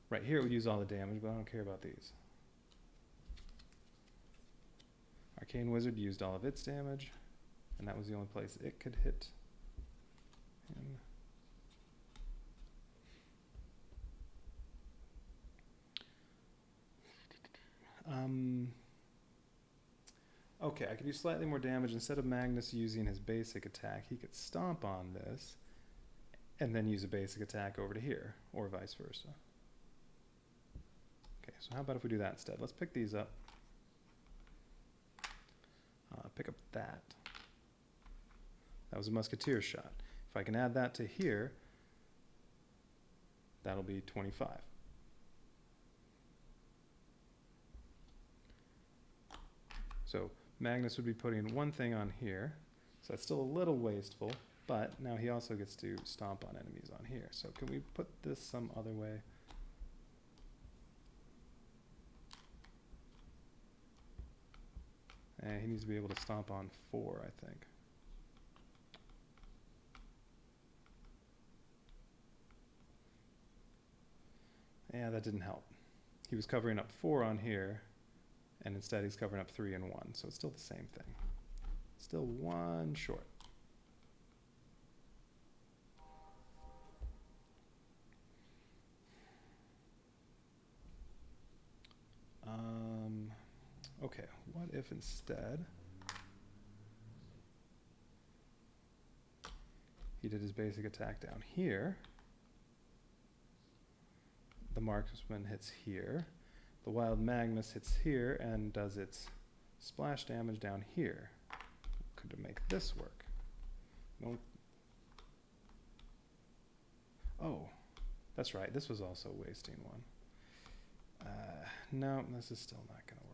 right here it would use all the damage, but I don't care about these. Arcane Wizard used all of its damage, and that was the only place it could hit him. Okay, I could do slightly more damage. Instead of Magnus using his basic attack, he could stomp on this and then use a basic attack over to here, or vice versa. Okay, so how about if we do that instead? Let's pick these up. Pick up that. That was a musketeer shot. If I can add that to here, that'll be 25. So Magnus would be putting one thing on here, so that's still a little wasteful, but now he also gets to stomp on enemies on here. So can we put this some other way? And he needs to be able to stomp on 4, I think. Yeah, that didn't help. He was covering up 4 on here, and instead he's covering up 3 and 1, so it's still the same thing. Still 1 short. Okay, what if instead he did his basic attack down here? The marksman hits here. The wild Magnus hits here and does its splash damage down here. Could make this work? No. Oh, that's right. This was also wasting 1. No, this is still not going to work.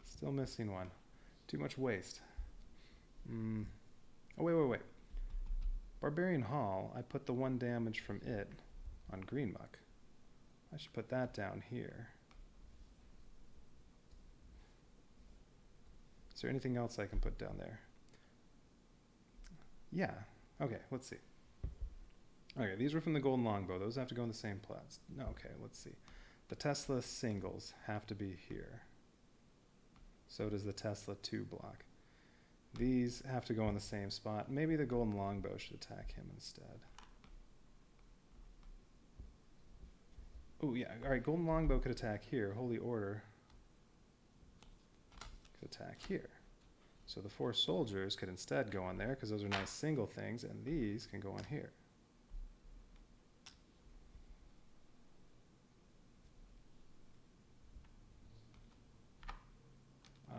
Still missing 1. Too much waste. Oh, wait. Barbarian Hall, I put the 1 damage from it on Green Muck. I should put that down here. Is there anything else I can put down there? Yeah. Okay, let's see. Okay, these were from the Golden Longbow. Those have to go in the same plots. No, okay, let's see. The Tesla singles have to be here. So does the Tesla 2 block. These have to go in the same spot. Maybe the Golden Longbow should attack him instead. Oh, yeah. All right, Golden Longbow could attack here. Holy Order could attack here. So the 4 soldiers could instead go on there because those are nice single things, and these can go on here.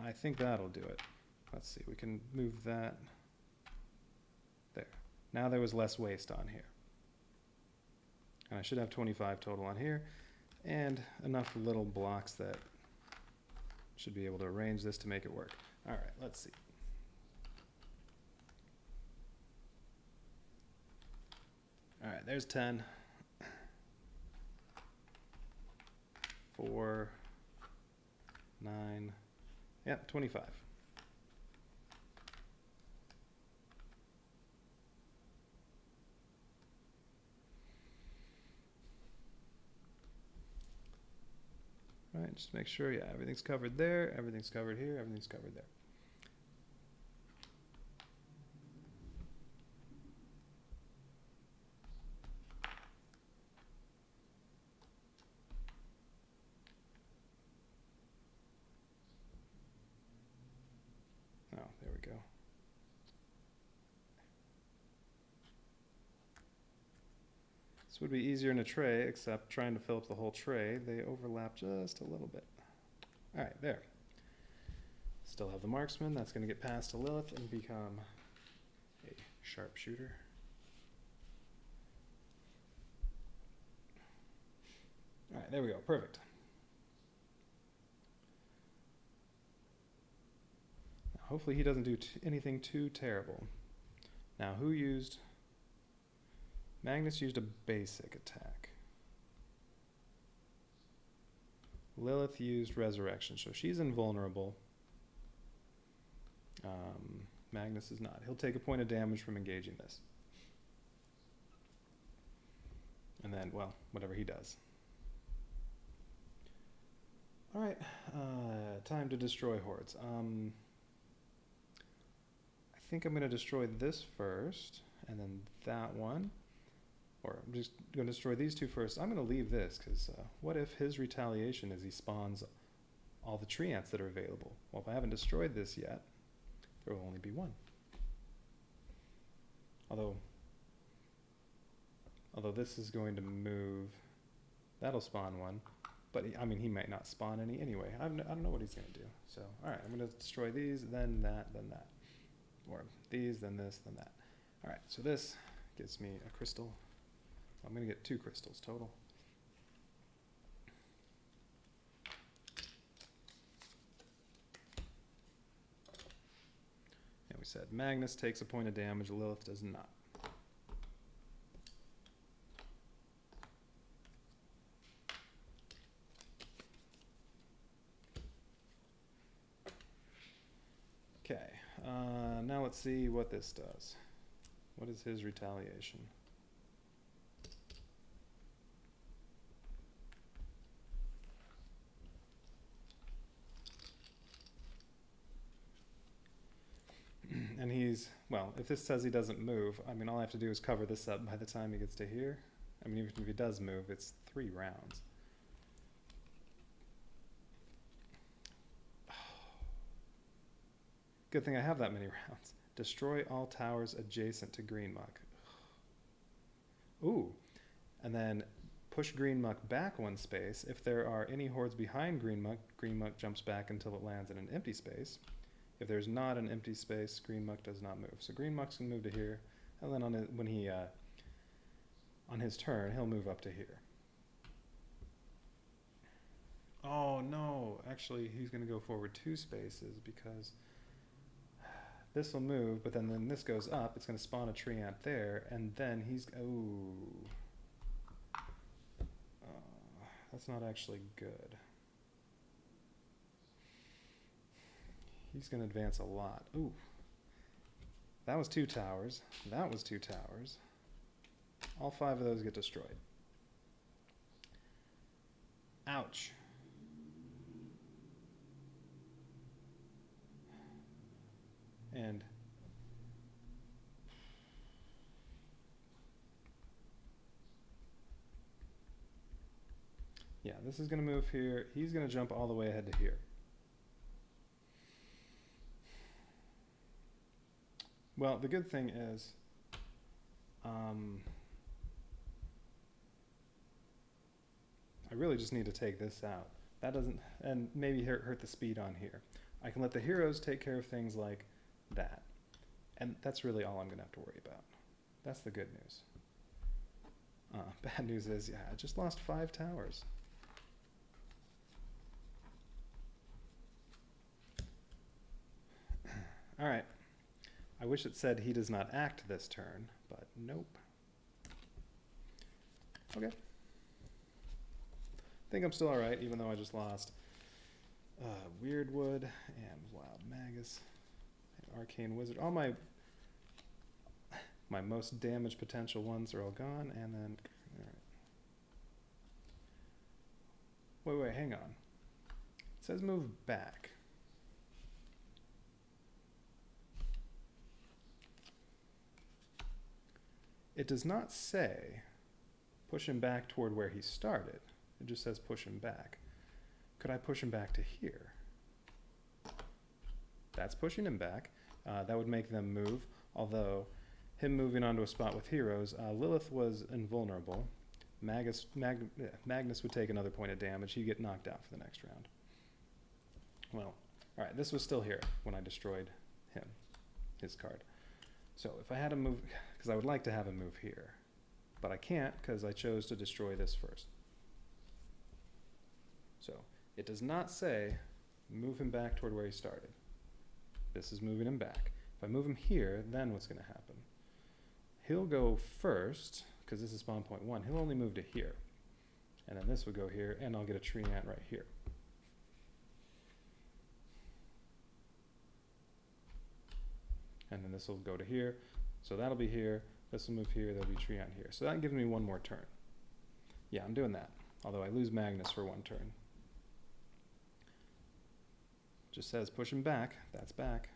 I think that'll do it. Let's see, we can move that there. Now there was less waste on here. And I should have 25 total on here, and enough little blocks that should be able to arrange this to make it work. All right, let's see. All right, there's 10. 4, 9, yeah, 25. All right, just make sure, yeah, everything's covered there, everything's covered here, everything's covered there. Oh, there we This would be easier in a tray, except trying to fill up the whole tray, they overlap just a little bit. All right, there. Still have the marksman. That's going to get passed to Lilith and become a sharpshooter. All right, there we go. Perfect. Now, hopefully he doesn't do anything too terrible. Now, who used... Magnus used a basic attack. Lilith used resurrection, so she's invulnerable. Magnus is not. He'll take a point of damage from engaging this. And then, well, whatever he does. All right, time to destroy hordes. I think I'm going to destroy this first, and then that one. Or I'm just going to destroy these two first. I'm going to leave this, because what if his retaliation is he spawns all the tree ants that are available? Well, if I haven't destroyed this yet, there will only be one. Although this is going to move, that'll spawn one. But I mean, he might not spawn any anyway. I don't know what he's going to do. So, all right, I'm going to destroy these, then that, then that. Or these, then this, then that. All right, so this gives me a crystal. I'm going to get 2 crystals total. And we said Magnus takes a point of damage, Lilith does not. Okay, now let's see what this does. What is his retaliation? And he's, well, if this says he doesn't move, I mean, all I have to do is cover this up by the time he gets to here. I mean, even if he does move, it's 3 rounds. Good thing I have that many rounds. Destroy all towers adjacent to green muck. Ooh. And then push green muck back 1 space. If there are any hordes behind green muck jumps back until it lands in an empty space. If there's not an empty space, green muck does not move. So green muck's can move to here, and then on his turn, he'll move up to here. Oh no, actually he's going to go forward 2 spaces because this will move, but then this goes up. It's going to spawn a tree ant there, and then he's that's not actually good. He's going to advance a lot. Ooh. That was 2 towers. That was 2 towers. All 5 of those get destroyed. Ouch. And yeah, this is going to move here. He's going to jump all the way ahead to here. Well, the good thing is, I really just need to take this out. That doesn't, and maybe hurt the speed on here. I can let the heroes take care of things like that. And that's really all I'm going to have to worry about. That's the good news. Bad news is, yeah, I just lost 5 towers. All right. I wish it said he does not act this turn, but nope. Okay. I think I'm still all right, even though I just lost Weirdwood and Wild Magus and Arcane Wizard. All my most damage potential ones are all gone, and then all right. Wait, hang on. It says move back. It does not say push him back toward where he started. It just says push him back. Could I push him back to here? That's pushing him back. That would make them move, although him moving onto a spot with heroes, Lilith was invulnerable, Magnus would take another point of damage. He'd get knocked out for the next round. Well, all right, this was still here when I destroyed him, his card. So if I had him move, because I would like to have him move here, but I can't because I chose to destroy this first. So it does not say move him back toward where he started. This is moving him back. If I move him here, then what's going to happen? He'll go first, because this is spawn point 1. He'll only move to here. And then this would go here, and I'll get a tree ant right here. And then this will go to here. So that'll be here. This will move here. There'll be tree ant here. So that gives me one more turn. Yeah, I'm doing that. Although I lose Magnus for one turn. Just says push him back. That's back.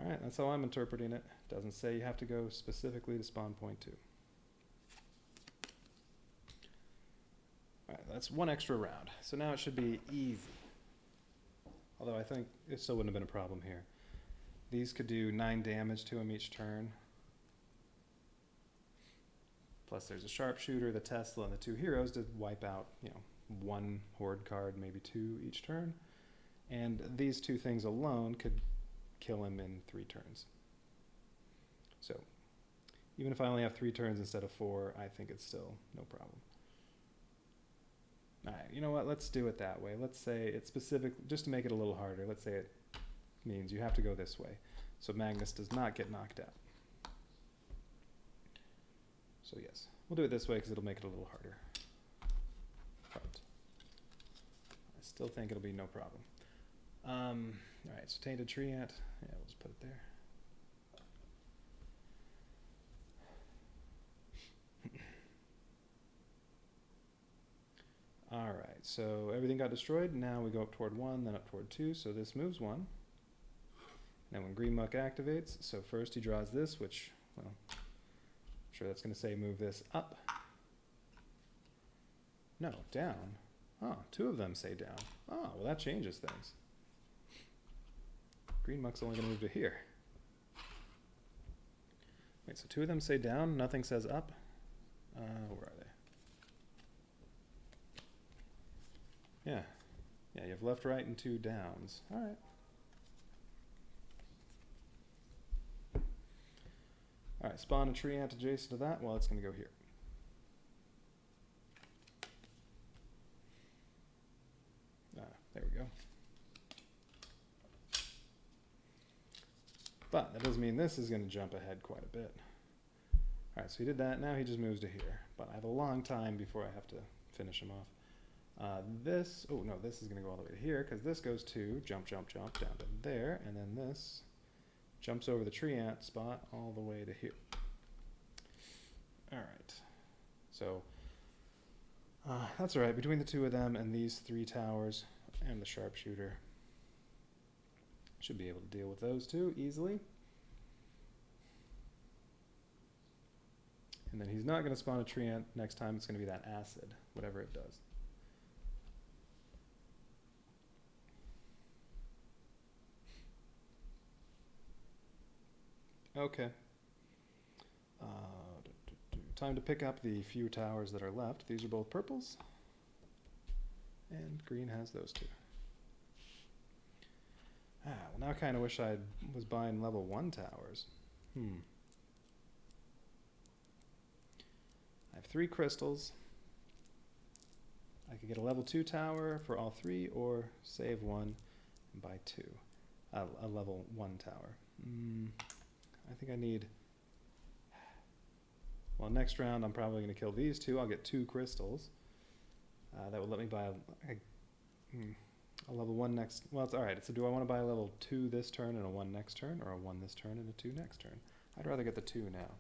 Alright, that's how I'm interpreting it. Doesn't say you have to go specifically to spawn point 2. Alright, that's one extra round. So now it should be easy. Although I think it still wouldn't have been a problem here. These could do 9 damage to him each turn. Plus there's a sharpshooter, the Tesla, and the 2 heroes to wipe out, you know, 1 horde card, maybe 2 each turn. And these 2 things alone could kill him in 3 turns. So even if I only have 3 turns instead of 4, I think it's still no problem. Alright, you know what, let's do it that way. Let's say it's specific, just to make it a little harder, let's say it means you have to go this way. So Magnus does not get knocked out. So yes, we'll do it this way because it'll make it a little harder. But I still think it'll be no problem. Alright, so Tainted Tree Ant. Yeah, we'll just put it there. Alright, so everything got destroyed. Now we go up toward 1, then up toward 2. So this moves 1. Then when Green Muck activates, so first he draws this, which, well, I'm sure that's going to say move this up. No, down. Oh, 2 of them say down. Oh, well that changes things. Green Muck's only going to move to here. Wait, so 2 of them say down, nothing says up? Where are they? Yeah. Yeah, you have left, right, and 2 downs. Alright. Alright, spawn a tree ant adjacent to that. Well, it's going to go here. There we go. But that doesn't mean this is going to jump ahead quite a bit. Alright, so he did that. Now he just moves to here. But I have a long time before I have to finish him off. This is going to go all the way to here, because this goes to jump, jump, jump down to there, and then this jumps over the tree ant spot all the way to here. Alright, so that's alright. Between the 2 of them and these 3 towers and the sharpshooter, should be able to deal with those 2 easily. And then he's not going to spawn a tree ant next time. It's going to be that acid, whatever it does. Okay. Time to pick up the few towers that are left. These are both purples. And green has those 2. Well, now I kind of wish I was buying level 1 towers. I have 3 crystals. I could get a level 2 tower for all 3, or save 1 and buy 2. A level 1 tower. I think I need... Well, next round I'm probably going to kill these 2. I'll get 2 crystals. That will let me buy a level 1 next... Well, it's alright. So do I want to buy a level 2 this turn and a 1 next turn, or a 1 this turn and a 2 next turn? I'd rather get the 2 now.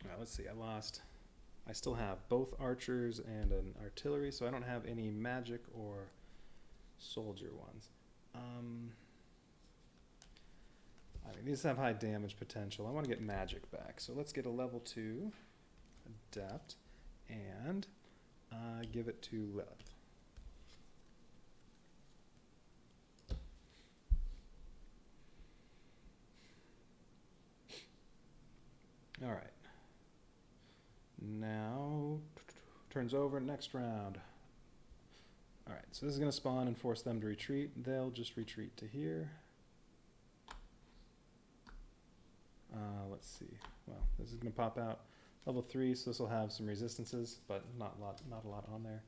Alright, let's see. I still have both archers and an artillery, so I don't have any magic or soldier ones. I mean, these have high damage potential. I want to get magic back. So let's get a level 2 adept and give it to Lilith. All right. Now, turns over, next round. All right, so this is going to spawn and force them to retreat. They'll just retreat to here. Let's see. Well, this is going to pop out level 3, so this will have some resistances, but not a lot on there.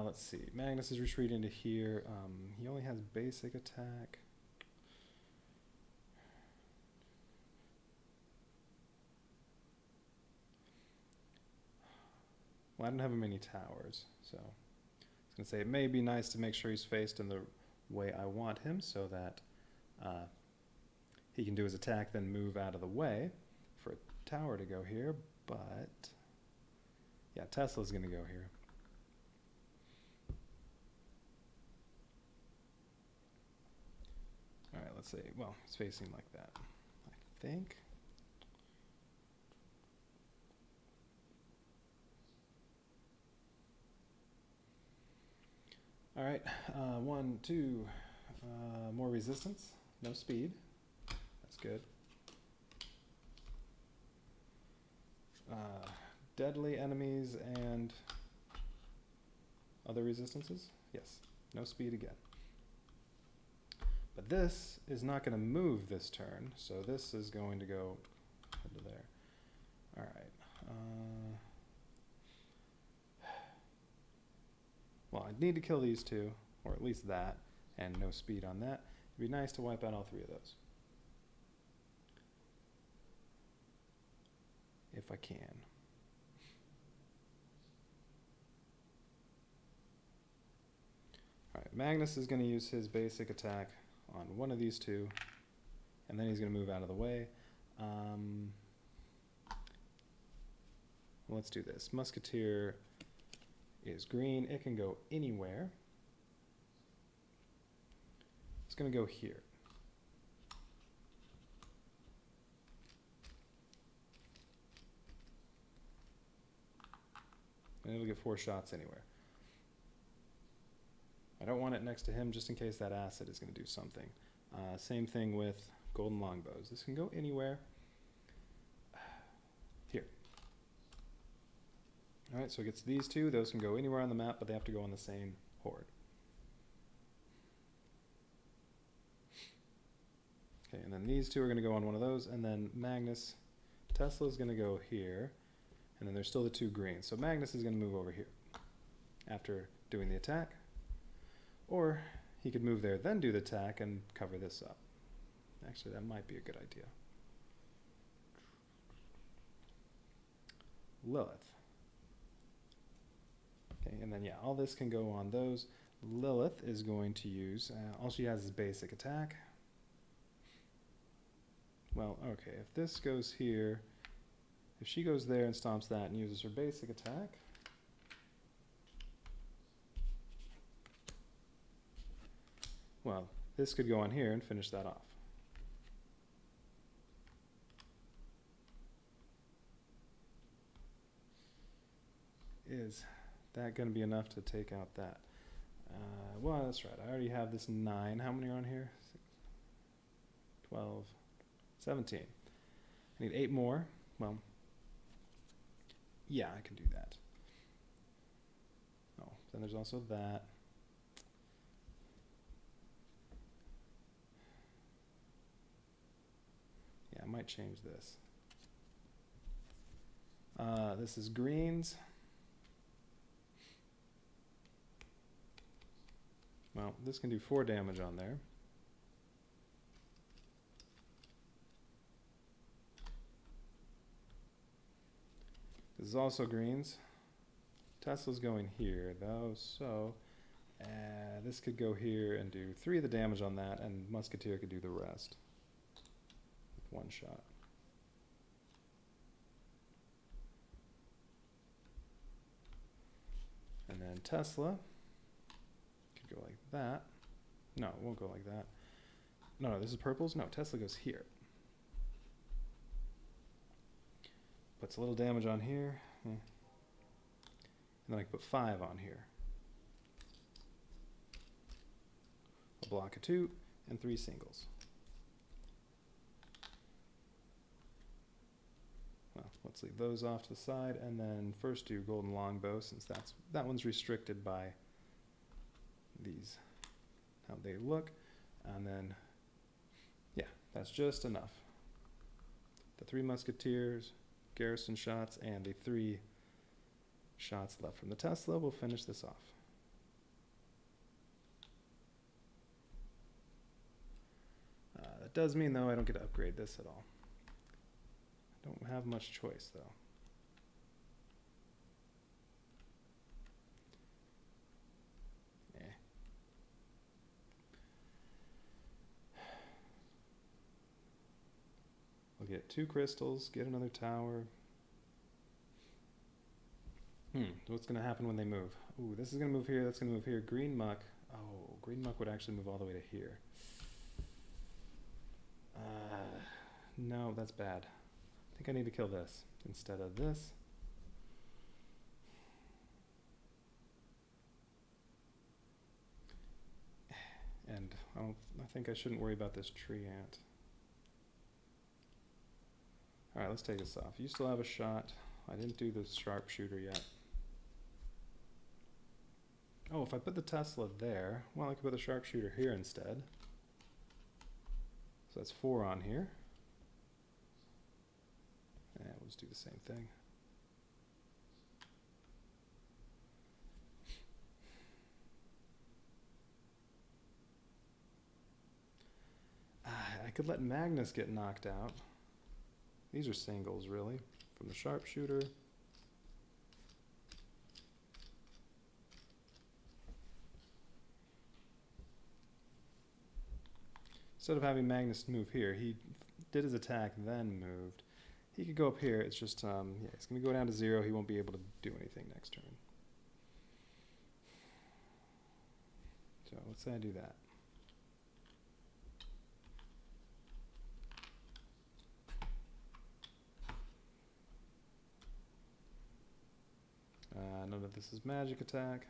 Let's see. Magnus is retreating to here. He only has basic attack. Well, I don't have him any towers, so I was going to say it may be nice to make sure he's faced in the way I want him so that he can do his attack, then move out of the way for a tower to go here, but yeah, Tesla's going to go here. All right, let's see. Well, he's facing like that, I think. All right, 1, 2, more resistance, no speed. That's good. Deadly enemies and other resistances? Yes, no speed again. But this is not going to move this turn, so this is going to go into there. All right. Well, I need to kill these two, or at least that, and no speed on that. It'd be nice to wipe out all 3 of those. If I can. Alright, Magnus is going to use his basic attack on one of these 2, and then he's going to move out of the way. Let's do this. Musketeer is green. It can go anywhere. It's going to go here. And it'll get 4 shots anywhere. I don't want it next to him just in case that acid is going to do something. Same thing with golden longbows. This can go anywhere. Here. Alright, so it gets these 2. Those can go anywhere on the map, but they have to go on the same horde. Okay, and then these 2 are going to go on one of those, and then Magnus, Tesla is going to go here, and then there's still the 2 greens. So Magnus is going to move over here after doing the attack, or he could move there, then do the attack, and cover this up. Actually, that might be a good idea. Lilith. Okay, and then yeah, all this can go on those. Lilith is going to use, all she has is basic attack. Well, okay, if this goes here, if she goes there and stomps that and uses her basic attack, well, this could go on here and finish that off. Is that going to be enough to take out that? Well, that's right. I already have this 9. How many are on here? 6, 12, 17. I need 8 more. Well, yeah, I can do that. Oh, then there's also that. Yeah, I might change this. This is greens. Well, this can do 4 damage on there. This is also greens. Tesla's going here, though, so this could go here and do 3 of the damage on that, and Musketeer could do the rest with 1 shot. And then Tesla could go like that. No, it won't go like that. No, this is purples? No, Tesla goes here. Puts a little damage on here. And then I can put 5 on here. A block of 2 and 3 singles. Let's leave those off to the side, and then first do golden longbow, since that one's restricted by these, how they look. And then, yeah, that's just enough. The 3 musketeers, garrison shots, and the 3 shots left from the Tesla will finish this off. That does mean, though, I don't get to upgrade this at all. I don't have much choice, though. We'll get 2 crystals, get another tower. What's going to happen when they move? Ooh, this is going to move here, that's going to move here. Green muck. Oh, green muck would actually move all the way to here. No, that's bad. I think I need to kill this instead of this. And I think I shouldn't worry about this tree ant. Alright, let's take this off. You still have a shot. I didn't do the sharpshooter yet. Oh, if I put the Tesla there, well, I could put the sharpshooter here instead. So that's 4 on here. And we'll just do the same thing. I could let Magnus get knocked out. These are singles, really, from the sharpshooter. Instead of having Magnus move here, he did his attack, then moved. He could go up here. It's just, yeah, he's going to go down to 0. He won't be able to do anything next turn. So let's say I do that. None of this is magic attack.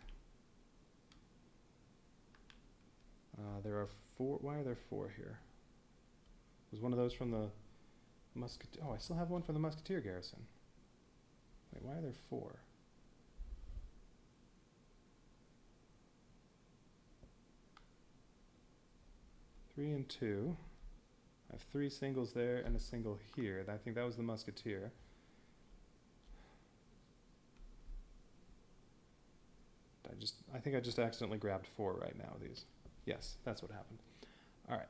There are 4. Why are there 4 here? Was one of those from the musketeer? Oh, I still have one for the musketeer garrison. Wait, why are there 4? Three and 2. I have 3 singles there and a single here. I think that was the musketeer. I think I just accidentally grabbed 4 right now of these. Yes, that's what happened. All right.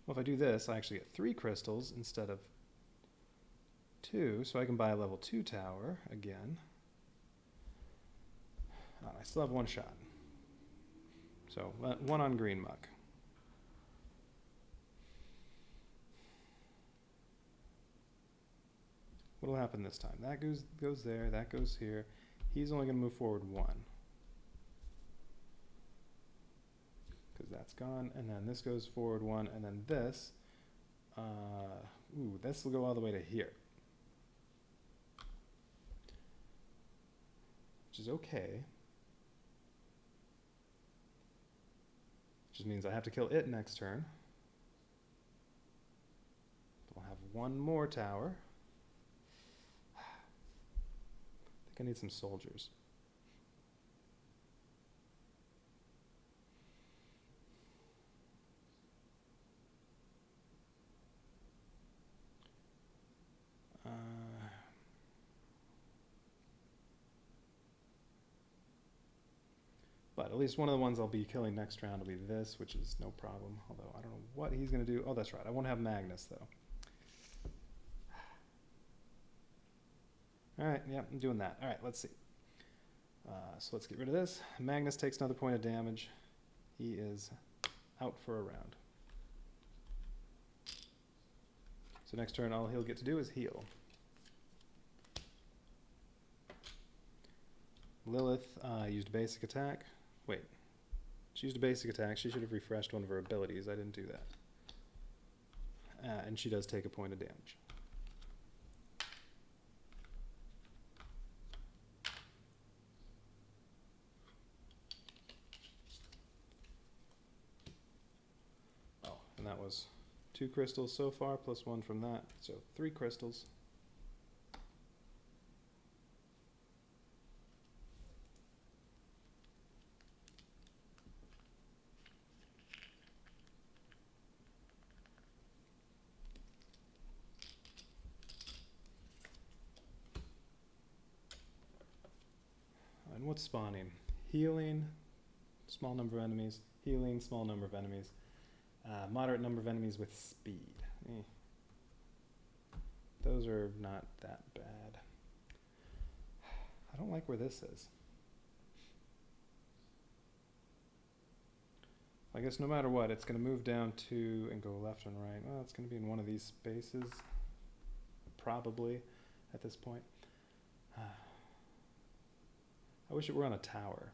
Well, if I do this, I actually get 3 crystals instead of 2, so I can buy a level 2 tower again. I still have 1 shot. So 1 on green muck. What'll happen this time? That goes there, that goes here. He's only going to move forward 1. Because that's gone, and then this goes forward 1, and then this, this will go all the way to here. Which is okay. Which just means I have to kill it next turn. We'll have 1 more tower. I need some soldiers. But at least one of the ones I'll be killing next round will be this, which is no problem. Although I don't know what he's going to do. Oh, that's right. I won't have Magnus, though. All right, yeah, I'm doing that. All right, let's see. So let's get rid of this. Magnus takes another point of damage. He is out for a round. So next turn, all he'll get to do is heal. Lilith used a basic attack. Wait, she used a basic attack. She should have refreshed one of her abilities. I didn't do that. And she does take a point of damage. that was 2 crystals so far, plus 1 from that, so 3 crystals. And what's spawning? Healing, small number of enemies. Healing, small number of enemies. Moderate number of enemies with speed. Those are not that bad. I don't like where this is. I guess no matter what, it's going to move down 2 and go left and right. Well, it's going to be in one of these spaces, probably, at this point. I wish it were on a tower.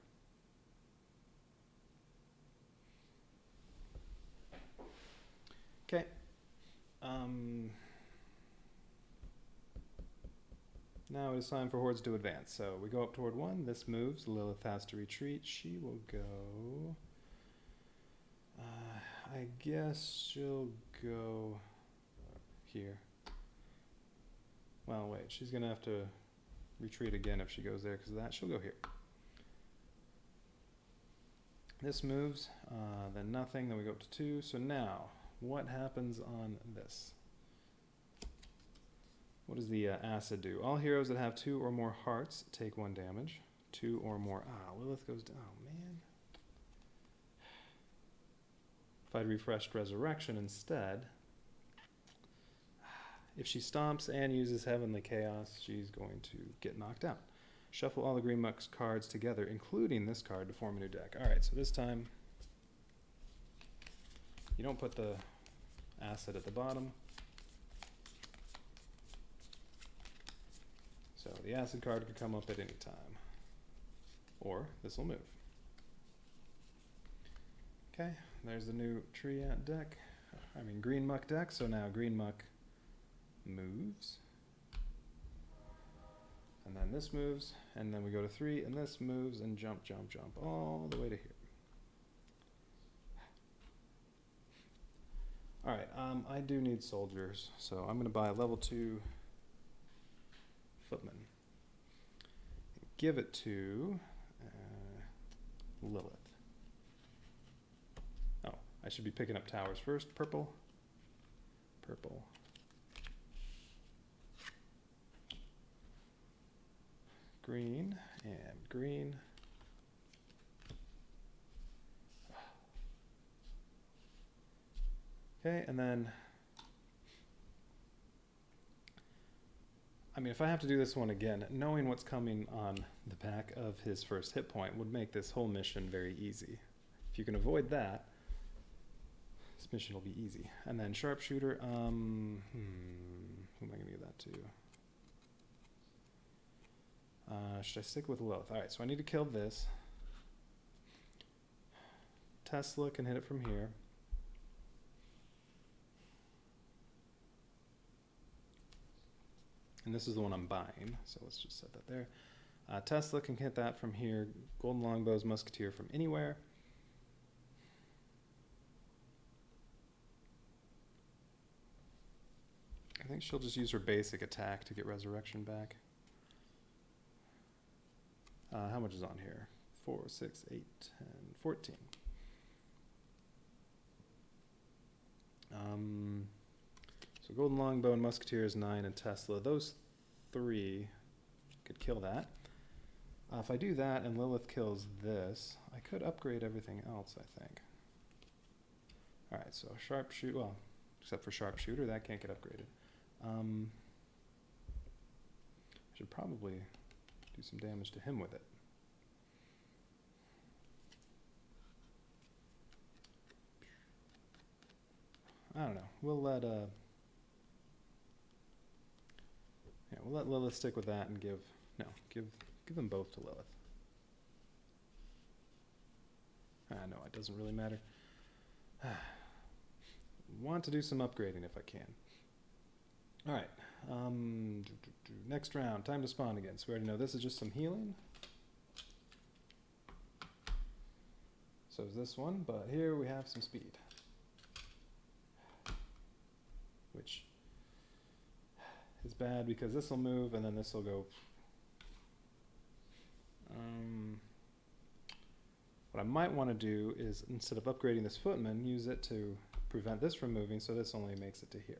Okay. Now it is time for hordes to advance. So we go up toward 1. This moves. Lilith has to retreat. She will go... I guess she'll go here. Well, wait. She's going to have to retreat again if she goes there because of that. She'll go here. This moves. Then nothing. Then we go up to 2. So now, what happens on this? What does the acid do? All heroes that have 2 or more hearts take 1 damage. 2 or more. Lilith goes down. Oh, man. If I'd refreshed Resurrection instead, if she stomps and uses Heavenly Chaos, she's going to get knocked out. Shuffle all the Green Muck's cards together, including this card, to form a new deck. Alright, so this time, you don't put the acid at the bottom. So the acid card could come up at any time. Or this will move. Okay, there's the new Triad deck. Green Muck deck. So now Green Muck moves. And then this moves. And then we go to 3, and this moves, and jump, jump, jump, all the way to here. Alright, I do need soldiers. So I'm going to buy a level 2 Footman. Give it to Lilith. Oh, I should be picking up towers first. Purple. Purple. Green and green. Okay, and then if I have to do this one again, knowing what's coming on the back of his first hit point would make this whole mission very easy. If you can avoid that, this mission will be easy. And then Sharpshooter, who am I going to give that to? Should I stick with Lilith? Alright, so I need to kill this. Tesla can hit it from here. And this is the one I'm buying, so let's just set that there. Tesla can hit that from here. Golden Longbow's Musketeer from anywhere. I think she'll just use her basic attack to get Resurrection back. How much is on here? 4, 6, 8, 10, 14. So Golden Longbow and Musketeer is 9, and Tesla. Those 3 could kill that. If I do that and Lilith kills this, I could upgrade everything else, I think. Alright, so Sharpshooter, well, except for Sharpshooter, that can't get upgraded. I should probably do some damage to him with it. I don't know. We'll let we'll let Lilith stick with that and give them both to Lilith. No, it doesn't really matter. Want to do some upgrading if I can. All right. Next round, time to spawn again. So we already know this is just some healing. So is this one, but here we have some speed. is bad because this will move and then this will go. What I might want to do is, instead of upgrading this footman, use it to prevent this from moving, so this only makes it to here.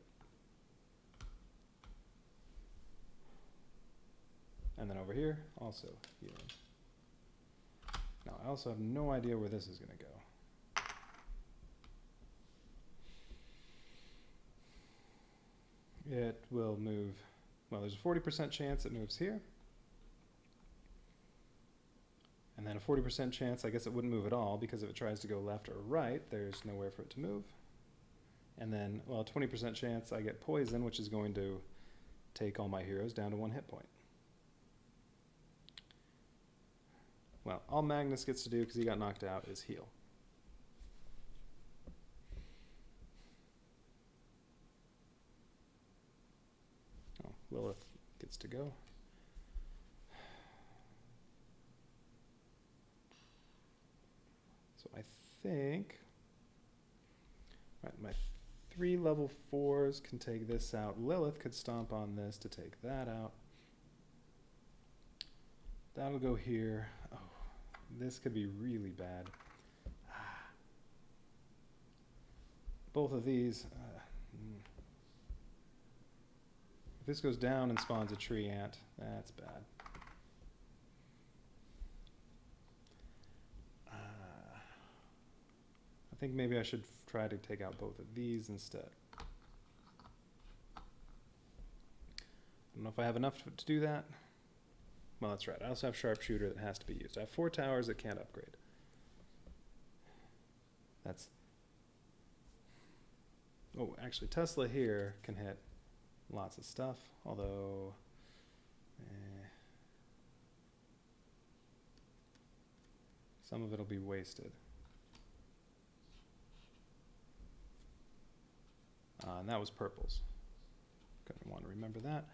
And then over here, also healing. Now, I also have no idea where this is going to go. It will move, well, there's a 40% chance it moves here. And then a 40% chance, I guess it wouldn't move at all, because if it tries to go left or right, there's nowhere for it to move. And then, well, 20% chance I get poison, which is going to take all my heroes down to 1 hit point. Well, all Magnus gets to do, because he got knocked out, is heal. Oh, Lilith gets to go. So I think, right, my 3 level 4s can take this out. Lilith could stomp on this to take that out. That'll go here. Oh, this could be really bad. Both of these. If this goes down and spawns a tree ant, that's bad. I think maybe I should try to take out both of these instead. I don't know if I have enough to do that. Well, that's right. I also have sharpshooter that has to be used. I have 4 towers that can't upgrade. That's... Oh, actually, Tesla here can hit lots of stuff, although... some of it will be wasted. And that was purples. Gonna want to remember that.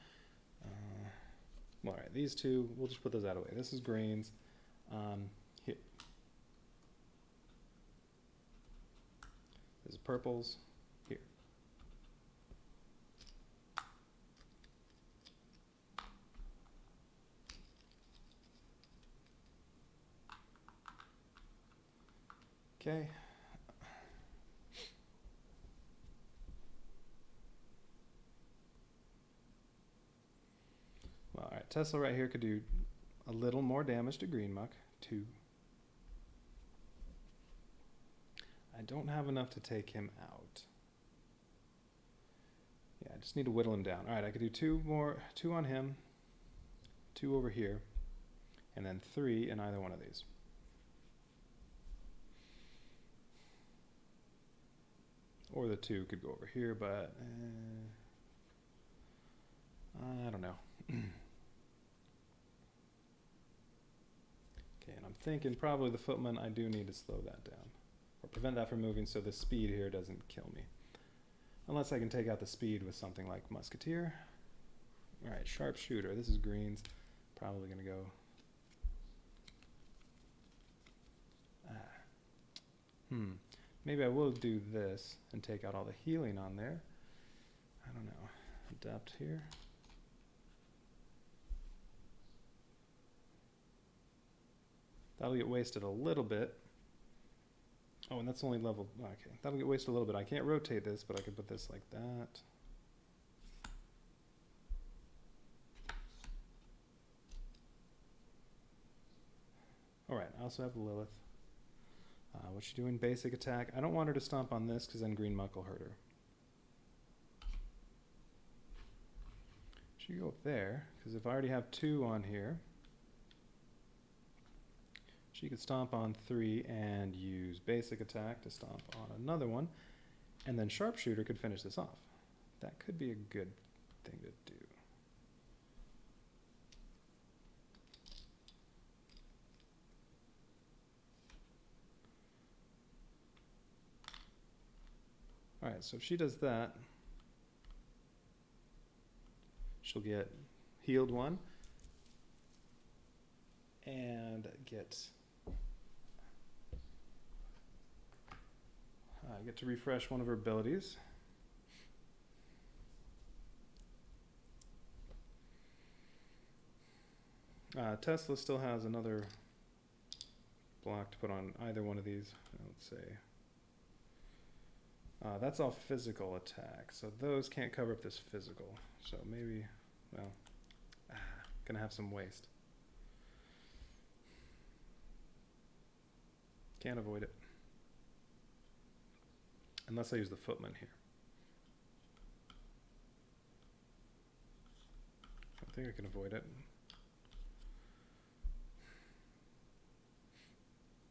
Well, all right, these two, we'll just put those out of the way. This is greens. Here. This is purples. Here. Okay. Well, all right, Tesla right here could do a little more damage to Green Muck. 2. I don't have enough to take him out. Yeah, I just need to whittle him down. All right, I could do 2 on him, 2 over here, and then 3 in either one of these. Or the 2 could go over here, but I don't know. Okay, and I'm thinking probably the footman, I do need to slow that down. Or prevent that from moving so the speed here doesn't kill me. Unless I can take out the speed with something like musketeer. Alright, sharpshooter. This is greens. Probably going to go... Maybe I will do this and take out all the healing on there. I don't know. Adapt here. That'll get wasted a little bit. Oh, and that's only level... Okay, that'll get wasted a little bit. I can't rotate this, but I could put this like that. Alright, I also have Lilith. What's she doing? Basic attack. I don't want her to stomp on this because then Green Muck will hurt her. She can go up there, because if I already have 2 on here, she could stomp on 3 and use basic attack to stomp on another one, and then sharpshooter could finish this off. That could be a good thing to do. Alright, so if she does that, she'll get healed 1 and get to refresh one of her abilities. Tesla still has another block to put on either one of these. Let's say. That's all physical attack, so those can't cover up this physical. So maybe, well, gonna have some waste. Can't avoid it. Unless I use the footman here. I think I can avoid it.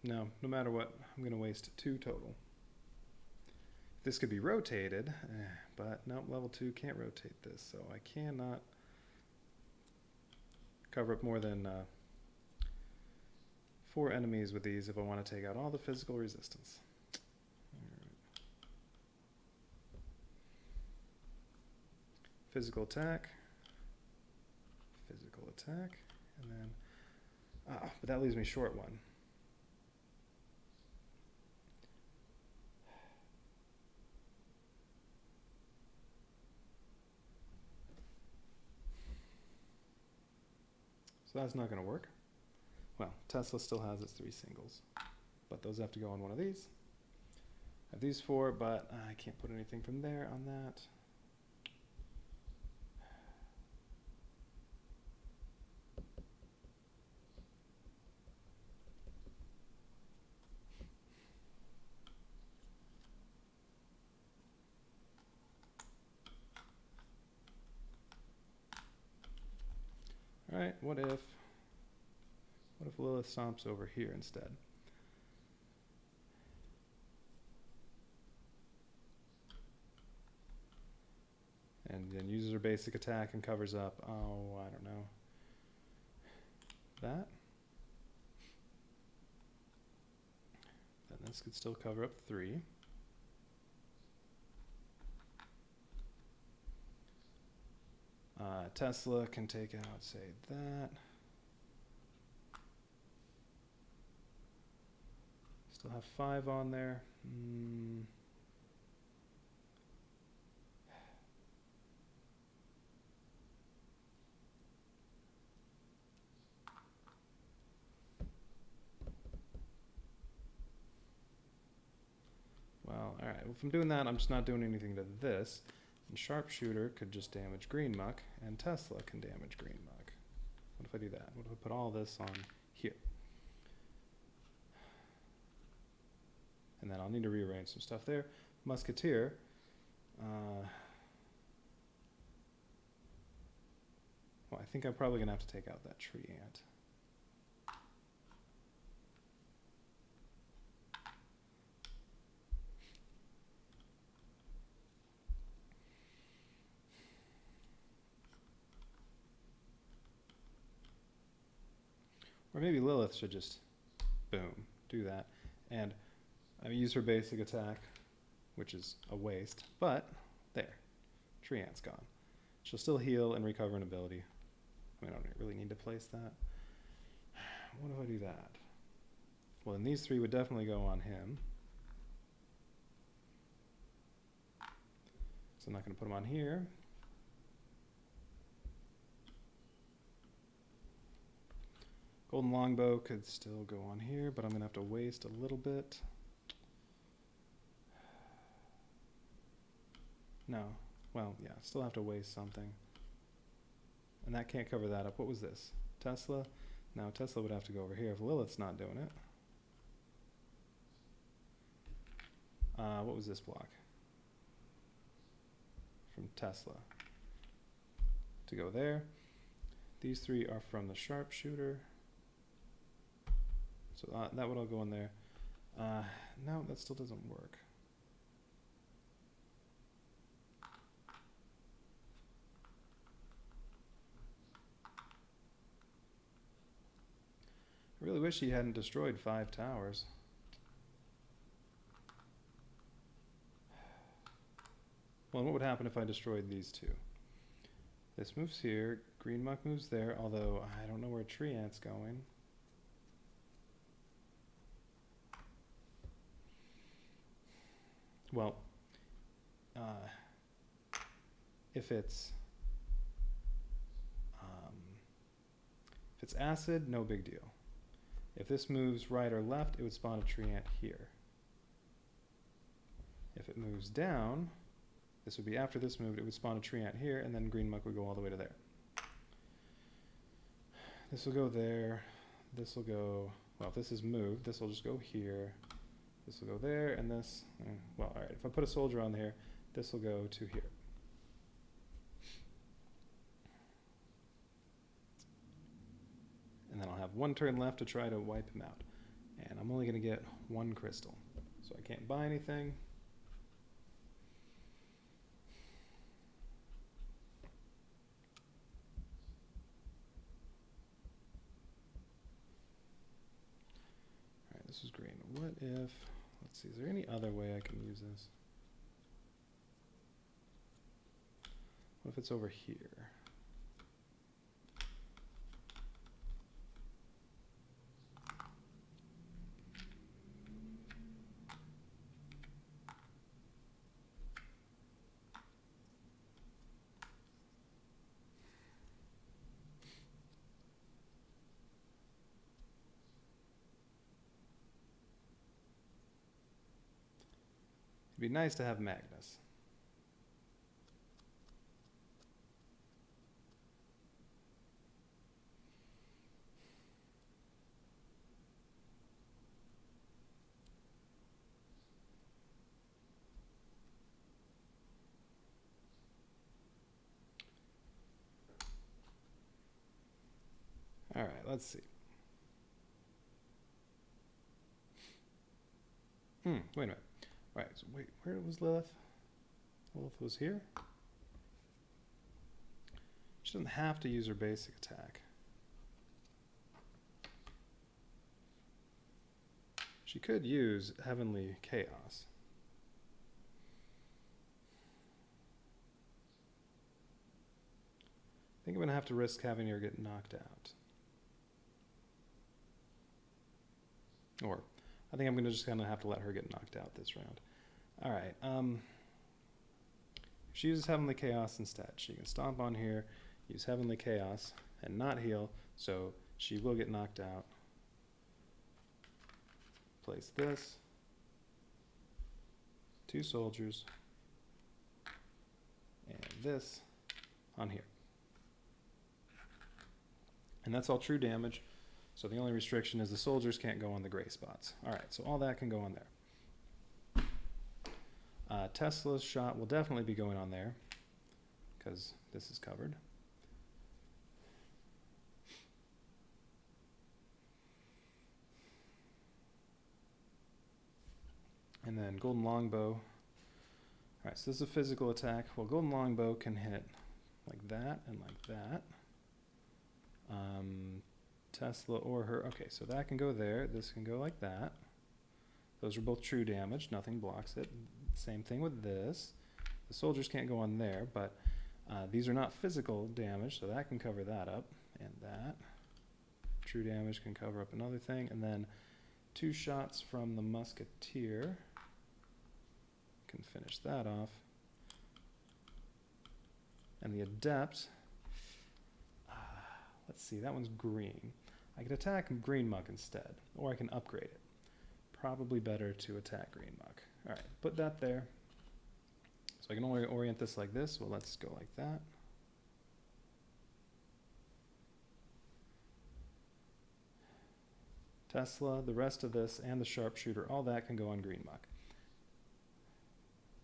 No matter what, I'm gonna waste 2 total. This could be rotated, but no, level 2 can't rotate this, so I cannot cover up more than 4 enemies with these if I want to take out all the physical resistance. Right. Physical attack, and then, but that leaves me short 1. So that's not going to work. Well, Tesla still has its 3 singles, but those have to go on one of these. I have these 4, but I can't put anything from there on that. All right, what if Lilith stomps over here instead? And then uses her basic attack and covers up, oh, I don't know, that. Then this could still cover up 3. Tesla can take out, say, that. Still have 5 on there. Well, alright, if I'm doing that, I'm just not doing anything to this. And Sharpshooter could just damage Green Muck, and Tesla can damage Green Muck. What if I do that? What if I put all this on here? And then I'll need to rearrange some stuff there. Musketeer. Well, I think I'm probably going to have to take out that tree ant. Or maybe Lilith should just, boom, do that. And I use her basic attack, which is a waste, but there, tree ant's gone. She'll still heal and recover an ability. I mean, I don't really need to place that. What if I do that? Well, then these 3 would definitely go on him. So I'm not going to put them on here. Golden Longbow could still go on here, but I'm going to have to waste a little bit. No. Well, yeah, still have to waste something. And that can't cover that up. What was this? Tesla? Now Tesla would have to go over here if Lilith's not doing it. What was this block? From Tesla. To go there. These 3 are from the Sharpshooter. So that would all go in there. No, that still doesn't work. I really wish he hadn't destroyed 5 towers. Well, and what would happen if I destroyed these 2? This moves here, Green Muck moves there, although I don't know where Tree Ant's going. Well, if it's If it's acid, no big deal. If this moves right or left, it would spawn a tree ant here. If it moves down, this would be after this moved, it would spawn a tree ant here, and then green muck would go all the way to there. This will go there, this will go, well, if this is moved, this will just go here, this will go there, and this, well, alright, if I put a soldier on here, this will go to here. And then I'll have one turn left to try to wipe him out. And I'm only going to get one crystal, so I can't buy anything. Alright, this is green. What if, let's see, is there any other way I can use this? What if it's over here? It'd be nice to have Magnus. All right, let's see. Wait a minute. All right, so wait, where was Lilith? Lilith was here? She doesn't have to use her basic attack. She could use Heavenly Chaos. I think I'm gonna have to risk having her get knocked out. Or, I think I'm gonna just kind of have to let her get knocked out this round. All right. If she uses Heavenly Chaos instead, she can stomp on here, use Heavenly Chaos, and not heal, so she will get knocked out. Place this. 2 soldiers. And this on here. And that's all true damage. So the only restriction is the soldiers can't go on the gray spots. All right, so all that can go on there. Tesla's shot will definitely be going on there because this is covered. And then golden longbow. All right, so this is a physical attack. Well, golden longbow can hit like that and like that. Tesla or her. Okay, so that can go there. This can go like that. Those are both true damage. Nothing blocks it. Same thing with this. The soldiers can't go on there, but these are not physical damage, so that can cover that up. And that. True damage can cover up another thing. And then 2 shots from the musketeer can finish that off. And the adept, let's see, that one's green. I could attack green muck instead, or I can upgrade it. Probably better to attack green muck. All right, put that there. So I can only orient this like this. Well, let's go like that. Tesla, the rest of this, and the sharpshooter, all that can go on green muck.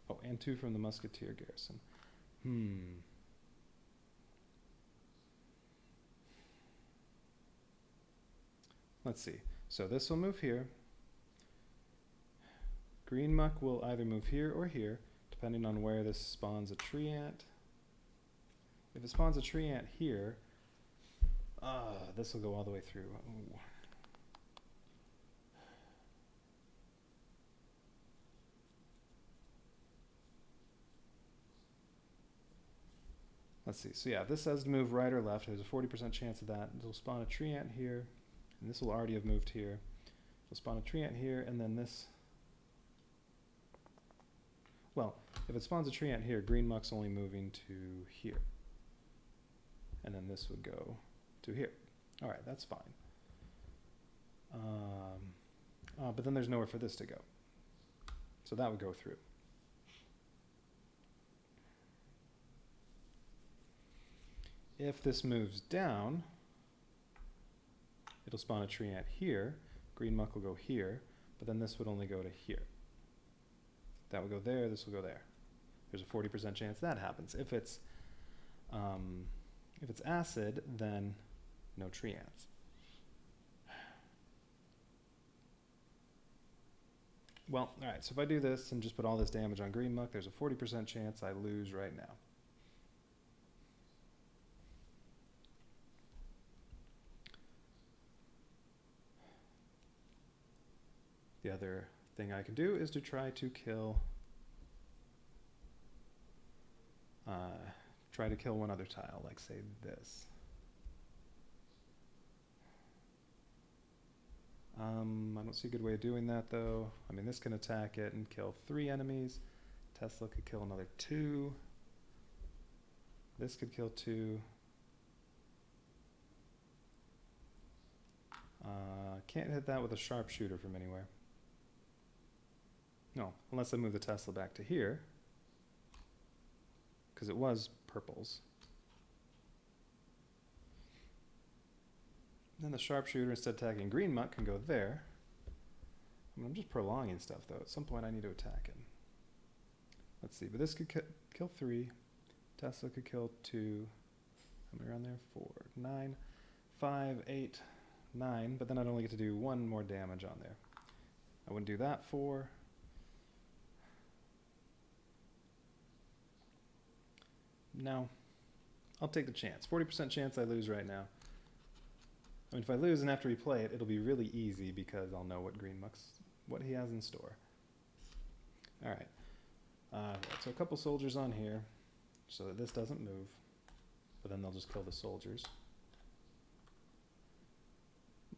Oh, and 2 from the musketeer garrison. Let's see. So this will move here. Green muck will either move here or here, depending on where this spawns a tree ant. If it spawns a tree ant here, this will go all the way through. Ooh. Let's see. So yeah, if this says to move right or left, there's a 40% chance of that. It'll spawn a tree ant here, and this will already have moved here. It'll spawn a tree ant here, and then this. Well, if it spawns a tree ant here, green muck's only moving to here. And then this would go to here. All right, that's fine. But then there's nowhere for this to go. So that would go through. If this moves down, it'll spawn a tree ant here. Green muck will go here, but then this would only go to here. That would go there, this will go there. There's a 40% chance that happens. If it's acid, then no tree ants. Well, all right, so if I do this and just put all this damage on green muck, there's a 40% chance I lose right now. The other thing I can do is to try to kill one other tile, like say this. I don't see a good way of doing that though. I mean, this can attack it and kill 3 enemies. Tesla could kill another 2. This could kill 2. Can't hit that with a sharpshooter from anywhere. No, unless I move the Tesla back to here, because it was purples. Then the sharpshooter, instead of attacking green muck, can go there. I mean, I'm just prolonging stuff, though. At some point, I need to attack it. Let's see, but this could kill 3. Tesla could kill 2. How many around there? 4, 9, 5, 8, 9. But then I'd only get to do 1 more damage on there. I wouldn't do that 4. No. I'll take the chance. 40% chance I lose right now. I mean, if I lose and have to replay it, it'll be really easy because I'll know what he has in store. All right. So a couple soldiers on here so that this doesn't move, but then they'll just kill the soldiers.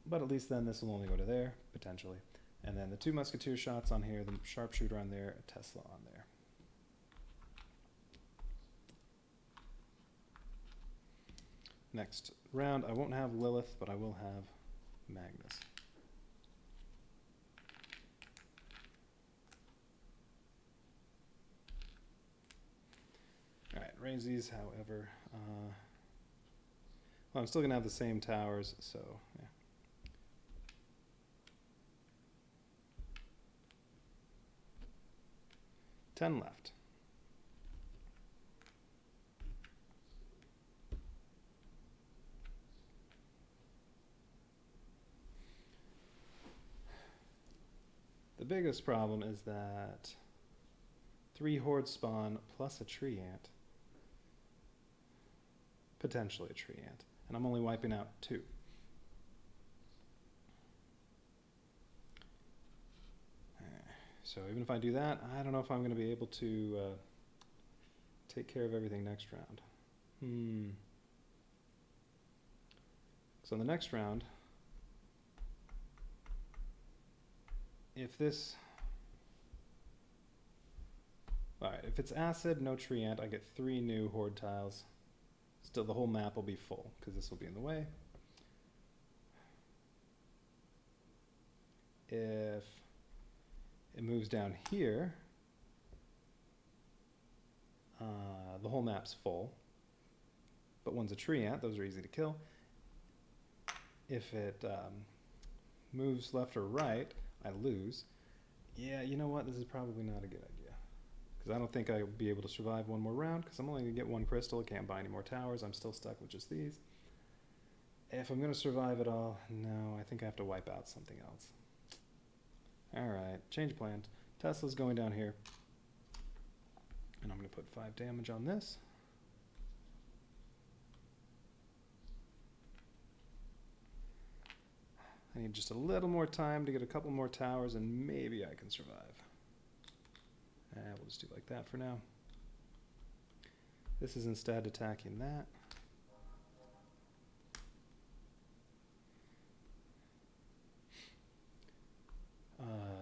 But at least then this will only go to there, potentially. And then the 2 musketeer shots on here, the sharpshooter on there, a Tesla on there. Next round, I won't have Lilith, but I will have Magnus. All right, range these, however. Well, I'm still going to have the same towers, so yeah. $10 left. The biggest problem is that 3 hordes spawn plus a tree ant. Potentially a tree ant. And I'm only wiping out 2. So even if I do that, I don't know if I'm going to be able to take care of everything next round. So in the next round, if it's acid, no tree ant, I get 3 new horde tiles. Still, the whole map will be full because this will be in the way. If it moves down here, the whole map's full. But one's a tree ant, those are easy to kill. If it moves left or right, I lose. Yeah, you know what? This is probably not a good idea. Because I don't think I'll be able to survive 1 more round, because I'm only going to get 1 crystal. I can't buy any more towers. I'm still stuck with just these. If I'm going to survive it all, no, I think I have to wipe out something else. Alright, change plans. Tesla's going down here. And I'm going to put 5 damage on this. I need just a little more time to get a couple more towers and maybe I can survive. We'll just do like that for now. This is instead attacking that.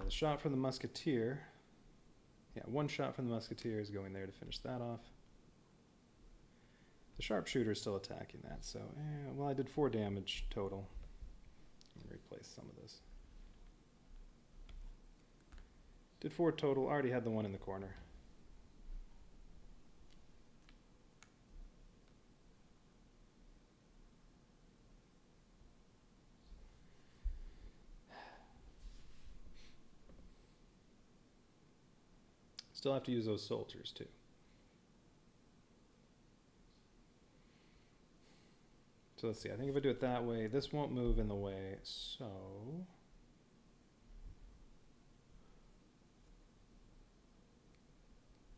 The shot from the musketeer. Yeah, 1 shot from the musketeer is going there to finish that off. The sharpshooter is still attacking that, so, well, I did 4 damage total. Let me replace some of this. Did 4 total, already had the one in the corner. Still have to use those soldiers too. So let's see, I think if I do it that way, this won't move in the way, so...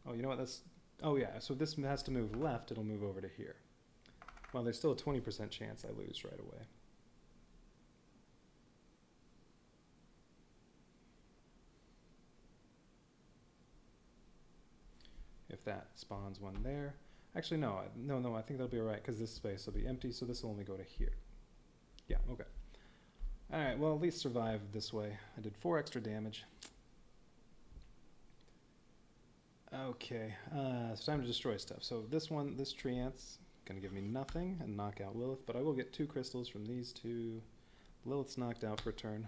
Oh, you know what, that's... Oh yeah, so this has to move left, it'll move over to here. Well, there's still a 20% chance I lose right away. If that spawns one there. Actually, no, I think that'll be alright, because this space will be empty, so this will only go to here. Yeah, okay. Alright, well, at least survived this way. I did 4 extra damage. Okay, it's time to destroy stuff. So this one, this tree ant's gonna give me nothing and knock out Lilith, but I will get 2 crystals from these 2. Lilith's knocked out for a turn.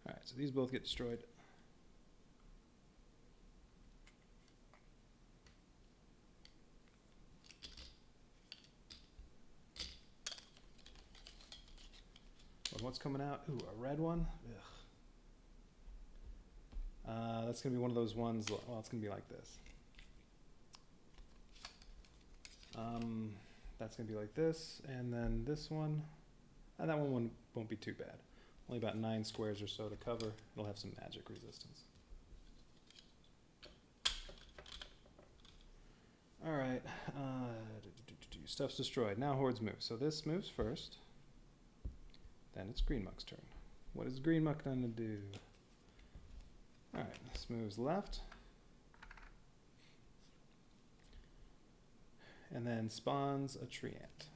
Alright, so these both get destroyed. What's coming out? Ooh, a red one? Ugh. That's going to be one of those ones, well, it's going to be like this. That's going to be like this, and then this one, that one won't be too bad. Only about 9 squares or so to cover. It'll have some magic resistance. Alright, stuff's destroyed. Now hordes move. So this moves first. Then it's Green Muck's turn. What is Green Muck going to do? Alright, this moves left. And then spawns a tree ant.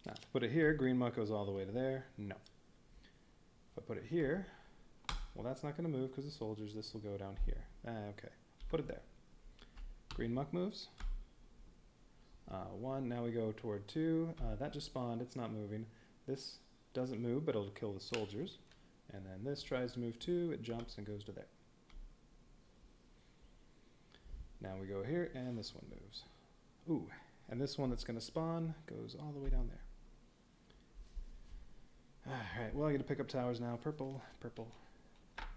Now, if I put it here, Green Muck goes all the way to there. No. If I put it here, well, that's not going to move because the soldiers, this will go down here. Okay, put it there. Green Muck moves. 1, now we go toward 2. That just spawned, it's not moving. This doesn't move, but it'll kill the soldiers. And then this tries to move 2, it jumps and goes to there. Now we go here, and this one moves. Ooh, and this one that's going to spawn goes all the way down there. Alright, well, I get to pick up towers now. Purple, purple,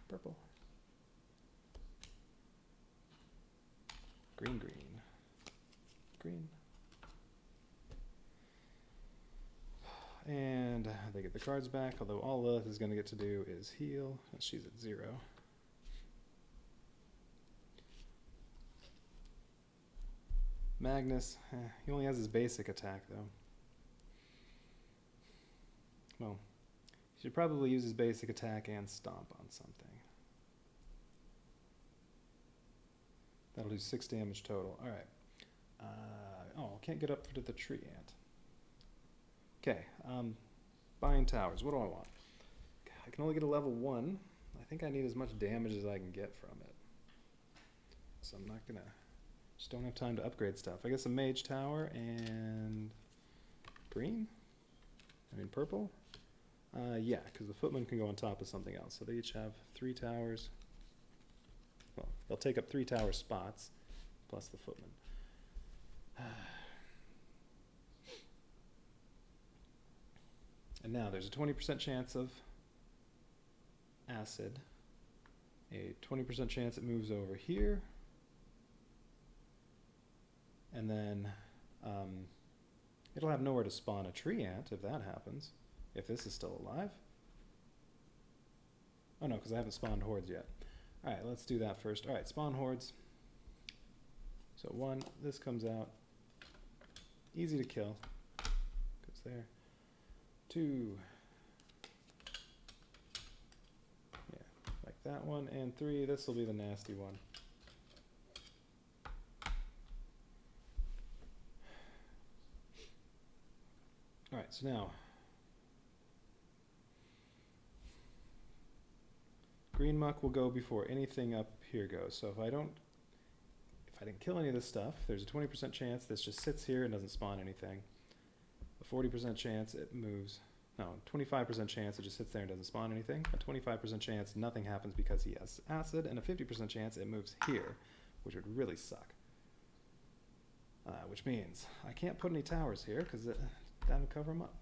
purple. Green, green, green. And they get the cards back, although all Lilith is going to get to do is heal. She's at 0. Magnus, he only has his basic attack, though. Well, he should probably use his basic attack and stomp on something. That'll do 6 damage total. Alright. Oh, can't get up to the tree ant. Okay, buying towers. What do I want? I can only get a level 1. I think I need as much damage as I can get from it. So I'm not gonna... Just don't have time to upgrade stuff. I guess a mage tower and... green? I mean purple? Yeah, because the footman can go on top of something else. So they each have 3 towers. Well, they'll take up 3 tower spots, plus the footman. And now there's a 20% chance of acid, a 20% chance it moves over here, and then it'll have nowhere to spawn a tree ant if that happens, if this is still alive. Oh no, because I haven't spawned hordes yet. Alright, let's do that first. Alright, spawn hordes. So 1, this comes out. Easy to kill. Goes there. 2. Yeah, like that one. And 3, this will be the nasty one. Alright, so now Green muck will go before anything up here goes. So if I didn't kill any of this stuff, there's a 20% chance this just sits here and doesn't spawn anything. A 40% chance it moves. No, 25% chance it just sits there and doesn't spawn anything. A 25% chance nothing happens because he has acid, and a 50% chance it moves here, which would really suck. Which means I can't put any towers here because that would cover them up.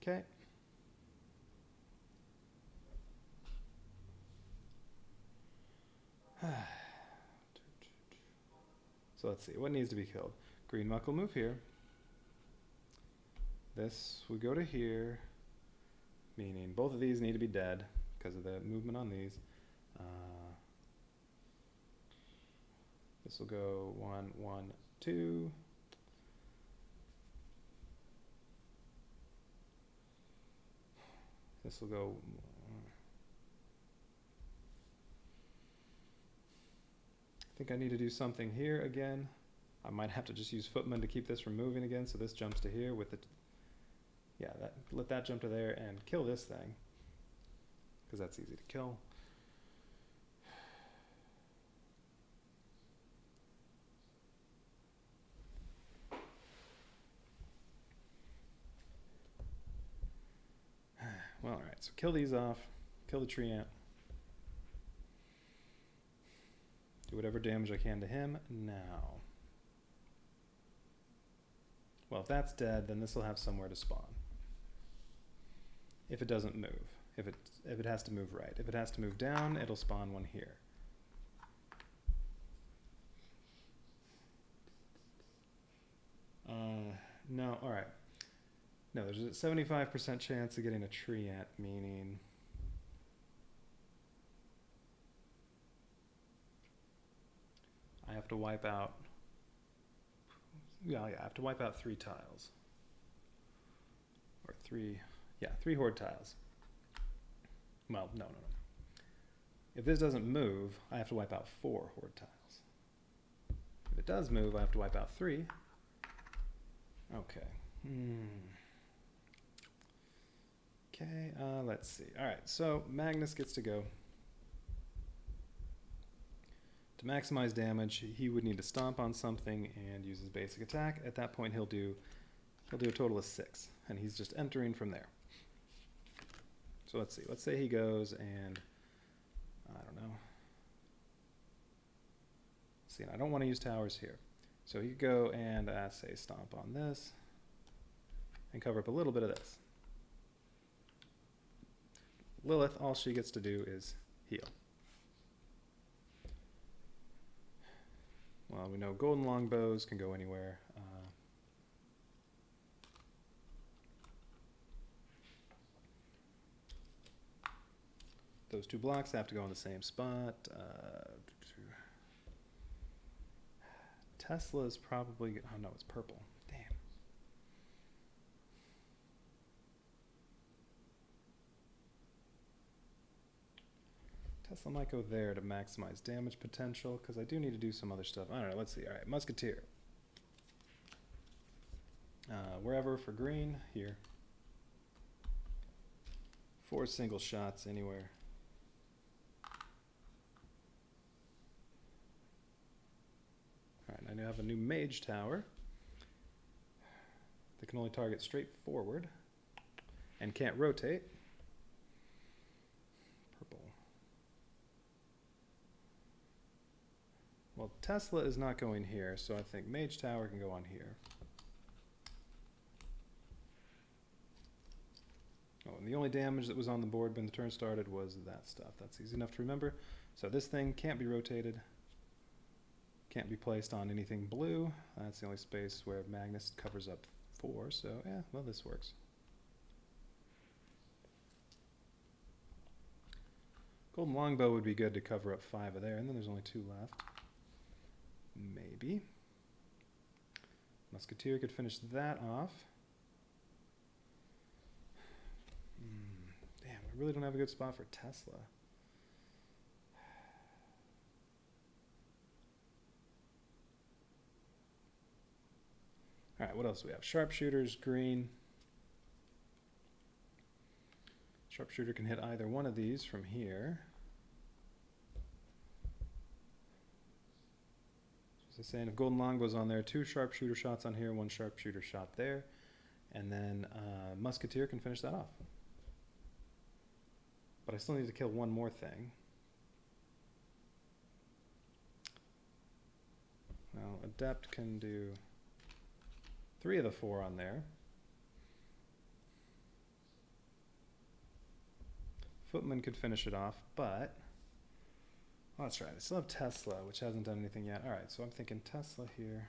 Okay. So let's see, what needs to be killed? Green muck will move here. This would go to here, meaning both of these need to be dead because of the movement on these. This will go 1, 1, 2. This will go. I think I need to do something here again. I might have to just use footman to keep this from moving again, so this jumps to here with the. Yeah, let that jump to there and kill this thing, because that's easy to kill. Well, all right, so kill these off, kill the tree ant. Do whatever damage I can to him now. Well, if that's dead, then this will have somewhere to spawn. If it doesn't move, if it has to move right. If it has to move down, it'll spawn one here. No, all right. No, there's a 75% chance of getting a tree ant, meaning I have to wipe out. Yeah, I have to wipe out 3 tiles. Or 3 horde tiles. Well, no. If this doesn't move, I have to wipe out 4 horde tiles. If it does move, I have to wipe out 3. Okay. Okay, let's see. All right, so Magnus gets to go. To maximize damage, he would need to stomp on something and use his basic attack. At that point, he'll do a total of 6, and he's just entering from there. So let's see. Let's say he goes and I don't know. Let's see, and I don't want to use towers here. So he could go and say stomp on this and cover up a little bit of this. Lilith, all she gets to do is heal. Well, we know golden longbows can go anywhere. Those 2 blocks have to go in the same spot. Tesla's probably, oh no, it's purple. Damn. Tesla might go there to maximize damage potential, because I do need to do some other stuff. I don't know, let's see. All right, Musketeer. Wherever for green, here. 4 single shots anywhere. All right, I now have a new mage tower that can only target straight forward and can't rotate. Purple. Well, Tesla is not going here, so I think mage tower can go on here. Oh, and the only damage that was on the board when the turn started was that stuff. That's easy enough to remember. So this thing can't be rotated. Can't be placed on anything blue. That's the only space where Magnus covers up 4, so yeah, well, this works. Golden longbow would be good to cover up 5 of there, and then there's only 2 left. Maybe. Musketeer could finish that off. Damn, I really don't have a good spot for Tesla. All right, what else do we have? Sharpshooters, green. Sharpshooter can hit either one of these from here. So saying if golden longbow's on there, 2 sharpshooter shots on here, 1 sharpshooter shot there, and then musketeer can finish that off. But I still need to kill one more thing. Well, adept can do 3 of the 4 on there. Footman could finish it off, but oh, that's right. I still have Tesla, which hasn't done anything yet. All right, so I'm thinking Tesla here.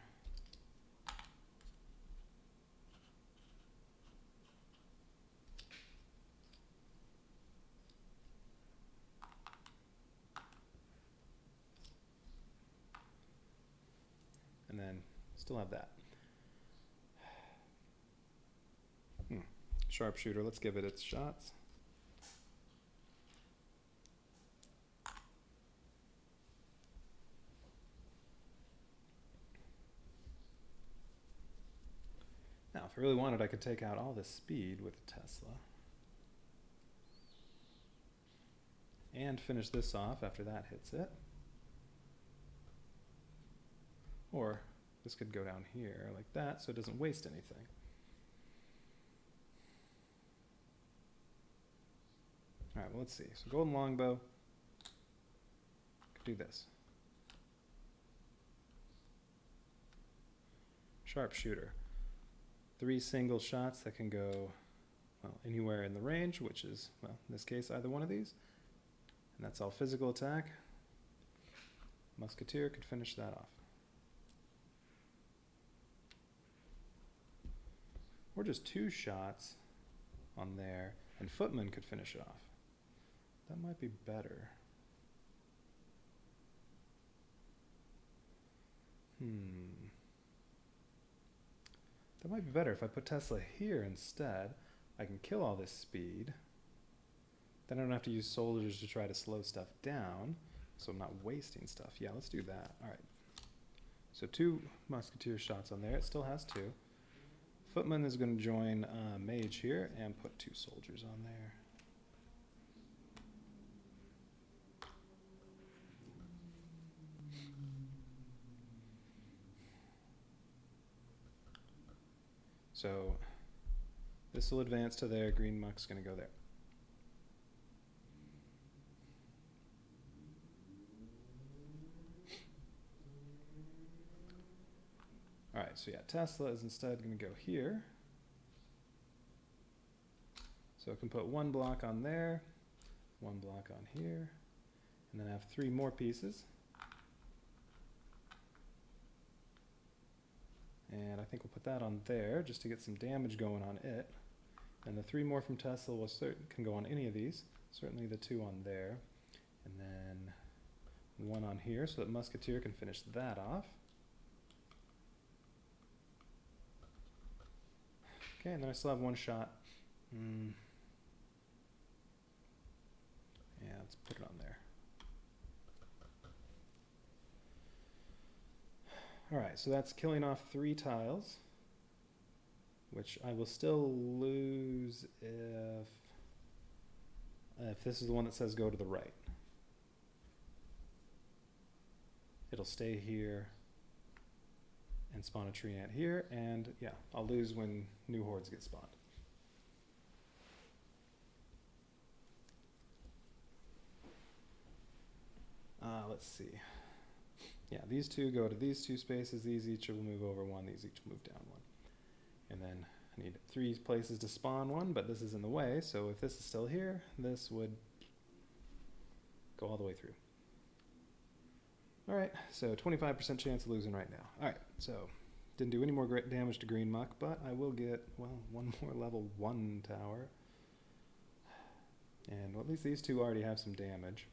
And then still have that. Sharpshooter, let's give it its shots. Now, if I really wanted, I could take out all this speed with a Tesla. And finish this off after that hits it. Or this could go down here like that, so it doesn't waste anything. All right, well, let's see. So golden longbow could do this. Sharpshooter. 3 single shots that can go, well, anywhere in the range, which is, well, in this case, either one of these. And that's all physical attack. Musketeer could finish that off. Or just 2 shots on there, and Footman could finish it off. That might be better. That might be better if I put Tesla here instead. I can kill all this speed. Then I don't have to use soldiers to try to slow stuff down, so I'm not wasting stuff. Yeah, let's do that. All right. So 2 musketeer shots on there. It still has 2. Footman is going to join mage here and put 2 soldiers on there. So this will advance to there. Green muck's going to go there. All right, so yeah, Tesla is instead going to go here. So I can put 1 block on there, 1 block on here, and then I have 3 more pieces. And I think we'll put that on there just to get some damage going on it. And the 3 more from Tesla can go on any of these. Certainly the 2 on there. And then 1 on here so that Musketeer can finish that off. Okay, and then I still have 1 shot. Yeah, let's put it on there. Alright, so that's killing off 3 tiles, which I will still lose if this is the one that says go to the right. It'll stay here and spawn a tree ant here, and yeah, I'll lose when new hordes get spawned. Let's see. Yeah, these 2 go to these 2 spaces. These each will move over 1. These each will move down 1. And then I need 3 places to spawn 1, but this is in the way. So if this is still here, this would go all the way through. All right, so 25% chance of losing right now. All right, so didn't do any more great damage to green muck, but I will get, well, 1 more level 1 tower. And well, at least these 2 already have some damage.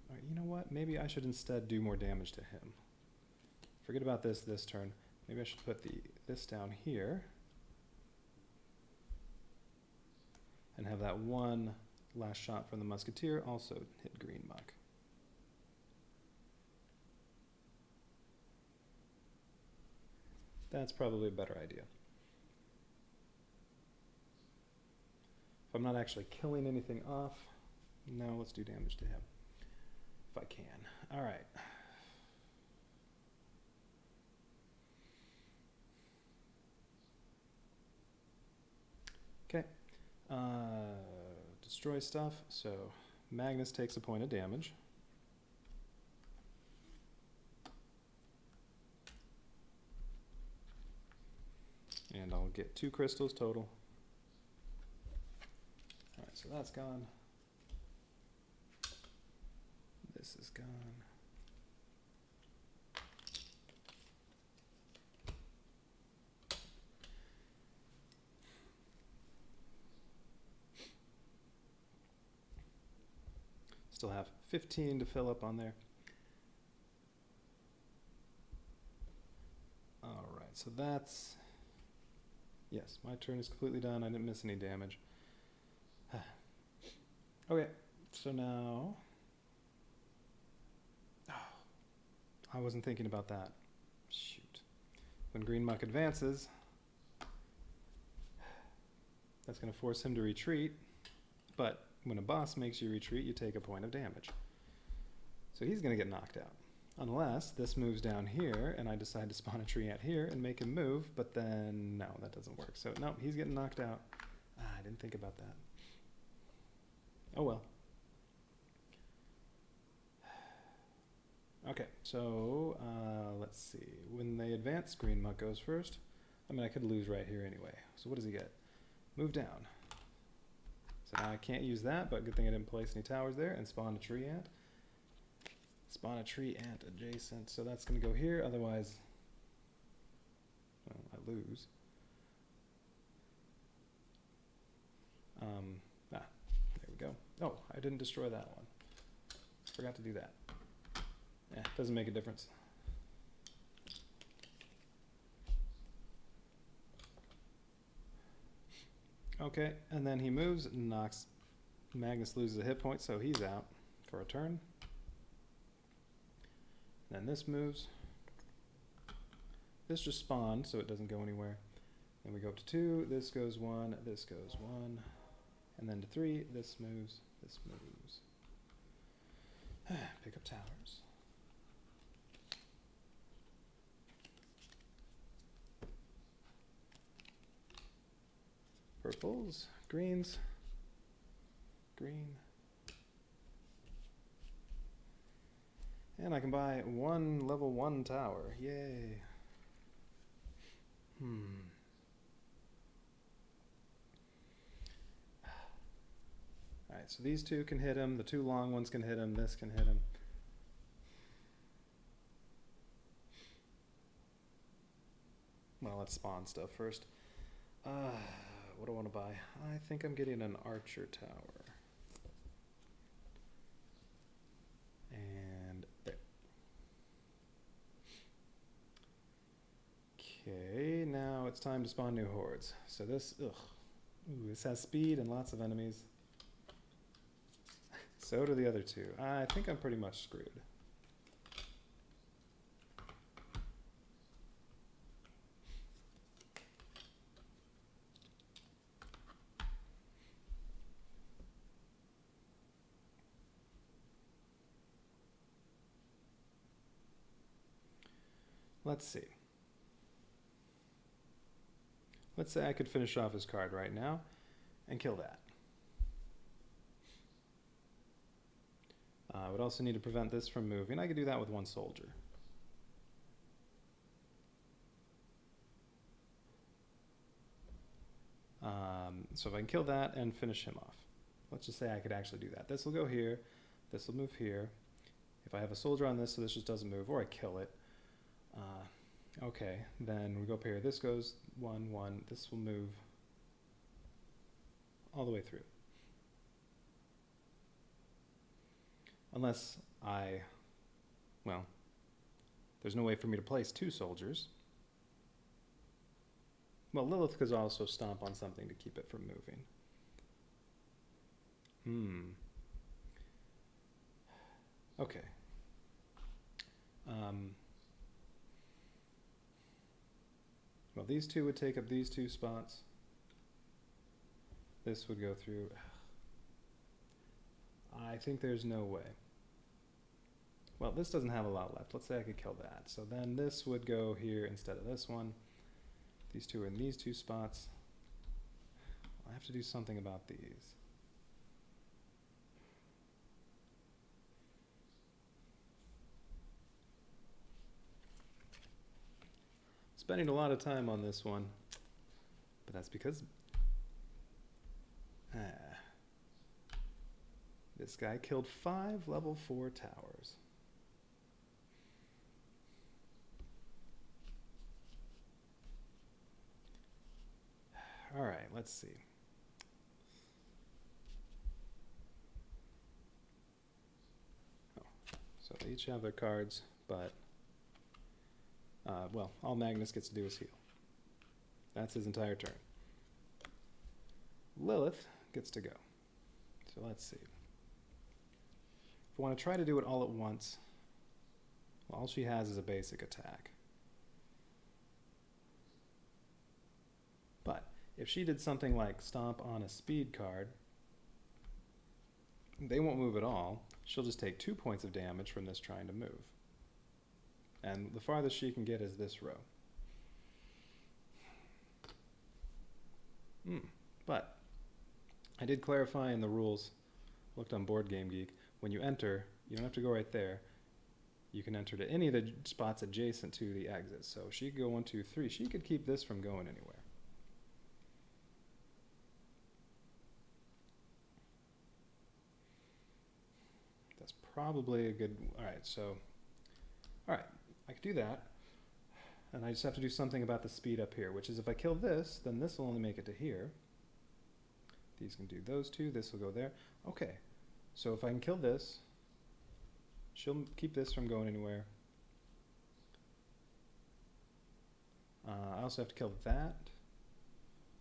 All right, you know what? Maybe I should instead do more damage to him. Forget about this turn. Maybe I should put this down here and have that 1 last shot from the Musketeer also hit green muck. That's probably a better idea. If I'm not actually killing anything off, no, let's do damage to him. If I can. All right. Okay. Destroy stuff. So Magnus takes a point of damage. And I'll get 2 crystals total. All right, so that's gone. This is gone. Still have 15 to fill up on there. All right, so that's, yes, my turn is completely done. I didn't miss any damage. Okay, so now, I wasn't thinking about that. Shoot. When Green Muck advances, that's going to force him to retreat, but when a boss makes you retreat, you take a point of damage. So he's going to get knocked out. Unless this moves down here, and I decide to spawn a tree ant here and make him move, but then, no, that doesn't work. So, no, he's getting knocked out. I didn't think about that. Oh well. Okay, so let's see. When they advance, Green Muck goes first. I mean, I could lose right here anyway. So what does he get? Move down. So now I can't use that, but good thing I didn't place any towers there, and spawn a tree ant. Spawn a tree ant adjacent. So that's going to go here, otherwise, well, I lose. There we go. Oh, I didn't destroy that one. Forgot to do that. Yeah, doesn't make a difference. Okay, and then he moves, knocks. Magnus loses a hit point, so he's out for a turn. Then this moves. This just spawned, so it doesn't go anywhere. Then we go up to 2, this goes 1, this goes 1. And then to 3, this moves, this moves. Pick up towers. Purples, greens, green. And I can buy 1 level 1 tower. Yay. Alright, so these 2 can hit him, the 2 long ones can hit him, this can hit him. Well, let's spawn stuff first. What do I want to buy? I think I'm getting an archer tower. And there. Okay, now it's time to spawn new hordes. So this, ooh, this has speed and lots of enemies. So do the other 2. I think I'm pretty much screwed. Let's see. Let's say I could finish off his card right now and kill that. I would also need to prevent this from moving. I could do that with 1 soldier. So if I can kill that and finish him off. Let's just say I could actually do that. This will go here. This will move here. If I have a soldier on this, so this just doesn't move, or I kill it. Okay, then we go up here. This goes 1, 1. This will move all the way through. Unless well, there's no way for me to place 2 soldiers. Well, Lilith could also stomp on something to keep it from moving. Okay. Well, these two would take up these two spots. This would go through. I think there's no way. Well, this doesn't have a lot left. Let's say I could kill that. So then this would go here instead of this one. These two are in these two spots. I have to do something about these. Spending a lot of time on this one, but that's because this guy killed 5 level 4 towers. All right, let's see. Oh, so they each have their cards, but well, all Magnus gets to do is heal. That's his entire turn. Lilith gets to go. So let's see. If I want to try to do it all at once, well, all she has is a basic attack. But if she did something like stomp on a speed card, they won't move at all. She'll just take 2 points of damage from this trying to move. And the farthest she can get is this row. But I did clarify in the rules, looked on Board Game Geek, when you enter, you don't have to go right there. You can enter to any of the spots adjacent to the exit. So she could go 1, 2, 3. She could keep this from going anywhere. That's probably a good, all right, so, all right, I could do that. And I just have to do something about the speed up here, which is if I kill this, then this will only make it to here. These can do those two, this will go there. Okay, so if I can kill this, she'll keep this from going anywhere. I also have to kill that,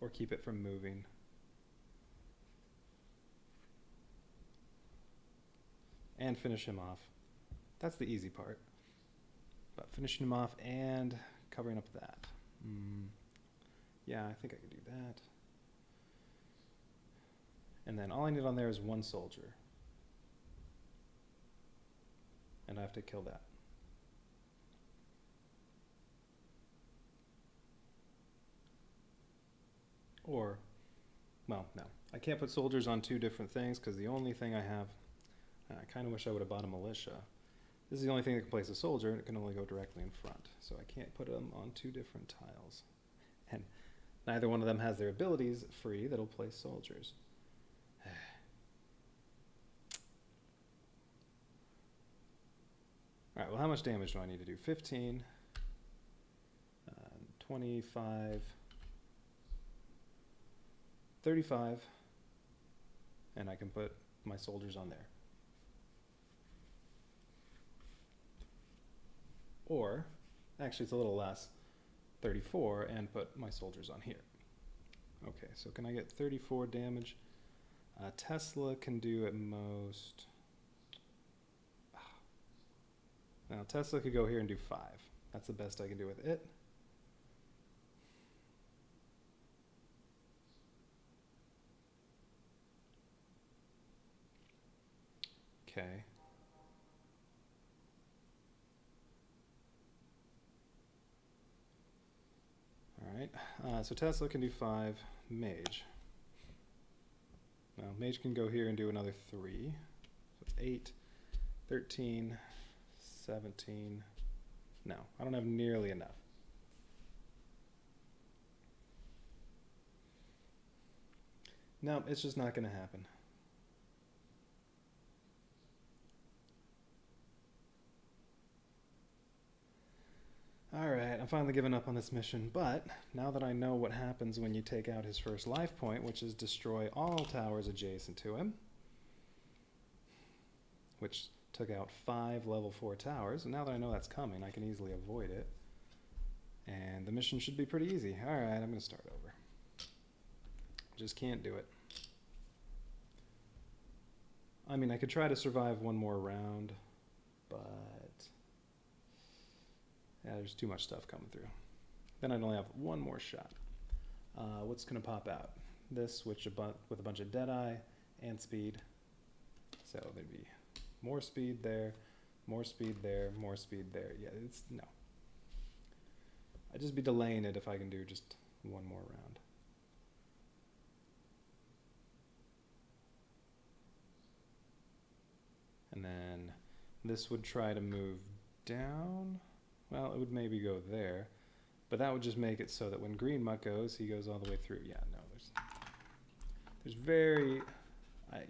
or keep it from moving. And finish him off. That's the easy part. But finishing him off and covering up that. Yeah, I think I can do that. And then all I need on there is 1 soldier. And I have to kill that. Or, well, no. I can't put soldiers on 2 different things because the only thing I have, I kind of wish I would have bought a militia. This is the only thing that can place a soldier, and it can only go directly in front. So I can't put them on 2 different tiles. And neither one of them has their abilities free that'll place soldiers. All right, well, how much damage do I need to do? 15, 25, 35, and I can put my soldiers on there. Or, actually it's a little less, 34, and put my soldiers on here. Okay, so can I get 34 damage? Tesla can do at most... Now Tesla could go here and do 5. That's the best I can do with it. Okay. Alright, so Tesla can do 5. Mage. Now Mage can go here and do another 3. So it's 8, 13, 17. No, I don't have nearly enough. No, it's just not going to happen. Alright, I'm finally giving up on this mission, but now that I know what happens when you take out his first life point, which is destroy all towers adjacent to him, which took out 5 level 4 towers, and now that I know that's coming, I can easily avoid it. And the mission should be pretty easy. Alright, I'm going to start over. Just can't do it. I mean, I could try to survive one more round, but... yeah, there's too much stuff coming through. then I'd only have one more shot. What's going to pop out? This, which with a bunch of Deadeye and speed. So there'd be more speed there, more speed there, more speed there. Yeah, it's no. I'd just be delaying it if I can do just one more round. And then this would try to move down. Well, it would maybe go there, but that would just make it so that when green muck goes, he goes all the way through. Yeah, no, there's very,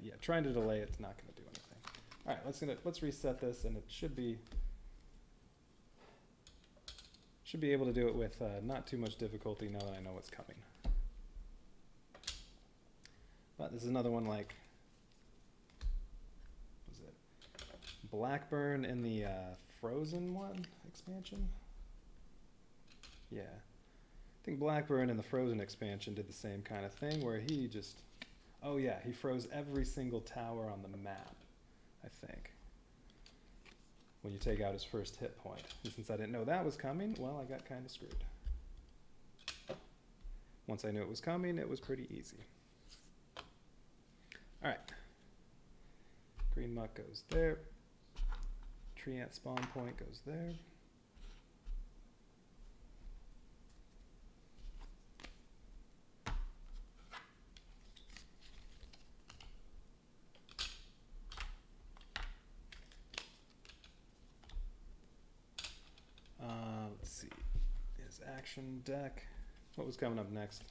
yeah, trying to delay it's not going to do anything. All right, let's reset this, and it should be able to do it with not too much difficulty now that I know what's coming. But this is another one like, what was it? Blackburn in the Frozen one expansion? Yeah. I think Blackburn in the Frozen expansion did the same kind of thing where he just, oh yeah, he froze every single tower on the map, I think, when you take out his first hit point. And since I didn't know that was coming, well, I got kind of screwed. Once I knew it was coming, it was pretty easy. All right. Green muck goes there. Tree ant spawn point goes there. Let's see. His action deck. What was coming up next?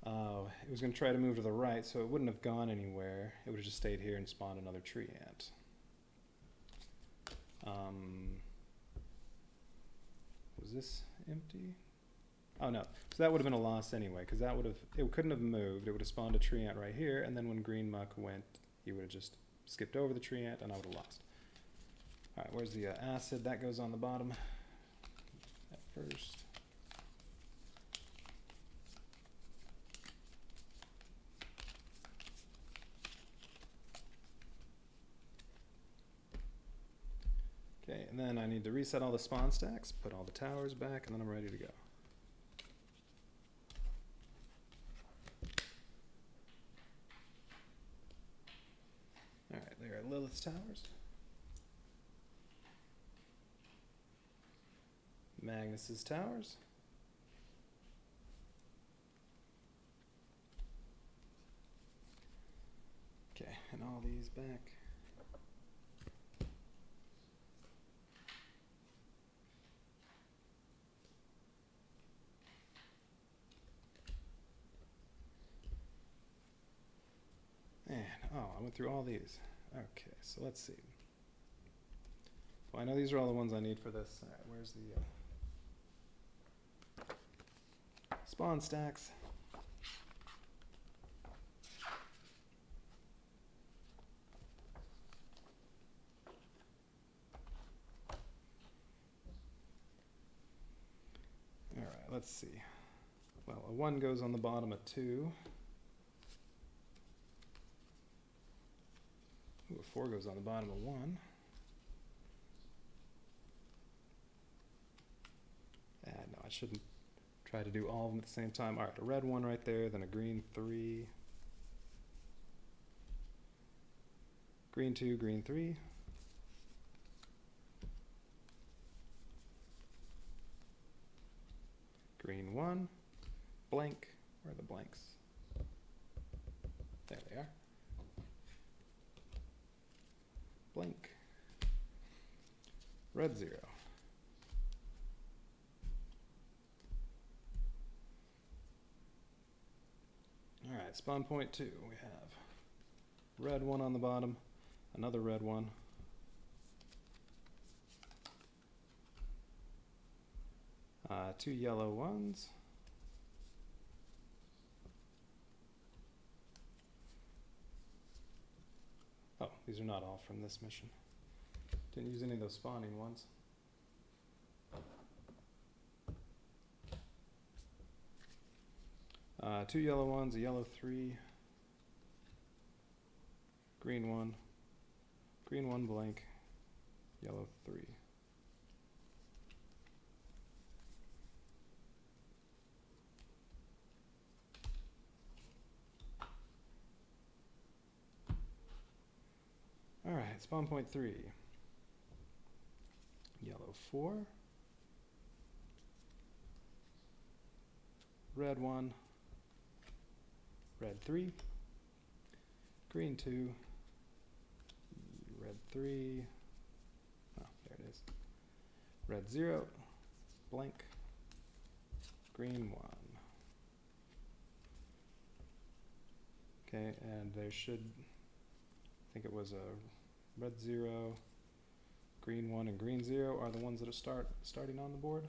It was going to try to move to the right, so it wouldn't have gone anywhere. It would have just stayed here and spawned another tree ant. Was this empty? Oh no, so that would have been a loss anyway, because that would have, it couldn't have moved. It would have spawned a tree ant right here, and then when green muck went, he would have just skipped over the tree ant, and I would have lost. All right, where's the acid? That goes on the bottom at first. Okay, and then I need to reset all the spawn stacks, put all the towers back, and then I'm ready to go. All right, there are Lilith's towers. Magnus's towers. Okay, and all these back. And, oh, I went through all these. Okay, so let's see. Well, I know these are all the ones I need for this. All right, where's the spawn stacks? All right, let's see. Well, a 1 goes on the bottom of 2. Ooh, a 4 goes on the bottom of 1. No, I shouldn't try to do all of them at the same time. All right, a red 1 right there, then a green 3. Green 2, green 3. Green 1. Blank. Where are the blanks? There they are. Blank. Red 0. All right, spawn point 2. We have red 1 on the bottom, another red 1. Two yellow 1s. Oh, these are not all from this mission. Didn't use any of those spawning ones. Two yellow 1s, a yellow 3, green 1, green 1 blank, yellow 3. spawn point 3. Yellow 4. Red 1. Red 3. Green 2. Red 3. Oh, there it is. Red 0. Blank. Green 1. Okay, and there should, I think it was a red 0, green 1, and green 0 are the ones that are starting on the board.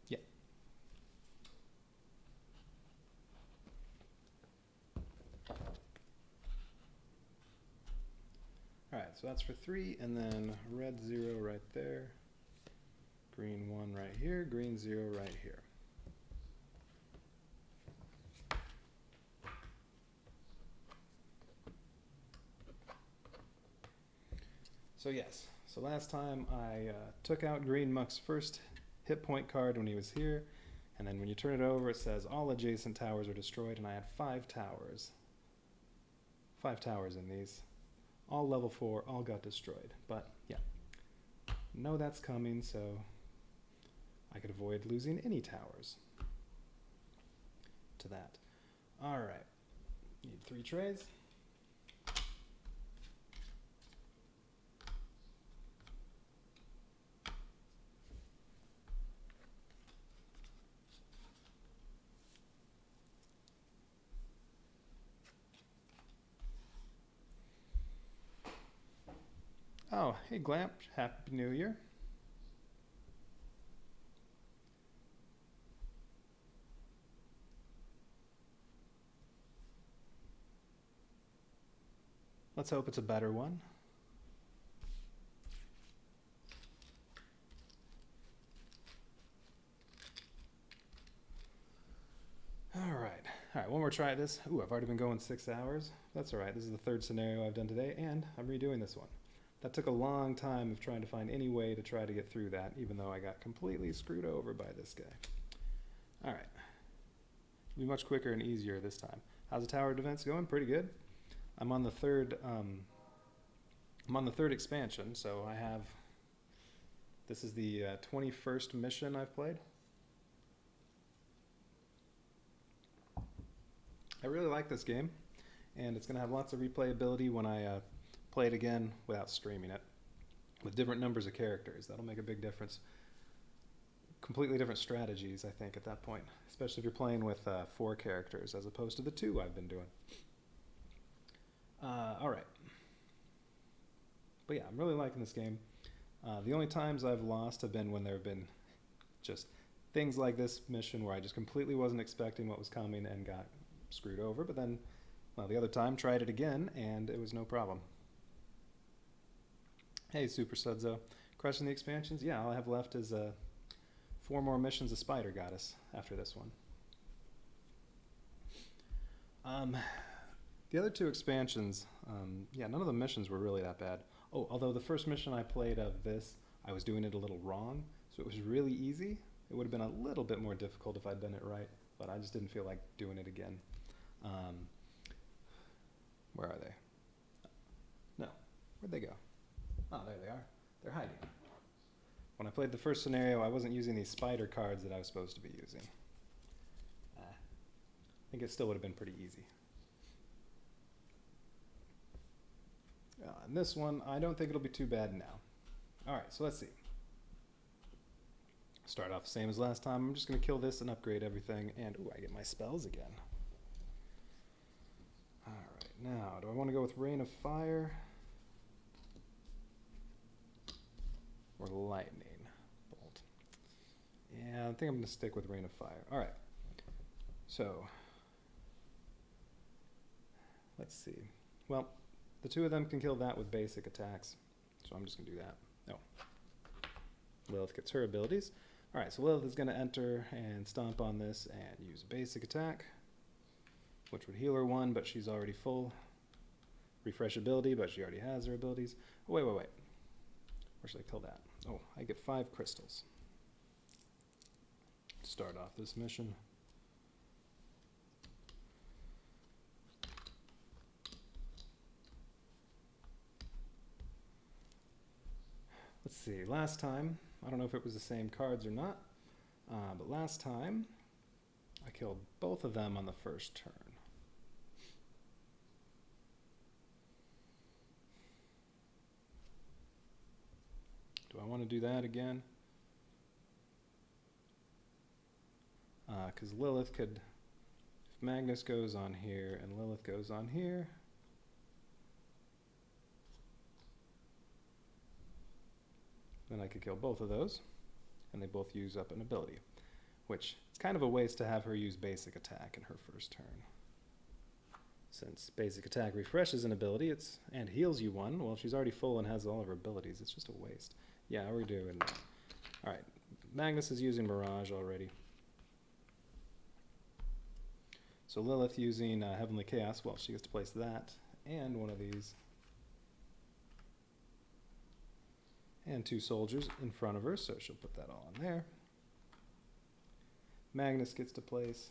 Yeah. Alright, so that's for 3, and then red 0 right there, green 1 right here, green 0 right here. So yes, so last time I took out Green Muck's first hit point card when he was here, and then when you turn it over it says all adjacent towers are destroyed, and I had 5 towers. 5 towers in these. All level 4, all got destroyed. But yeah, know that's coming, so I could avoid losing any towers to that. Alright, need 3 trays. Oh, hey Glamp, Happy New Year. Let's hope it's a better one. Alright, one more try at this. Ooh, I've already been going 6 hours. That's alright, this is the 3rd scenario I've done today, and I'm redoing this one. That took a long time of trying to find any way to try to get through that, even though I got completely screwed over by this guy. Alright. It'll be much quicker and easier this time. How's the tower defense going? Pretty good. I'm on the third expansion, so I have, this is the 21st mission I've played. I really like this game, and it's going to have lots of replayability when I play it again without streaming it, with different numbers of characters. That'll make a big difference. Completely different strategies, I think, at that point, especially if you're playing with 4 characters as opposed to the 2 I've been doing. Alright. But yeah, I'm really liking this game. The only times I've lost have been when there have been just things like this mission where I just completely wasn't expecting what was coming and got screwed over, but then, well, the other time tried it again and it was no problem. Hey, Super Sudzo. Crushing the expansions? Yeah, all I have left is 4 more missions of Spider Goddess after this one. The other 2 expansions, yeah, none of the missions were really that bad. Oh, although the first mission I played of this, I was doing it a little wrong, so it was really easy. It would have been a little bit more difficult if I'd done it right, but I just didn't feel like doing it again. Where are they? No, where'd they go? Oh, there they are. They're hiding. When I played the first scenario, I wasn't using these spider cards that I was supposed to be using. I think it still would have been pretty easy. And this one, I don't think it'll be too bad now. Alright, so let's see. Start off the same as last time. I'm just going to kill this and upgrade everything. And, ooh, I get my spells again. Alright, now, do I want to go with Rain of Fire? Or Lightning Bolt? Yeah, I think I'm going to stick with Rain of Fire. Alright, so, let's see. Well, the 2 of them can kill that with basic attacks, so I'm just going to do that. No. Lilith gets her abilities. Alright, so Lilith is going to enter and stomp on this and use a basic attack, which would heal her 1, but she's already full. Refresh ability, but she already has her abilities. Oh, wait. Where should I kill that? Oh, I get 5 crystals. start off this mission. Let's see, last time, I don't know if it was the same cards or not, but last time I killed both of them on the first turn. Do I want to do that again? Because Lilith could, if Magnus goes on here and Lilith goes on here, then I could kill both of those, and they both use up an ability, which it's kind of a waste to have her use basic attack in her first turn. Since basic attack refreshes an ability and heals you one, well, if she's already full and has all of her abilities, it's just a waste. Yeah, we're doing that. All right, Magnus is using Mirage already. So Lilith using Heavenly Chaos, well, she gets to place that and one of these. And 2 soldiers in front of her, so she'll put that all in there. Magnus gets to place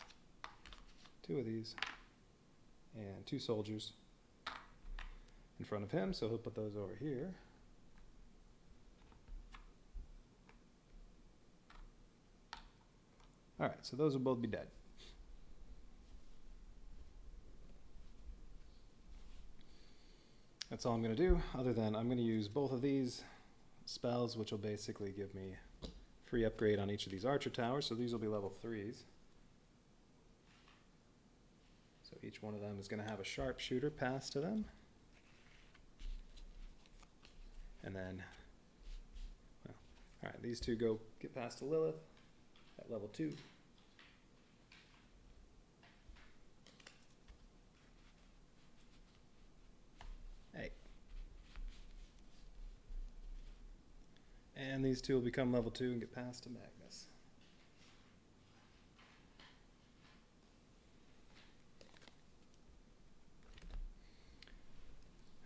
2 of these and 2 soldiers in front of him, so he'll put those over here. All right, so those will both be dead. That's all I'm going to do, other than I'm going to use both of these spells, which will basically give me free upgrade on each of these archer towers, so these will be level 3s. So each one of them is going to have a sharpshooter passed to them. And then, well, all right, these 2 go get passed to Lilith at level 2. Hey. And these 2 will become level 2 and get passed to Magnus.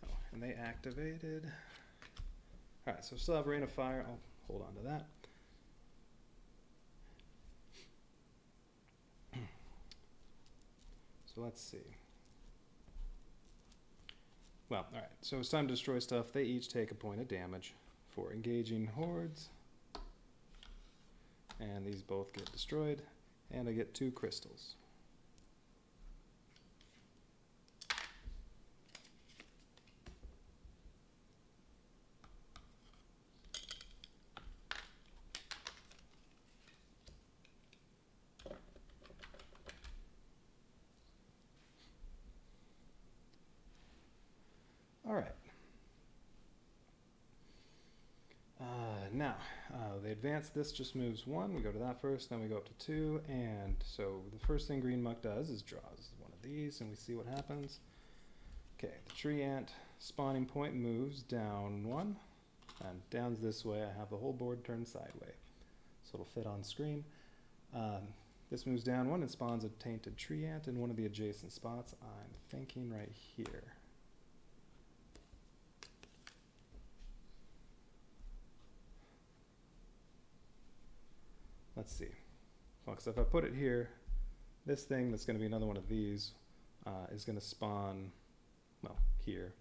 Oh, and they activated. All right, so still have Rain of Fire. I'll hold on to that. So let's see. Well, all right, so it's time to destroy stuff. They each take a point of damage for engaging hordes. And these both get destroyed. And I get 2 crystals. All right. Now, they advance. This just moves 1. We go to that first, then we go up to 2. And so the first thing Green Muck does is draws one of these, and we see what happens. Okay, the tree ant spawning point moves down 1. And down's this way. I have the whole board turned sideways, so it'll fit on screen. This moves down 1 and spawns a tainted tree ant in one of the adjacent spots. I'm thinking right here. Let's see. Well, because if I put it here, this thing that's going to be another one of these is going to spawn, well, here.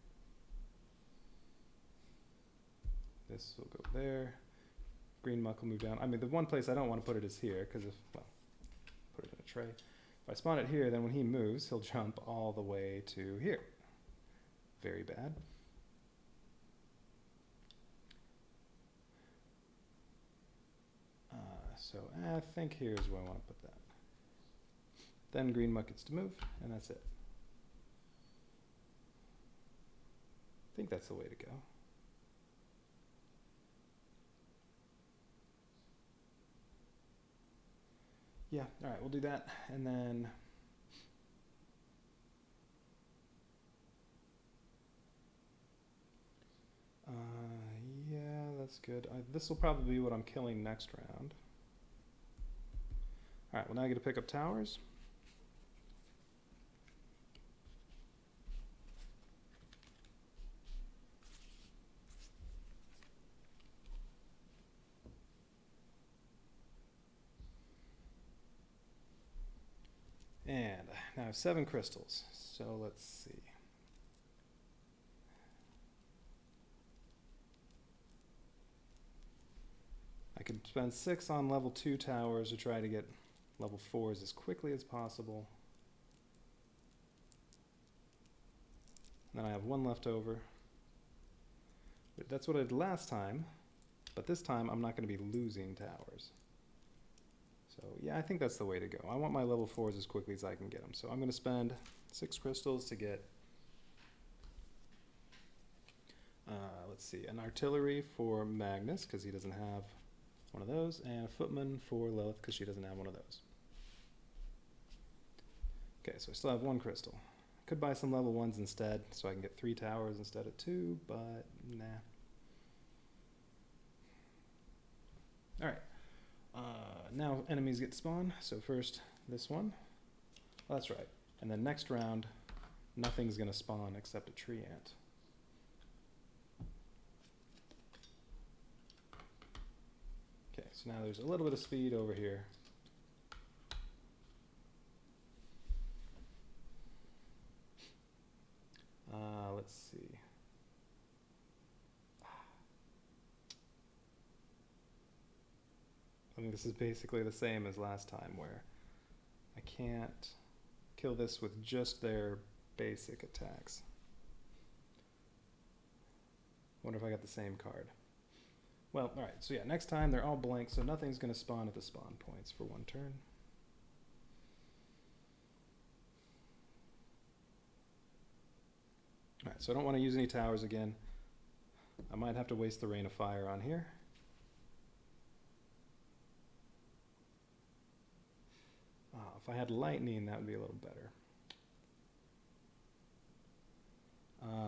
This will go there. Green Muck will move down. I mean, the one place I don't want to put it is here, because if, well, put it in a tray. If I spawn it here, then when he moves, he'll jump all the way to here. Very bad. So I think here's where I want to put that. Then Green Muck gets to move, and that's it. I think that's the way to go. Yeah, all right, we'll do that. And then yeah, that's good. This will probably be what I'm killing next round. All right, well now I get to pick up towers. have 7 crystals, so let's see. I could spend 6 on level 2 towers to try to get level 4s as quickly as possible. Then I have 1 left over. That's what I did last time, but this time I'm not going to be losing towers. So yeah, I think that's the way to go. I want my level 4s as quickly as I can get them. So I'm going to spend 6 crystals to get, let's see, an artillery for Magnus, because he doesn't have one of those, and a footman for Lilith, because she doesn't have one of those. Okay, so I still have 1 crystal. Could buy some level 1s instead, so I can get 3 towers instead of 2, but nah. Alright, now enemies get spawned, so first this one. Oh, that's right. And then next round, nothing's going to spawn except a tree ant. Okay, so now there's a little bit of speed over here. Let's see. I think this is basically the same as last time, where I can't kill this with just their basic attacks. Wonder if I got the same card. Well, alright, so yeah, next time they're all blank, so nothing's going to spawn at the spawn points for 1 turn. Alright, so I don't want to use any towers again. I might have to waste the Rain of Fire on here. If I had lightning, that would be a little better.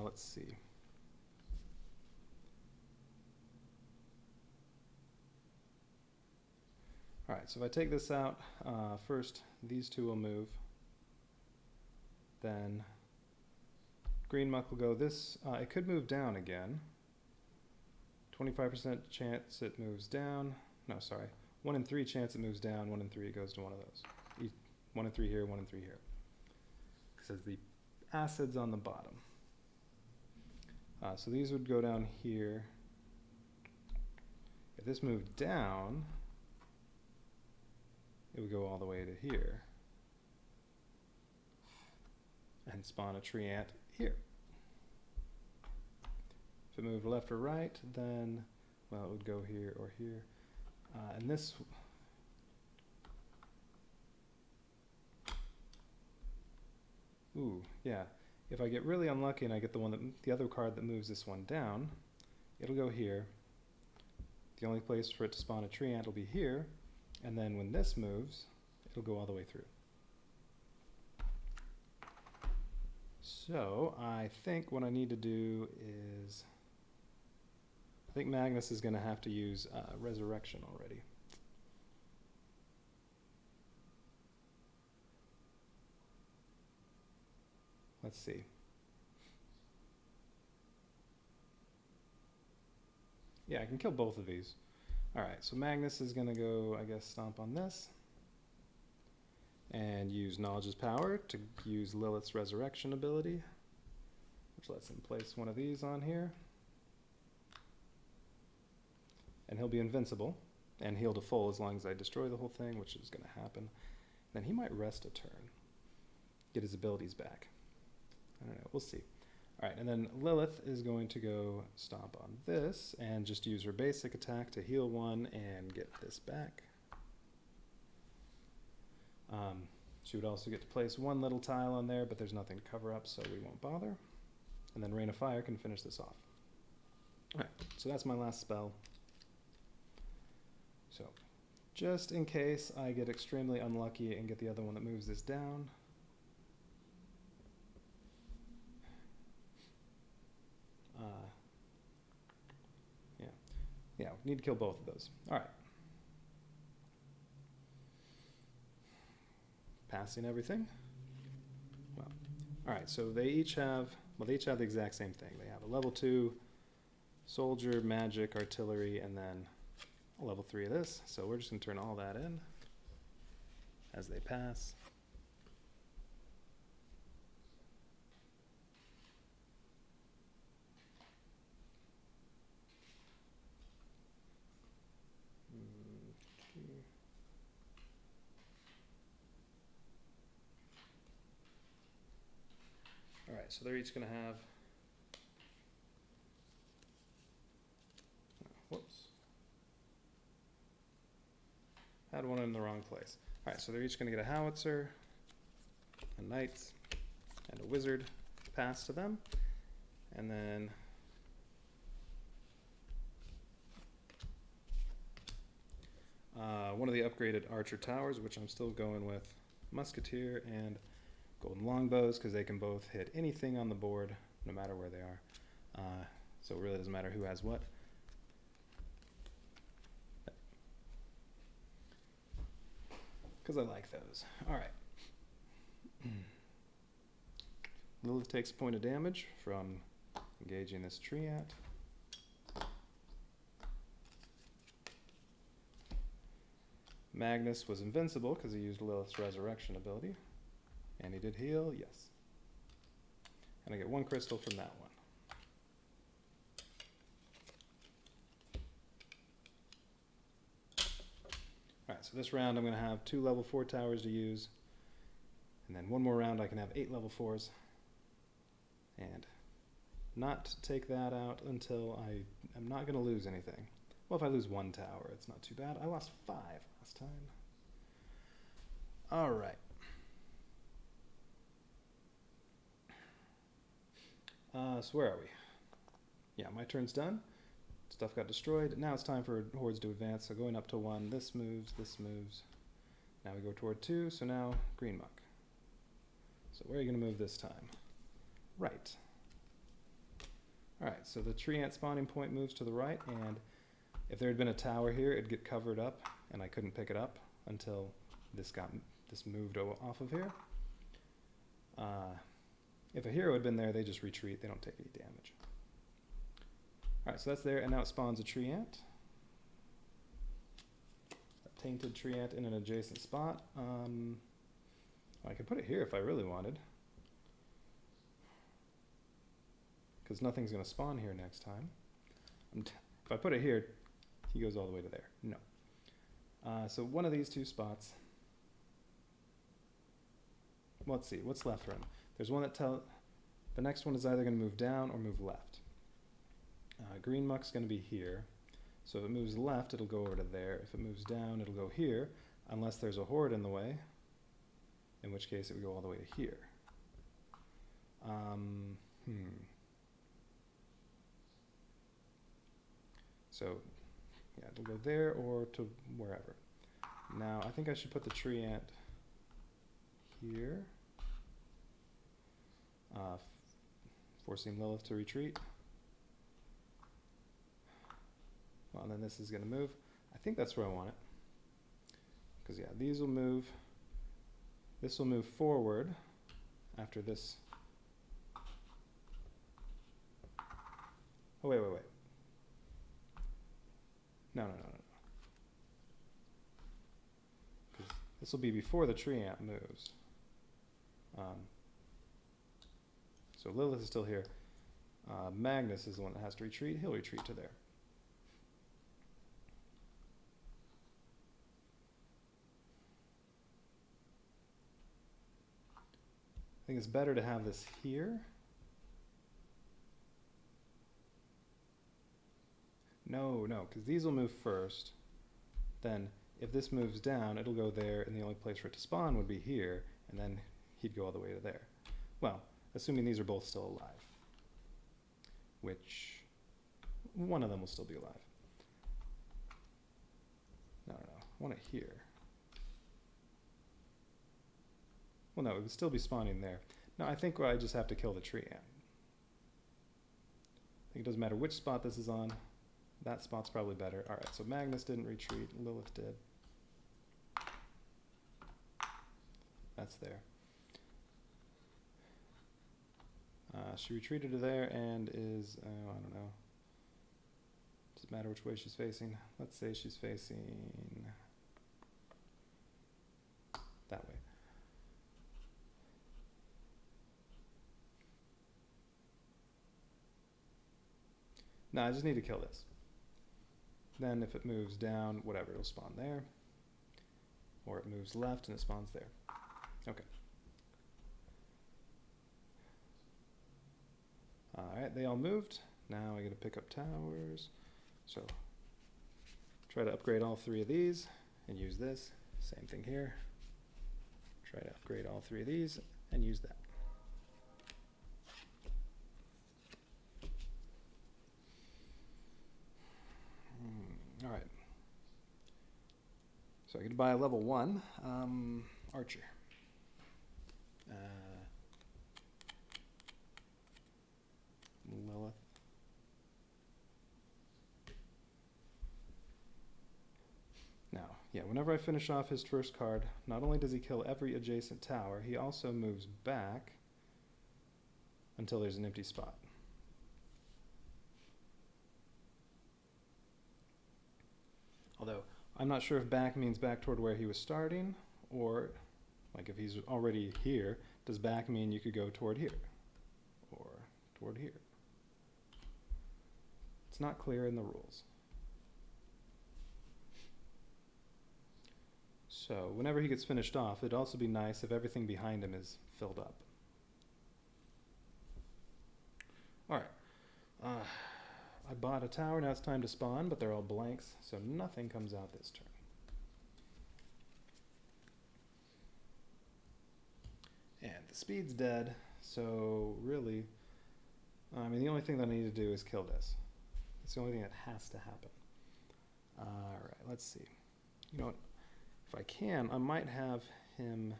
Let's see. Alright, so if I take this out, first these 2 will move. Then green muck will go this. It could move down again. 25% chance it moves down. No, sorry. 1 in 3 chance it moves down. 1 in 3 it goes to one of those. 1 in 3 here, 1 in 3 here. It says the acid's on the bottom. So these would go down here. If this moved down, it would go all the way to here. And spawn a tree ant here. If it moved left or right, then, well, it would go here or here. And this, ooh, yeah. If I get really unlucky and I get the other card that moves this one down, it'll go here. The only place for it to spawn a tree ant will be here, and then when this moves, it'll go all the way through. So I think what I need to do is, I think Magnus is going to have to use Resurrection already. Let's see. Yeah, I can kill both of these. Alright, so Magnus is going to go, I guess, stomp on this. And use Knowledge's Power to use Lilith's Resurrection ability, which lets him place one of these on here. And he'll be invincible and heal to full as long as I destroy the whole thing, which is going to happen. Then he might rest a turn, get his abilities back. I don't know, we'll see. Alright, and then Lilith is going to go stomp on this and just use her basic attack to heal 1 and get this back. She would also get to place 1 little tile on there, but there's nothing to cover up, so we won't bother. And then Rain of Fire can finish this off. Alright, so that's my last spell. So, just in case I get extremely unlucky and get the other one that moves this down. Yeah, we need to kill both of those. Alright. Passing everything. Well, alright, so they each have, well, they each have the exact same thing. They have a level 2 soldier, magic, artillery, and then a level 3 of this. So we're just going to turn all that in as they pass. Alright, so they're each going to have, whoops, had one in the wrong place. Alright, so they're each going to get a howitzer, a knight, and a wizard pass to them, and then one of the upgraded archer towers, which I'm still going with musketeer and golden longbows, because they can both hit anything on the board, no matter where they are. So it really doesn't matter who has what. Because I like those. Alright. Lilith takes a point of damage from engaging this treant. Magnus was invincible because he used Lilith's resurrection ability. And he did heal, yes. And I get 1 crystal from that one. Alright, so this round I'm going to have 2 level 4 towers to use. And then 1 more round I can have 8 level 4s. And not take that out until I am not going to lose anything. Well, if I lose 1 tower, it's not too bad. I lost 5 last time. Alright. So where are we? Yeah, my turn's done. Stuff got destroyed. Now it's time for hordes to advance. So going up to 1, this moves, this moves. Now we go toward 2, so now green muck. So where are you going to move this time? Right. Alright, so the tree ant spawning point moves to the right, and if there had been a tower here, it'd get covered up, and I couldn't pick it up until this moved off of here. If a hero had been there, they just retreat. They don't take any damage. Alright, so that's there, and now it spawns a tree ant. A tainted tree ant in an adjacent spot. I could put it here if I really wanted. Because nothing's going to spawn here next time. If I put it here, he goes all the way to there. No. So one of these 2 spots. Let's see, what's left for him? There's one that the next one is either going to move down or move left. Green muck's going to be here. So if it moves left, it'll go over to there. If it moves down, it'll go here, unless there's a horde in the way, in which case it would go all the way to here. So, yeah, it'll go there or to wherever. Now, I think I should put the tree ant here, forcing Lilith to retreat. Well, and then this is going to move. I think that's where I want it. Because, yeah, these will move. This will move forward after this. Oh, wait. No. Because this will be before the tree ant moves. So Lilith is still here. Magnus is the one that has to retreat. He'll retreat to there. I think it's better to have this here. No, because these will move first. Then, if this moves down, it'll go there, and the only place for it to spawn would be here, and then he'd go all the way to there. Well, assuming these are both still alive. Which, one of them will still be alive. No, I want it here. Well, no, it would still be spawning there. No, I think I just have to kill the tree ant. I think it doesn't matter which spot this is on. That spot's probably better. Alright, so Magnus didn't retreat. Lilith did. That's there. She retreated to there and is, I don't know. Doesn't matter which way she's facing. Let's say she's facing that way. No, I just need to kill this. Then if it moves down, whatever, it'll spawn there. Or it moves left and it spawns there. Okay. Alright, they all moved. Now I gotta pick up towers. So try to upgrade all 3 of these and use this. Same thing here. Try to upgrade all 3 of these and use that. Alright. So I could buy a level 1 archer. Lilith. Now, yeah, whenever I finish off his first card, not only does he kill every adjacent tower, he also moves back until there's an empty spot. Although, I'm not sure if back means back toward where he was starting, or, like if he's already here, does back mean you could go toward here, or toward here? It's not clear in the rules. So, whenever he gets finished off, it'd also be nice if everything behind him is filled up. Alright. I bought a tower, now it's time to spawn, but they're all blanks, so nothing comes out this turn. And the speed's dead, so really, I mean, the only thing that I need to do is kill this. It's the only thing that has to happen. Alright, let's see. You know what? If I can, I might have him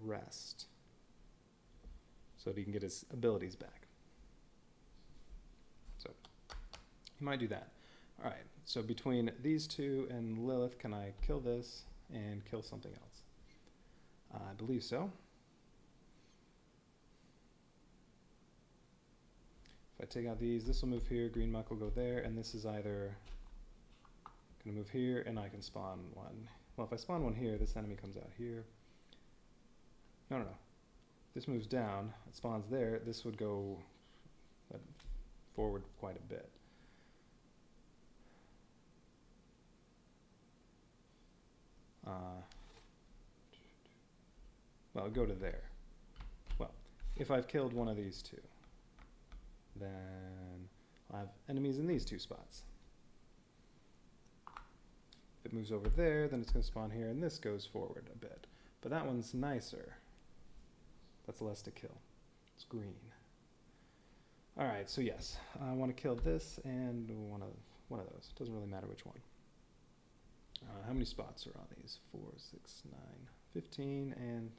rest so that he can get his abilities back. So, he might do that. Alright, so between these two and Lilith, can I kill this and kill something else? I believe so. If I take out these, this will move here, green muck will go there, and this is either going to move here, and I can spawn one. Well, if I spawn one here, this enemy comes out here. No. This moves down, it spawns there, this would go forward quite a bit. Well, go to there. Well, if I've killed one of these two, then I'll have enemies in these 2 spots. If it moves over there, then it's going to spawn here, and this goes forward a bit. But that one's nicer. That's less to kill. It's green. Alright, so yes, I want to kill this and one of those. Doesn't really matter which one. How many spots are on these? 4, 6, 9, 15, and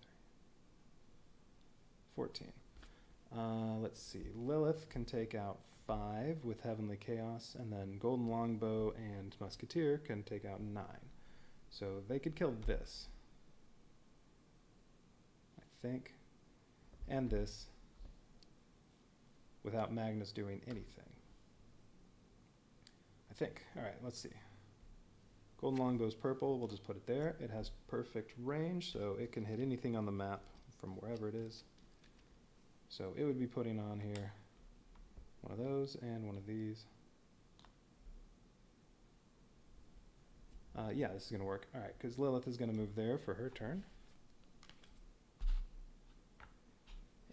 14. Let's see. Lilith can take out 5 with Heavenly Chaos, and then Golden Longbow and Musketeer can take out 9. So they could kill this, I think, and this, without Magnus doing anything. I think. Alright, let's see. Golden Longbow's purple, we'll just put it there. It has perfect range, so it can hit anything on the map from wherever it is. So it would be putting on here one of those and one of these. Yeah, this is going to work. Alright, because Lilith is going to move there for her turn.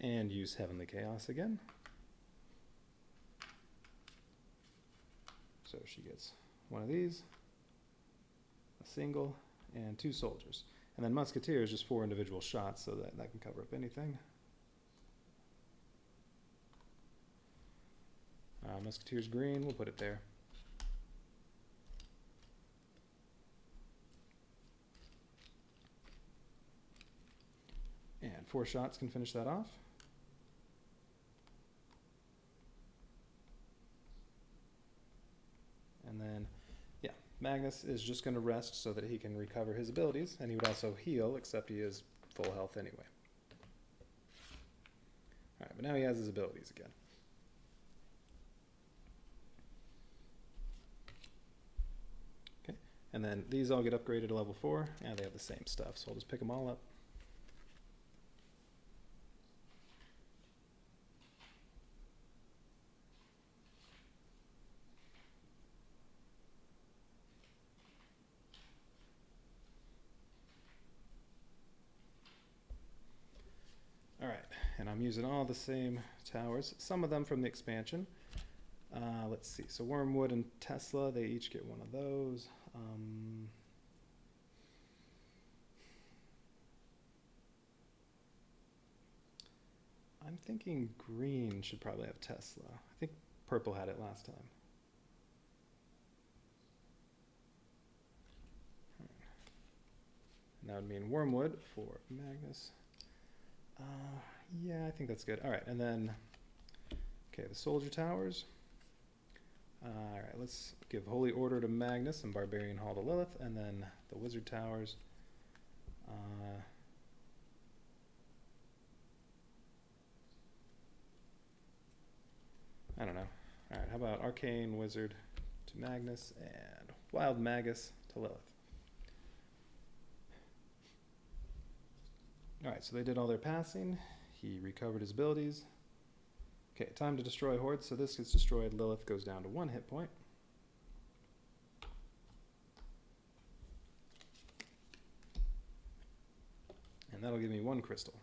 And use Heavenly Chaos again. So she gets one of these, a single, and 2 soldiers. And then Musketeer is just 4 individual shots, so that can cover up anything. Musketeer's green, we'll put it there. And 4 shots can finish that off. And then, yeah, Magnus is just going to rest so that he can recover his abilities, and he would also heal, except he is full health anyway. Alright, but now he has his abilities again. Okay, and then these all get upgraded to level 4, and they have the same stuff, so I'll just pick them all up. Alright, and I'm using all the same towers, some of them from the expansion. Let's see, so Wormwood and Tesla, they each get one of those. I'm thinking green should probably have Tesla. I think purple had it last time. And that would mean Wormwood for Magnus. Yeah, I think that's good. All right, and then, okay, the Soldier Towers. All right, let's give Holy Order to Magnus and Barbarian Hall to Lilith, and then the Wizard Towers. I don't know. All right, how about Arcane Wizard to Magnus and Wild Magus to Lilith? All right, so they did all their passing. He recovered his abilities. Okay, time to destroy Horde. So this gets destroyed. Lilith goes down to 1 hit point. And that'll give me 1 crystal.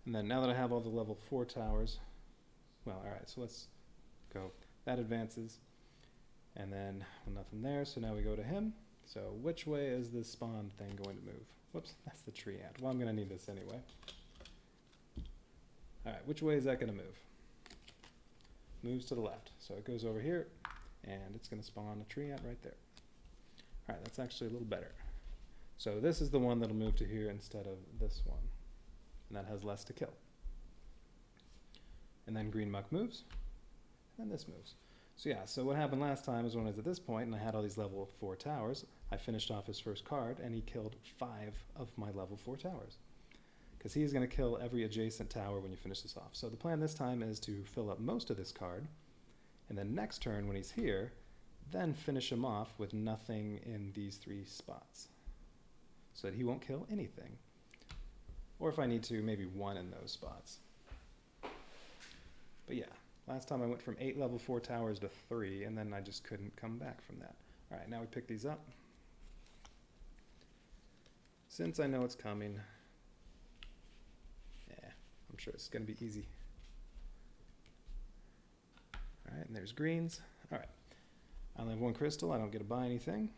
And then now that I have all the level 4 towers, well, all right, so let's go. That advances. And then nothing there, so now we go to him. So which way is this spawn thing going to move? Whoops, that's the tree ant. Well, I'm going to need this anyway. All right, which way is that going to move? Moves to the left. So it goes over here, and it's going to spawn a tree ant right there. All right, that's actually a little better. So this is the one that'll move to here instead of this one. And that has less to kill. And then Green Muck moves, and this moves. So yeah, so what happened last time is when I was at this point and I had all these level 4 towers, I finished off his first card and he killed 5 of my level 4 towers. Because he's going to kill every adjacent tower when you finish this off. So the plan this time is to fill up most of this card, and then next turn when he's here, then finish him off with nothing in these 3 spots. So that he won't kill anything. Or if I need to, maybe 1 in those spots. But yeah, last time I went from 8 level 4 towers to 3, and then I just couldn't come back from that. All right, now we pick these up. Since I know it's coming, yeah, I'm sure it's going to be easy. All right, and there's greens. All right, I only have 1 crystal. I don't get to buy anything.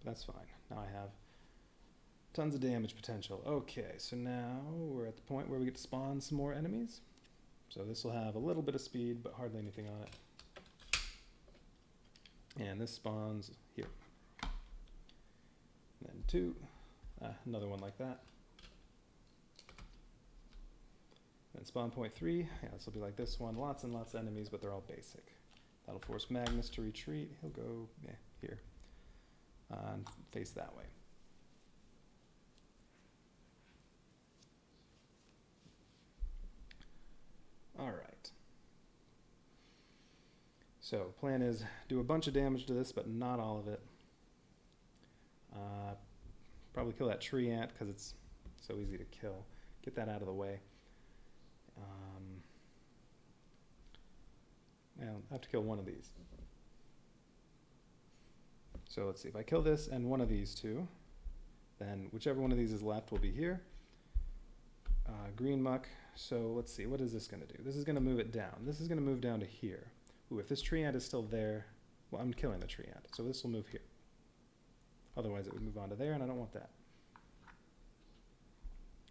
But that's fine. Now I have tons of damage potential. Okay, so now we're at the point where we get to spawn some more enemies. So this will have a little bit of speed, but hardly anything on it. And this spawns here. And then 2, another one like that. Then spawn point 3, yeah, this will be like this one. Lots and lots of enemies, but they're all basic. That'll force Magnus to retreat. He'll go here and face that way. All right. So plan is do a bunch of damage to this, but not all of it. Probably kill that tree ant because it's so easy to kill. Get that out of the way. Now I have to kill one of these. So let's see, if I kill this and one of these 2, then whichever one of these is left will be here. Green muck. So let's see, what is this going to do? This is going to move it down. This is going to move down to here. Ooh, if this tree ant is still there, well, I'm killing the tree ant, so this will move here. Otherwise, it would move on to there, and I don't want that.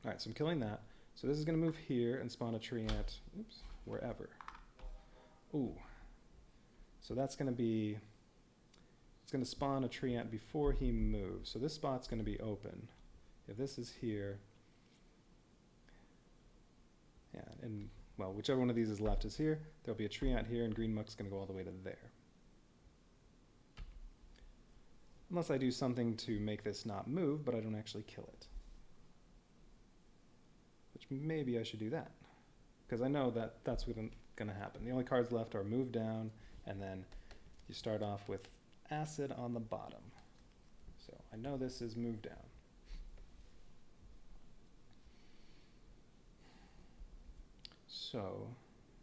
All right, so I'm killing that. So this is going to move here and spawn a tree ant, oops, wherever. Ooh. So that's going to be, it's going to spawn a tree ant before he moves. So this spot's going to be open. If this is here, yeah, and well, whichever one of these is left is here. There'll be a tree ant here, and green muck's going to go all the way to there. Unless I do something to make this not move, but I don't actually kill it. Which maybe I should do that. Because I know that that's what's going to happen. The only cards left are move down, and then you start off with acid on the bottom. So I know this is move down. So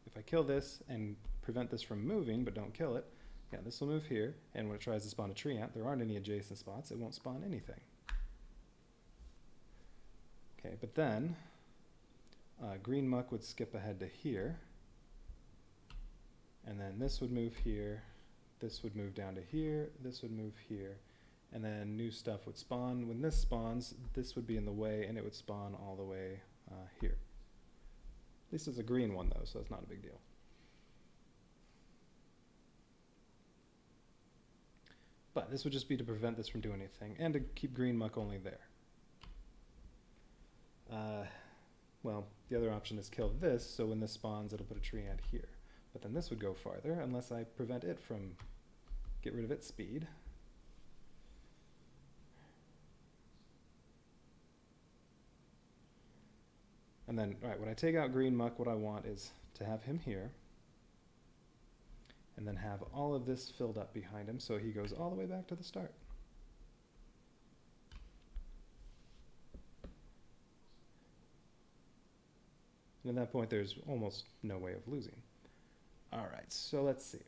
if I kill this and prevent this from moving but don't kill it, yeah, this will move here, and when it tries to spawn a tree ant, there aren't any adjacent spots, it won't spawn anything. Okay, but then green muck would skip ahead to here, and then this would move here, this would move down to here, this would move here, and then new stuff would spawn. When this spawns, this would be in the way, and it would spawn all the way here. At least it's a green one though, so it's not a big deal. But this would just be to prevent this from doing anything, and to keep green muck only there. Well, the other option is kill this, so when this spawns, it'll put a tree ant here. But then this would go farther, unless I prevent it from, get rid of its speed. And then, all right, when I take out green muck, what I want is to have him here, and then have all of this filled up behind him, so he goes all the way back to the start. And at that point, there's almost no way of losing. All right, so let's see.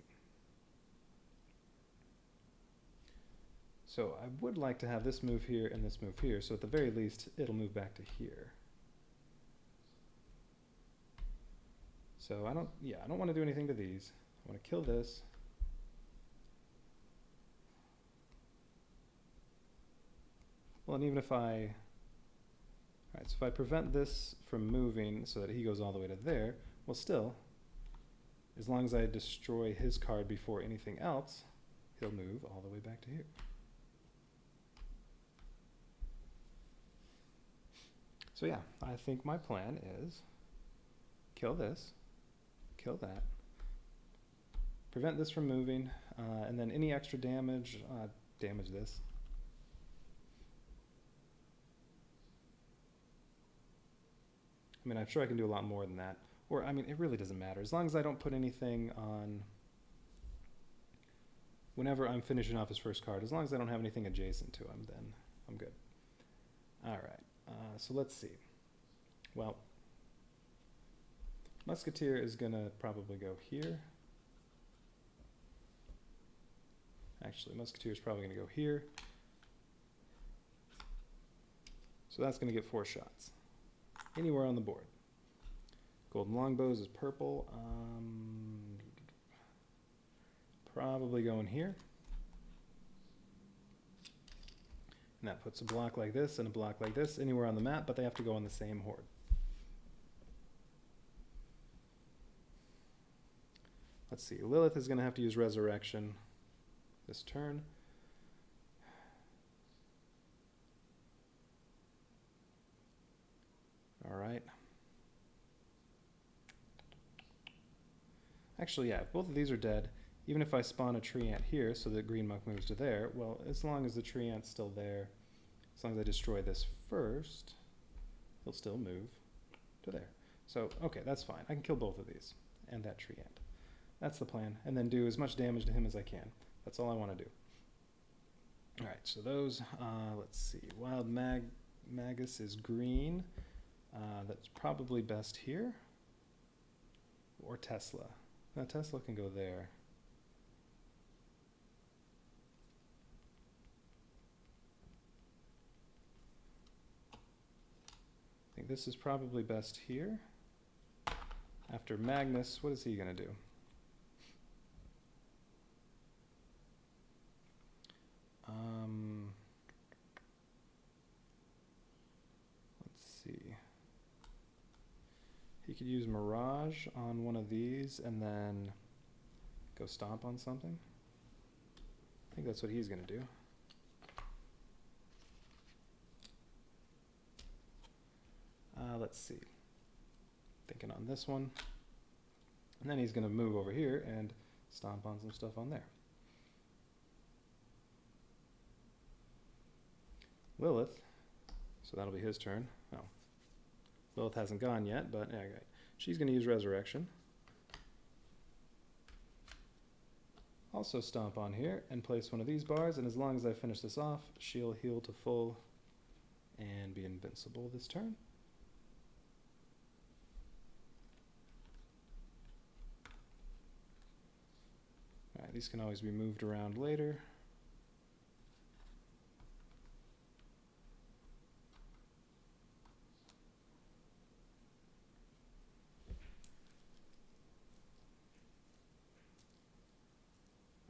So I would like to have this move here and this move here, so at the very least, it'll move back to here. So I don't want to do anything to these. I want to kill this. Well, and even if I, all right, so if I prevent this from moving so that he goes all the way to there, well, still, as long as I destroy his card before anything else, he'll move all the way back to here. So yeah, I think my plan is kill this, kill that, prevent this from moving, and then any extra damage, damage this. I mean, I'm sure I can do a lot more than that. Or, I mean, it really doesn't matter. As long as I don't put anything on, whenever I'm finishing off his first card, as long as I don't have anything adjacent to him, then I'm good. All right, so let's see. Well, Musketeer is going to probably go here. Actually, Musketeer is probably going to go here. So that's going to get 4 shots. Anywhere on the board. Golden Longbows is purple. Probably going here. And that puts a block like this and a block like this anywhere on the map, but they have to go on the same horde. Let's see, Lilith is going to have to use Resurrection this turn. All right. Actually, yeah, if both of these are dead, even if I spawn a tree ant here so that green muck moves to there, well, as long as the tree ant's still there, as long as I destroy this first, he'll still move to there. So, okay, that's fine. I can kill both of these and that tree ant. That's the plan. And then do as much damage to him as I can. That's all I want to do. All right, so those, let's see. Wild Magus is green. That's probably best here. Or Tesla. Now Tesla can go there. I think this is probably best here. After Magnus, what is he going to do? Let's see. He could use Mirage on one of these and then go stomp on something. I think that's what he's going to do. Let's see. Thinking on this one. And then he's going to move over here and stomp on some stuff on there. Lilith, so that'll be his turn. Oh, Lilith hasn't gone yet, but yeah, okay. She's going to use Resurrection. Also stomp on here and place one of these bars, and as long as I finish this off, she'll heal to full and be invincible this turn. These can always be moved around later.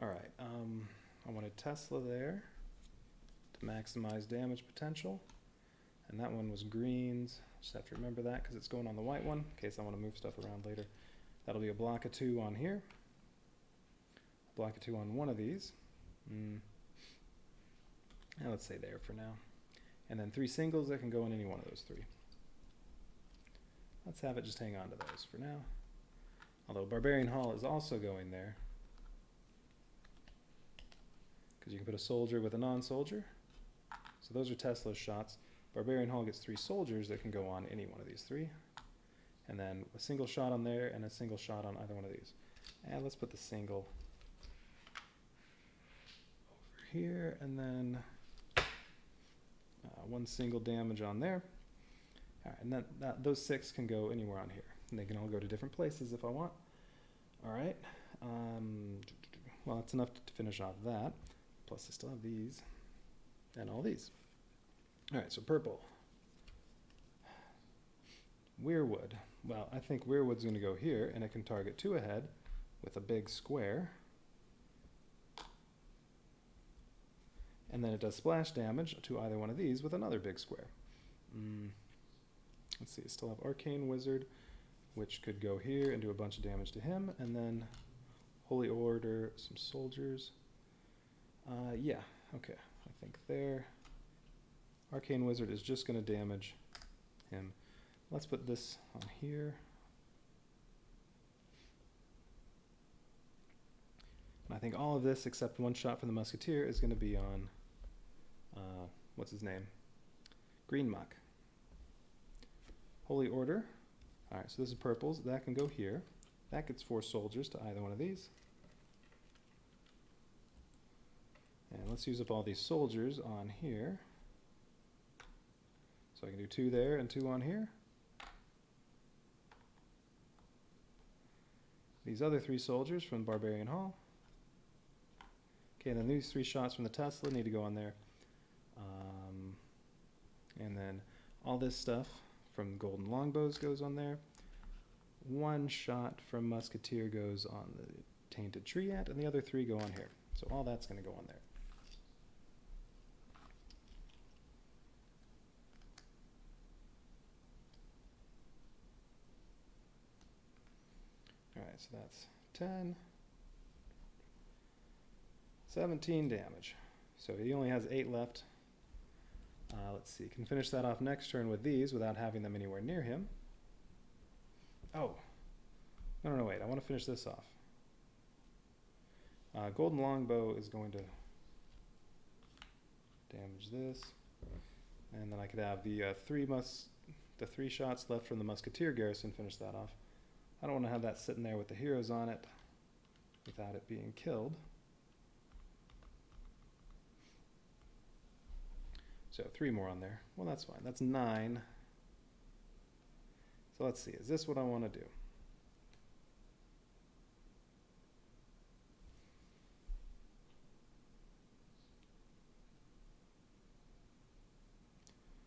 All right, I wanted Tesla there to maximize damage potential. And that one was greens. Just have to remember that because it's going on the white one in case I want to move stuff around later. That'll be a block of 2 on here. A block of 2 on one of these. And let's say there for now. And then 3 singles that can go in any one of those 3. Let's have it just hang on to those for now. Although Barbarian Hall is also going there. Because you can put a soldier with a non-soldier. So those are Tesla's shots. Barbarian Hall gets 3 soldiers that can go on any one of these 3. And then a single shot on there and a single shot on either one of these. And let's put the single over here and then 1 single damage on there. All right, and then those 6 can go anywhere on here. And they can all go to different places if I want. All right. Well, that's enough to finish off that. Plus I still have these and all these. All right, so purple. Weirwood. Well, I think Weirwood's going to go here, and it can target 2 ahead with a big square. And then it does splash damage to either one of these with another big square. Let's see, I still have Arcane Wizard, which could go here and do a bunch of damage to him, and then Holy Order, some soldiers. Yeah, okay, I think there. Arcane Wizard is just going to damage him. Let's put this on here. And I think all of this, except 1 shot from the Musketeer, is going to be on, what's his name? Green Muck. Holy Order. All right, so this is purples. That can go here. That gets 4 soldiers to either one of these. And let's use up all these soldiers on here. So I can do 2 there and 2 on here. These other 3 soldiers from Barbarian Hall. Okay, and then these 3 shots from the Tesla need to go on there. And then all this stuff from Golden Longbows goes on there. 1 shot from Musketeer goes on the Tainted Tree Ant, and the other 3 go on here. So all that's going to go on there. Alright, so that's 10. 17 damage. So he only has 8 left. Let's see, can finish that off next turn with these without having them anywhere near him. Oh, no, wait, I want to finish this off. Golden Longbow is going to damage this. And then I could have the 3 shots left from the Musketeer garrison finish that off. I don't want to have that sitting there with the heroes on it without it being killed. So 3 more on there. Well, that's fine. That's 9. So let's see. Is this what I want to do?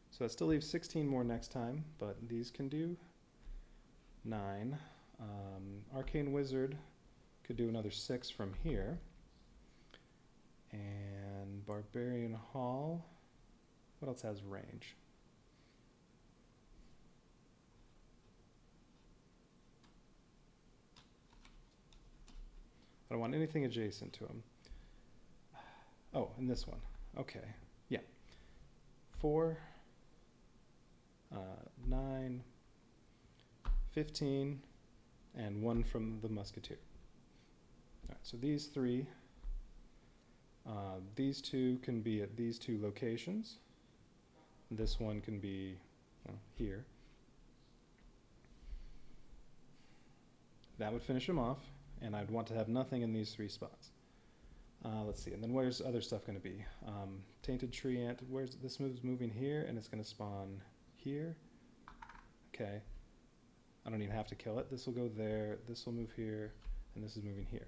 So that still leaves 16 more next time, but these can do 9. Arcane Wizard could do another 6 from here. And Barbarian Hall. What else has range? I don't want anything adjacent to him. Oh, and this one. Okay. Yeah. 4, 9, 15, and 1 from the Musketeer. All right, so these 3, these 2 can be at these 2 locations. This one can be here. That would finish him off, and I'd want to have nothing in these 3 spots. Let's see, and then where's other stuff going to be? Tainted Tree Ant, where's this move's moving here, and it's going to spawn here. Okay, I don't even have to kill it. This will go there, this will move here, and this is moving here.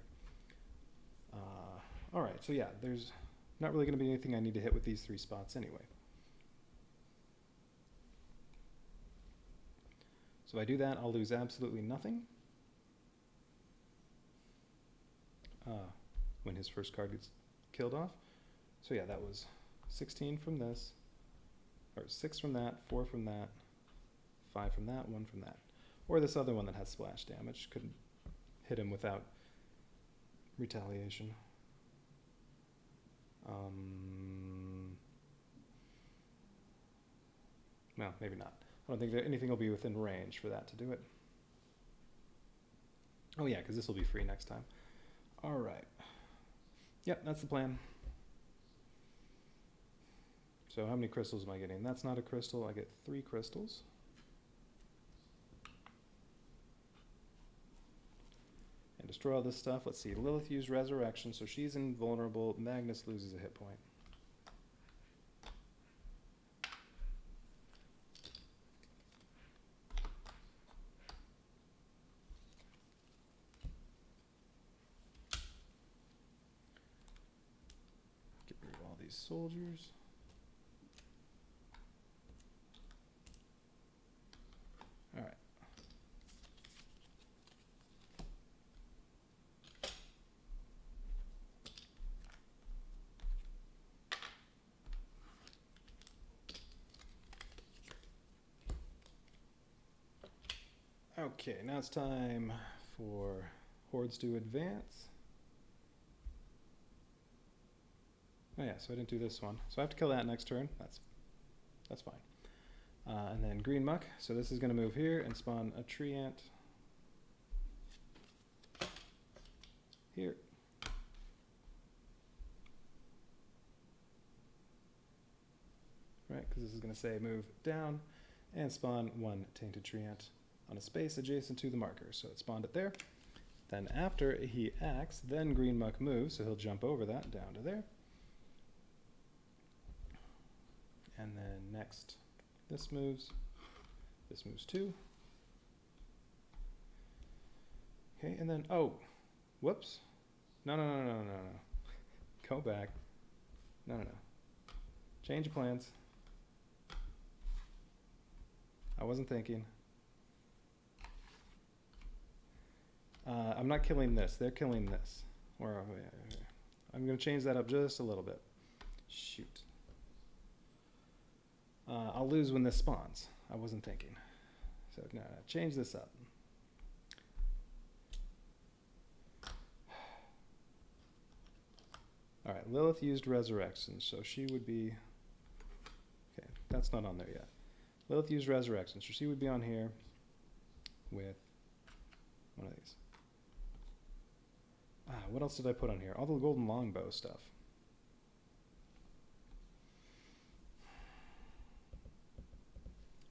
All right, so yeah, there's not really going to be anything I need to hit with these 3 spots anyway. So if I do that, I'll lose absolutely nothing. When his first card gets killed off. So yeah, that was 16 from this, or 6 from that, 4 from that, 5 from that, 1 from that. Or this other one that has splash damage. Couldn't hit him without retaliation. Well, maybe not. I don't think that anything will be within range for that to do it. Oh yeah, because this will be free next time. All right. Yep, that's the plan. So how many crystals am I getting? That's not a crystal. I get 3 crystals. And destroy all this stuff. Let's see. Lilith used Resurrection, so she's invulnerable. Magnus loses a hit point. Get rid of all these soldiers. All right. Okay, now it's time for hordes to advance. Oh yeah, so I didn't do this one. So I have to kill that next turn. That's fine. And then green muck. So this is going to move here and spawn a tree ant here. Right, because this is going to say move down and spawn 1 tainted tree ant on a space adjacent to the marker. So it spawned it there. Then after he acts, then green muck moves, so he'll jump over that down to there. And then next, this moves too. Okay, and then, oh, whoops. No. Go back. No. Change of plans. I wasn't thinking. I'm not killing this. They're killing this. Or I'm going to change that up just a little bit. Shoot. I'll lose when this spawns. I wasn't thinking. So no, change this up. All right, Lilith used Resurrection, so she would be... Okay, that's not on there yet. Lilith used Resurrection, so she would be on here with one of these. What else did I put on here? All the golden longbow stuff.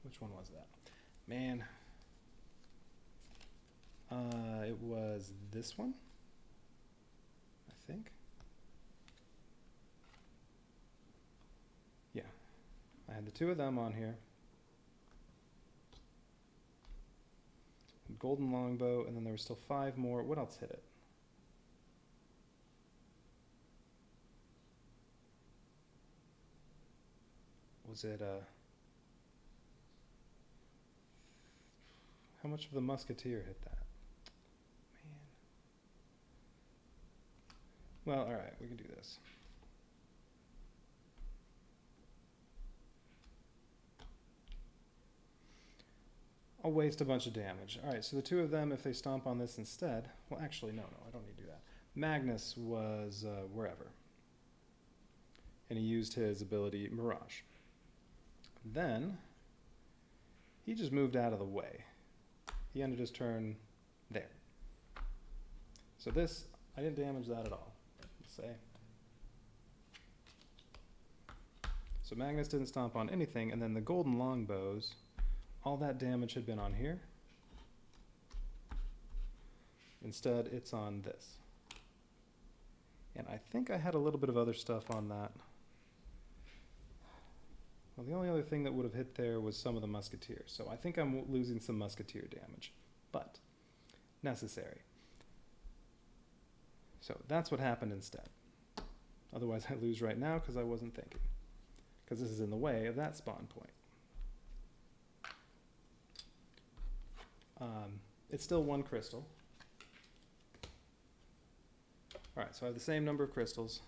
Which one was that? Man. It was this one, I think. Yeah. I had the 2 of them on here. Golden longbow, and then there were still 5 more. What else hit it? Was it how much of the musketeer hit that? Man. Well, all right, we can do this. I'll waste a bunch of damage. All right, so the 2 of them, if they stomp on this instead, well, actually, no, I don't need to do that. Magnus was wherever, and he used his ability Mirage. Then he just moved out of the way. He ended his turn there. So this, I didn't damage that at all. Let's say. So Magnus didn't stomp on anything, and then the golden longbows, all that damage had been on here. Instead, it's on this. And I think I had a little bit of other stuff on that. Well, the only other thing that would have hit there was some of the musketeers. So I think I'm losing some musketeer damage, but necessary. So that's what happened instead. Otherwise I lose right now because I wasn't thinking. Because this is in the way of that spawn point. It's still one crystal. Alright, so I have the same number of crystals.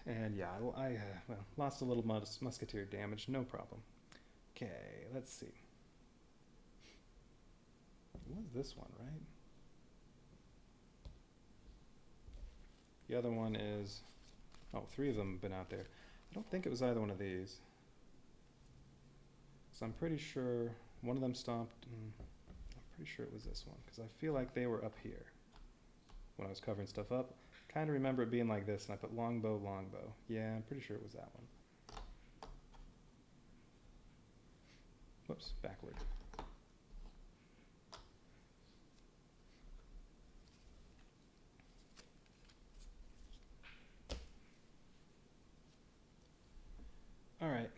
And yeah, I well, lost a little musketeer damage, no problem. Okay, let's see. It was this one, right? The other one is, oh, 3 of them have been out there. I don't think it was either one of these. So I'm pretty sure one of them stomped, I'm pretty sure it was this one, because I feel like they were up here when I was covering stuff up. Kind of remember it being like this, and I put longbow, longbow. Yeah, I'm pretty sure it was that one. Whoops, backward. All right.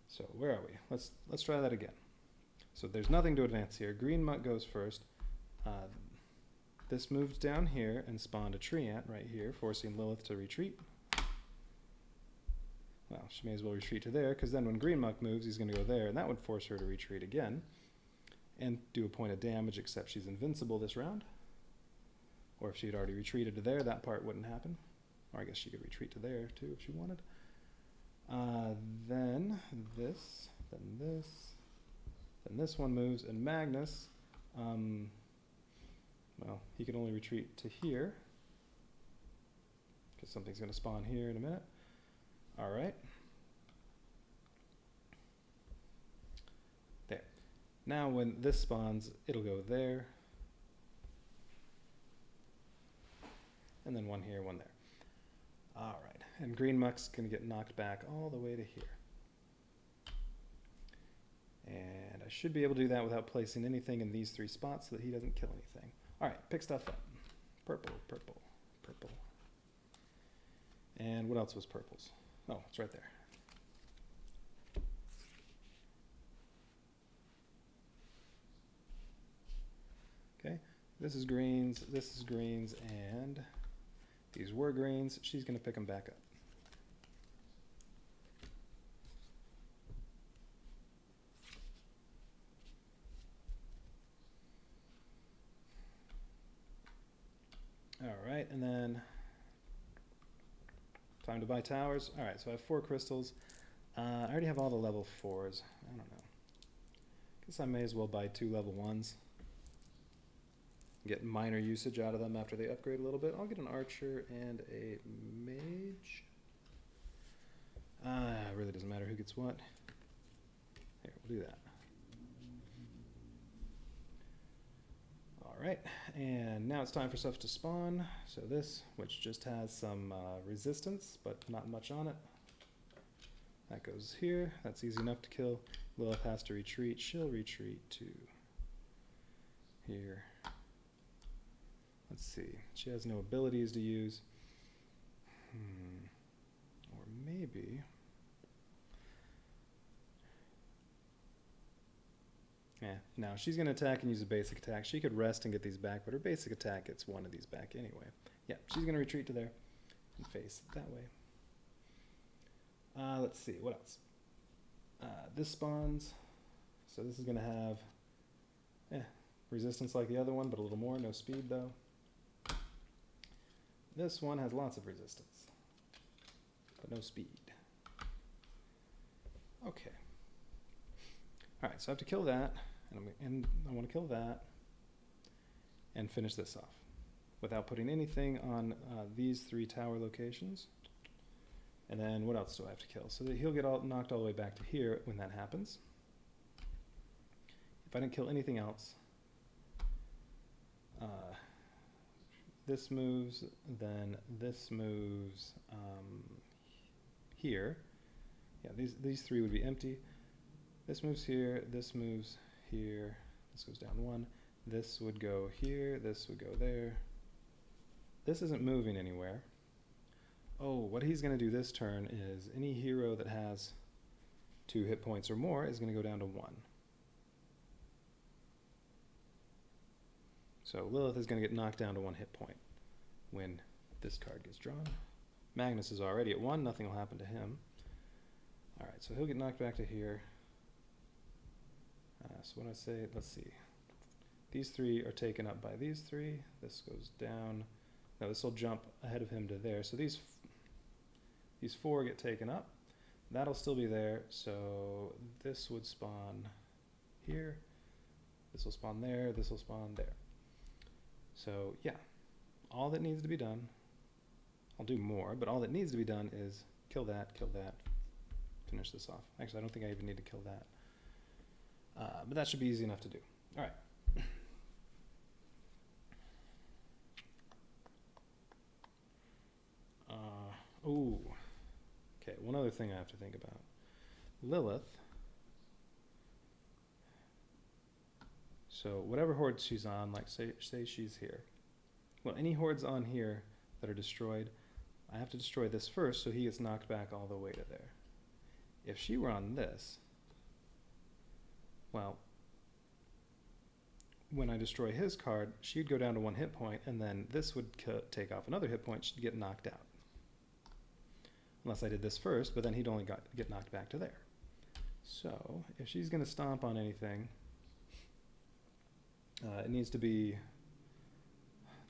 So where are we? Let's try that again. So there's nothing to advance here. Green mutt goes first. This moved down here and spawned a tree ant right here, forcing Lilith to retreat. Well, she may as well retreat to there, because then when Green Muck moves, he's going to go there, and that would force her to retreat again and do a point of damage, except she's invincible this round. Or if she had already retreated to there, that part wouldn't happen. Or I guess she could retreat to there, too, if she wanted. Then this, then this, then this one moves, and Magnus, well, he can only retreat to here, because something's going to spawn here in a minute. All right. There. Now when this spawns, it'll go there. And then one here, one there. All right. And Green Muck's going to get knocked back all the way to here. And I should be able to do that without placing anything in these 3 spots so that he doesn't kill anything. All right, pick stuff up. Purple, purple, purple. And what else was purples? Oh, it's right there. Okay, this is greens, and these were greens. She's going to pick them back up. All right, and then time to buy towers. All right, so I have 4 crystals. I already have all the level 4s. I don't know. Guess I may as well buy 2 level 1s. Get minor usage out of them after they upgrade a little bit. I'll get an archer and a mage. It really doesn't matter who gets what. Here, we'll do that. All right, and now it's time for stuff to spawn. So this, which just has some resistance, but not much on it. That goes here. That's easy enough to kill. Lilith has to retreat. She'll retreat to here. Let's see. She has no abilities to use. Or maybe... Yeah, no, she's going to attack and use a basic attack. She could rest and get these back, but her basic attack gets one of these back anyway. Yeah, she's going to retreat to there and face it that way. Let's see, what else? This spawns, so this is going to have resistance like the other one, but a little more. No speed, though. This one has lots of resistance, but no speed. Okay. All right, so I have to kill that, and I want to kill that, and finish this off without putting anything on these 3 tower locations. And then what else do I have to kill? So that he'll get knocked all the way back to here when that happens. If I didn't kill anything else, this moves, then this moves here. Yeah, these 3 would be empty. This moves here, this moves here, this goes down 1, this would go here, this would go there. This isn't moving anywhere. Oh, what he's going to do this turn is any hero that has 2 hit points or more is going to go down to 1. So Lilith is going to get knocked down to 1 hit point when this card gets drawn. Magnus is already at 1. Nothing will happen to him. All right, so he'll get knocked back to here. So when I say, let's see, these 3 are taken up by these 3. This goes down. Now this will jump ahead of him to there. So these 4 get taken up. That'll still be there. So this would spawn here. This will spawn there. This will spawn there. So yeah, all that needs to be done, I'll do more, but all that needs to be done is kill that, finish this off. Actually, I don't think I even need to kill that. But that should be easy enough to do. All right. Ooh. Okay, one other thing I have to think about. Lilith. So whatever horde she's on, like say she's here. Well, any hordes on here that are destroyed, I have to destroy this first so he gets knocked back all the way to there. If she were on this, well, when I destroy his card, she'd go down to 1 hit point, and then this would take off another hit point, she'd get knocked out. Unless I did this first, but then he'd only get knocked back to there. So, if she's going to stomp on anything, it needs to be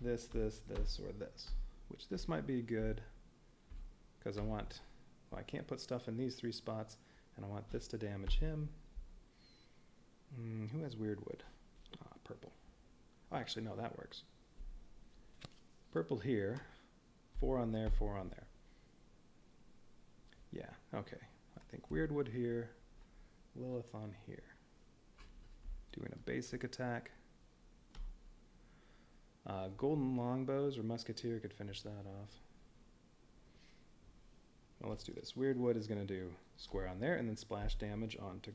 this, or this. Which this might be good, because I can't put stuff in these 3 spots, and I want this to damage him. Who has weird wood? Purple. Oh, actually, no, that works. Purple here, 4 on there, 4 on there. Yeah, okay. I think weird wood here, Lilith on here. Doing a basic attack. Golden longbows or musketeer could finish that off. Well, let's do this. Weird wood is going to do square on there and then splash damage onto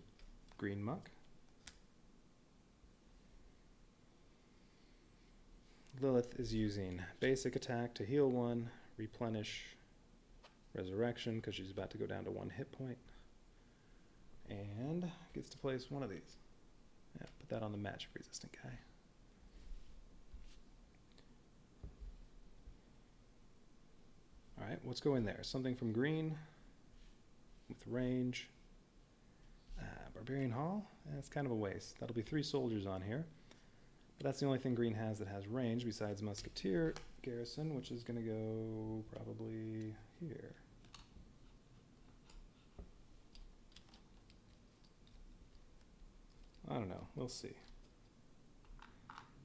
green muck. Lilith is using basic attack to heal 1, replenish, resurrection because she's about to go down to 1 hit point, and gets to place one of these. Yeah, put that on the magic resistant guy. All right, what's going there? Something from green with range. Barbarian Hall? That's kind of a waste. That'll be 3 soldiers on here. But that's the only thing green has that has range besides Musketeer Garrison, which is going to go probably here. I don't know. We'll see.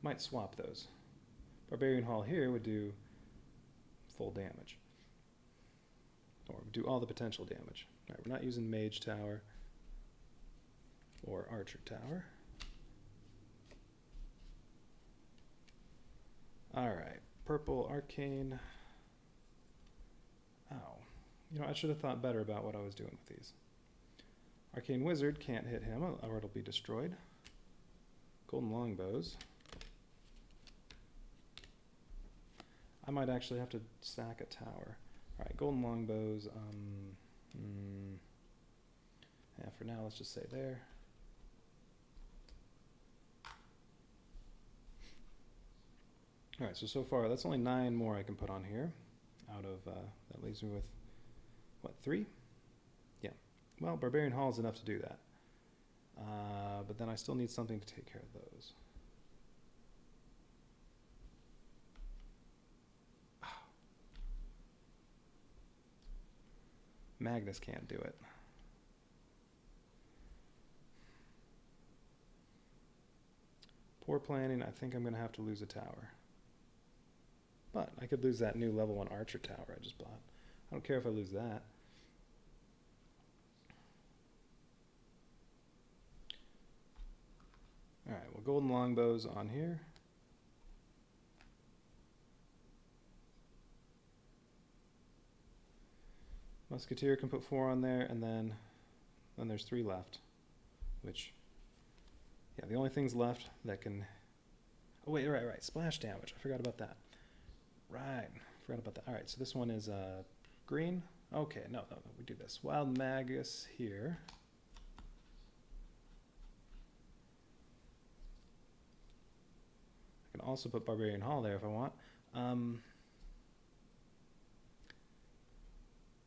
Might swap those. Barbarian Hall here would do full damage. Or do all the potential damage. All right, we're not using Mage Tower or Archer Tower. All right, Purple Arcane. Ow. You know, I should have thought better about what I was doing with these. Arcane Wizard can't hit him, or it'll be destroyed. Golden Longbows. I might actually have to sack a tower. All right, Golden Longbows. Yeah, for now, let's just say there. All right, so far, that's only 9 more I can put on here. Out of, that leaves me with, what, 3? Yeah. Well, Barbarian Hall is enough to do that. But then I still need something to take care of those. Magnus can't do it. Poor planning, I think I'm going to have to lose a tower. But I could lose that new level 1 Archer Tower I just bought. I don't care if I lose that. Alright, well, Golden Longbows on here. Musketeer can put 4 on there, and then there's 3 left. Which, yeah, the only things left that can... Oh, wait, right. Splash damage. I forgot about that. Right, forgot about that. All right, so this one is green. Okay, no, we do this. Wild Magus here. I can also put Barbarian Hall there if I want.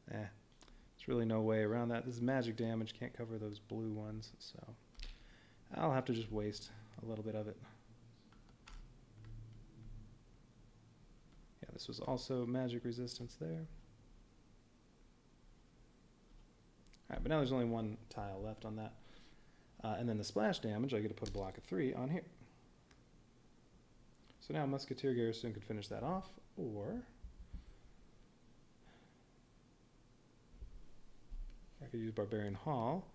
There's really no way around that. This is magic damage, can't cover those blue ones, so I'll have to just waste a little bit of it. Yeah, this was also magic resistance there. Alright, but now there's only one tile left on that. And then the splash damage, I get to put a block of 3 on here. So now Musketeer Garrison could finish that off, or I could use Barbarian Hall.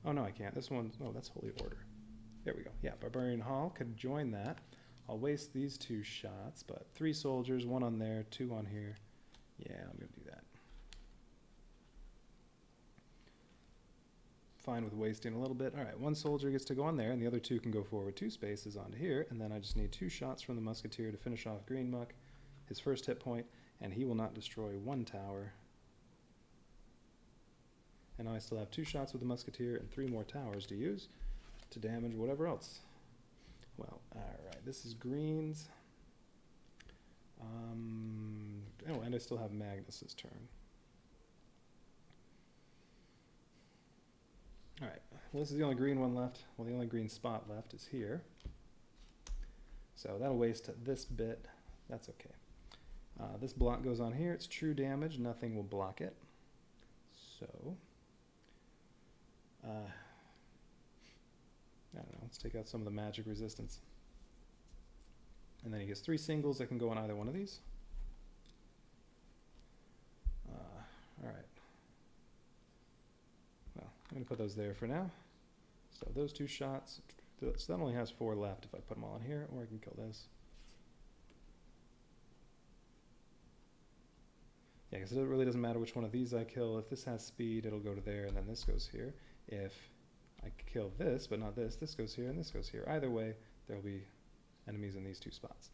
Oh no, I can't. This one's, oh, that's Holy Order. There we go. Yeah, Barbarian Hall could join that. I'll waste these 2 shots, but 3 soldiers, 1 on there, 2 on here. Yeah, I'm going to do that. Fine with wasting a little bit. All right, 1 soldier gets to go on there, and the other 2 can go forward 2 spaces onto here, and then I just need 2 shots from the Musketeer to finish off Green Muck, his first hit point, and he will not destroy 1 tower. And now I still have 2 shots with the Musketeer and 3 more towers to use to damage whatever else. Well, all right, this is Green's. Oh, and I still have Magnus's turn. All right, well, this is the only green one left. Well, the only green spot left is here. So that'll waste this bit. That's okay. This block goes on here. It's true damage. Nothing will block it. So, I don't know. Let's take out some of the magic resistance. And then he gets 3 singles that can go on either one of these. All right. Well, I'm going to put those there for now. So those 2 shots. So that only has 4 left if I put them all in here, or I can kill this. Yeah, because it really doesn't matter which one of these I kill. If this has speed, it'll go to there, and then this goes here. If I kill this, but not this, this goes here, and this goes here. Either way, there will be enemies in these 2 spots.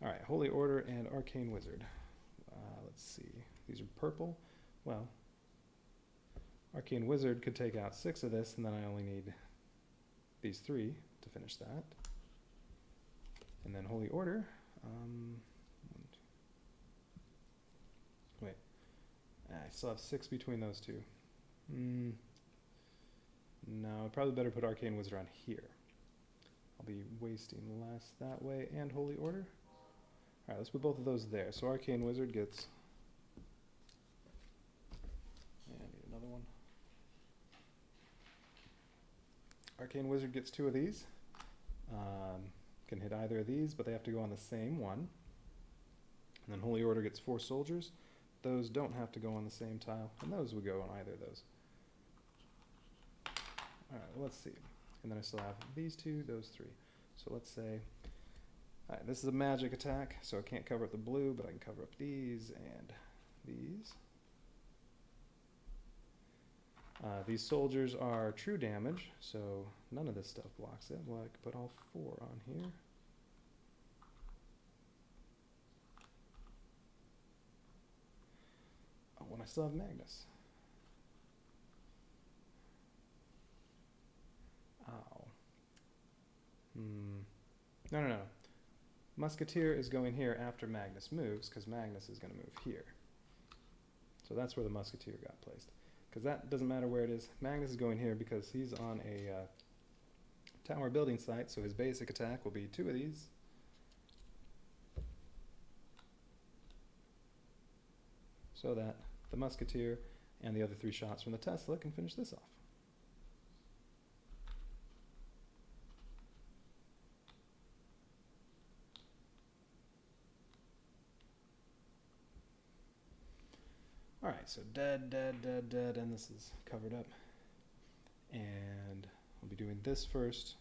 All right, Holy Order and Arcane Wizard. Let's see. These are purple. Well, Arcane Wizard could take out 6 of this, and then I only need these 3 to finish that. And then Holy Order. Wait. I still have 6 between those 2. No, I'd probably better put Arcane Wizard on here. I'll be wasting less that way, and Holy Order. Alright, let's put both of those there. So Arcane Wizard gets... Yeah, I need another one. Arcane Wizard gets 2 of these. Can hit either of these, but they have to go on the same one. And then Holy Order gets 4 soldiers. Those don't have to go on the same tile, and those would go on either of those. Alright, well, let's see. And then I still have these 2, those 3. So let's say, alright, this is a magic attack, so I can't cover up the blue, but I can cover up these and these. These soldiers are true damage, so none of this stuff blocks it. Well, I could put all 4 on here. Oh, and I still have Magnus. Ow. No. Musketeer is going here after Magnus moves, because Magnus is going to move here. So that's where the Musketeer got placed. Because that doesn't matter where it is. Magnus is going here because he's on a tower building site, so his basic attack will be 2 of these. So that the Musketeer and the other 3 shots from the Tesla can finish this off. Alright, so dead, and this is covered up. And I'll be doing this first.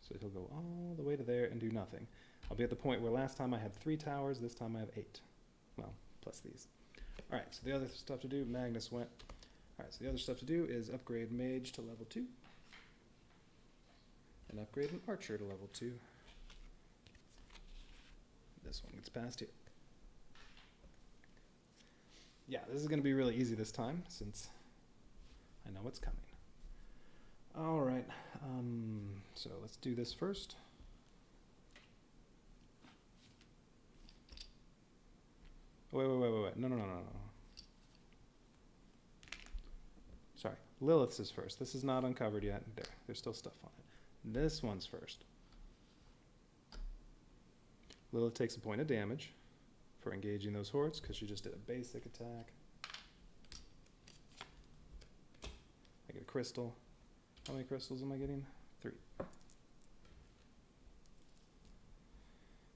So he'll go all the way to there and do nothing. I'll be at the point where last time I had 3 towers, this time I have 8. Well, plus these. Alright, so the other stuff to do, Magnus went. Alright, so the other stuff to do is upgrade Mage to level 2. And upgrade an Archer to level 2. This one gets past here. Yeah, this is going to be really easy this time, since I know what's coming. All right, so let's do this first. Wait. No. Sorry, Lilith's is first. This is not uncovered yet. There's still stuff on it. This one's first. Lilith takes a point of damage for engaging those hordes because she just did a basic attack. I get a crystal. How many crystals am I getting? 3.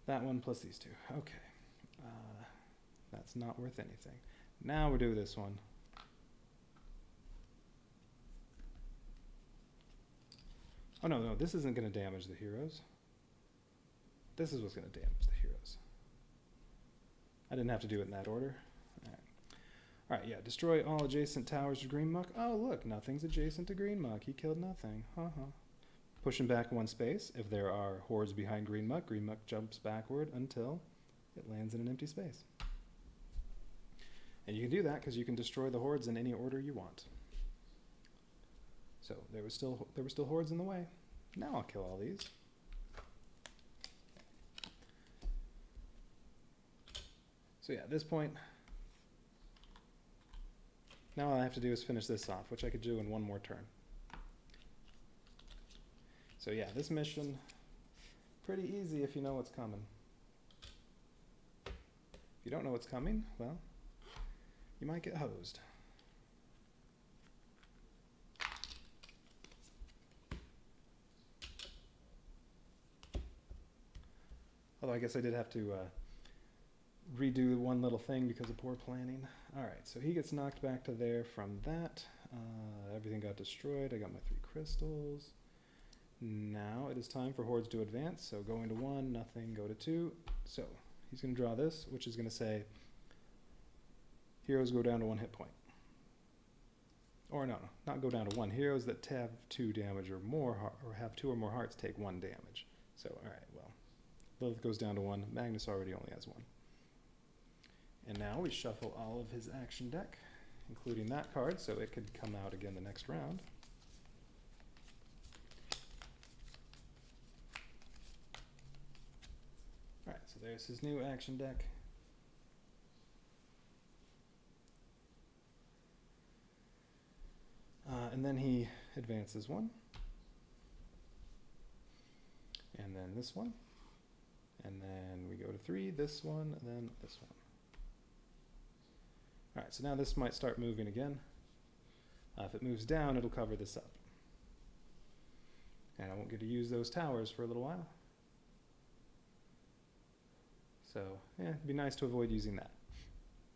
That one plus these 2. Okay. That's not worth anything. Now we'll do this one. Oh, no, this isn't going to damage the heroes. This is what's going to damage the heroes. I didn't have to do it in that order. All right, yeah, destroy all adjacent towers to Green Muck. Oh, look, nothing's adjacent to Green Muck. He killed nothing. Push him back 1 space. If there are hordes behind Green Muck jumps backward until it lands in an empty space. And you can do that because you can destroy the hordes in any order you want. So there were still hordes in the way. Now I'll kill all these. So yeah, at this point, now all I have to do is finish this off, which I could do in 1 more turn. So yeah, this mission, pretty easy if you know what's coming. If you don't know what's coming, well, you might get hosed. Although I guess I did have to redo one little thing because of poor planning. All right, so he gets knocked back to there from that. Everything got destroyed. I got my 3 crystals. Now it is time for hordes to advance. So going to 1, nothing, go to 2. So he's going to draw this, which is going to say heroes go down to 1 hit point. Or no, not go down to 1. Heroes that have 2 damage or more, or have 2 or more hearts take 1 damage. So, all right, well, Lilith goes down to 1. Magnus already only has 1. And now we shuffle all of his action deck, including that card, so it could come out again the next round. All right, so there's his new action deck. And then he advances 1. And then this one. And then we go to 3, this one, and then this one. All right, so now this might start moving again. If it moves down, it'll cover this up. And I won't get to use those towers for a little while. So, yeah, it'd be nice to avoid using that.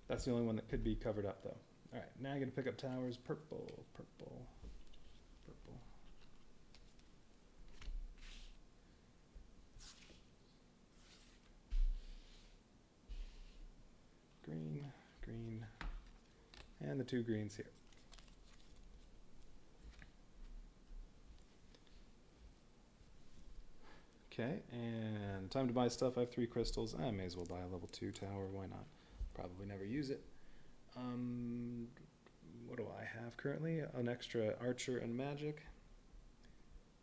That's the only one that could be covered up, though. All right, now I'm going to pick up towers. Purple. Green, and the 2 greens here. Okay, and time to buy stuff. I have 3 crystals. I may as well buy a level 2 tower. Why not? Probably never use it. What do I have currently? An extra archer and magic.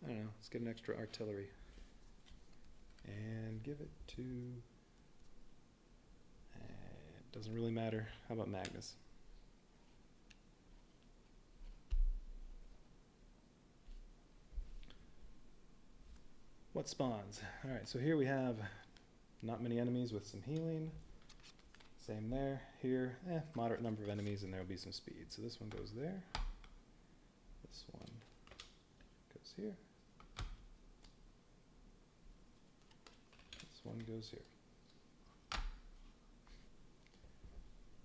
I don't know. Let's get an extra artillery. And give it to... doesn't really matter. How about Magnus? What spawns? All right, so here we have not many enemies with some healing. Same there. Here, moderate number of enemies, and there will be some speed. So this one goes there. This one goes here. This one goes here.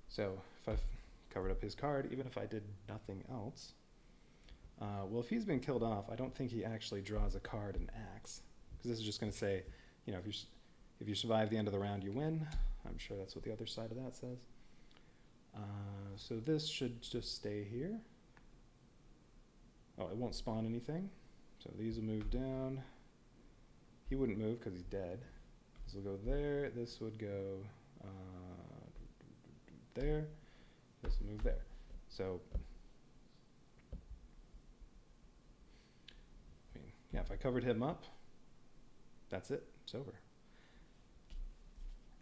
So if I've covered up his card, even if I did nothing else, well, if he's been killed off, I don't think he actually draws a card and acts, because this is just going to say, you know, if you survive the end of the round, you win. I'm sure that's what the other side of that says. So this should just stay here. Oh, it won't spawn anything. So these will move down. He wouldn't move because he's dead. This will go there. This would go there. This will move there. So Yeah, if I covered him up, that's it. It's over.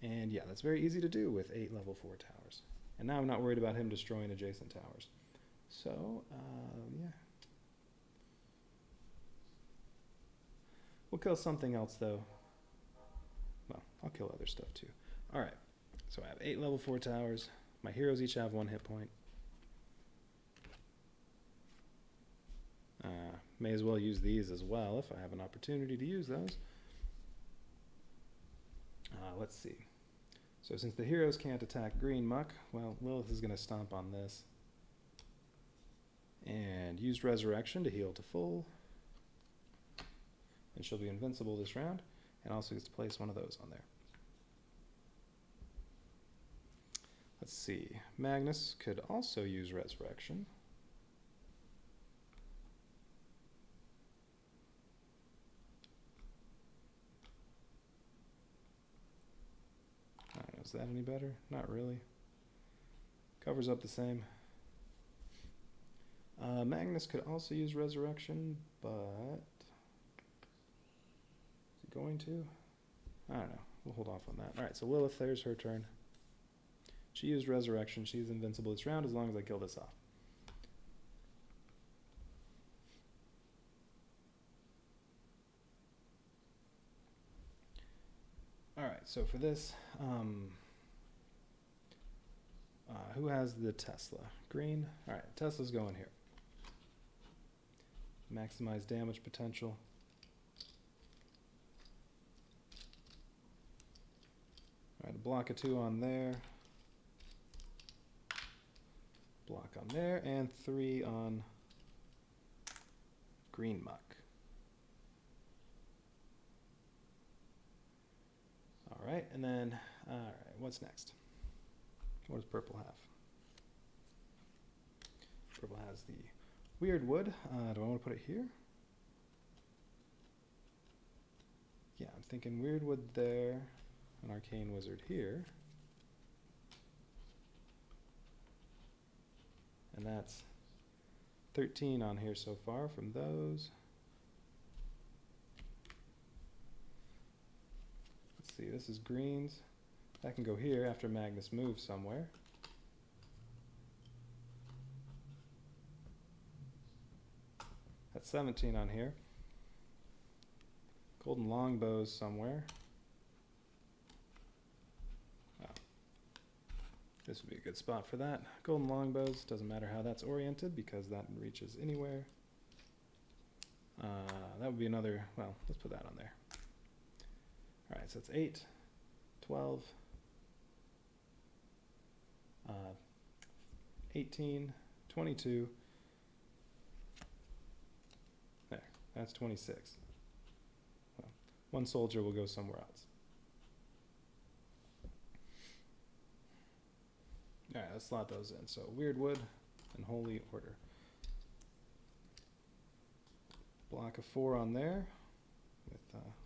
And yeah, that's very easy to do with 8 level 4 towers. And now I'm not worried about him destroying adjacent towers. So, yeah. We'll kill something else, though. Well, I'll kill other stuff, too. All right. So I have 8 level 4 towers. My heroes each have 1 hit point. May as well use these as well if I have an opportunity to use those. Let's see. So since the heroes can't attack green muck, well, Lilith is going to stomp on this. And use Resurrection to heal to full. And she'll be invincible this round. And also gets to place one of those on there. Let's see. Magnus could also use Resurrection. I don't know, is that any better? Not really. Covers up the same. Magnus could also use Resurrection, but is he going to? I don't know. We'll hold off on that. Alright, so Lilith, there's her turn. She used Resurrection. She's invincible this round as long as I kill this off. Alright, so for this, who has the Tesla? Green? Alright, Tesla's going here. Maximize damage potential. Alright, a block of 2 on there. Block on there, and 3 on green muck. Alright, and then, alright, what's next? What does purple have? Purple has the weird wood. Do I want to put it here? Yeah, I'm thinking weird wood there, an arcane wizard here. And that's 13 on here so far from those. Let's see, this is greens. That can go here after Magnus moves somewhere. That's 17 on here. Golden longbows somewhere. Oh. This would be a good spot for that. Golden longbows, doesn't matter how that's oriented because that reaches anywhere. That would be another, well, let's put that on there. Alright, so it's 8, 12, 18, 22. There, that's 26. Well, 1 soldier will go somewhere else. Alright, let's slot those in. So weird wood and holy order. Block of 4 on there. With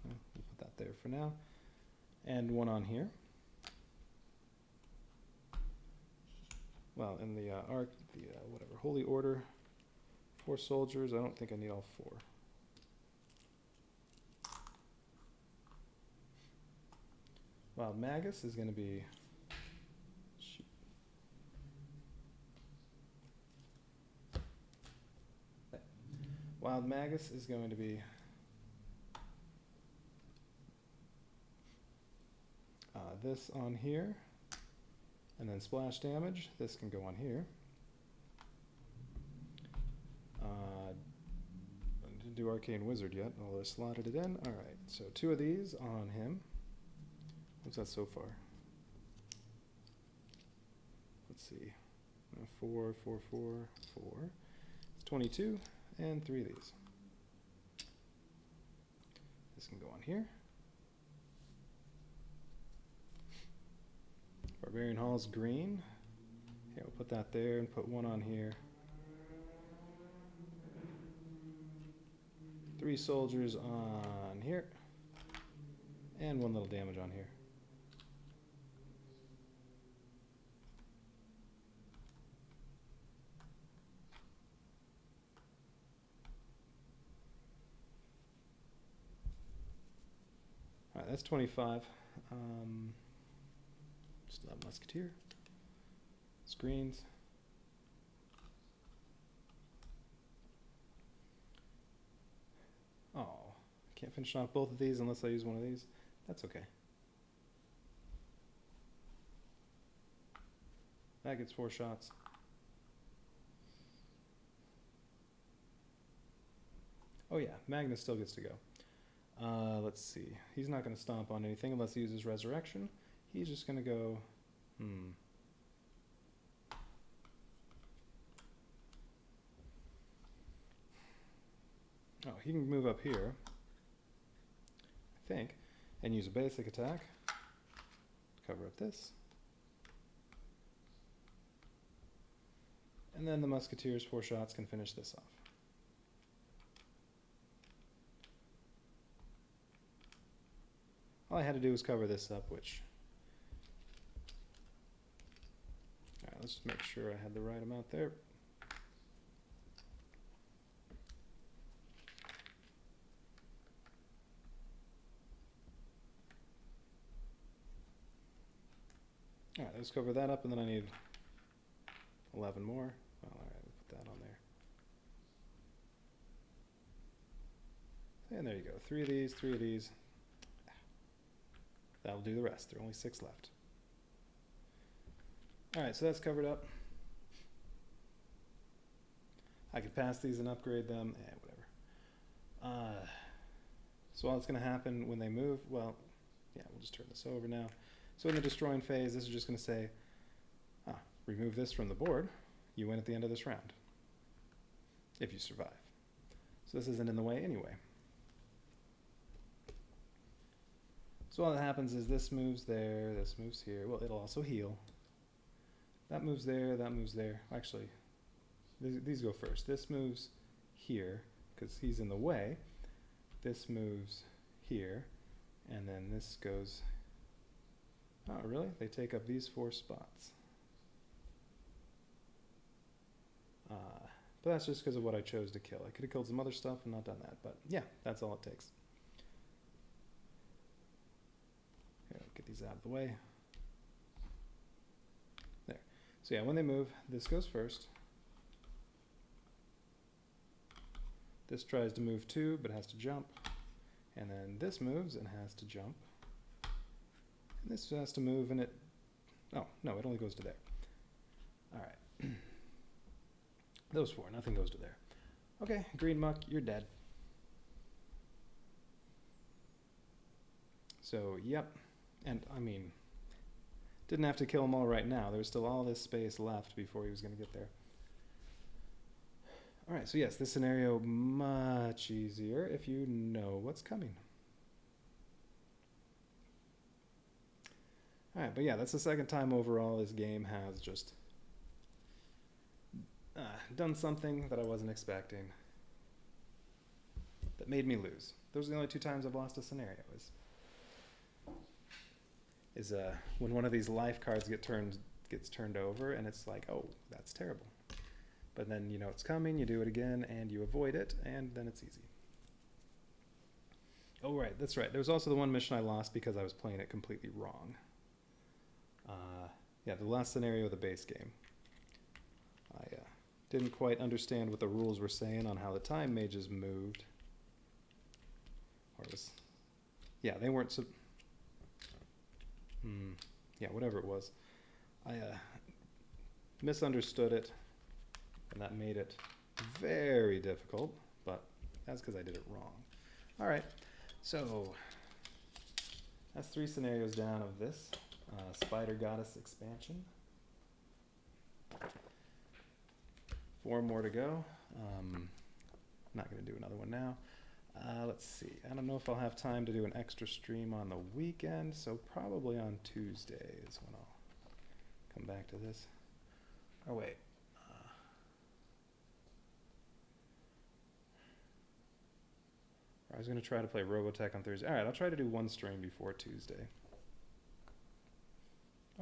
we'll put that there for now. And 1 on here. Well, in the arc, whatever, holy order, 4 soldiers. I don't think I need all 4. Wild Magus is going to be. Wild Magus is going to be this on here, and then splash damage. This can go on here. I didn't do Arcane Wizard yet, although I slotted it in. Alright, so 2 of these on him. What's that so far? Let's see. 4, 4, 4, 4. It's 22. And 3 of these. This can go on here. Barbarian Hall's green. Okay, we'll put that there and put 1 on here. 3 soldiers on here. And 1 little damage on here. that's 25. Still have Musketeer. Screens. Oh, I can't finish off both of these unless I use one of these. That's okay. That gets 4 shots. Oh yeah, Magnus still gets to go. Let's see. He's not going to stomp on anything unless he uses Resurrection. He's just going to go... Oh, he can move up here, I think, and use a basic attack to cover up this. And then the Musketeers, 4 shots, can finish this off. All I had to do was cover this up, which... Alright, let's just make sure I had the right amount there. Alright, let's cover that up, and then I need 11 more. Well, alright, we'll put that on there. And there you go. 3 of these, 3 of these. That'll do the rest. There are only 6 left. Alright, so that's covered up. I could pass these and upgrade them. Whatever. So all that's going to happen when they move, well, yeah, we'll just turn this over now. So in the destroying phase, this is just going to say, remove this from the board. You win at the end of this round, if you survive. So this isn't in the way anyway. So all that happens is this moves there, this moves here. Well, it'll also heal. That moves there, that moves there. Actually, these go first. This moves here, because he's in the way. This moves here, and then this goes... Oh, really? They take up these 4 spots. But that's just because of what I chose to kill. I could have killed some other stuff and not done that, but yeah, that's all it takes. Here, get these out of the way. There. So yeah, when they move, this goes first. This tries to move too, but has to jump. And then this moves and has to jump. And this has to move, and it... Oh, no, it only goes to there. All right. Those 4, nothing goes to there. Okay, Green Muck, you're dead. So, yep. And, I mean, didn't have to kill them all right now. There was still all this space left before he was going to get there. All right, so yes, this scenario much easier if you know what's coming. Alright, but yeah, that's the second time overall this game has just done something that I wasn't expecting that made me lose. Those are the only 2 times I've lost a scenario. Is when one of these life cards gets turned over, and it's like, oh, that's terrible. But then you know it's coming, you do it again, and you avoid it, and then it's easy. Oh, right, that's right. There was also the one mission I lost because I was playing it completely wrong. Yeah, the last scenario of the base game. I didn't quite understand what the rules were saying on how the time mages moved. Or it was... Yeah, they weren't... yeah, whatever it was. I misunderstood it, and that made it very difficult, but that's because I did it wrong. Alright, so that's 3 scenarios down of this. Spider Goddess expansion. 4 more to go. Not going to do another one now. Let's see. I don't know if I'll have time to do an extra stream on the weekend, so probably on Tuesday is when I'll come back to this. Oh, wait. I was going to try to play Robotech on Thursday. All right, I'll try to do 1 stream before Tuesday.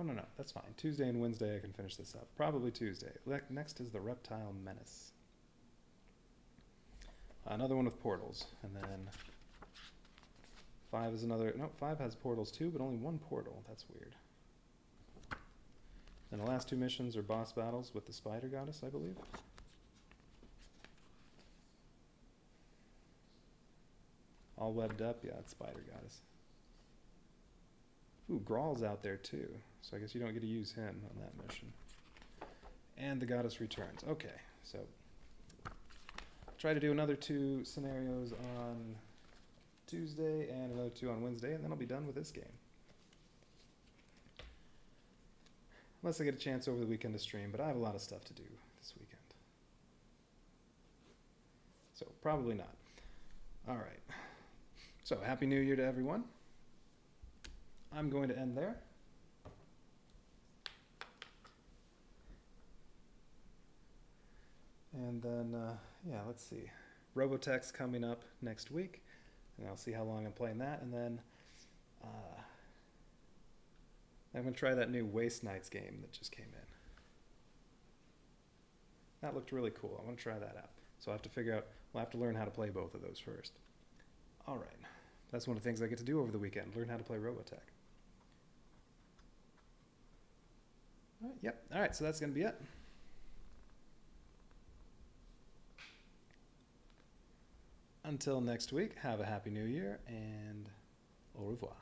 Oh, no, that's fine. Tuesday and Wednesday I can finish this up. Probably Tuesday. Next is the Reptile Menace. Another one with portals. And then 5 is another, no, 5 has portals too, but only one portal. That's weird. And the last 2 missions are boss battles with the spider goddess, I believe. All webbed up, yeah, it's spider goddess. Ooh, Grawl's out there too, so I guess you don't get to use him on that mission. And the goddess returns. Okay, so try to do another 2 scenarios on Tuesday and another 2 on Wednesday, and then I'll be done with this game. Unless I get a chance over the weekend to stream, but I have a lot of stuff to do this weekend. So probably not. All right. So Happy New Year to everyone. I'm going to end there. And then, yeah, let's see. Robotech's coming up next week, and I'll see how long I'm playing that. And then I'm going to try that new Waste Nights game that just came in. That looked really cool. I want to try that out. So I'll have to figure out, we'll have to learn how to play both of those first. All right. That's one of the things I get to do over the weekend, learn how to play Robotech. All right, yep. All right, so that's going to be it. Until next week, have a Happy New Year, and au revoir.